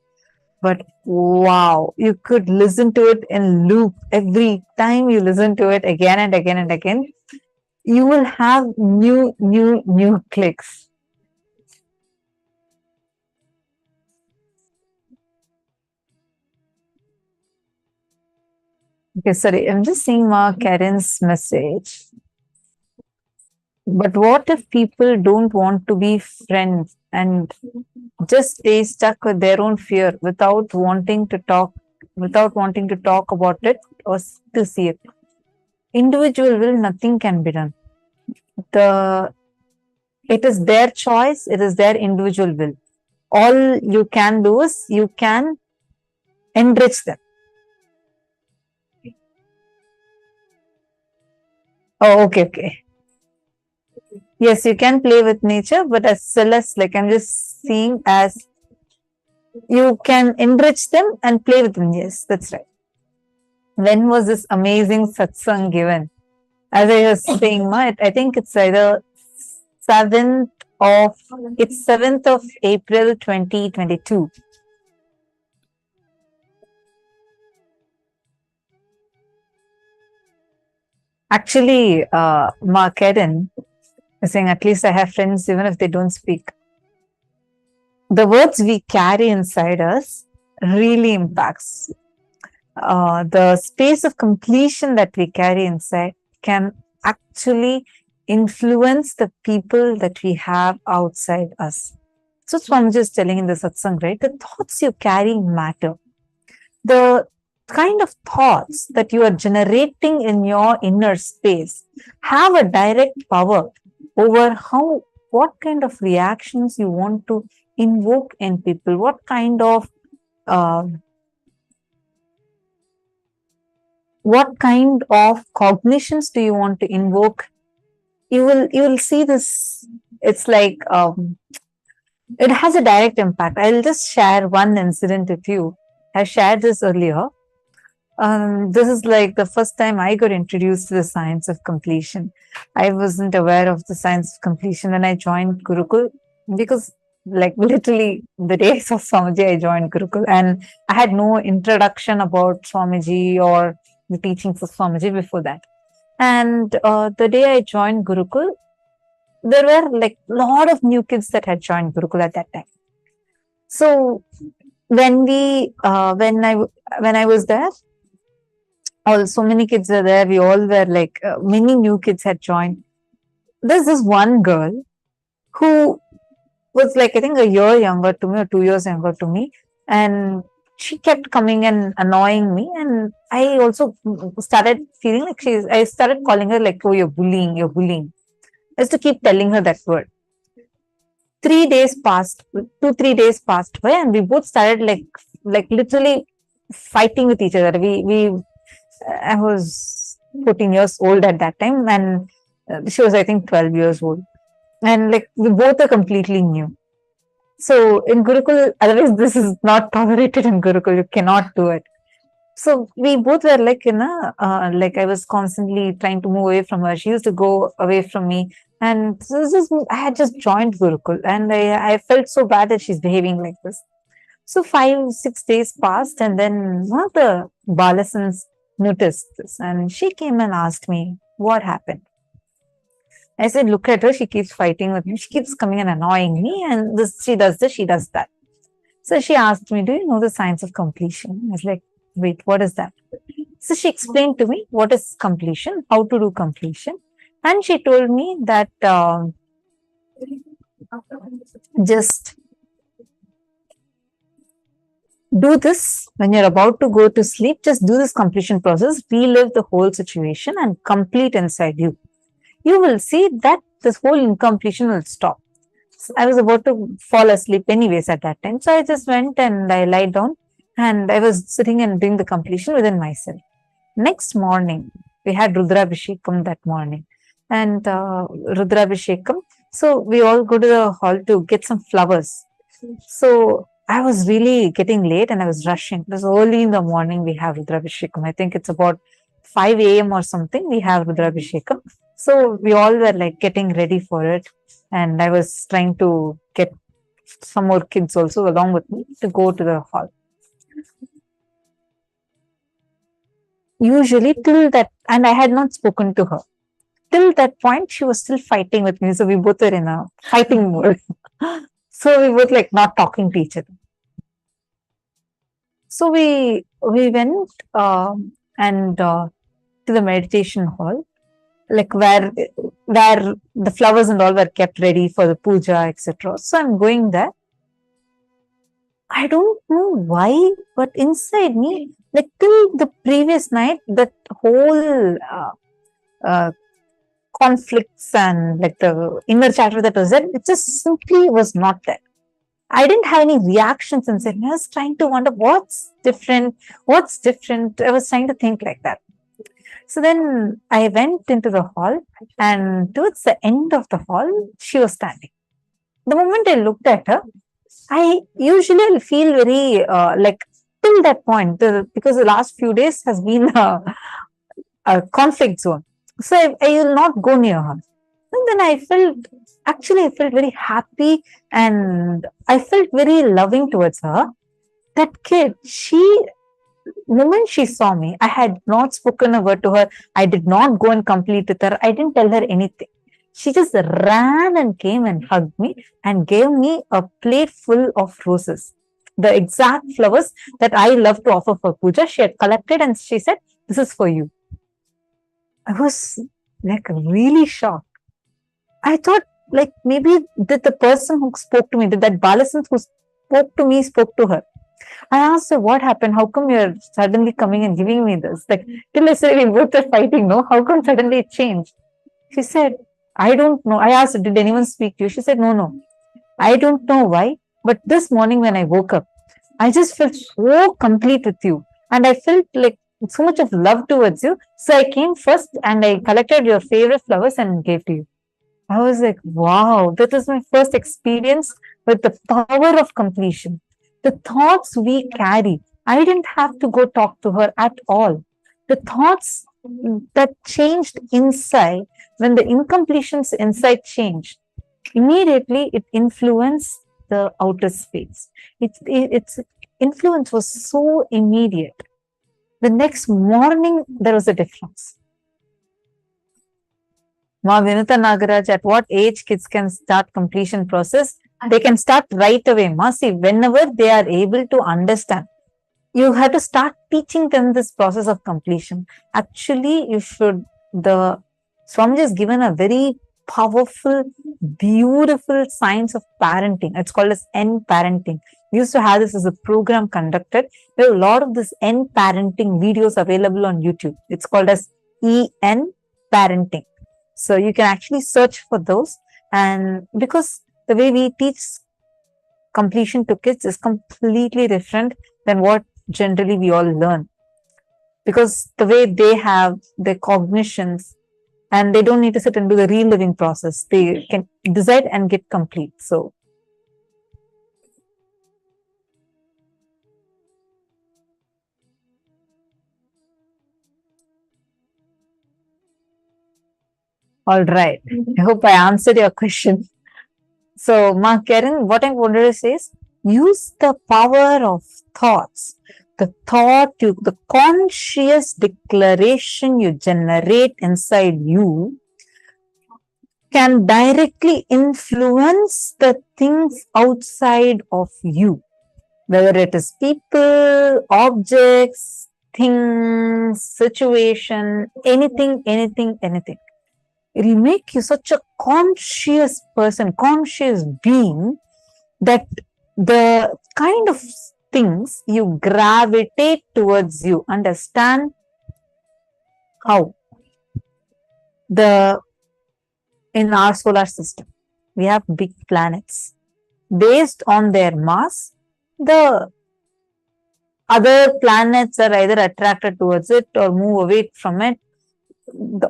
But wow, you could listen to it in loop. Every time you listen to it again and again and again, you will have new clicks. Okay, sorry, I'm just seeing Karen's message. But what if people don't want to be friends and just stay stuck with their own fear without wanting to talk about it or to see it? Individual will, nothing can be done. It is their choice, it is their individual will. All you can do is you can enrich them. Oh, okay. Yes, you can play with nature, but as well as, like, I'm just seeing as you can enrich them and play with them. Yes, that's right. When was this amazing satsang given? As I was saying, I think it's either 7th of April 2022. Actually, Karen is saying, at least I have friends even if they don't speak. The words we carry inside us really impacts. The space of completion that we carry inside can actually influence the people that we have outside us. So Swamiji is telling in the satsang, right? The thoughts you carry matter. The kind of thoughts that you are generating in your inner space have a direct power over what kind of reactions you want to invoke in people, what kind of cognitions do you want to invoke. You will see this. It's like it has a direct impact. I'll just share one incident with you. I shared this earlier. This is like the first time I got introduced to the science of completion. I wasn't aware of the science of completion when I joined Gurukul, because like literally the day I saw Swamiji, I joined Gurukul, and I had no introduction about Swamiji or the teachings of Swamiji before that. And the day I joined Gurukul, there were like a lot of new kids that had joined Gurukul at that time. So when I was there, so many kids were there. We all were like, many new kids had joined. There's this one girl who was like, I think a year younger to me or 2 years younger to me. And she kept coming and annoying me. And I also started feeling like I started calling her like, oh, you're bullying. I used to keep telling her that word. 3 days passed, 2-3 days passed by, and we both started like literally fighting with each other. I was 14 years old at that time, and she was, I think, 12 years old. And like we both are completely new. So in Gurukul, otherwise this is not tolerated in Gurukul. You cannot do it. So we both were like, like I was constantly trying to move away from her. She used to go away from me. And I had just joined Gurukul, and I felt so bad that she's behaving like this. So 5-6 days passed, and then one of the Balasans noticed this, and she came and asked me what happened. I said, look at her, she keeps fighting with me, she keeps coming and annoying me, and she does this, she does that. So she asked me, do you know the science of completion? I was like, wait, what is that? So she explained to me what is completion, how to do completion, and she told me that just do this when you're about to go to sleep. Just do this completion process, relive the whole situation and complete inside you. You will see that this whole incompletion will stop. I was about to fall asleep anyways at that time. So I just went and I lied down and I was sitting and doing the completion within myself. Next morning, we had Rudrabhishekam that morning. And Rudrabhishekam, so we all go to the hall to get some flowers. So I was really getting late and I was rushing. It was early in the morning we have Rudrabhishekam. I think it's about 5 a.m. or something we have Rudrabhishekam. So we all were like getting ready for it. And I was trying to get some more kids also along with me to go to the hall. Usually till that, and I had not spoken to her. Till that point, she was still fighting with me. So we both were in a fighting mode. So we both like not talking to each other. So we went and to the meditation hall, like where the flowers and all were kept ready for the puja, etc. So I'm going there. I don't know why, but inside me, like till the previous night, that whole conflicts and like the inner chatter that was there, it just simply was not there. I didn't have any reactions inside me. I was trying to wonder what's different. I was trying to think like that. So then I went into the hall, and towards the end of the hall, she was standing. The moment I looked at her, I usually feel very like till that point, because the last few days has been a conflict zone. So I will not go near her. And then I felt very happy and I felt very loving towards her. That kid, moment she saw me, I had not spoken a word to her. I did not go and complete with her. I didn't tell her anything. She just ran and came and hugged me and gave me a plate full of roses. The exact flowers that I love to offer for puja, she had collected and she said, "This is for you." I was like really shocked. I thought like maybe that the person who spoke to me, that Balasant who spoke to me, spoke to her. I asked her, "What happened? How come you're suddenly coming and giving me this?" Like, till yesterday we both were fighting, no? How come suddenly it changed? She said, "I don't know." I asked her, "Did anyone speak to you?" She said, No. I don't know why, but this morning when I woke up, I just felt so complete with you. And I felt like so much of love towards you. So I came first and I collected your favorite flowers and gave to you. I was like, wow, that was my first experience with the power of completion. The thoughts we carry, I didn't have to go talk to her at all. The thoughts that changed inside, when the incompletions inside changed, immediately it influenced the outer space. Its influence was so immediate. The next morning, there was a difference. Ma Vinita Nagaraj, at what age kids can start completion process? They can start right away. Ma, see, whenever they are able to understand, you have to start teaching them this process of completion. Actually, the Swamiji has given a very powerful, beautiful science of parenting. It's called as N parenting. We used to have this as a program conducted. There are a lot of this N parenting videos available on YouTube. It's called as EN parenting. So you can actually search for those. And because the way we teach completion to kids is completely different than what generally we all learn. Because the way they have their cognitions, and they don't need to sit and do the reliving process. They can decide and get complete. So all right. I hope I answered your question. So, Ma Karen, what I wanted to say is use the power of thoughts. The conscious declaration you generate inside you can directly influence the things outside of you, whether it is people, objects, things, situation, anything. It will make you such a conscious person, conscious being, that the kind of things, you gravitate towards you. Understand how? In our solar system, we have big planets. Based on their mass, the other planets are either attracted towards it or move away from it.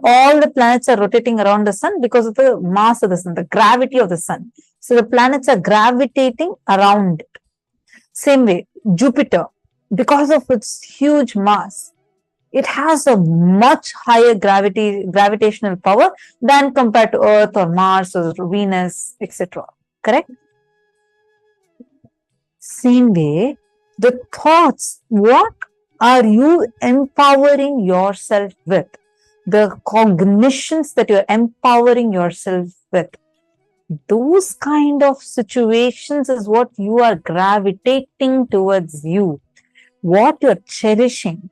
All the planets are rotating around the sun because of the mass of the sun, the gravity of the sun. So the planets are gravitating around it. Same way, Jupiter, because of its huge mass, it has a much higher gravitational power than compared to Earth or Mars or Venus, etc. Correct? Same way, the thoughts, what are you empowering yourself with? The cognitions that you're empowering yourself with. Those kind of situations is what you are gravitating towards you. What you're cherishing,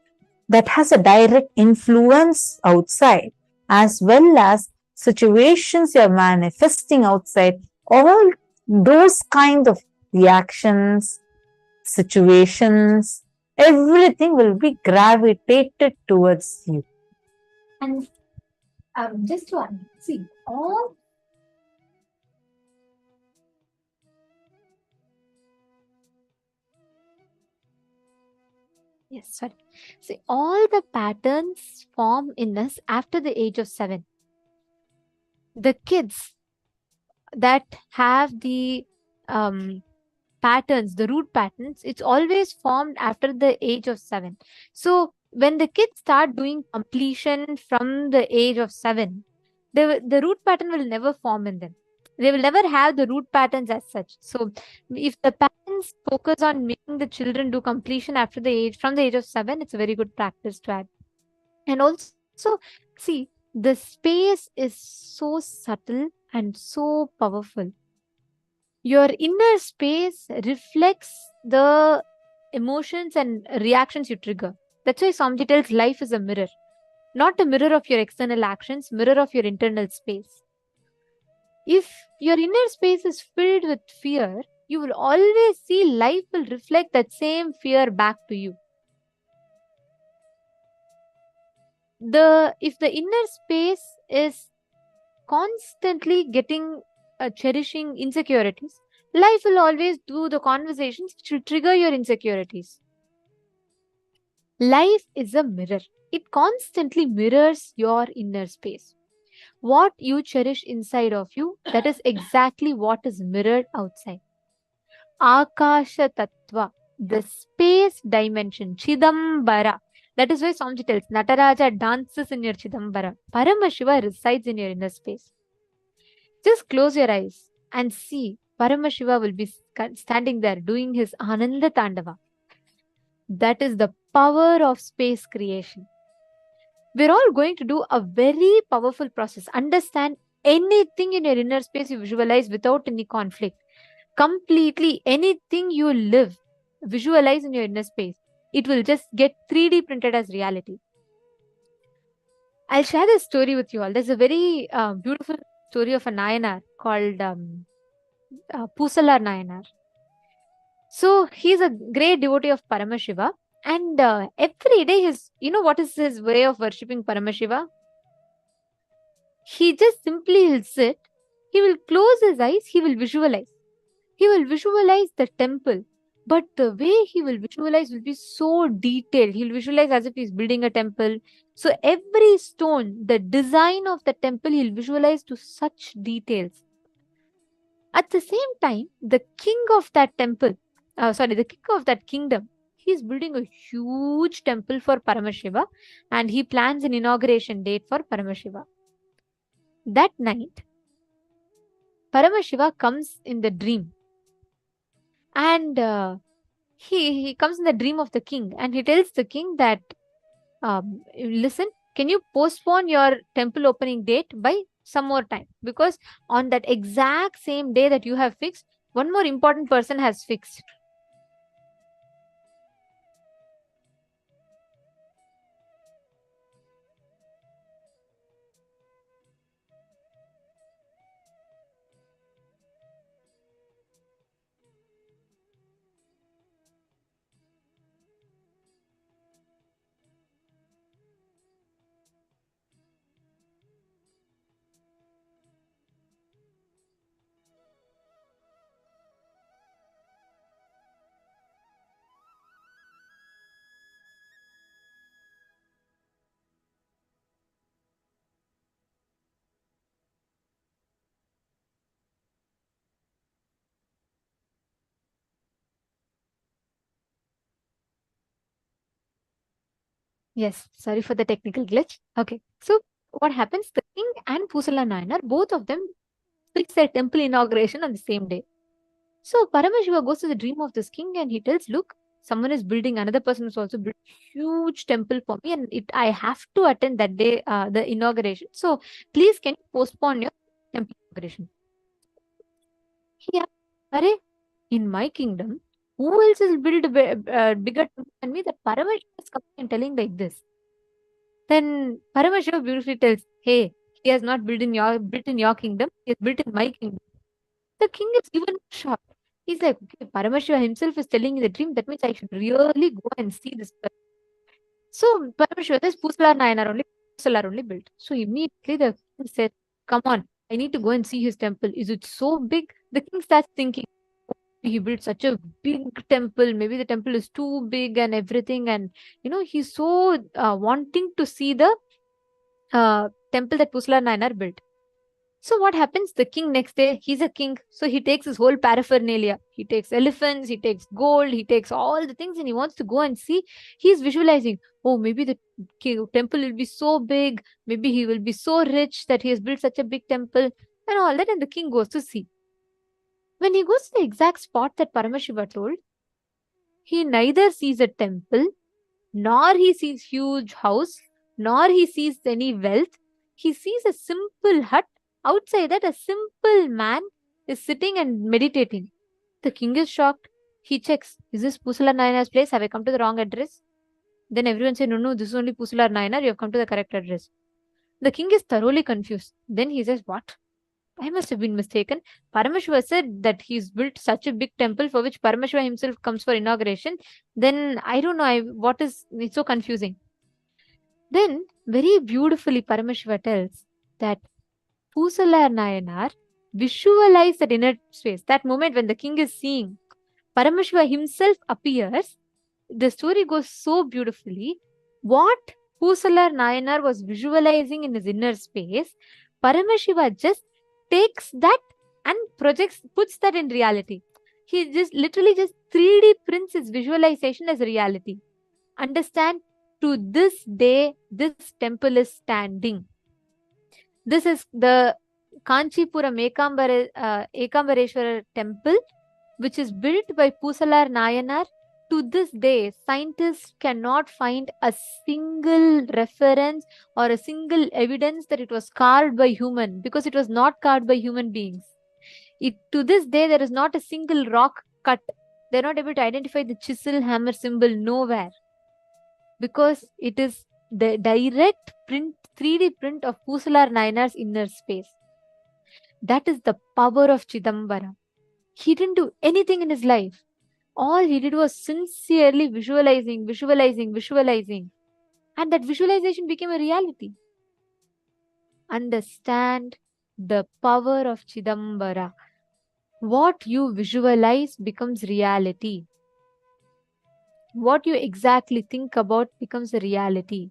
that has a direct influence outside, as well as situations you're manifesting outside. All those kind of reactions, situations, everything will be gravitated towards you. And just to see, all yes, sorry. See, all the patterns form in us after the age of 7. The kids that have the patterns, the root patterns, it's always formed after the age of 7. So when the kids start doing completion from the age of 7, the root pattern will never form in them. They will never have the root patterns as such. So if the parents focus on making the children do completion from the age of 7, it's a very good practice to add. And also, see, the space is so subtle and so powerful. Your inner space reflects the emotions and reactions you trigger. That's why Swamiji tells life is a mirror, not a mirror of your external actions, mirror of your internal space. If your inner space is filled with fear, you will always see life will reflect that same fear back to you. If the inner space is constantly cherishing insecurities, life will always do the conversations which will trigger your insecurities. Life is a mirror. It constantly mirrors your inner space. What you cherish inside of you, that is exactly what is mirrored outside. Akasha Tattva, the space dimension, Chidambara. That is why Swamiji tells Nataraja dances in your Chidambara. Paramashiva resides in your inner space. Just close your eyes and see Paramashiva will be standing there doing his Ananda Tandava. That is the power of space creation. We're all going to do a very powerful process. Understand, anything in your inner space you visualize without any conflict. Completely anything you live, visualize in your inner space. It will just get 3D printed as reality. I'll share this story with you all. There's a very beautiful story of a Nayanar called Pusalar Nayanar. So he's a great devotee of Paramashiva, and every day what is his way of worshipping Paramashiva? He just simply will sit, he will close his eyes, he will visualize. He will visualize the temple, but the way he will visualize will be so detailed. He'll visualize as if he's building a temple. So every stone, the design of the temple, he'll visualize to such details. At the same time, the king of that temple, the king of that kingdom, he's building a huge temple for Paramashiva, and he plans an inauguration date for Paramashiva. That night, Paramashiva comes in the dream, and he comes in the dream of the king, and he tells the king that, listen, can you postpone your temple opening date by some more time? Because on that exact same day that you have fixed, one more important person has fixed. Yes, sorry for the technical glitch. Okay, so what happens? The king and Pusala Nayanar, both of them fix their temple inauguration on the same day. So Paramashiva goes to the dream of this king and he tells, look, someone is building, another person is also building huge temple for me, and I have to attend that day, the inauguration. So please can you postpone your temple inauguration? Yeah. Arey, in my kingdom, who else will build a bigger temple than me? That Paramashiva is coming and telling like this. Then Paramashiva beautifully tells, hey, he has not built in your kingdom, he has built in my kingdom. The king is even shocked. He's like, okay, Paramashiva himself is telling in the dream, that means I should really go and see this person. So Paramashiva says, Pusalar only built. So immediately the king said, come on, I need to go and see his temple. Is it so big? The king starts thinking, he built such a big temple. Maybe the temple is too big and everything. And, he's so wanting to see the temple that Pusla Nayanar built. So what happens? The king next day, he's a king. So he takes his whole paraphernalia. He takes elephants, he takes gold, he takes all the things and he wants to go and see. He's visualizing, oh, maybe the temple will be so big. Maybe he will be so rich that he has built such a big temple and all that. And the king goes to see. When he goes to the exact spot that Paramashiva told, he neither sees a temple, nor he sees huge house, nor he sees any wealth. He sees a simple hut. Outside that, a simple man is sitting and meditating. The king is shocked. He checks, is this Pusala Nayanar's place? Have I come to the wrong address? Then everyone say, no, this is only Pusala Nayanar. You have come to the correct address. The king is thoroughly confused. Then he says, what? I must have been mistaken. Paramashiva said that he's built such a big temple for which Paramashiva himself comes for inauguration. Then I don't know. It's so confusing. Then, very beautifully, Paramashiva tells that Pusala Nayanar visualized that inner space. That moment when the king is seeing, Paramashiva himself appears. The story goes so beautifully. What Pusala Nayanar was visualizing in his inner space, Paramashiva just takes that and puts that in reality. He just literally just 3D prints his visualization as reality. Understand? To this day, this temple is standing. This is the Kanchipuram Ekambareshwara temple, which is built by Pusalar Nayanar. To this day, scientists cannot find a single reference or a single evidence that it was carved by human, because it was not carved by human beings. To this day, there is not a single rock cut. They're not able to identify the chisel hammer symbol nowhere, because it is the direct print, 3D print of Pusalar Nayanar's inner space. That is the power of Chidambara. He didn't do anything in his life. All he did was sincerely visualizing. And that visualization became a reality. Understand the power of Chidambara. What you visualize becomes reality. What you exactly think about becomes a reality.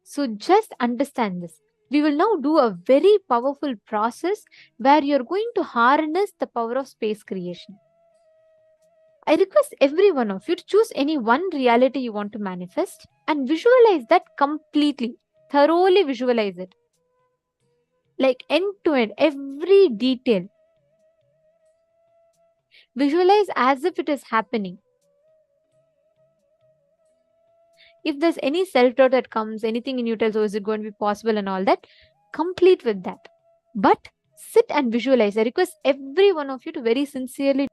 So just understand this. We will now do a very powerful process where you're going to harness the power of space creation. I request every one of you to choose any one reality you want to manifest and visualize that completely, thoroughly visualize it. Like end to end, every detail. Visualize as if it is happening. If there's any self-doubt that comes, anything in you tells, oh, is it going to be possible and all that, complete with that. But sit and visualize. I request every one of you to very sincerely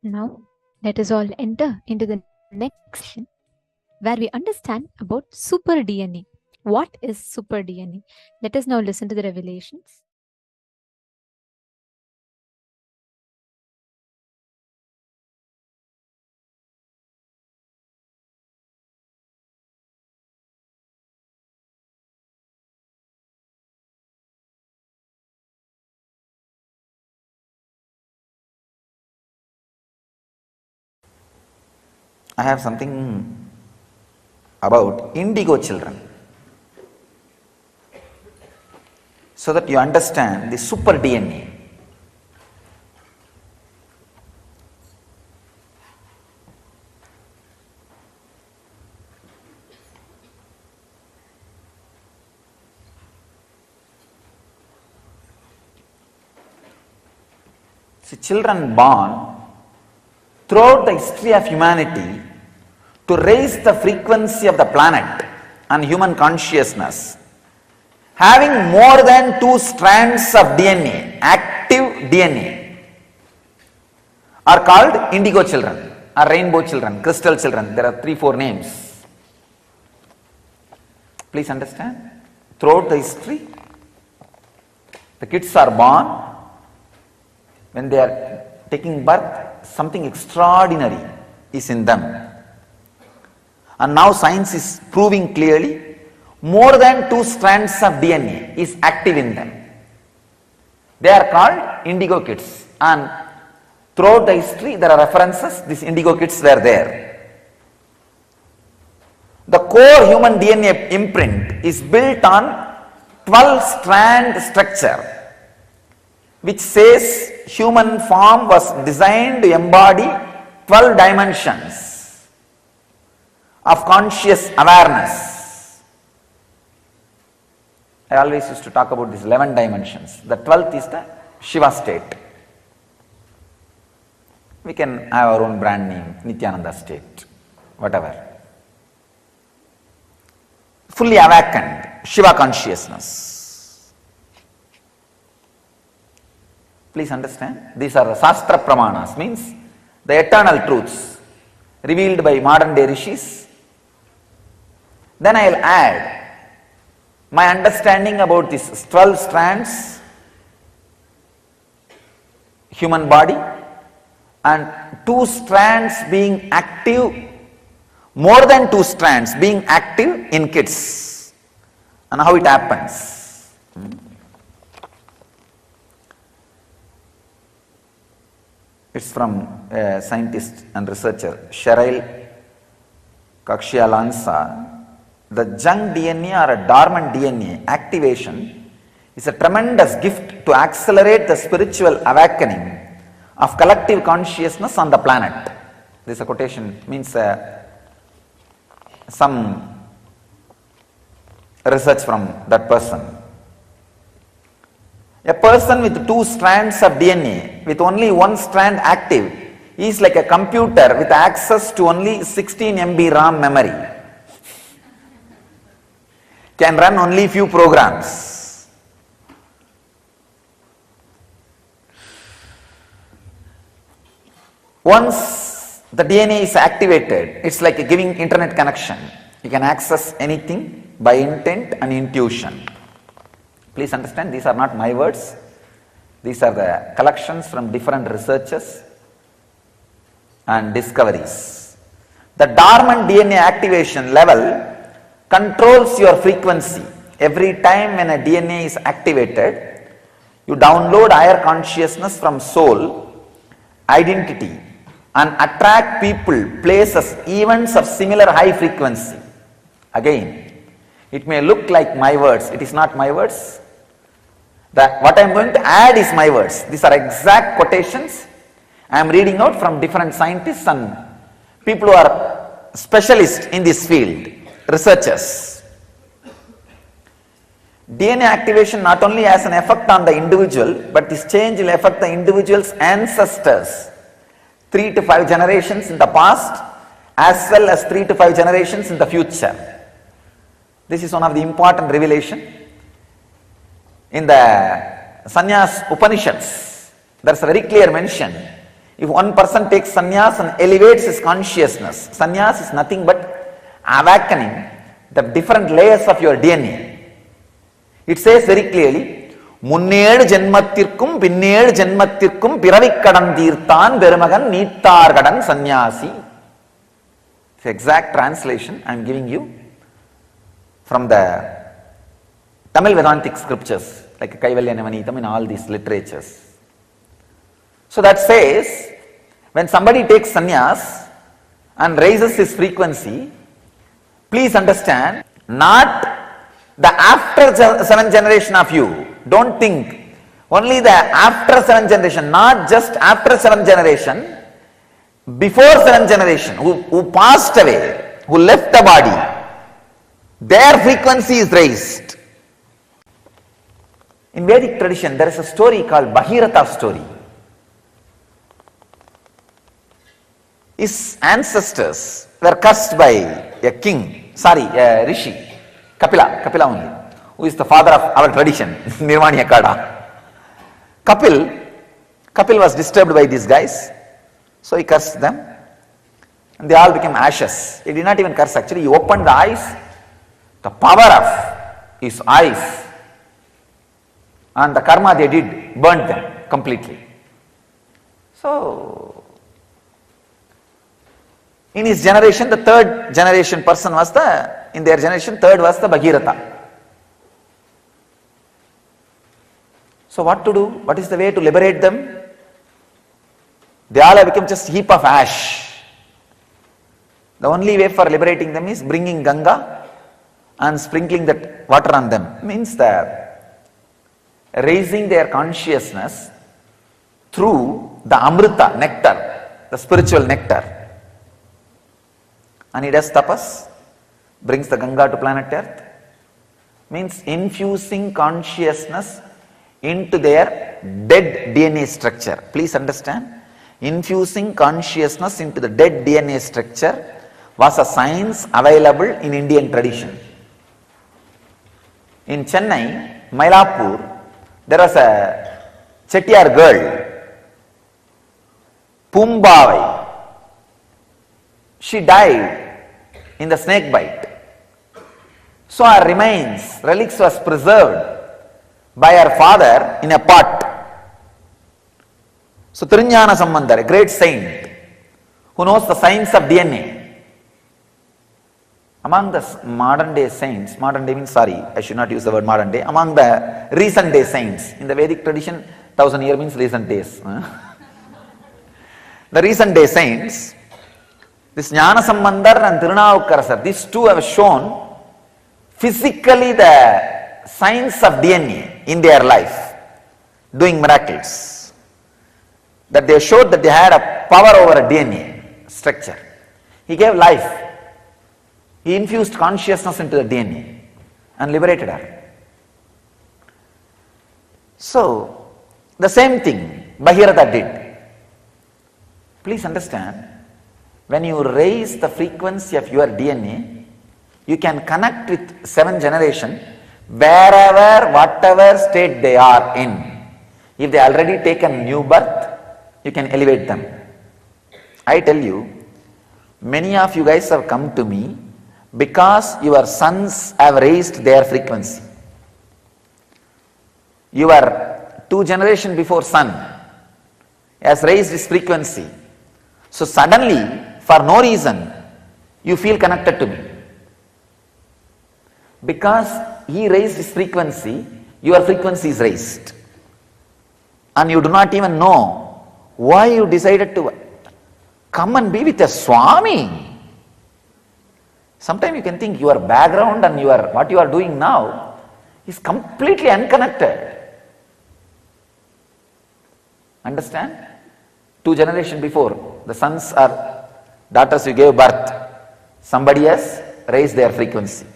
Now, let us all enter into the next session where we understand about super DNA. What is super DNA? Let us now listen to the revelations. I have something about indigo children, so that you understand the super DNA. See, children born throughout the history of humanity to raise the frequency of the planet and human consciousness, having more than 2 strands of DNA, active DNA, are called indigo children or rainbow children, crystal children. There are 3-4 names. Please understand, throughout the history, the kids are born. When they are taking birth, something extraordinary is in them. And now science is proving clearly more than 2 strands of DNA is active in them. They are called indigo kids, and throughout the history there are references, these indigo kids were there. The core human DNA imprint is built on 12-strand structure, which says human form was designed to embody 12 dimensions of conscious awareness. I always used to talk about these 11 dimensions. The 12th is the Shiva state. We can have our own brand name, Nithyananda state, whatever. Fully awakened, Shiva consciousness. Please understand, these are the Shastra Pramanas, means the eternal truths revealed by modern day rishis. Then I will add my understanding about these 12 strands, human body, and 2 strands being active, more than 2 strands being active in kids, and how it happens. It's from a scientist and researcher, Cheryl Kakshialansa. The junk DNA or a dormant DNA activation is a tremendous gift to accelerate the spiritual awakening of collective consciousness on the planet. This is a quotation, means some research from that person. A person with 2 strands of DNA with only 1 strand active is like a computer with access to only 16 MB RAM memory. Can run only few programs. Once the DNA is activated, it's like giving internet connection. You can access anything by intent and intuition. Please understand, these are not my words. These are the collections from different researchers and discoveries. The dormant DNA activation level controls your frequency. Every time when a DNA is activated, you download higher consciousness from soul, identity, and attract people, places, events of similar high frequency. Again, it may look like my words, it is not my words. What I am going to add is my words. These are exact quotations I am reading out from different scientists and people who are specialists in this field, researchers. DNA activation not only has an effect on the individual, but this change will affect the individual's ancestors, 3 to 5 generations in the past, as well as 3 to 5 generations in the future. This is one of the important revelation. In the Sannyas Upanishads, there is a very clear mention. If one person takes sannyas and elevates his consciousness, sannyas is nothing but awakening the different layers of your DNA. It says very clearly, Munned Janmatirkum, Pinned Janmatirkum, Piravikkadan Tirthan, Beramagan, Nittargadan Sannyasi. It's exact translation I am giving you from the Tamil Vedantic scriptures like Kaivalyanavanitam and all these literatures. So that says, when somebody takes sannyas and raises his frequency, please understand, not the after 7th generation of you. Don't think only the after 7th generation, not just after 7th generation, before 7th generation, who passed away, who left the body, their frequency is raised. In Vedic tradition, there is a story called Bhagirata story. His ancestors were cursed by a rishi, Kapila only, who is the father of our tradition, Nirvani Akada. Kapil was disturbed by these guys, so he cursed them, and they all became ashes. He did not even curse actually, he opened the eyes, the power of his eyes, and the karma they did burnt them completely. So, in his generation, the third generation person was in their generation, third was the Bhagirata. So what to do? What is the way to liberate them? They all have become just heap of ash. The only way for liberating them is bringing Ganga and sprinkling that water on them. Means that raising their consciousness through the Amrita, nectar, the spiritual nectar. And he does tapas, brings the Ganga to planet Earth, means infusing consciousness into their dead DNA structure. Please understand, infusing consciousness into the dead DNA structure was a science available in Indian tradition. In Chennai, Mylapore, there was a Chettiar girl, Pumbavai. She died in the snake bite. So her remains, relics was preserved by her father in a pot. So Trinyana Sambandar, a great saint who knows the science of DNA. Among the modern day saints, modern day means, sorry, I should not use the word modern day, among the recent day saints, in the Vedic tradition, 1000 years means recent days. The recent day saints, this Jnana Sambandar and Tirunavukkarasar, these two have shown physically the science of DNA in their life, doing miracles. That they showed that they had a power over a DNA structure. He gave life. He infused consciousness into the DNA and liberated her. So, the same thing Bhagirata did. Please understand, when you raise the frequency of your DNA, you can connect with 7th generation wherever, whatever state they are in. If they already taken new birth, you can elevate them. I tell you, many of you guys have come to me because your sons have raised their frequency. Your 2 generation before son has raised his frequency. So suddenly, for no reason, you feel connected to me. Because he raised his frequency, your frequency is raised. And you do not even know why you decided to come and be with a Swami. Sometimes you can think your background and what you are doing now is completely unconnected. Understand? 2 generations before, the sons or daughters you gave birth, somebody has raised their frequency.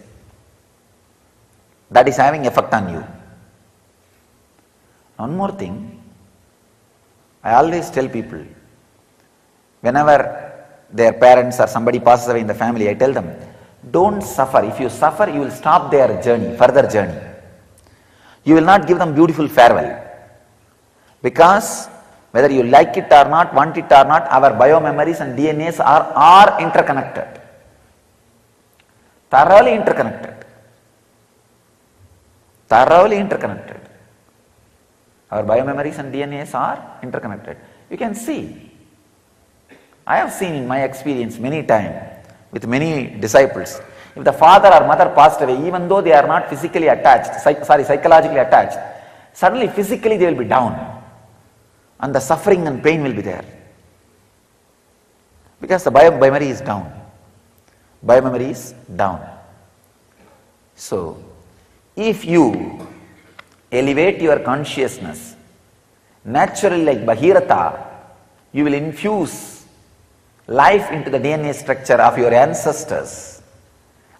That is having effect on you. One more thing, I always tell people, whenever their parents or somebody passes away in the family, I tell them, don't suffer. If you suffer, you will stop their journey, further journey. You will not give them beautiful farewell. Because Whether you like it or not, want it or not, our biomemories and DNAs are interconnected. Thoroughly interconnected. Thoroughly interconnected. Our biomemories and DNAs are interconnected. You can see. I have seen in my experience many times with many disciples. If the father or mother passed away, even though they are not physically attached, psychologically attached, suddenly physically they will be down. And the suffering and pain will be there. Because the biomemory is down. Biomemory is down. So, if you elevate your consciousness, naturally like Bhagirata, you will infuse life into the DNA structure of your ancestors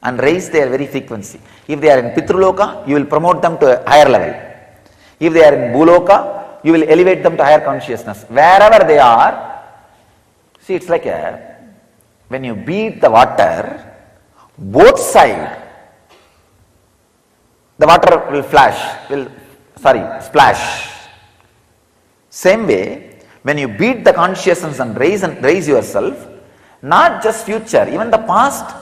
and raise their very frequency. If they are in Pitruloka, you will promote them to a higher level. If they are in Bhuloka, you will elevate them to higher consciousness. Wherever they are, see, it's like when you beat the water, both sides, the water will splash. Same way, when you beat the consciousness and raise yourself, not just future, even the past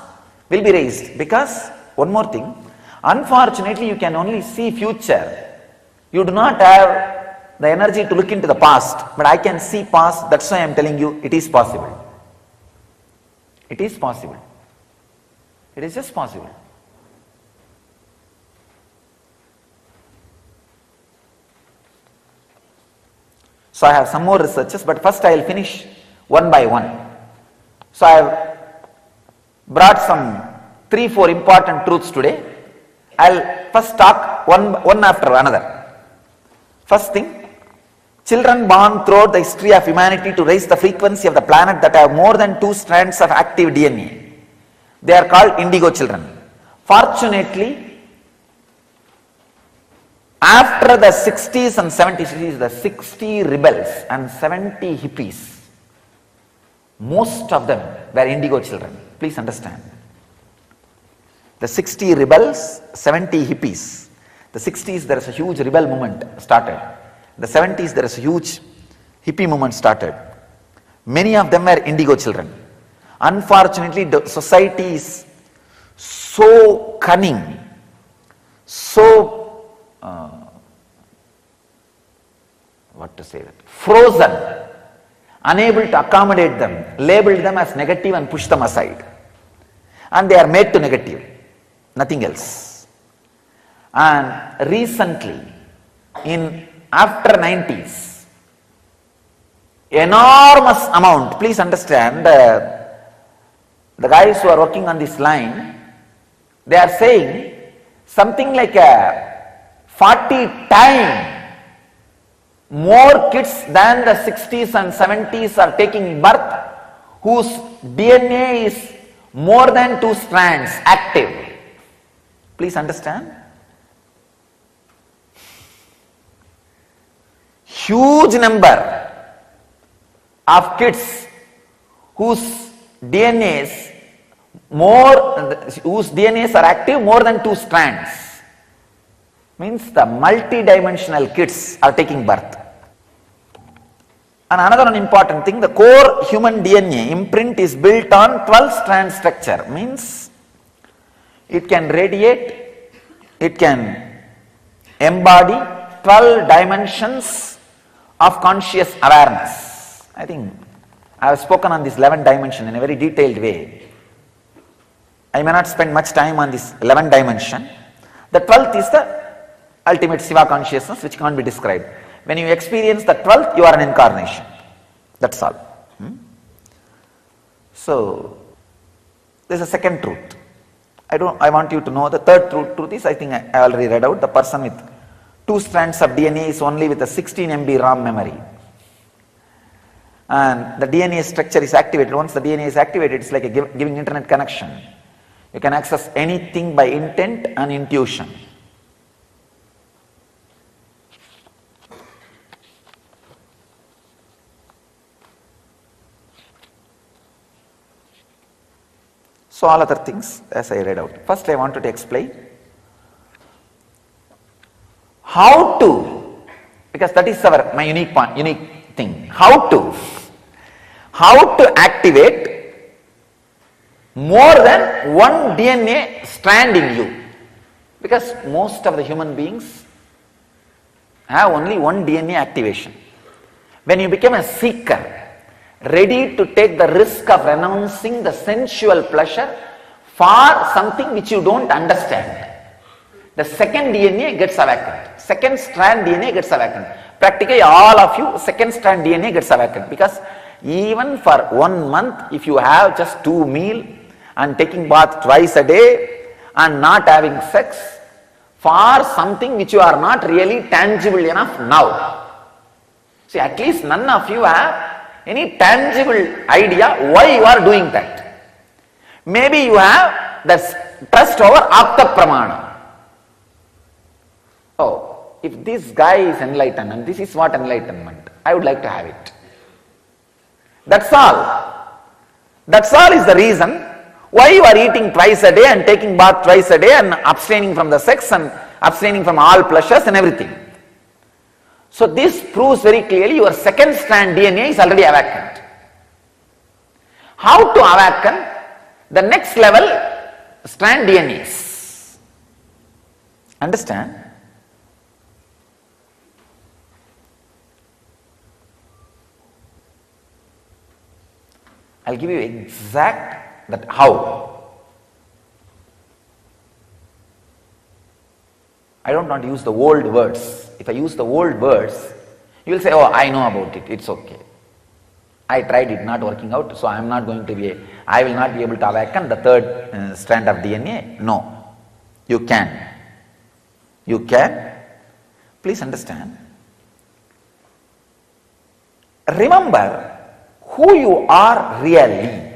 will be raised. Because, one more thing, unfortunately you can only see future. You do not have the energy to look into the past, but I can see past, that's why I am telling you it is possible. It is possible. It is just possible. So I have some more researches, but first I will finish one by one. So I have brought some 3-4 important truths today. I will first talk one after another. First thing, children born throughout the history of humanity to raise the frequency of the planet that have more than 2 strands of active DNA. They are called indigo children. Fortunately, after the 60s and 70s, the 60 rebels and 70 hippies, most of them were indigo children. Please understand. The 60 rebels, 70 hippies. The 60s, there is a huge rebel movement started. The 70s, there is a huge hippie movement started. Many of them were indigo children. Unfortunately, the society is so cunning, so frozen, unable to accommodate them, labeled them as negative and push them aside. And they are made to negative, nothing else. And recently, after 90s, enormous amount, please understand, the guys who are working on this line, they are saying something like 40 times more kids than the 60s and 70s are taking birth whose DNA is more than 2 strands active. Please understand. Huge number of kids whose DNAs are active more than 2 strands. Means the multi-dimensional kids are taking birth. And another important thing, the core human DNA imprint is built on 12-strand structure. Means it can radiate, it can embody 12 dimensions of conscious awareness. I think I have spoken on this 11th dimension in a very detailed way. I may not spend much time on this 11th dimension. The 12th is the ultimate Shiva consciousness which can't be described. When you experience the 12th, you are an incarnation. That's all. So, there's a second truth. I want you to know the third truth is, I think I already read out, the person with 2 strands of DNA is only with a 16 MB RAM memory. And the DNA structure is activated. Once the DNA is activated, it's like giving internet connection. You can access anything by intent and intuition. So all other things as I read out. First I wanted to explain how to, because that is my unique thing. How to activate more than one DNA strand in you. Because most of the human beings have only one DNA activation. When you become a seeker, ready to take the risk of renouncing the sensual pleasure for something which you don't understand, the second DNA gets awakened. Second strand DNA gets awakened. Practically all of you, second strand DNA gets awakened. Because even for 1 month, if you have just 2 meals and taking bath twice a day and not having sex for something which you are not really tangible enough now. See, at least none of you have any tangible idea why you are doing that. Maybe you have the trust over Apta Pramana. Oh, if this guy is enlightened and this is what enlightenment, I would like to have it. That's all. That's all is the reason why you are eating twice a day and taking bath twice a day and abstaining from the sex and abstaining from all pleasures and everything. So this proves very clearly your second strand DNA is already awakened. How to awaken the next level strand DNAs? Understand? I'll give you exact that how. I don't want to use the old words. If I use the old words, you will say, oh, I know about it, it's okay. I tried it, not working out, so I will not be able to awaken the third strand of DNA. No, you can. You can. Please understand. Remember who you are really.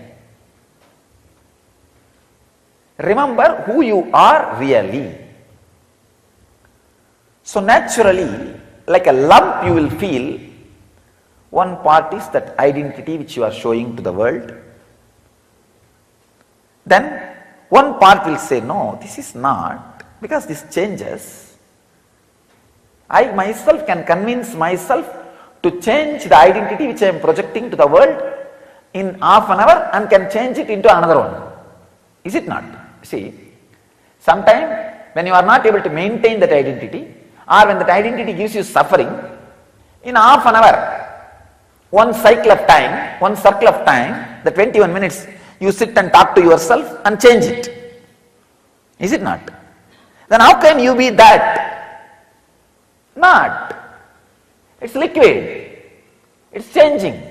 Remember who you are really. So naturally, like a lump you will feel, one part is that identity which you are showing to the world. Then one part will say, no, this is not, because this changes. I myself can convince myself to change the identity which I am projecting to the world in half an hour and can change it into another one. Is it not? See, sometimes when you are not able to maintain that identity, or when that identity gives you suffering, in half an hour, one cycle of time, one circle of time, the 21 minutes, you sit and talk to yourself and change it. Is it not? Then how can you be that? Not. It's liquid. It's changing.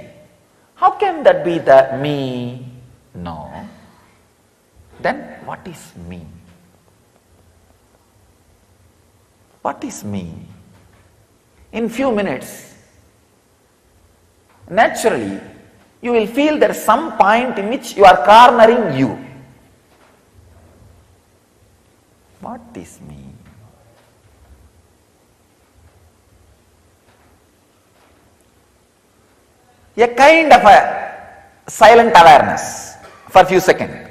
How can that be the me? No. Then what is me? What is me? In few minutes, naturally, you will feel there is some point in which you are cornering you. What is me? A kind of a silent awareness for a few seconds.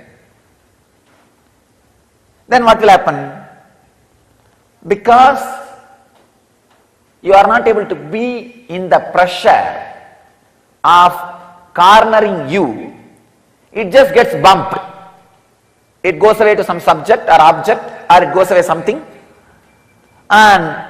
Then what will happen? Because you are not able to be in the pressure of cornering you, it just gets bumped. It goes away to some subject or object, or it goes away something, and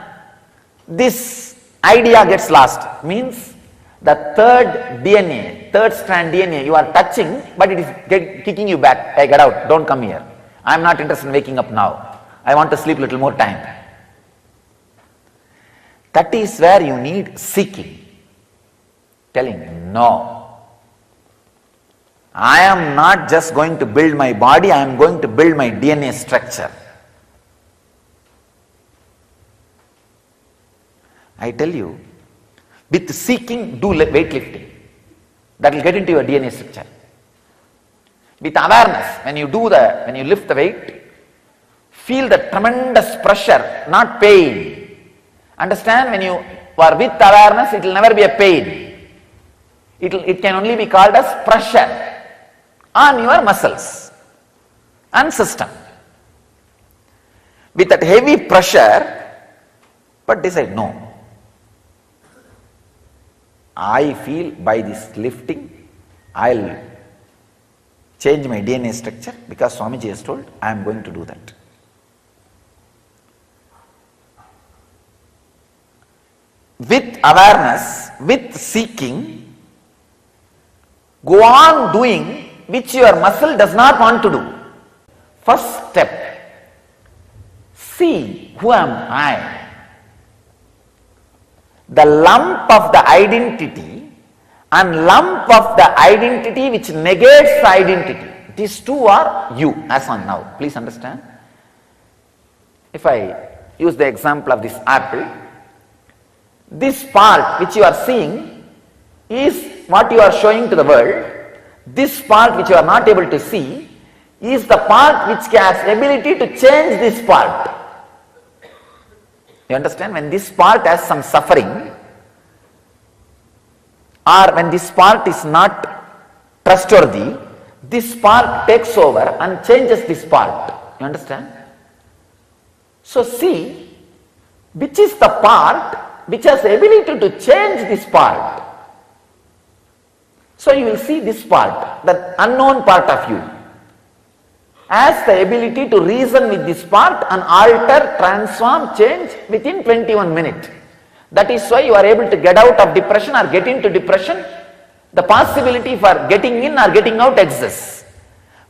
this idea gets lost. Means the third DNA, third strand DNA you are touching, but it is kicking you back. Hey, get out, don't come here. I am not interested in waking up now. I want to sleep a little more time. That is where you need seeking. Telling, no. I am not just going to build my body, I am going to build my DNA structure. I tell you, with seeking, do weightlifting. That will get into your DNA structure. With awareness, when you lift the weight, feel the tremendous pressure, not pain. Understand, when you are with awareness, it will never be a pain. It can only be called as pressure on your muscles and system. With that heavy pressure, but decide, no. I feel by this lifting, I'll change my DNA structure because Swamiji has told, I am going to do that. With awareness, with seeking, go on doing which your muscle does not want to do. First step, see who am I. The lump of the identity and lump of the identity which negates the identity. These two are you as on now. Please understand. If I use the example of this apple, this part which you are seeing is what you are showing to the world. This part which you are not able to see is the part which has ability to change this part. You understand? When this part has some suffering, or when this part is not trustworthy, this part takes over and changes this part. You understand? So see, which is the part which has the ability to change this part. So you will see this part, the unknown part of you, has the ability to reason with this part and alter, transform, change within 21 minutes. That is why you are able to get out of depression or get into depression. The possibility for getting in or getting out exists.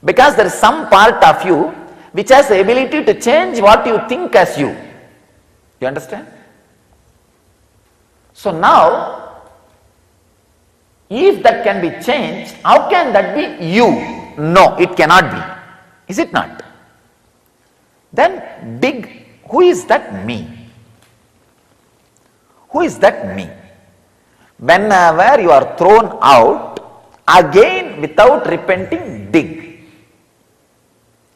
Because there is some part of you which has the ability to change what you think as you. You understand? So now, if that can be changed, how can that be you? No, it cannot be. Is it not? Then dig, who is that me? Who is that me? Whenever you are thrown out, again without repenting, dig.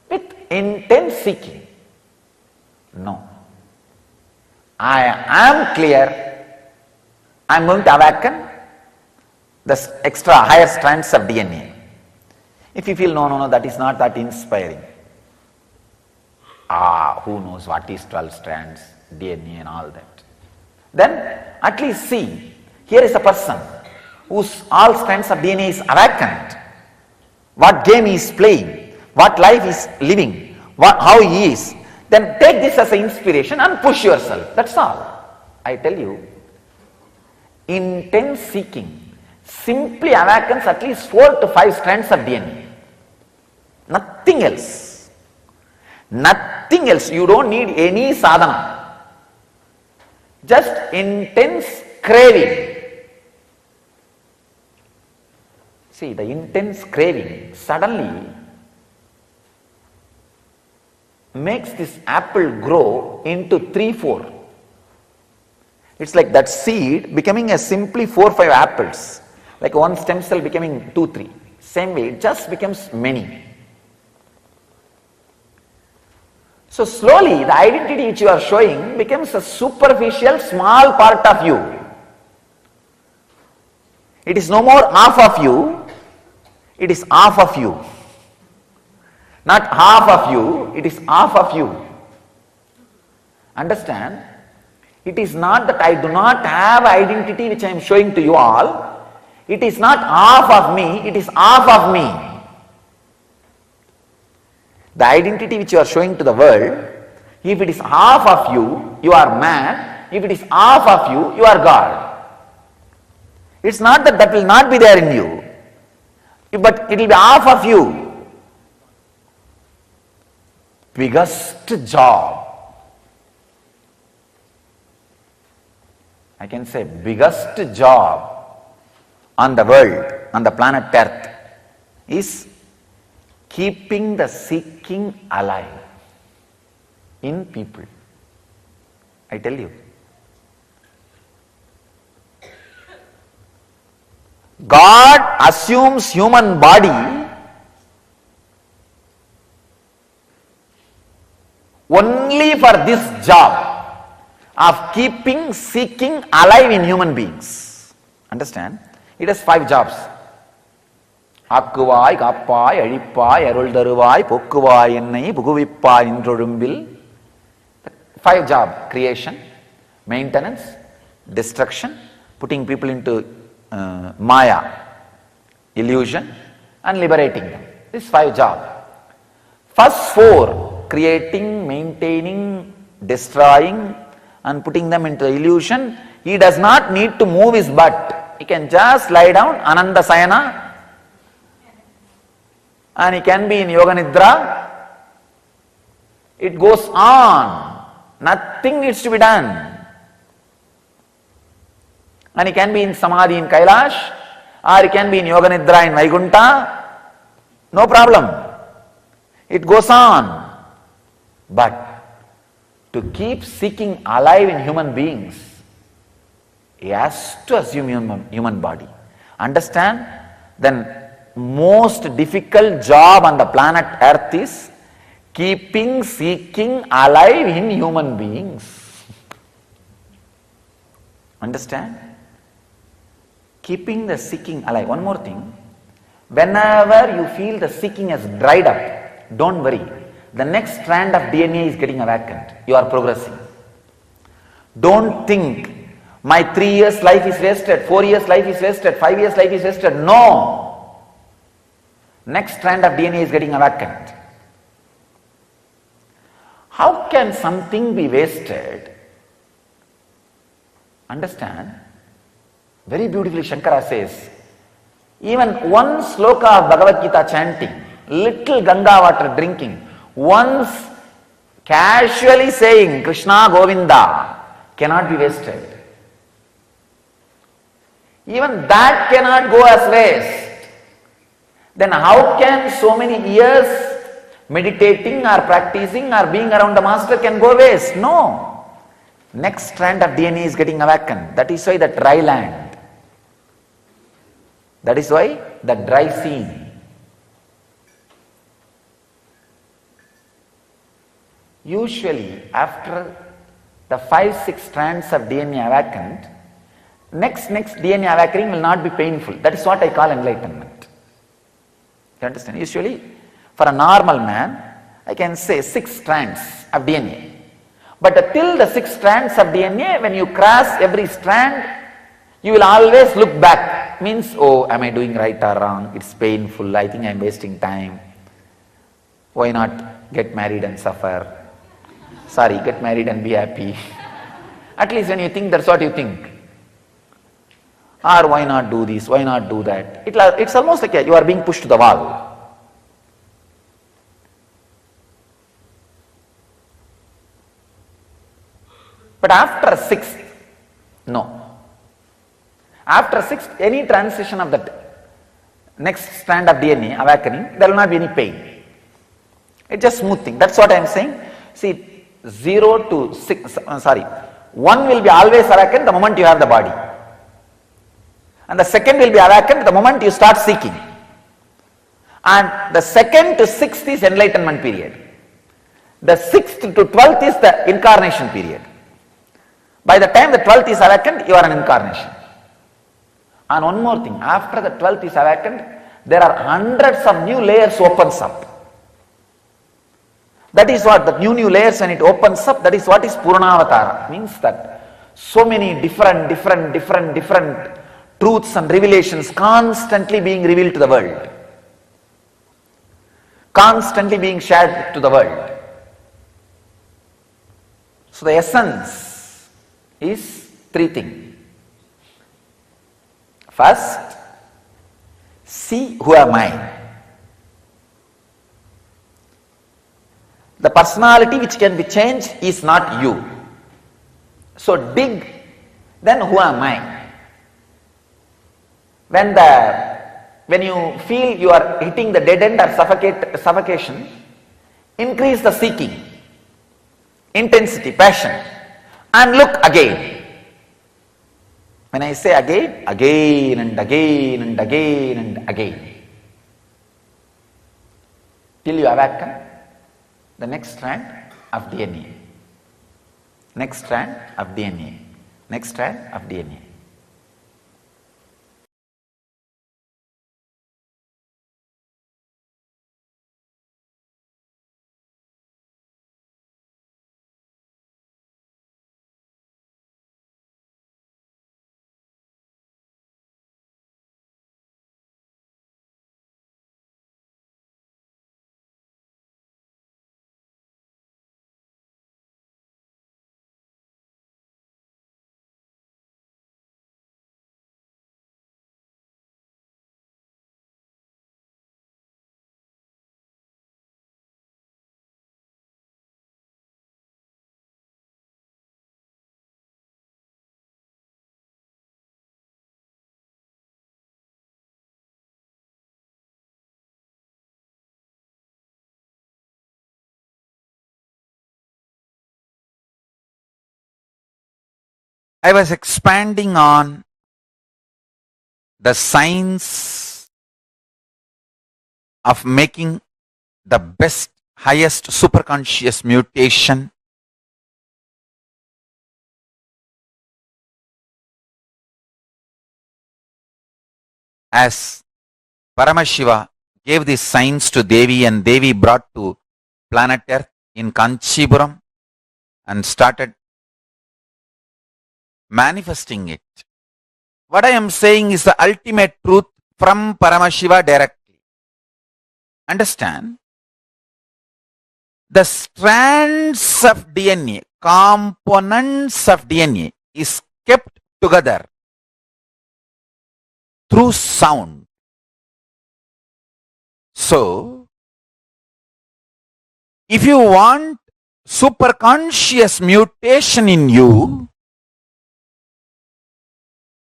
With intense seeking. No. I am clear. I am going to awaken the extra higher strands of DNA. If you feel no, that is not that inspiring. Who knows what is 12 strands, DNA and all that. Then at least see, here is a person whose all strands of DNA is awakened. What game he is playing, what life he is living, how he is. Then take this as an inspiration and push yourself. That's all. I tell you, intense seeking simply awakens at least 4 to 5 strands of DNA. Nothing else. Nothing else. You don't need any sadhana. Just intense craving. See, the intense craving suddenly makes this apple grow into 3-4. It's like that seed becoming a simply 4-5 apples. Like one stem cell becoming 2-3. Same way, it just becomes many. So slowly the identity which you are showing becomes a superficial small part of you. It is no more half of you, it is half of you. Not half of you, it is half of you. Understand? It is not that I do not have identity which I am showing to you all. It is not half of me, it is half of me. The identity which you are showing to the world, if it is half of you, you are man. If it is half of you, you are God. It's not that that will not be there in you, but it will be half of you. Biggest job, I can say biggest job on the world, on the planet Earth, is keeping the seeking alive in people. I tell you. God assumes human body only for this job of keeping seeking alive in human beings. Understand? It has 5 jobs. ஆக்குவாய் காப்பாய் அழிப்பாய் அருள் தருவாய் போக்குவாய் என்னை புகுவிப்பாய் என்றொழும்பில். 5 job: creation, maintenance, destruction, putting people into Maya, illusion, and liberating them. This 5 jobs. First 4, creating, maintaining, destroying, and putting them into the illusion. He does not need to move his butt. He can just lie down, Ananda Sayana, and he can be in Yoga Nidra. It goes on. Nothing needs to be done. And he can be in Samadhi in Kailash, or he can be in Yoga Nidra in Vaikunta. No problem. It goes on. But to keep seeking alive in human beings, he has to assume human body. Understand? Then most difficult job on the planet Earth is keeping seeking alive in human beings. Understand? Keeping the seeking alive. One more thing. Whenever you feel the seeking has dried up, don't worry. The next strand of DNA is getting awakened. You are progressing. Don't think my 3 years life is wasted, 4 years life is wasted, 5 years life is wasted. No. Next strand of DNA is getting awakened. How can something be wasted? Understand? Very beautifully Shankara says, even one sloka of Bhagavad Gita chanting, little Ganga water drinking, once casually saying Krishna Govinda cannot be wasted. Even that cannot go as waste. Then how can so many years meditating or practicing or being around the master can go waste? No. Next strand of DNA is getting awakened. That is why the dry land. That is why the dry scene. Usually after the 5-6 strands of DNA awakened, next DNA awakening will not be painful. That is what I call enlightenment. You understand? Usually for a normal man, I can say 6 strands of DNA. But till the 6 strands of DNA, when you cross every strand, you will always look back. Means, oh, am I doing right or wrong? It's painful. I think I am wasting time. Why not get married and suffer? Sorry, get married and be happy. At least when you think, that's what you think. Or why not do this? Why not do that? It's almost like you are being pushed to the wall. But after 6th, no. After 6th, any transition of that next strand of DNA awakening, there will not be any pain. It's just smooth thing. That's what I am saying. See, 0 to 6, 1 will be always awakened the moment you have the body. And the second will be awakened the moment you start seeking. And the 2nd to 6th is enlightenment period. The 6th to 12th is the incarnation period. By the time the 12th is awakened, you are an incarnation. And one more thing, after the 12th is awakened, there are hundreds of new layers opens up. That is what the new layers, when it opens up, that is what is Puranavatara. Means that so many different truths and revelations constantly being revealed to the world. Constantly being shared to the world. So the essence is 3 things. First, see who am I. The personality which can be changed is not you. So dig, then who am I? When you feel you are hitting the dead end or suffocation, increase the seeking, intensity, passion, and look again. When I say again, again and again and again and again, till you awaken the next strand of DNA, next strand of DNA, next strand of DNA. I was expanding on the science of making the best, highest superconscious mutation as Paramashiva gave this science to Devi, and Devi brought to planet Earth in Kanchipuram and started manifesting it. What I am saying is the ultimate truth from Paramashiva directly. Understand? The strands of DNA, components of DNA is kept together through sound. So, if you want superconscious mutation in you,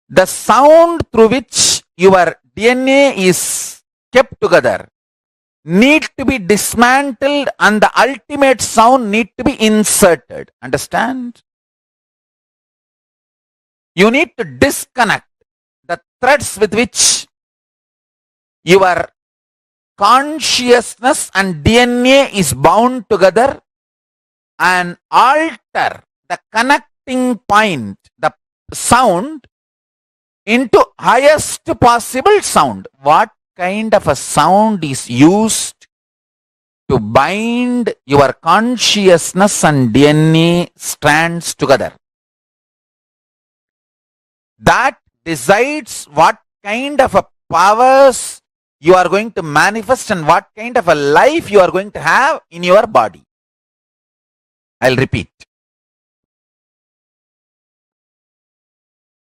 the sound through which your DNA is kept together need to be dismantled and the ultimate sound need to be inserted. Understand? You need to disconnect the threads with which your consciousness and DNA is bound together and alter the connecting point, the sound, into highest possible sound. What kind of a sound is used to bind your consciousness and DNA strands together? That decides what kind of a powers you are going to manifest and what kind of a life you are going to have in your body. I'll repeat.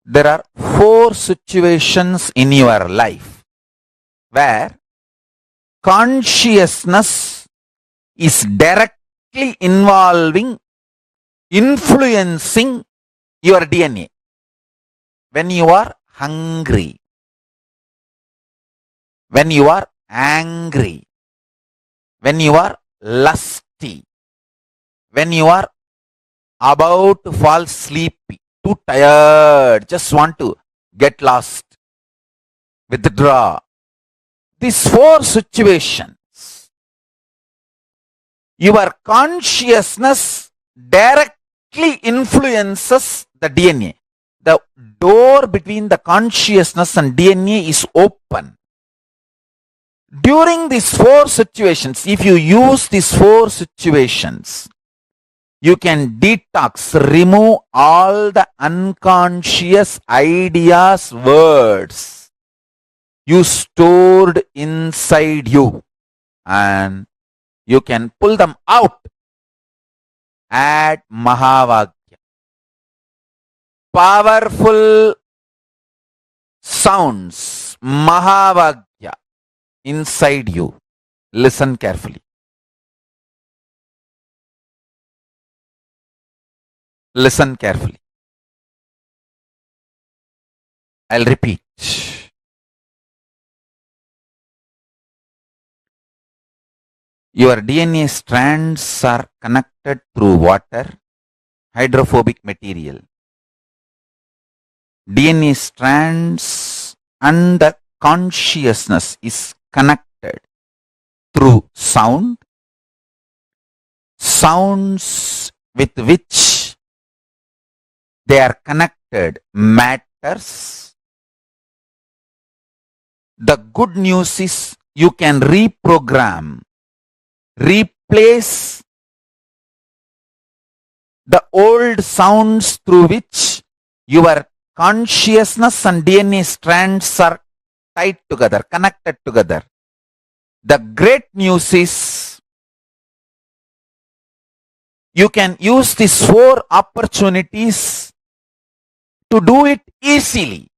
There are 4 situations in your life where consciousness is directly influencing your DNA. When you are hungry, when you are angry, when you are lusty, when you are about to fall sleepy, too tired, just want to get lost, withdraw. These 4 situations, your consciousness directly influences the DNA. The door between the consciousness and DNA is open. During these 4 situations, if you use these 4 situations, you can detox, remove all the unconscious ideas, words you stored inside you, and you can pull them out at Mahavakya. Powerful sounds, Mahavakya, inside you. Listen carefully. Listen carefully. I'll repeat. Your DNA strands are connected through water, hydrophobic material. DNA strands and the consciousness is connected through sound, sounds with which they are connected matters. The good news is you can reprogram, replace the old sounds through which your consciousness and DNA strands are tied together, connected together. The great news is you can use these 4 opportunities to do it easily.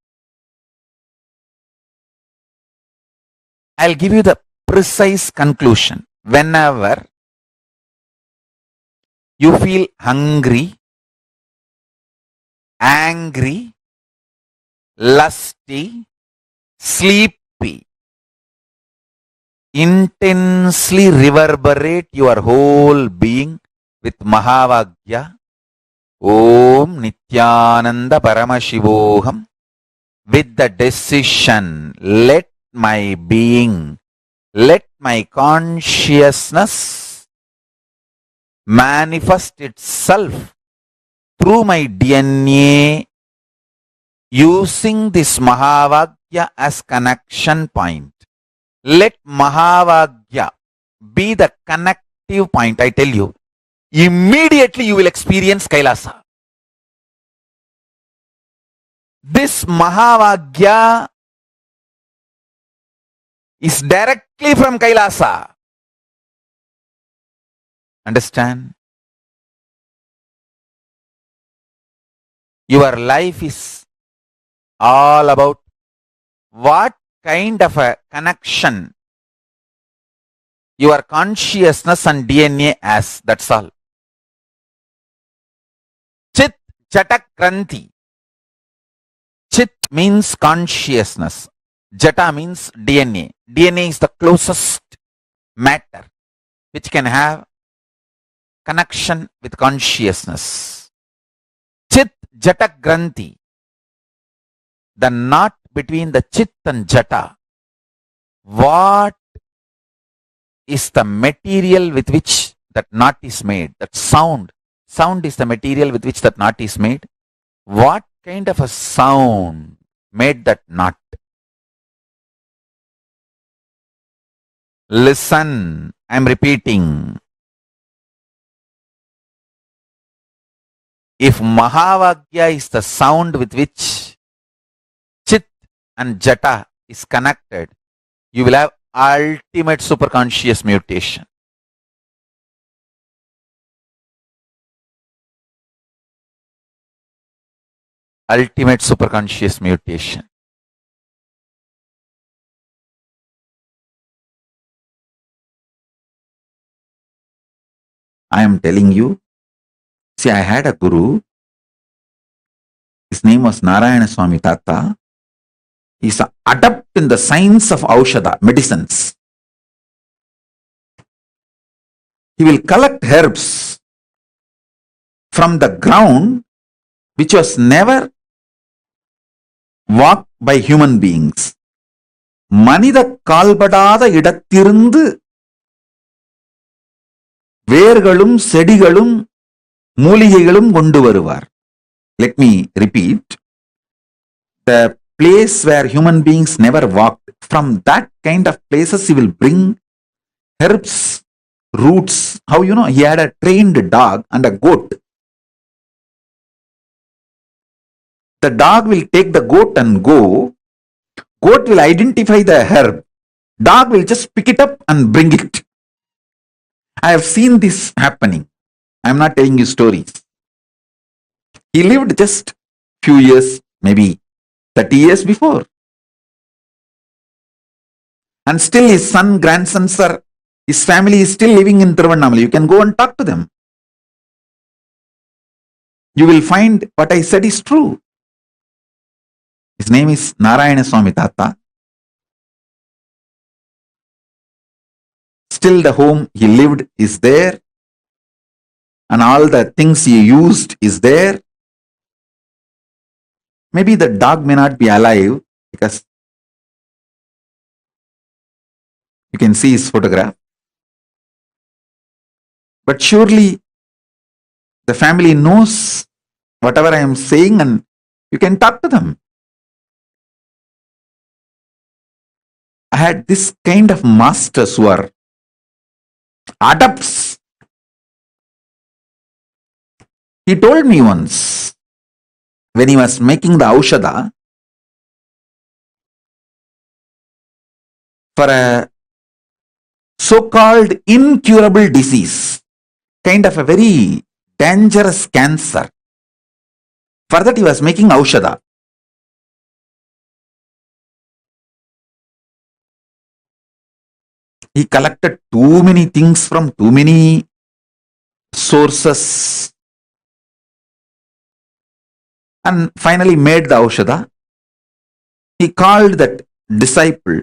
I'll give you the precise conclusion. Whenever you feel hungry, angry, lusty, sleepy, intensely reverberate your whole being with Mahavakya. Om Nithyananda Paramashivoham. With the decision, let my being, let my consciousness manifest itself through my DNA using this Mahavakya as connection point. Let Mahavakya be the connective point. I tell you, immediately you will experience Kailasa. This Mahavakya is directly from Kailasa. Understand? Your life is all about what kind of a connection your consciousness and DNA has. That's all. Chit Jata Kranti. Chit means consciousness. Jata means DNA. DNA is the closest matter which can have connection with consciousness. Chit Jata Granthi. The knot between the Chit and Jata. What is the material with which that knot is made? That sound. Sound is the material with which that knot is made. What kind of a sound made that knot? Listen, I'm repeating. If Mahavakya is the sound with which Chit and Jata is connected, you will have ultimate superconscious mutation. Ultimate superconscious mutation. I am telling you. See, I had a guru. His name was Narayana Swami Tata. He's an adept in the science of Aushadha, medicines. He will collect herbs from the ground which was never walked by human beings. மனித கால்படாத இடத்திலிருந்து வேர்களும் செடிகளும் மூலிகைகளும் கொண்டு வருவார். Let me repeat. The place where human beings never walked, from that kind of places he will bring herbs, roots. How you know? He had a trained dog and a goat. The dog will take the goat and go. Goat will identify the herb. Dog will just pick it up and bring it. I have seen this happening. I am not telling you stories. He lived just few years, maybe 30 years before. And still his son, grandsons are, his family is still living in Tiruvannamalai. You can go and talk to them. You will find what I said is true. His name is Narayana Swami Tata. Still the home he lived is there. And all the things he used is there. Maybe the dog may not be alive because you can see his photograph. But surely the family knows whatever I am saying and you can talk to them. I had this kind of masters who are adepts. He told me once, when he was making the Aushadha, for a so-called incurable disease, kind of a very dangerous cancer, for that he was making Aushadha. He collected too many things from too many sources and finally made the Aushadha. He called that disciple,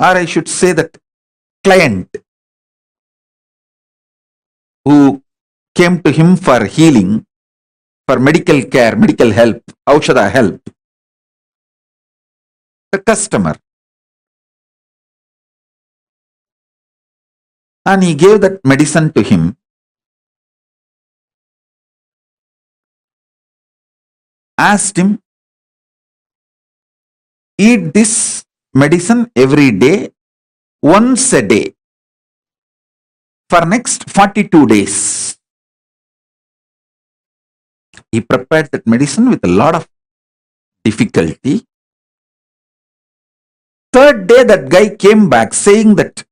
or I should say that client, who came to him for healing, for medical care, medical help, Aushadha help. The customer. And he gave that medicine to him. Asked him, eat this medicine every day, once a day, for next 42 days. He prepared that medicine with a lot of difficulty. Third day, that guy came back saying that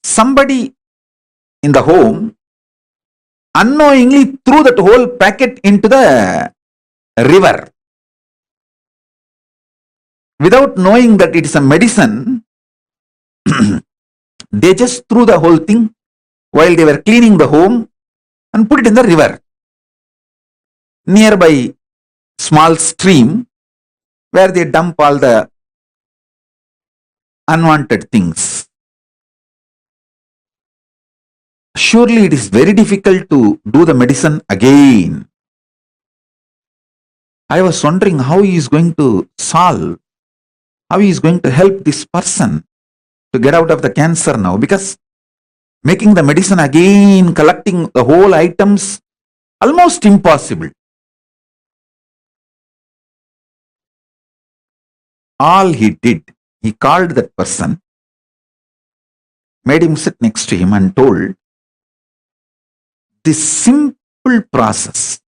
somebody in the home unknowingly threw that whole packet into the river. Without knowing that it is a medicine, they just threw the whole thing while they were cleaning the home and put it in the river. Nearby small stream where they dump all the unwanted things. Surely it is very difficult to do the medicine again. I was wondering how he is going to solve, how he is going to help this person to get out of the cancer now, because making the medicine again, collecting the whole items, almost impossible. All he did, he called that person, made him sit next to him and told, this simple process,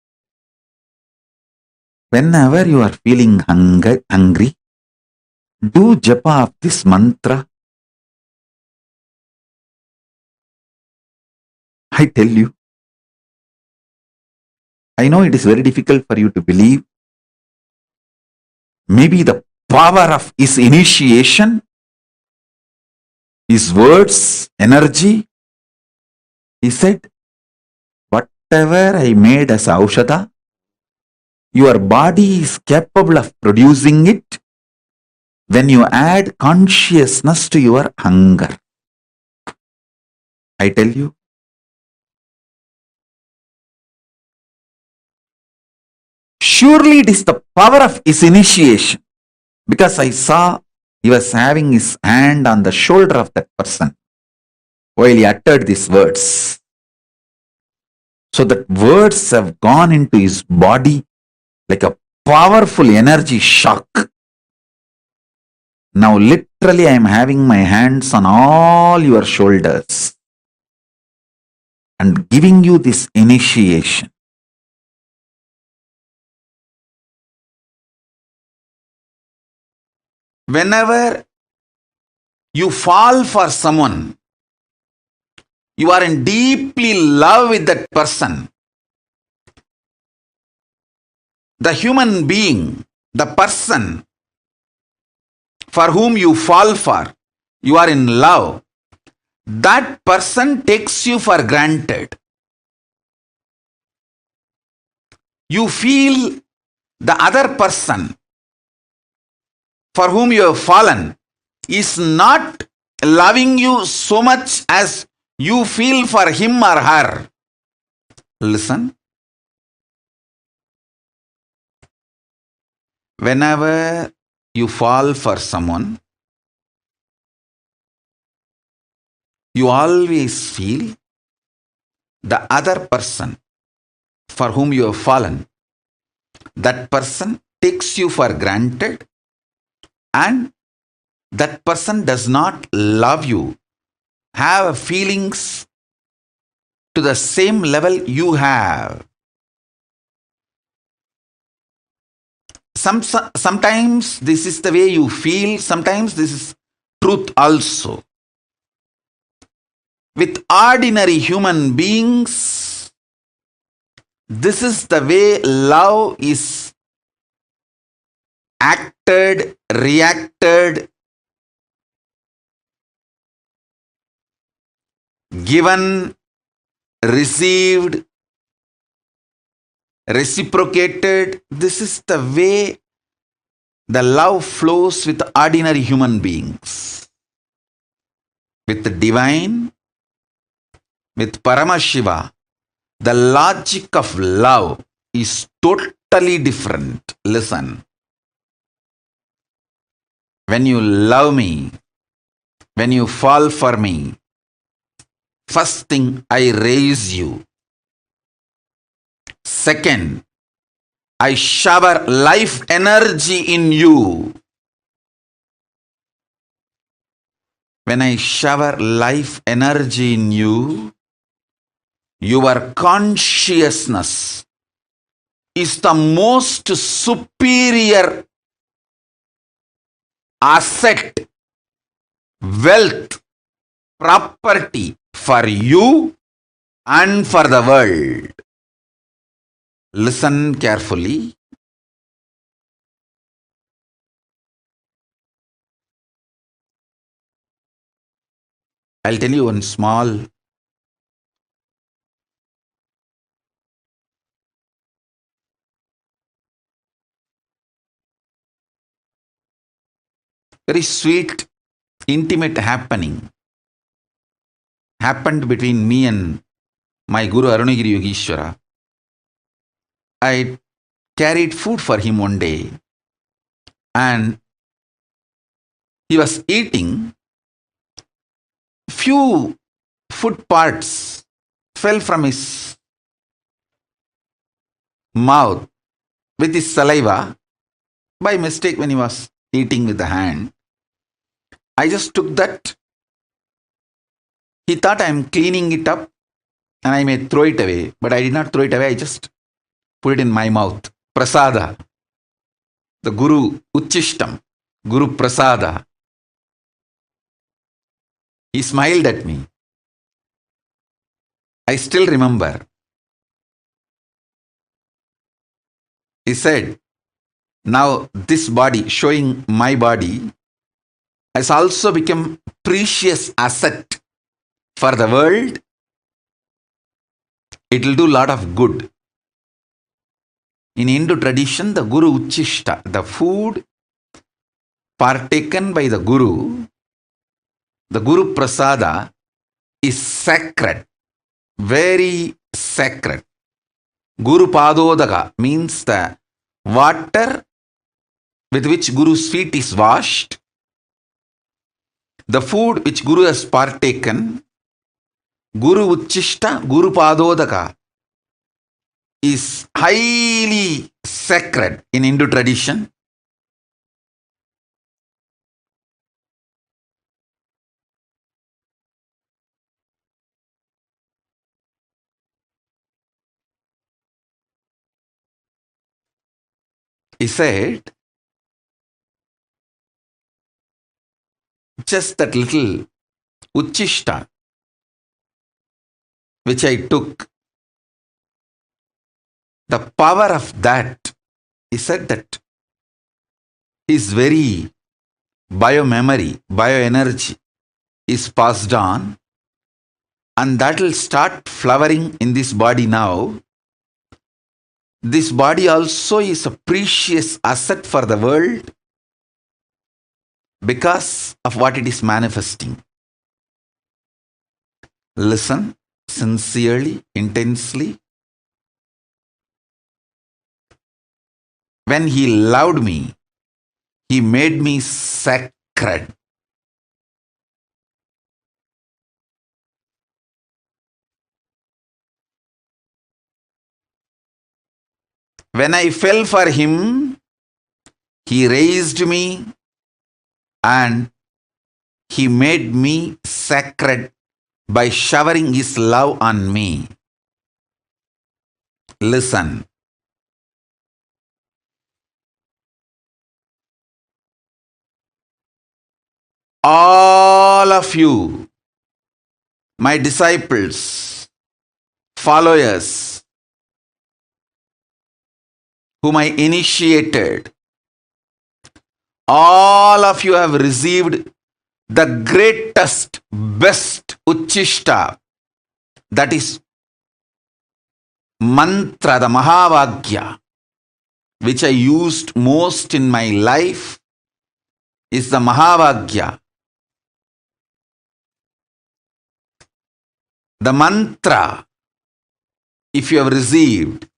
whenever you are feeling hungry, do japa of this mantra. I tell you, I know it is very difficult for you to believe. Maybe the power of his initiation, his words, energy. He said, whatever I made as Aushadha, your body is capable of producing it when you add consciousness to your hunger. I tell you, surely it is the power of his initiation, because I saw he was having his hand on the shoulder of that person while he uttered these words. So that words have gone into his body like a powerful energy shock. Now literally I am having my hands on all your shoulders and giving you this initiation. Whenever you fall for someone, you are in deeply love with that person, the human being, the person for whom you fall for, you are in love, that person takes you for granted. You feel the other person for whom you have fallen is not loving you so much as you feel for him or her. Listen. Whenever you fall for someone, you always feel the other person for whom you have fallen, that person takes you for granted and that person does not love you, have feelings to the same level you have. Sometimes this is the way you feel, sometimes this is truth also. With ordinary human beings, this is the way love is acted, reacted, given, received, reciprocated. This is the way the love flows with ordinary human beings. With the divine, with Paramashiva, the logic of love is totally different. Listen. When you love me, when you fall for me, first thing, I raise you. Second, I shower life energy in you. When I shower life energy in you, your consciousness is the most superior asset, wealth, property for you and for the world. Listen carefully. I'll tell you one small very sweet, intimate happened between me and my Guru Arunagiri Yogeshwara. I carried food for him one day and he was eating. Few food parts fell from his mouth with his saliva by mistake when he was eating with the hand. I just took that. He thought I am cleaning it up and I may throw it away, but I did not throw it away. I just put it in my mouth. Prasada. The Guru Uchishtam. Guru Prasada. He smiled at me. I still remember. He said, now this body, showing my body, has also become precious asset for the world. It will do a lot of good. In Hindu tradition, the Guru Uchishta, the food partaken by the Guru Prasada, is sacred, very sacred. Guru Padodaka means the water with which Guru's feet is washed. The food which Guru has partaken, Guru Uchishta, Guru Padodaka, is highly sacred in Hindu tradition. He said, just that little Uchishta which I took, the power of that, he said that his very biomemory, bioenergy is passed on and that will start flowering in this body now. This body also is a precious asset for the world because of what it is manifesting. Listen sincerely, intensely. When he loved me, he made me sacred. When I fell for him, he raised me and he made me sacred by showering his love on me. Listen. All of you, my disciples, followers, whom I initiated, all of you have received the greatest, best Uchishta, that is mantra, the Mahavakya, which I used most in my life, is the Mahavakya. The mantra, if you have received,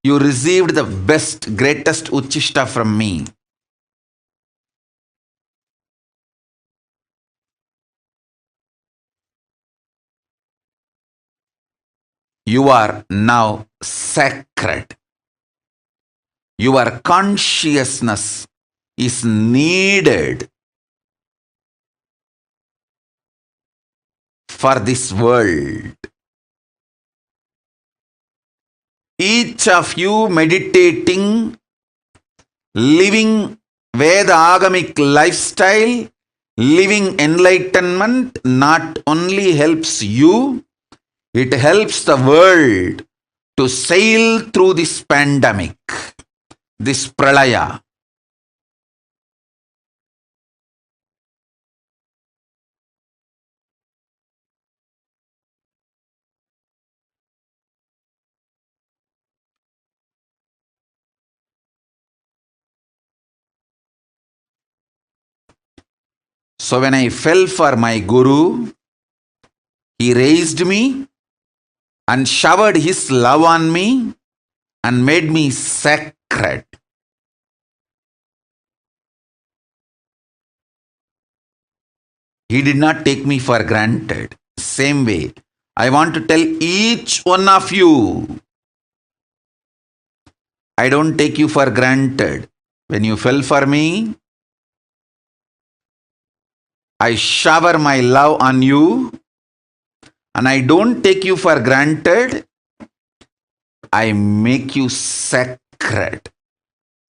you received the best, greatest Uchishta from me. You are now sacred. Your consciousness is needed for this world. Each of you meditating, living Veda Agamic lifestyle, living enlightenment not only helps you, it helps the world to sail through this pandemic, this pralaya. So when I fell for my Guru, he raised me and showered his love on me and made me sacred. He did not take me for granted. Same way, I want to tell each one of you, I don't take you for granted. When you fell for me, I shower my love on you, and I don't take you for granted. I make you sacred.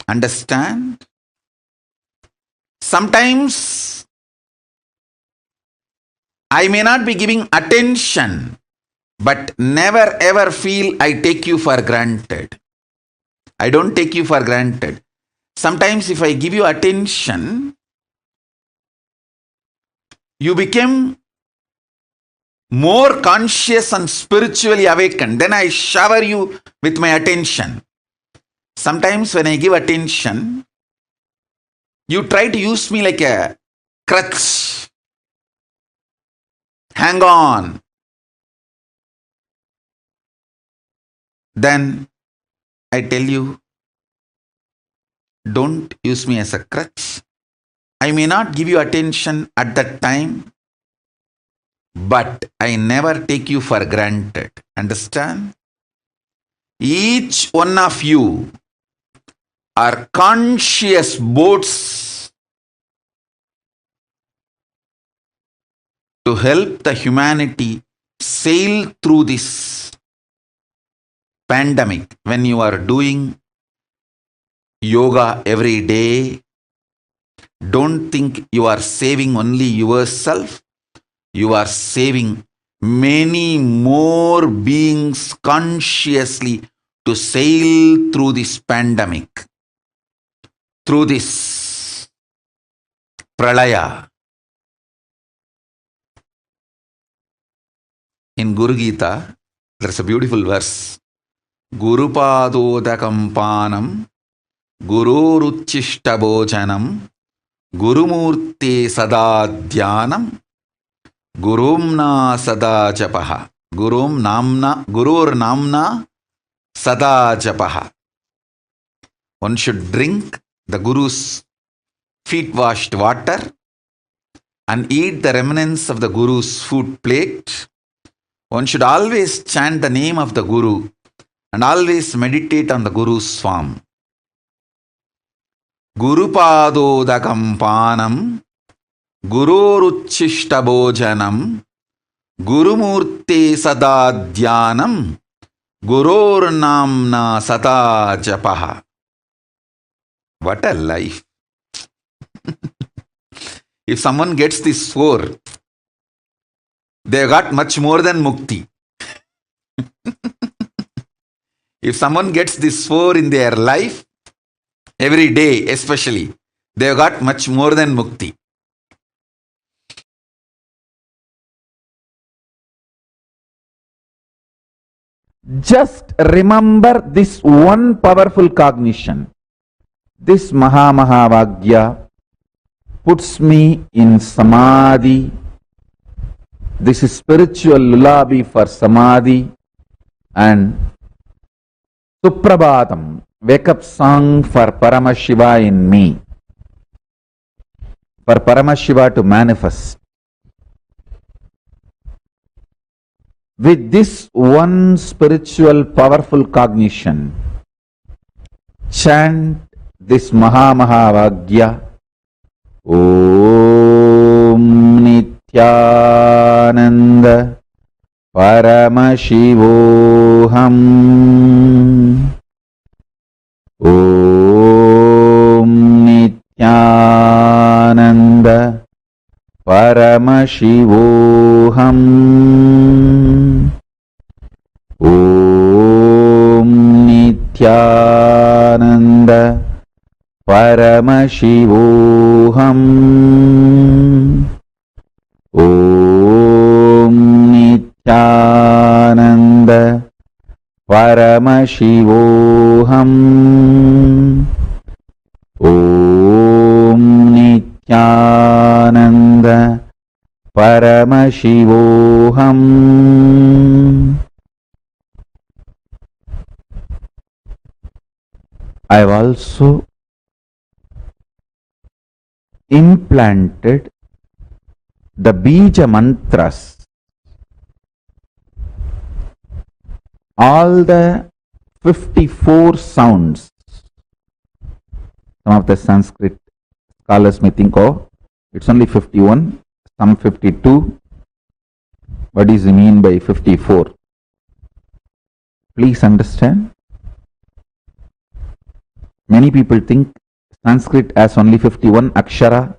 Understand? Sometimes I may not be giving attention, but never ever feel I take you for granted. I don't take you for granted. Sometimes if I give you attention, you become more conscious and spiritually awakened. Then I shower you with my attention. Sometimes when I give attention, you try to use me like a crutch. Hang on. Then I tell you, don't use me as a crutch. I may not give you attention at that time, but I never take you for granted. Understand? Each one of you are conscious boats to help the humanity sail through this pandemic. When you are doing yoga every day, don't think you are saving only yourself. You are saving many more beings consciously to sail through this pandemic, through this pralaya. In Guru Gita, there's a beautiful verse. Guru Padodakam Panam, Guru Ruchishta Bhojanam, Guru Murte Sada Dhyanam, Gurumna Sada Japaha. Gurur Namna Sada Japaha. One should drink the Guru's feet washed water and eat the remnants of the Guru's food plate. One should always chant the name of the Guru and always meditate on the Guru's form. Guru Padodakam Panam, Guru Ruchishta Bhojanam, Guru Murte Sada Dhyanam, Gurur Namna Sada Japaha. What a life! If someone gets this four, they got much more than mukti. If someone gets this four in their life, every day especially, they got much more than mukti. Just remember this one powerful cognition. This Mahavakya puts me in samadhi. This is spiritual lullaby for Samadhi and Suprabhatam, wake up song for Paramashiva in me. For Paramashiva to manifest. With this one spiritual powerful cognition, chant this Mahavakya. Om Nithyananda Paramashivoham. Om Nithyananda Paramashivoham. Om Nithyananda Paramashivoham. Om Nithyananda Paramashivoham. Om Nithyananda Paramashivoham. I have also implanted the Bija mantras, all the 54 sounds. Some of the Sanskrit scholars may think, oh, it's only 51, some 52. What does he mean by 54? Please understand. Many people think Sanskrit has only 51 akshara.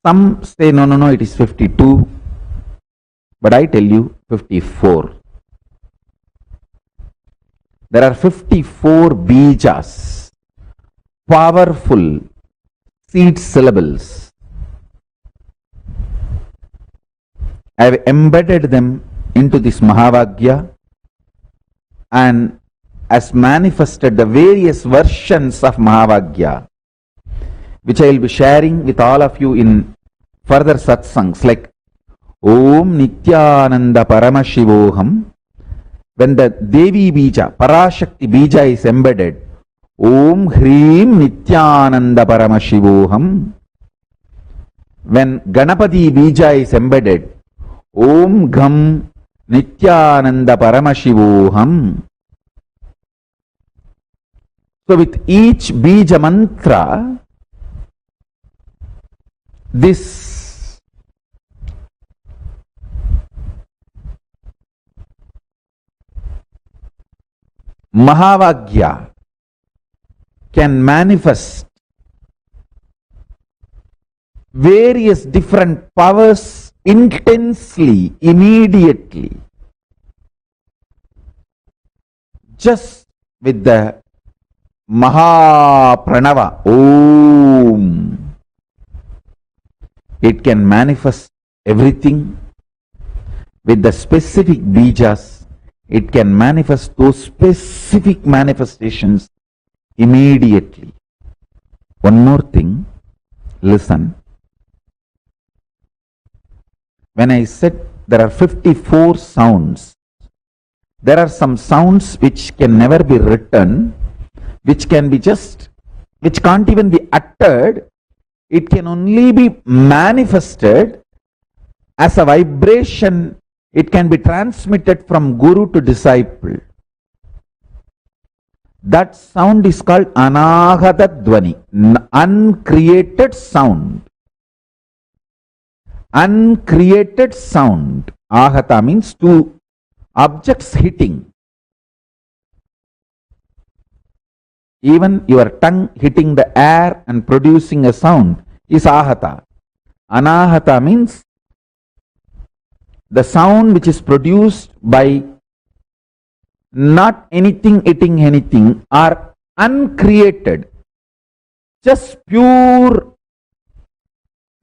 Some say, no, it is 52. But I tell you, 54. There are 54 bijas, powerful seed syllables. I have embedded them into this Mahavakya and has manifested the various versions of Mahavakya, which I will be sharing with all of you in further satsangs, like Om Nithyananda Paramashivoham. When the Devi Bija, Parashakti Bija is embedded, Om Hrim Nithyananda Paramashivoham. When Ganapati Bija is embedded, Om Gham Nithyananda Paramashivoham. So with each Bija mantra, this Mahavakya can manifest various different powers intensely, immediately, just with the Maha Pranava, Om. It can manifest everything with the specific bijas. It can manifest those specific manifestations immediately. One more thing, listen. When I said there are 54 sounds, there are some sounds which can never be written, which can't even be uttered. It can only be manifested as a vibration. It can be transmitted from guru to disciple. That sound is called Anahata Dvani, uncreated sound. Uncreated sound. Ahata means two objects hitting. Even your tongue hitting the air and producing a sound is ahata. Anahata means the sound which is produced by not anything hitting anything or uncreated, just pure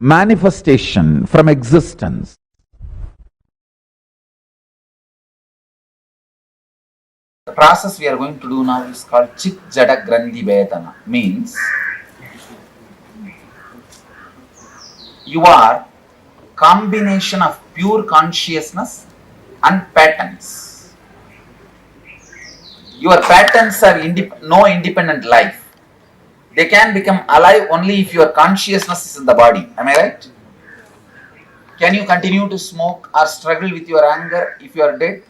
manifestation from existence. The process we are going to do now is called Chit Jada Grandhi Vedana. Means you are combination of pure consciousness and patterns. Your patterns are no independent life. They can become alive only if your consciousness is in the body. Am I right? Can you continue to smoke or struggle with your anger if you are dead?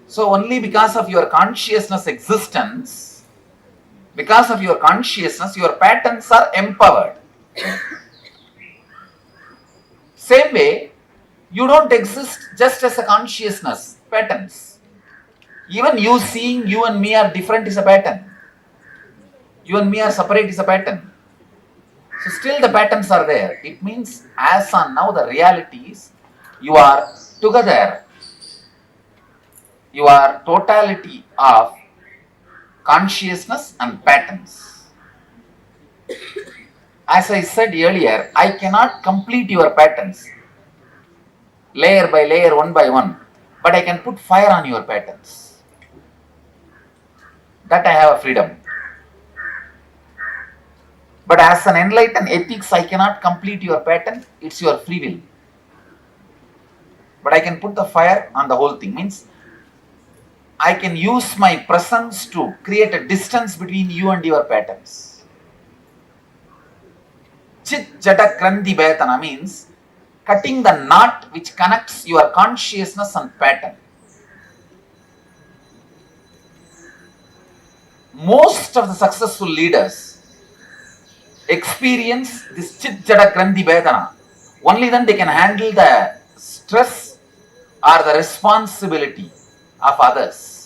So only because of your consciousness existence, because of your consciousness, your patterns are empowered. Same way, you don't exist just as a consciousness, patterns. Even you seeing you and me are different is a pattern. You and me are separate is a pattern. So still the patterns are there. It means as on now the reality is you are together. You are totality of consciousness and patterns. As I said earlier, I cannot complete your patterns layer by layer, one by one, but I can put fire on your patterns. That I have a freedom. But as an enlightened ethics, I cannot complete your pattern. It's your free will. But I can put the fire on the whole thing. Means I can use my presence to create a distance between you and your patterns. Chit jata krandi betana means cutting the knot which connects your consciousness and pattern. Most of the successful leaders experience this chit jada krandi vedana. Only then they can handle the stress or the responsibility of others.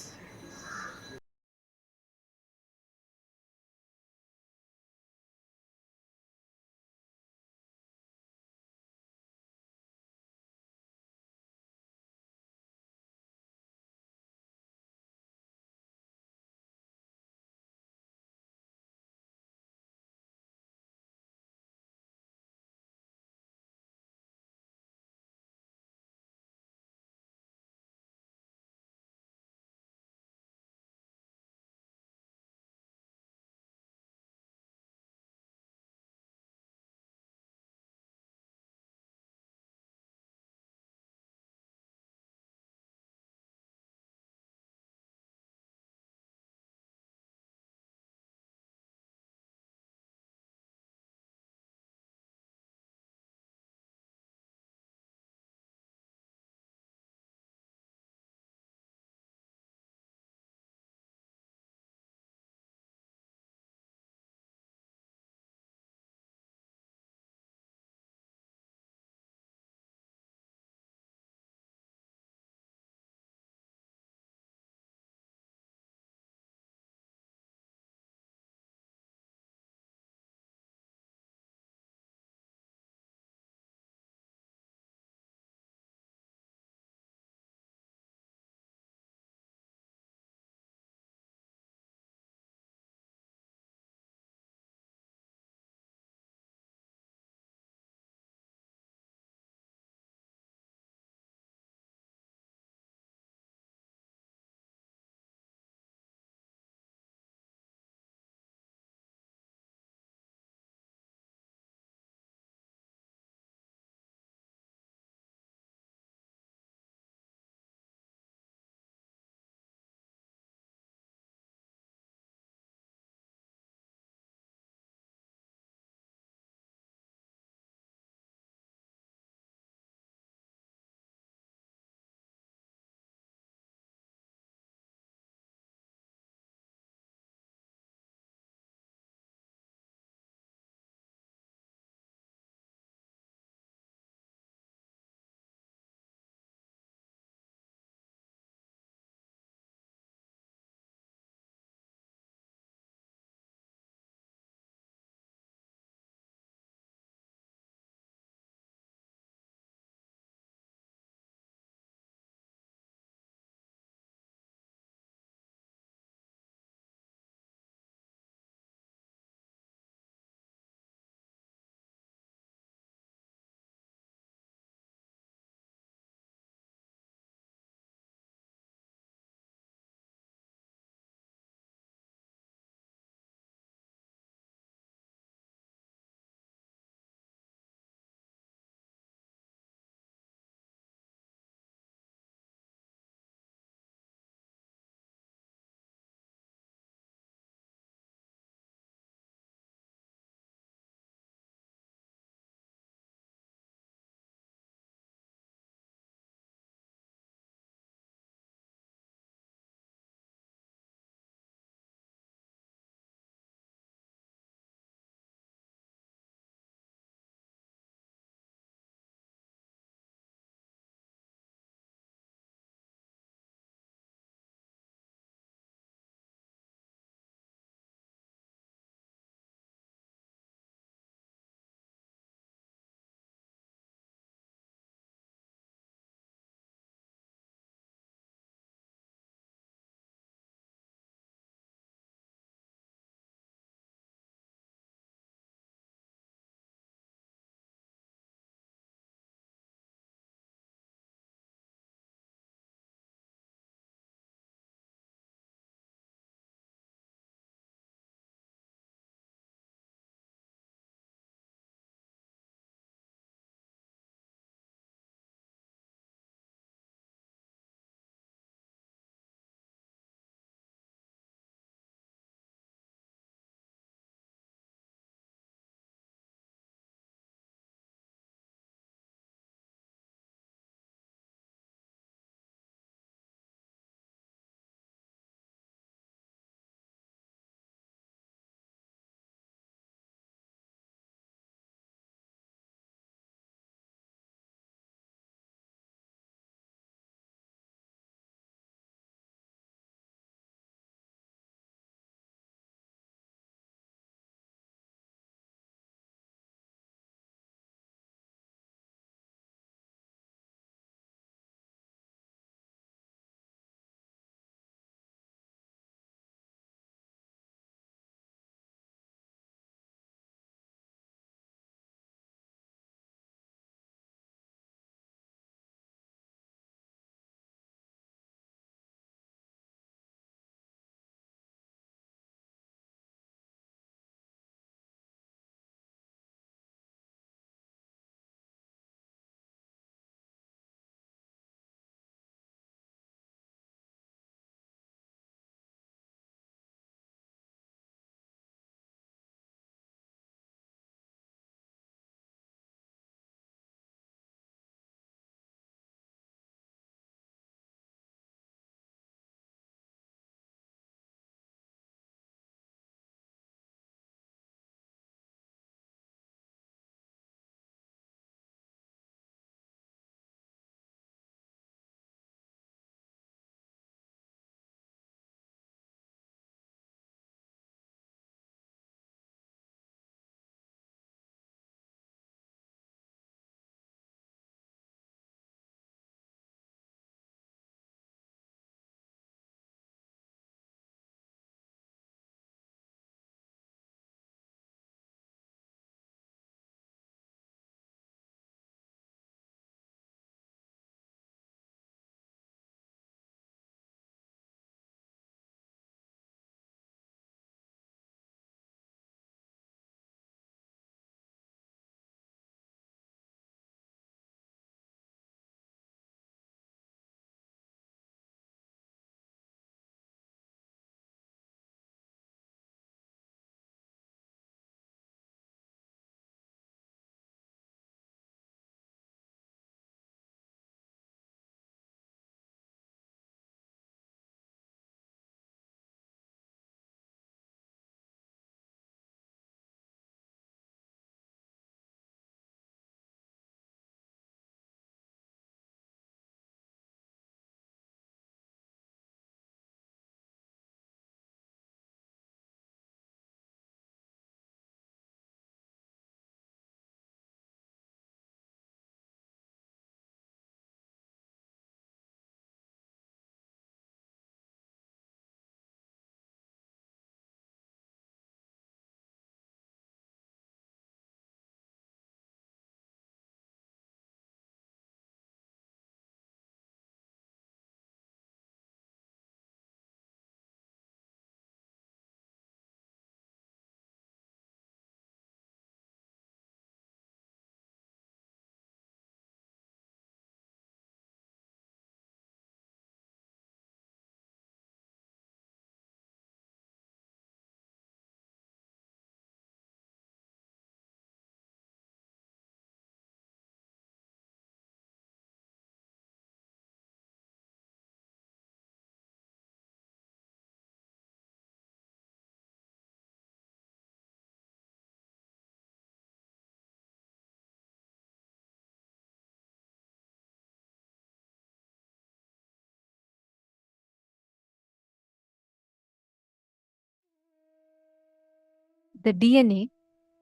the DNA,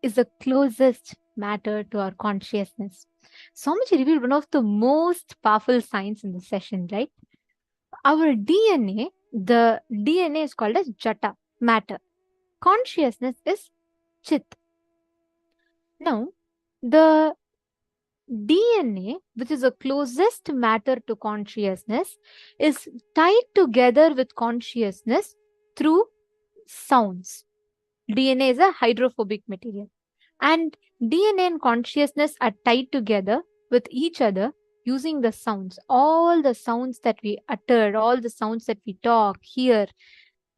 is the closest matter to our consciousness. Swamiji revealed one of the most powerful signs in the session, right? Our DNA, the DNA is called as Jata, matter. Consciousness is Chit. Now, the DNA, which is the closest matter to consciousness, is tied together with consciousness through sounds. DNA is a hydrophobic material. And DNA and consciousness are tied together with each other using the sounds. All the sounds that we utter, all the sounds that we talk, hear,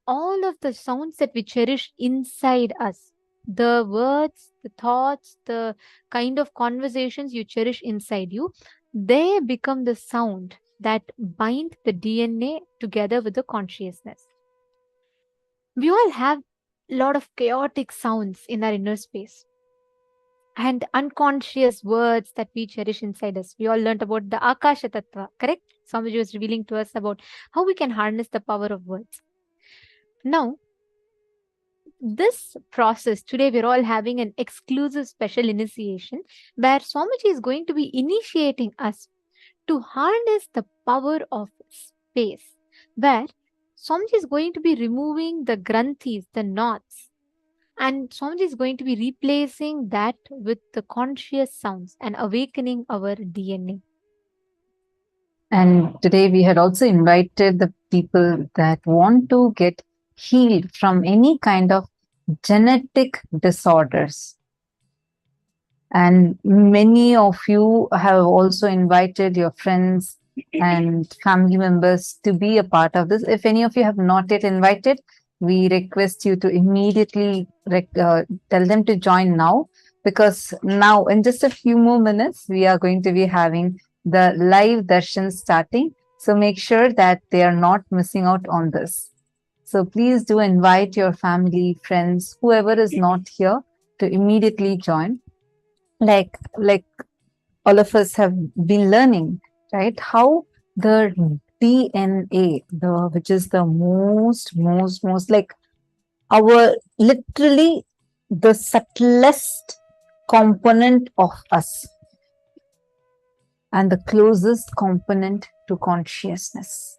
all of the sounds that we cherish inside us. The words, the thoughts, the kind of conversations you cherish inside you, they become the sound that bind the DNA together with the consciousness. We all have a lot of chaotic sounds in our inner space and unconscious words that we cherish inside us. We all learned about the Akasha Tattva, correct? Swamiji was revealing to us about how we can harness the power of words. Now, this process, today we're all having an exclusive special initiation where Swamiji is going to be initiating us to harness the power of space, where Swamiji is going to be removing the granthis, the knots, and Swamiji is going to be replacing that with the conscious sounds and awakening our DNA. And today we had also invited the people that want to get healed from any kind of genetic disorders. And many of you have also invited your friends and family members to be a part of this. If any of you have not yet invited, we request you to immediately tell them to join now, because now in just a few more minutes, we are going to be having the live darshan starting. So make sure that they are not missing out on this. So please do invite your family, friends, whoever is not here, to immediately join. Like all of us have been learning, right? How the DNA, which is the most like our literally the subtlest component of us and the closest component to consciousness.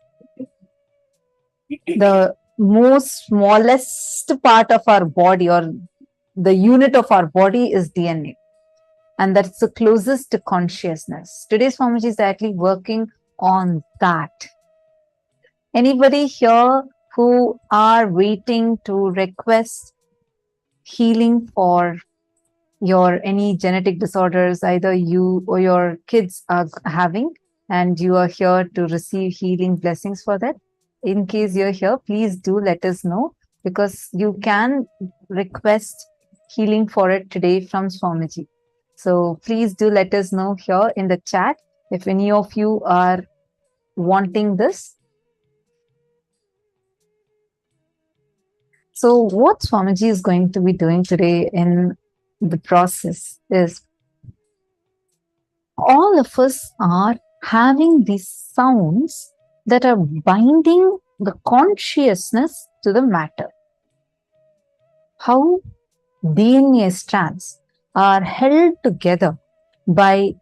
The most smallest part of our body, or the unit of our body, is DNA. And that's the closest to consciousness. Today's Swamiji is actually working on that. Anybody here who are waiting to request healing for your any genetic disorders, either you or your kids are having, and you are here to receive healing blessings for that? In case you're here, please do let us know, because you can request healing for it today from Swamiji. So please do let us know here in the chat if any of you are wanting this. So what Swamiji is going to be doing today in the process is, all of us are having these sounds that are binding the consciousness to the matter. How DNA strands are held together by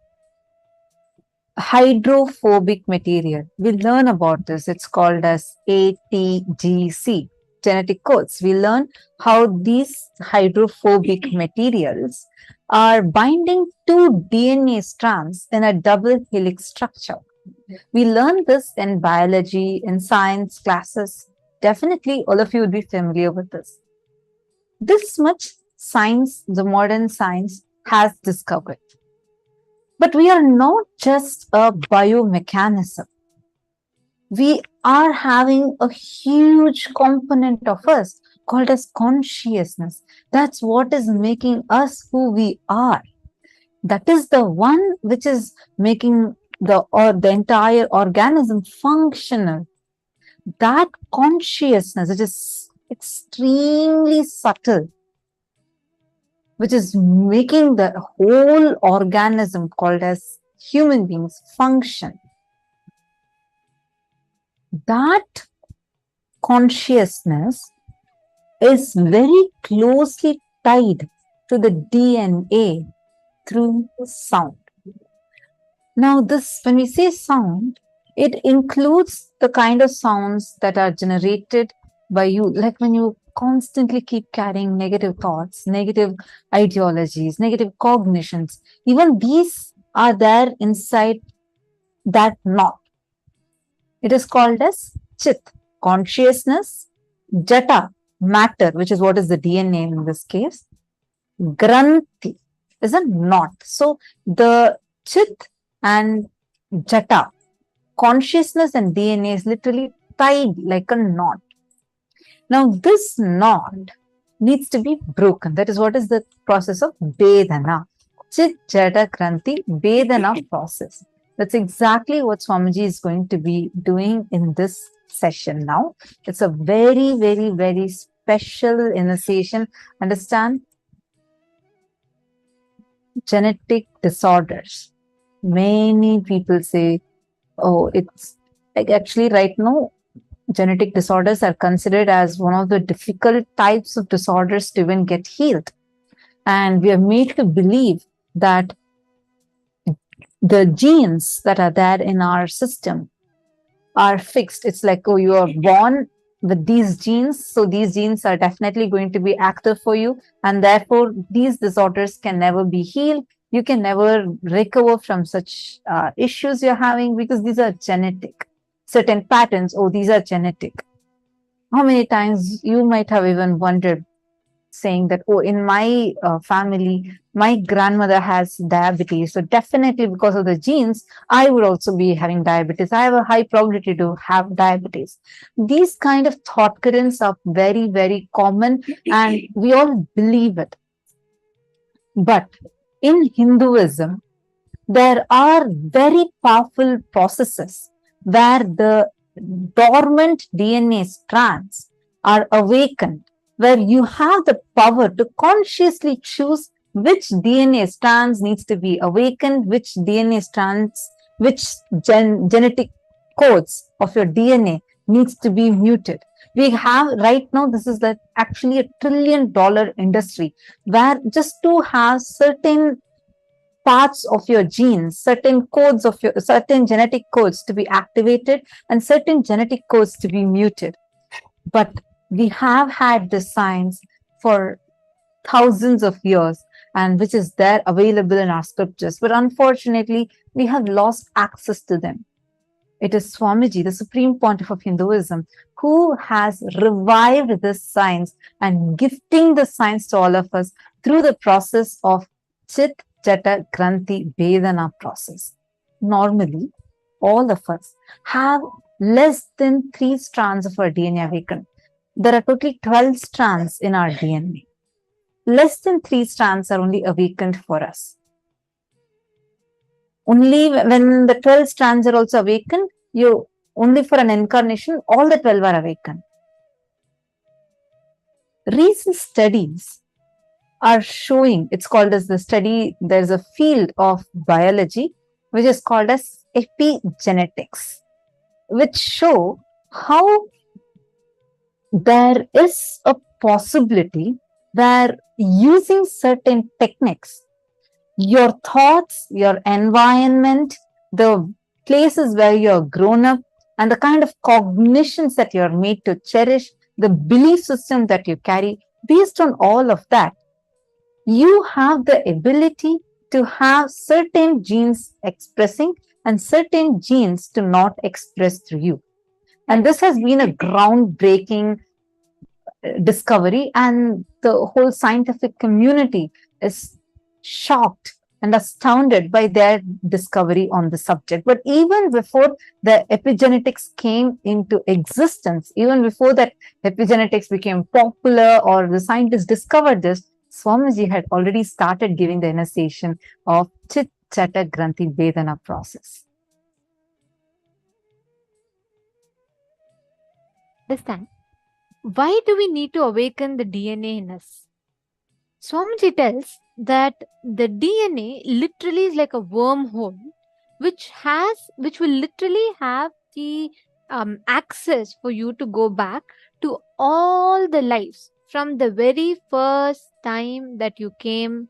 hydrophobic material. We learn about this. It's called as ATGC, genetic codes. We learn how these hydrophobic materials are binding two DNA strands in a double helix structure. We learn this in biology, in science classes. Definitely all of you would be familiar with this. This much science, the modern science, has discovered. But we are not just a biomechanism. We are having a huge component of us called as consciousness. That's what is making us who we are. That is the one which is making the entire organism functional. That consciousness, which is extremely subtle, which is making the whole organism called as human beings function. That consciousness is very closely tied to the DNA through sound. Now, when we say sound, it includes the kind of sounds that are generated by you, like when you constantly keep carrying negative thoughts, negative ideologies, negative cognitions. Even these are there inside that knot. It is called as Chit, consciousness, Jata, matter, which is what is the DNA in this case, Granthi is a knot. So the Chit and Jata, consciousness and DNA is literally tied like a knot. Now this knot needs to be broken. That is what is the process of Vedana. Chit Jata Granthi Vedana process. That's exactly what Swamiji is going to be doing in this session now. It's a very, very, very special initiation. Understand? Genetic disorders. Many people say, oh, it's like actually right now, genetic disorders are considered as one of the difficult types of disorders to even get healed. And we are made to believe that the genes that are there in our system are fixed. It's like, oh, you are born with these genes, so these genes are definitely going to be active for you, and therefore these disorders can never be healed. You can never recover from such issues you're having because these are genetic. Certain patterns, oh, these are genetic. How many times you might have even wondered, saying that, oh, in my family, my grandmother has diabetes. So definitely because of the genes, I would also be having diabetes. I have a high probability to have diabetes. These kind of thought currents are very, very common and we all believe it. But in Hinduism, there are very powerful processes where the dormant DNA strands are awakened, where you have the power to consciously choose which DNA strands needs to be awakened, which DNA strands, which genetic codes of your DNA needs to be muted. We have right now, this is actually a $1 trillion industry where just to have certain parts of your genes, certain codes of your, certain genetic codes to be activated and certain genetic codes to be muted. But we have had this science for thousands of years and which is there available in our scriptures. But unfortunately, we have lost access to them. It is Swamiji, the Supreme Pontiff of Hinduism, who has revived this science and gifting the science to all of us through the process of Chit Jata Granthi Vedana process. Normally, all of us have less than 3 strands of our DNA awakened. There are totally 12 strands in our DNA. Less than 3 strands are only awakened for us. Only when the 12 strands are also awakened, only for an incarnation, all the 12 are awakened. Recent studies are showing, it's called as the study, there's a field of biology which is called as epigenetics, which show how there is a possibility where using certain techniques, your thoughts, your environment, the places where you're grown up, and the kind of cognitions that you're made to cherish, the belief system that you carry, based on all of that, you have the ability to have certain genes expressing and certain genes to not express through you. And this has been a groundbreaking discovery, and the whole scientific community is shocked and astounded by their discovery on the subject. But even before the epigenetics came into existence, even before that epigenetics became popular or the scientists discovered this, Swamiji had already started giving the initiation of Chit Jata Granthi Vedana process. Understand? Why do we need to awaken the DNA in us? Swamiji tells that the DNA literally is like a wormhole which will literally have the access for you to go back to all the lives from the very first time that you came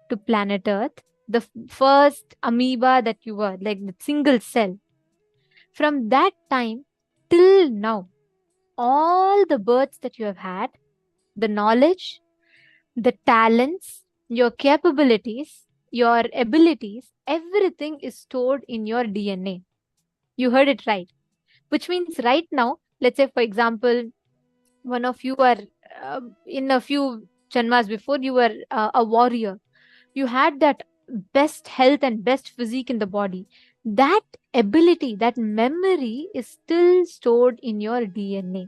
to planet Earth, the first amoeba that you were, like the single cell, from that time till now, all the births that you have had, the knowledge, the talents, your capabilities, your abilities, everything is stored in your DNA. You heard it right. Which means right now, let's say, for example, one of you are in a few janmas before, you were a warrior. You had that best health and best physique in the body. That ability, that memory is still stored in your DNA.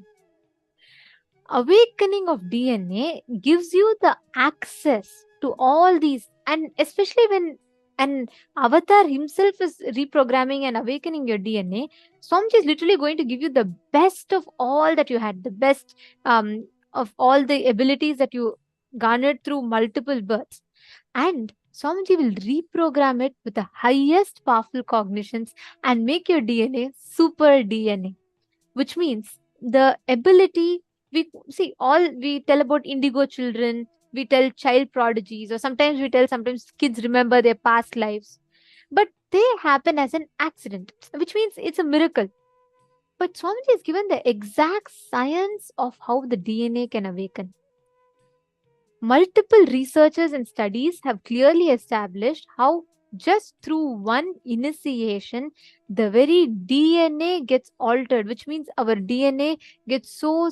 Awakening of DNA gives you the access to all these, and especially when an avatar himself is reprogramming and awakening your DNA, Swamiji is literally going to give you the best of all that you had, the best of all the abilities that you garnered through multiple births. And Swamiji will reprogram it with the highest powerful cognitions and make your DNA super DNA, which means the ability, we see, all we tell about indigo children, we tell child prodigies, or sometimes we tell, sometimes kids remember their past lives, but they happen as an accident, which means it's a miracle. But Swamiji has given the exact science of how the DNA can awaken. Multiple researchers and studies have clearly established how just through one initiation, the very DNA gets altered, which means our DNA gets so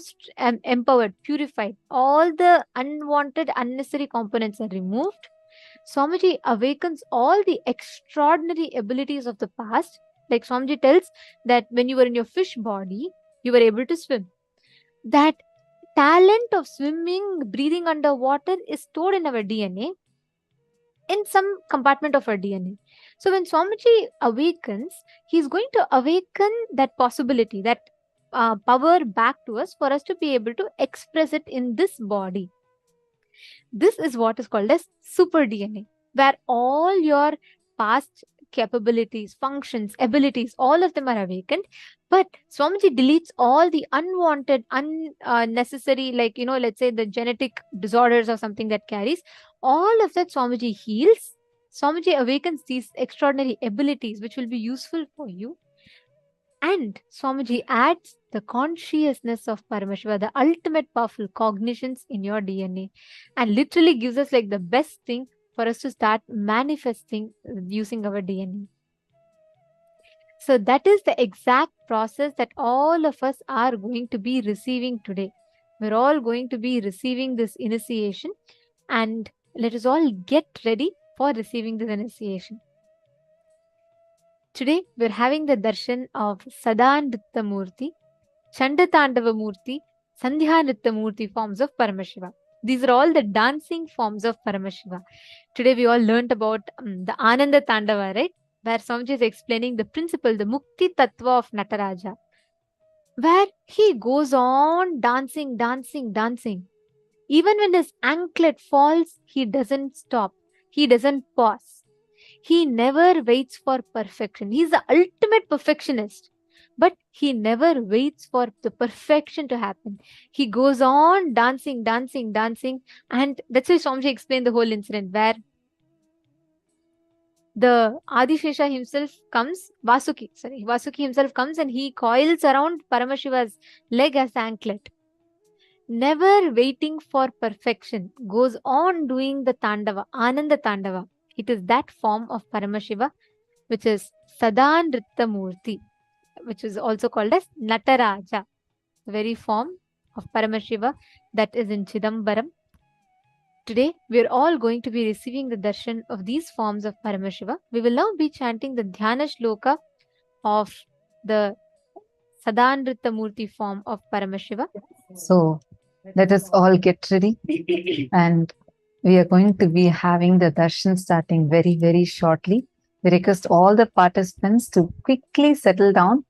empowered, purified. All the unwanted, unnecessary components are removed. Swamiji awakens all the extraordinary abilities of the past. Like Swamiji tells that when you were in your fish body, you were able to swim. That talent of swimming, breathing underwater is stored in our DNA, in some compartment of our DNA. So when Swamiji awakens, he's going to awaken that possibility, that power back to us for us to be able to express it in this body. This is what is called as super DNA, where all your past capabilities, functions, abilities, all of them are awakened. But Swamiji deletes all the unwanted, unnecessary, like, let's say the genetic disorders or something that carries. All of that Swamiji heals. Swamiji awakens these extraordinary abilities which will be useful for you. And Swamiji adds the consciousness of Paramashiva, the ultimate powerful cognitions in your DNA, and literally gives us like the best thing for us to start manifesting using our DNA. So that is the exact process that all of us are going to be receiving today. We're all going to be receiving this initiation, and let us all get ready for receiving this initiation. Today, we're having the darshan of Sadanritta Murti, Chandatandava Murti, Sandhya Nritta Murti forms of Paramashiva. These are all the dancing forms of Paramashiva. Today, we all learnt about the Ananda Tandava, right? Where Swamiji is explaining the principle, the Mukti Tattva of Nataraja, where he goes on dancing, dancing, dancing. Even when his anklet falls, he doesn't stop. He doesn't pause. He never waits for perfection. He's the ultimate perfectionist. But he never waits for the perfection to happen. He goes on dancing, dancing, dancing. And that's why Swamiji explained the whole incident where the Adishesha himself comes, Vasuki himself comes and he coils around Paramashiva's leg as anklet. Never waiting for perfection, goes on doing the Tandava, Ananda Tandava. It is that form of Paramashiva, which is Sadanritta Murti, which is also called as Nataraja, the very form of Paramashiva that is in Chidambaram. Today, we are all going to be receiving the darshan of these forms of Paramashiva. We will now be chanting the Dhyana Shloka of the Sadanritta Murti form of Paramashiva. So let us all get ready, and we are going to be having the darshan starting very, very shortly. We request all the participants to quickly settle down.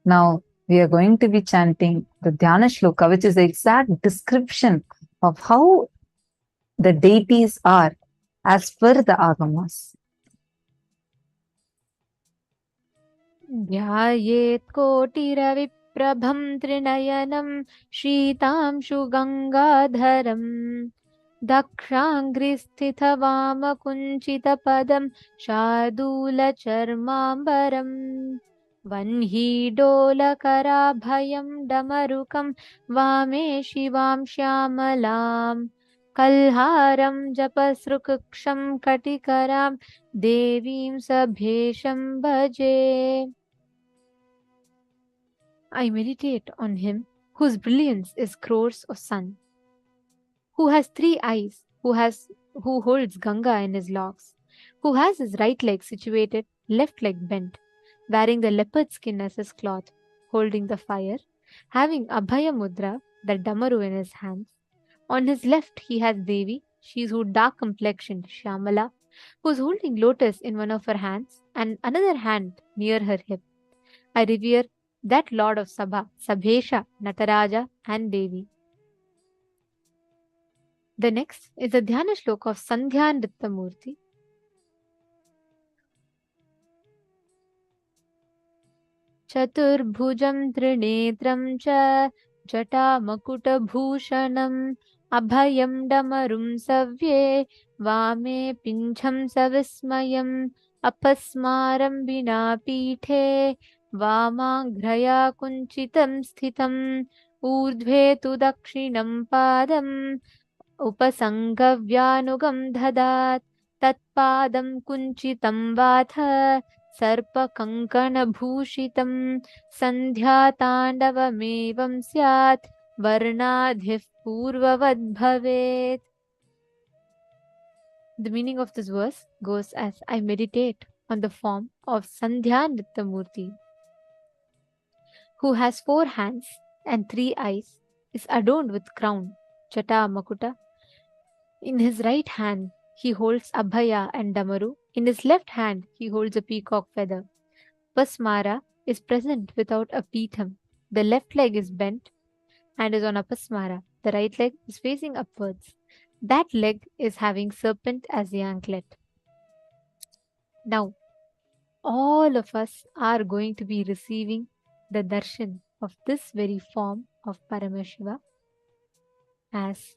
Now, we are going to be chanting the Dhyana Shloka, which is the exact description of how the deities are as per the Agamas. ध्यायेत् कोटिरविप्रतिलोचनम् Prabham Trinayanam Shritamshu Gangadharam Dakshangristhitavamakunchitapadam Shardula Charmambaram Vanhidolakaraabhayam Damarukam Vame Shivam Shyamalam Kalharam Japasruksham Katikaram Devim Sabhesham Bhaje. I meditate on him whose brilliance is crores of sun, who has 3 eyes, who holds Ganga in his locks, who has his right leg situated, left leg bent, wearing the leopard skin as his cloth, holding the fire, having Abhaya Mudra, the Damaru in his hands. On his left he has Devi, she is who dark complexioned, Shyamala, who is holding lotus in one of her hands and another hand near her hip. I revere that Lord of Sabha, Sabhesha, Nataraja and Devi. The next is the Dhyana Shloka of Sandhya Nrittamurti. Chaturbhujam Trinetram cha Jata Makuta Bhushanam Abhayam Damarum Savye Vame Pincham Savismayam Apasmaram Bina Pithe Vamaghraya Kunchitam Sthitam Urdhve tu Dakshinam Padam Upasanghavyānugam dhadat Tatpadam Kunchitam Vatha Sarpakankanabhushitam Sandhyatandavamevam Syat Varnadhif Purvavad Bhavet. The meaning of this verse goes as I meditate on the form of Sandhya Nrittamurti, who has 4 hands and 3 eyes, is adorned with crown, Jata Makuta. In his right hand, he holds Abhaya and Damaru. In his left hand, he holds a peacock feather. Pasmara is present without a pitham. The left leg is bent and is on a pasmara. The right leg is facing upwards. That leg is having serpent as the anklet. Now, all of us are going to be receiving the darshan of this very form of Paramashiva as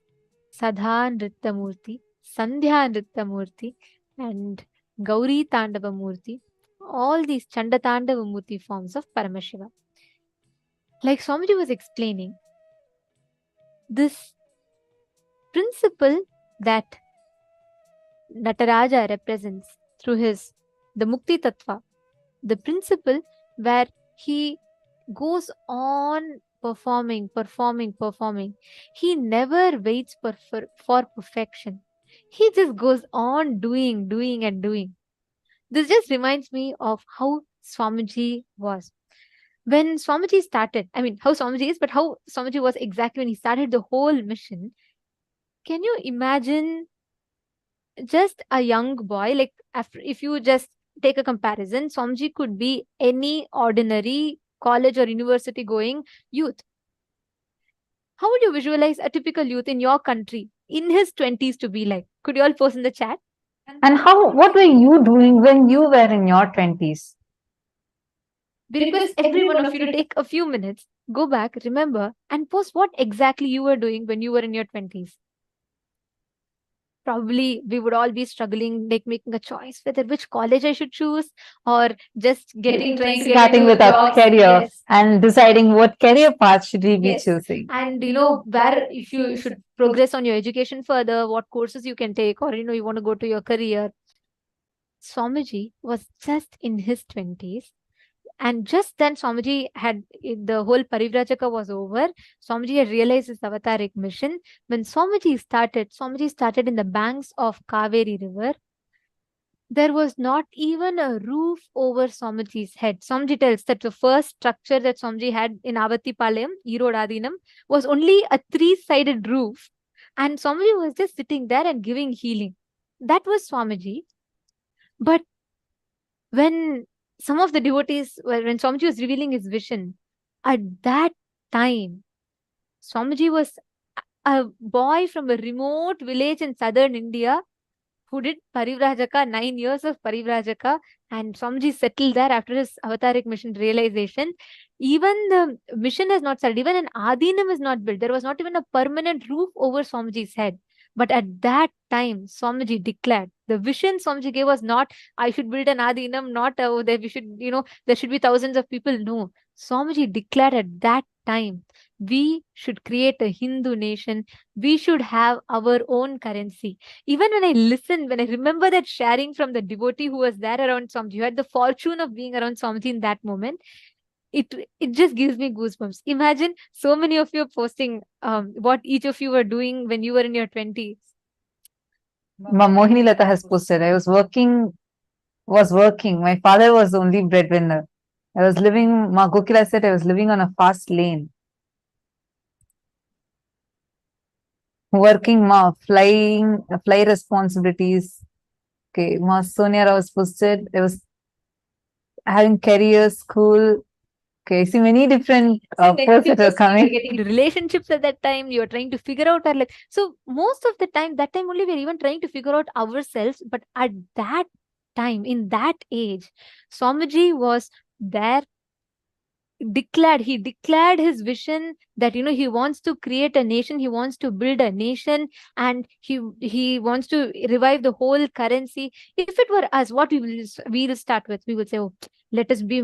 Sadha Nrittamurti, Sandhya Nrittamurti, and Gauri Tandavamurti, all these Chanda Tandavamurti forms of Paramashiva. Like Swamiji was explaining, this principle that Nataraja represents through the Mukti Tattva, the principle where he goes on performing. He never waits for perfection. He just goes on doing. This just reminds me of how Swamiji was. When Swamiji started, how Swamiji is, but how Swamiji was exactly when he started the whole mission. Can you imagine just a young boy, like if you just take a comparison, Swamiji could be any ordinary college or university going youth. How would you visualize a typical youth in your country in his 20s to be like? Could you all post in the chat? And what were you doing when you were in your 20s? We request every one of you to take a few minutes, go back, remember, and post what exactly you were doing when you were in your 20s. Probably we would all be struggling, like making a choice whether which college I should choose, or just starting with our career and deciding what career path should we be choosing. And where if you should progress on your education further, what courses you can take, or you want to go to your career. Swamiji was just in his 20s. And just then Swamiji had, the whole Parivrajaka was over. Swamiji had realized his avataric mission. When Swamiji started in the banks of Kaveri river. There was not even a roof over Swamiji's head. Swamiji tells that the first structure that Swamiji had in Avatipalayam, Erodadinam, was only a 3-sided roof. And Swamiji was just sitting there and giving healing. That was Swamiji. But when some of the devotees, when Swamiji was revealing his vision, at that time, Swamiji was a boy from a remote village in southern India who did Parivrajaka, 9 years of Parivrajaka, and Swamiji settled there after his avataric mission realization. Even the mission has not started, even an Adinam is not built. There was not even a permanent roof over Swamiji's head. But at that time, Swamiji declared the vision Swamiji gave was not, I should build an Adinam, not that we should, there should be thousands of people. No. Swamiji declared at that time, we should create a Hindu nation. We should have our own currency. Even when I remember that sharing from the devotee who was there around Swamiji, who had the fortune of being around Swamiji in that moment, it just gives me goosebumps. Imagine so many of you posting what each of you were doing when you were in your 20s. Mohini Lata has posted, I was working. My father was the only breadwinner. I was living, Ma Gokila said, I was living on a fast lane. Working, fly responsibilities. Okay, Ma Sonia was posted, I was having career, school. Okay, see many different posts that are coming. Getting into relationships at that time, you are trying to figure out our like. So most of the time, that time only we're even trying to figure out ourselves. But at that time, in that age, Swamiji was there. He declared his vision that he wants to create a nation, he wants to build a nation, and he wants to revive the whole currency. If it were us, what we will start with, we will say, oh, let me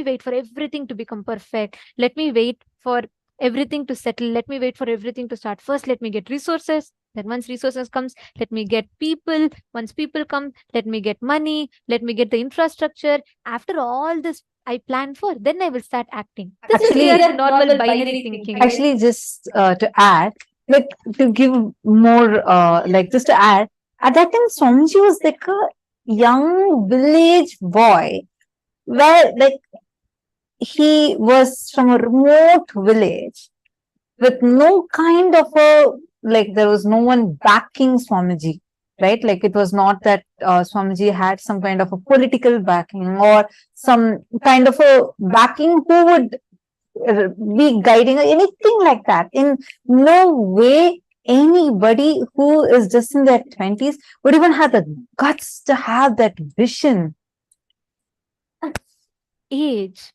wait for everything to become perfect, let me wait for everything to settle, let me wait for everything to start. First, let me get resources. Then once resources comes, let me get people. Once people come, let me get money, let me get the infrastructure. After all this I plan for, then I will start acting. This Actually, is your normal binary thinking. Actually, just to add, like to give more, just to add, at that time, Swamiji was like a young village boy, where like he was from a remote village with no kind of there was no one backing Swamiji. Right? Like it was not that Swamiji had some kind of a political backing or some kind of a backing who would be guiding or anything like that. In no way anybody who is just in their 20s would even have the guts to have that vision. Age.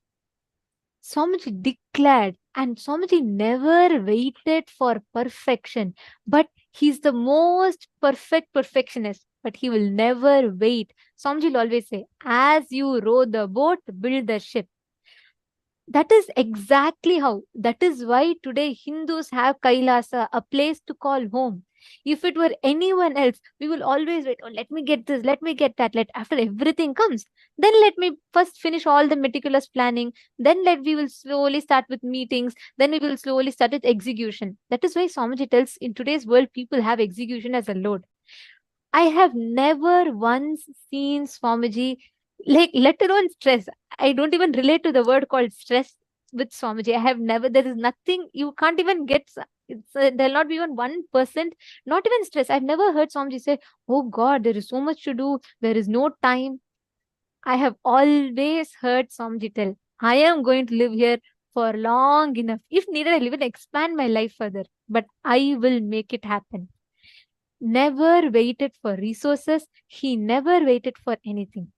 Swamiji declared, and Swamiji never waited for perfection, but he's the most perfect perfectionist, but he will never wait. Swamiji will always say, as you row the boat, build the ship. That is exactly how. That is why today Hindus have Kailasa, a place to call home. If it were anyone else, we will always wait. Oh, let me get this, let me get that. After everything comes, then let me first finish all the meticulous planning. Then we will slowly start with meetings. Then we will slowly start with execution. That is why Swamiji tells in today's world, people have execution as a load. I have never once seen Swamiji, let alone stress. I don't even relate to the word called stress with Swamiji. I have never, there is nothing, you can't even get, there'll not be even 1%, not even stress. I've never heard Swamiji say, oh God, there is so much to do, there is no time. I have always heard Swamiji tell, I am going to live here for long enough. If needed, I'll even expand my life further, but I will make it happen. Never waited for resources. He never waited for anything.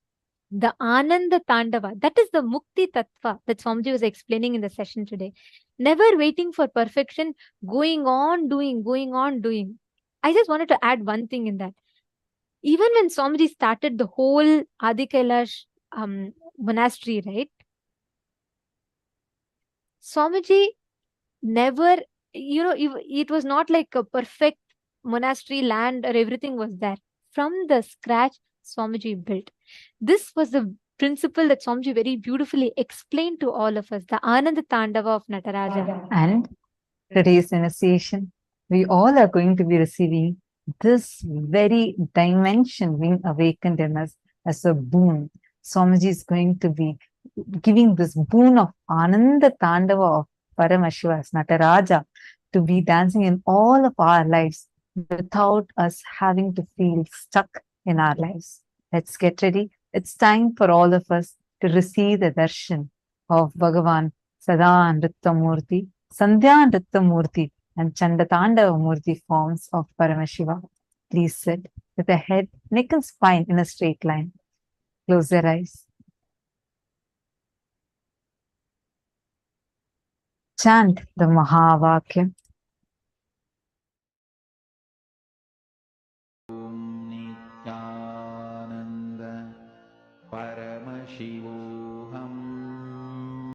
The Ananda Tandava, that is the Mukti Tattva that Swamiji was explaining in the session today. Never waiting for perfection, going on doing. I just wanted to add one thing in that. Even when Swamiji started the whole Adi Kailash monastery, right? Swamiji never, it was not like a perfect monastery land or everything was there. From the scratch, Swamiji built. This was the principle that Swamiji very beautifully explained to all of us, the Ananda Tandava of Nataraja. And today's initiation, we all are going to be receiving this very dimension being awakened in us as a boon. Swamiji is going to be giving this boon of Ananda Tandava of Paramashiva as Nataraja to be dancing in all of our lives without us having to feel stuck in our lives. Let's get ready. It's time for all of us to receive the darshan of Bhagavān Sada Nritta Murti, Sandhya Nritta Murti, and Chandatandava Murti forms of Paramashiva. Please sit with the head, neck and spine in a straight line. Close their eyes. Chant the Mahavakya. Nithyananda Paramashivoham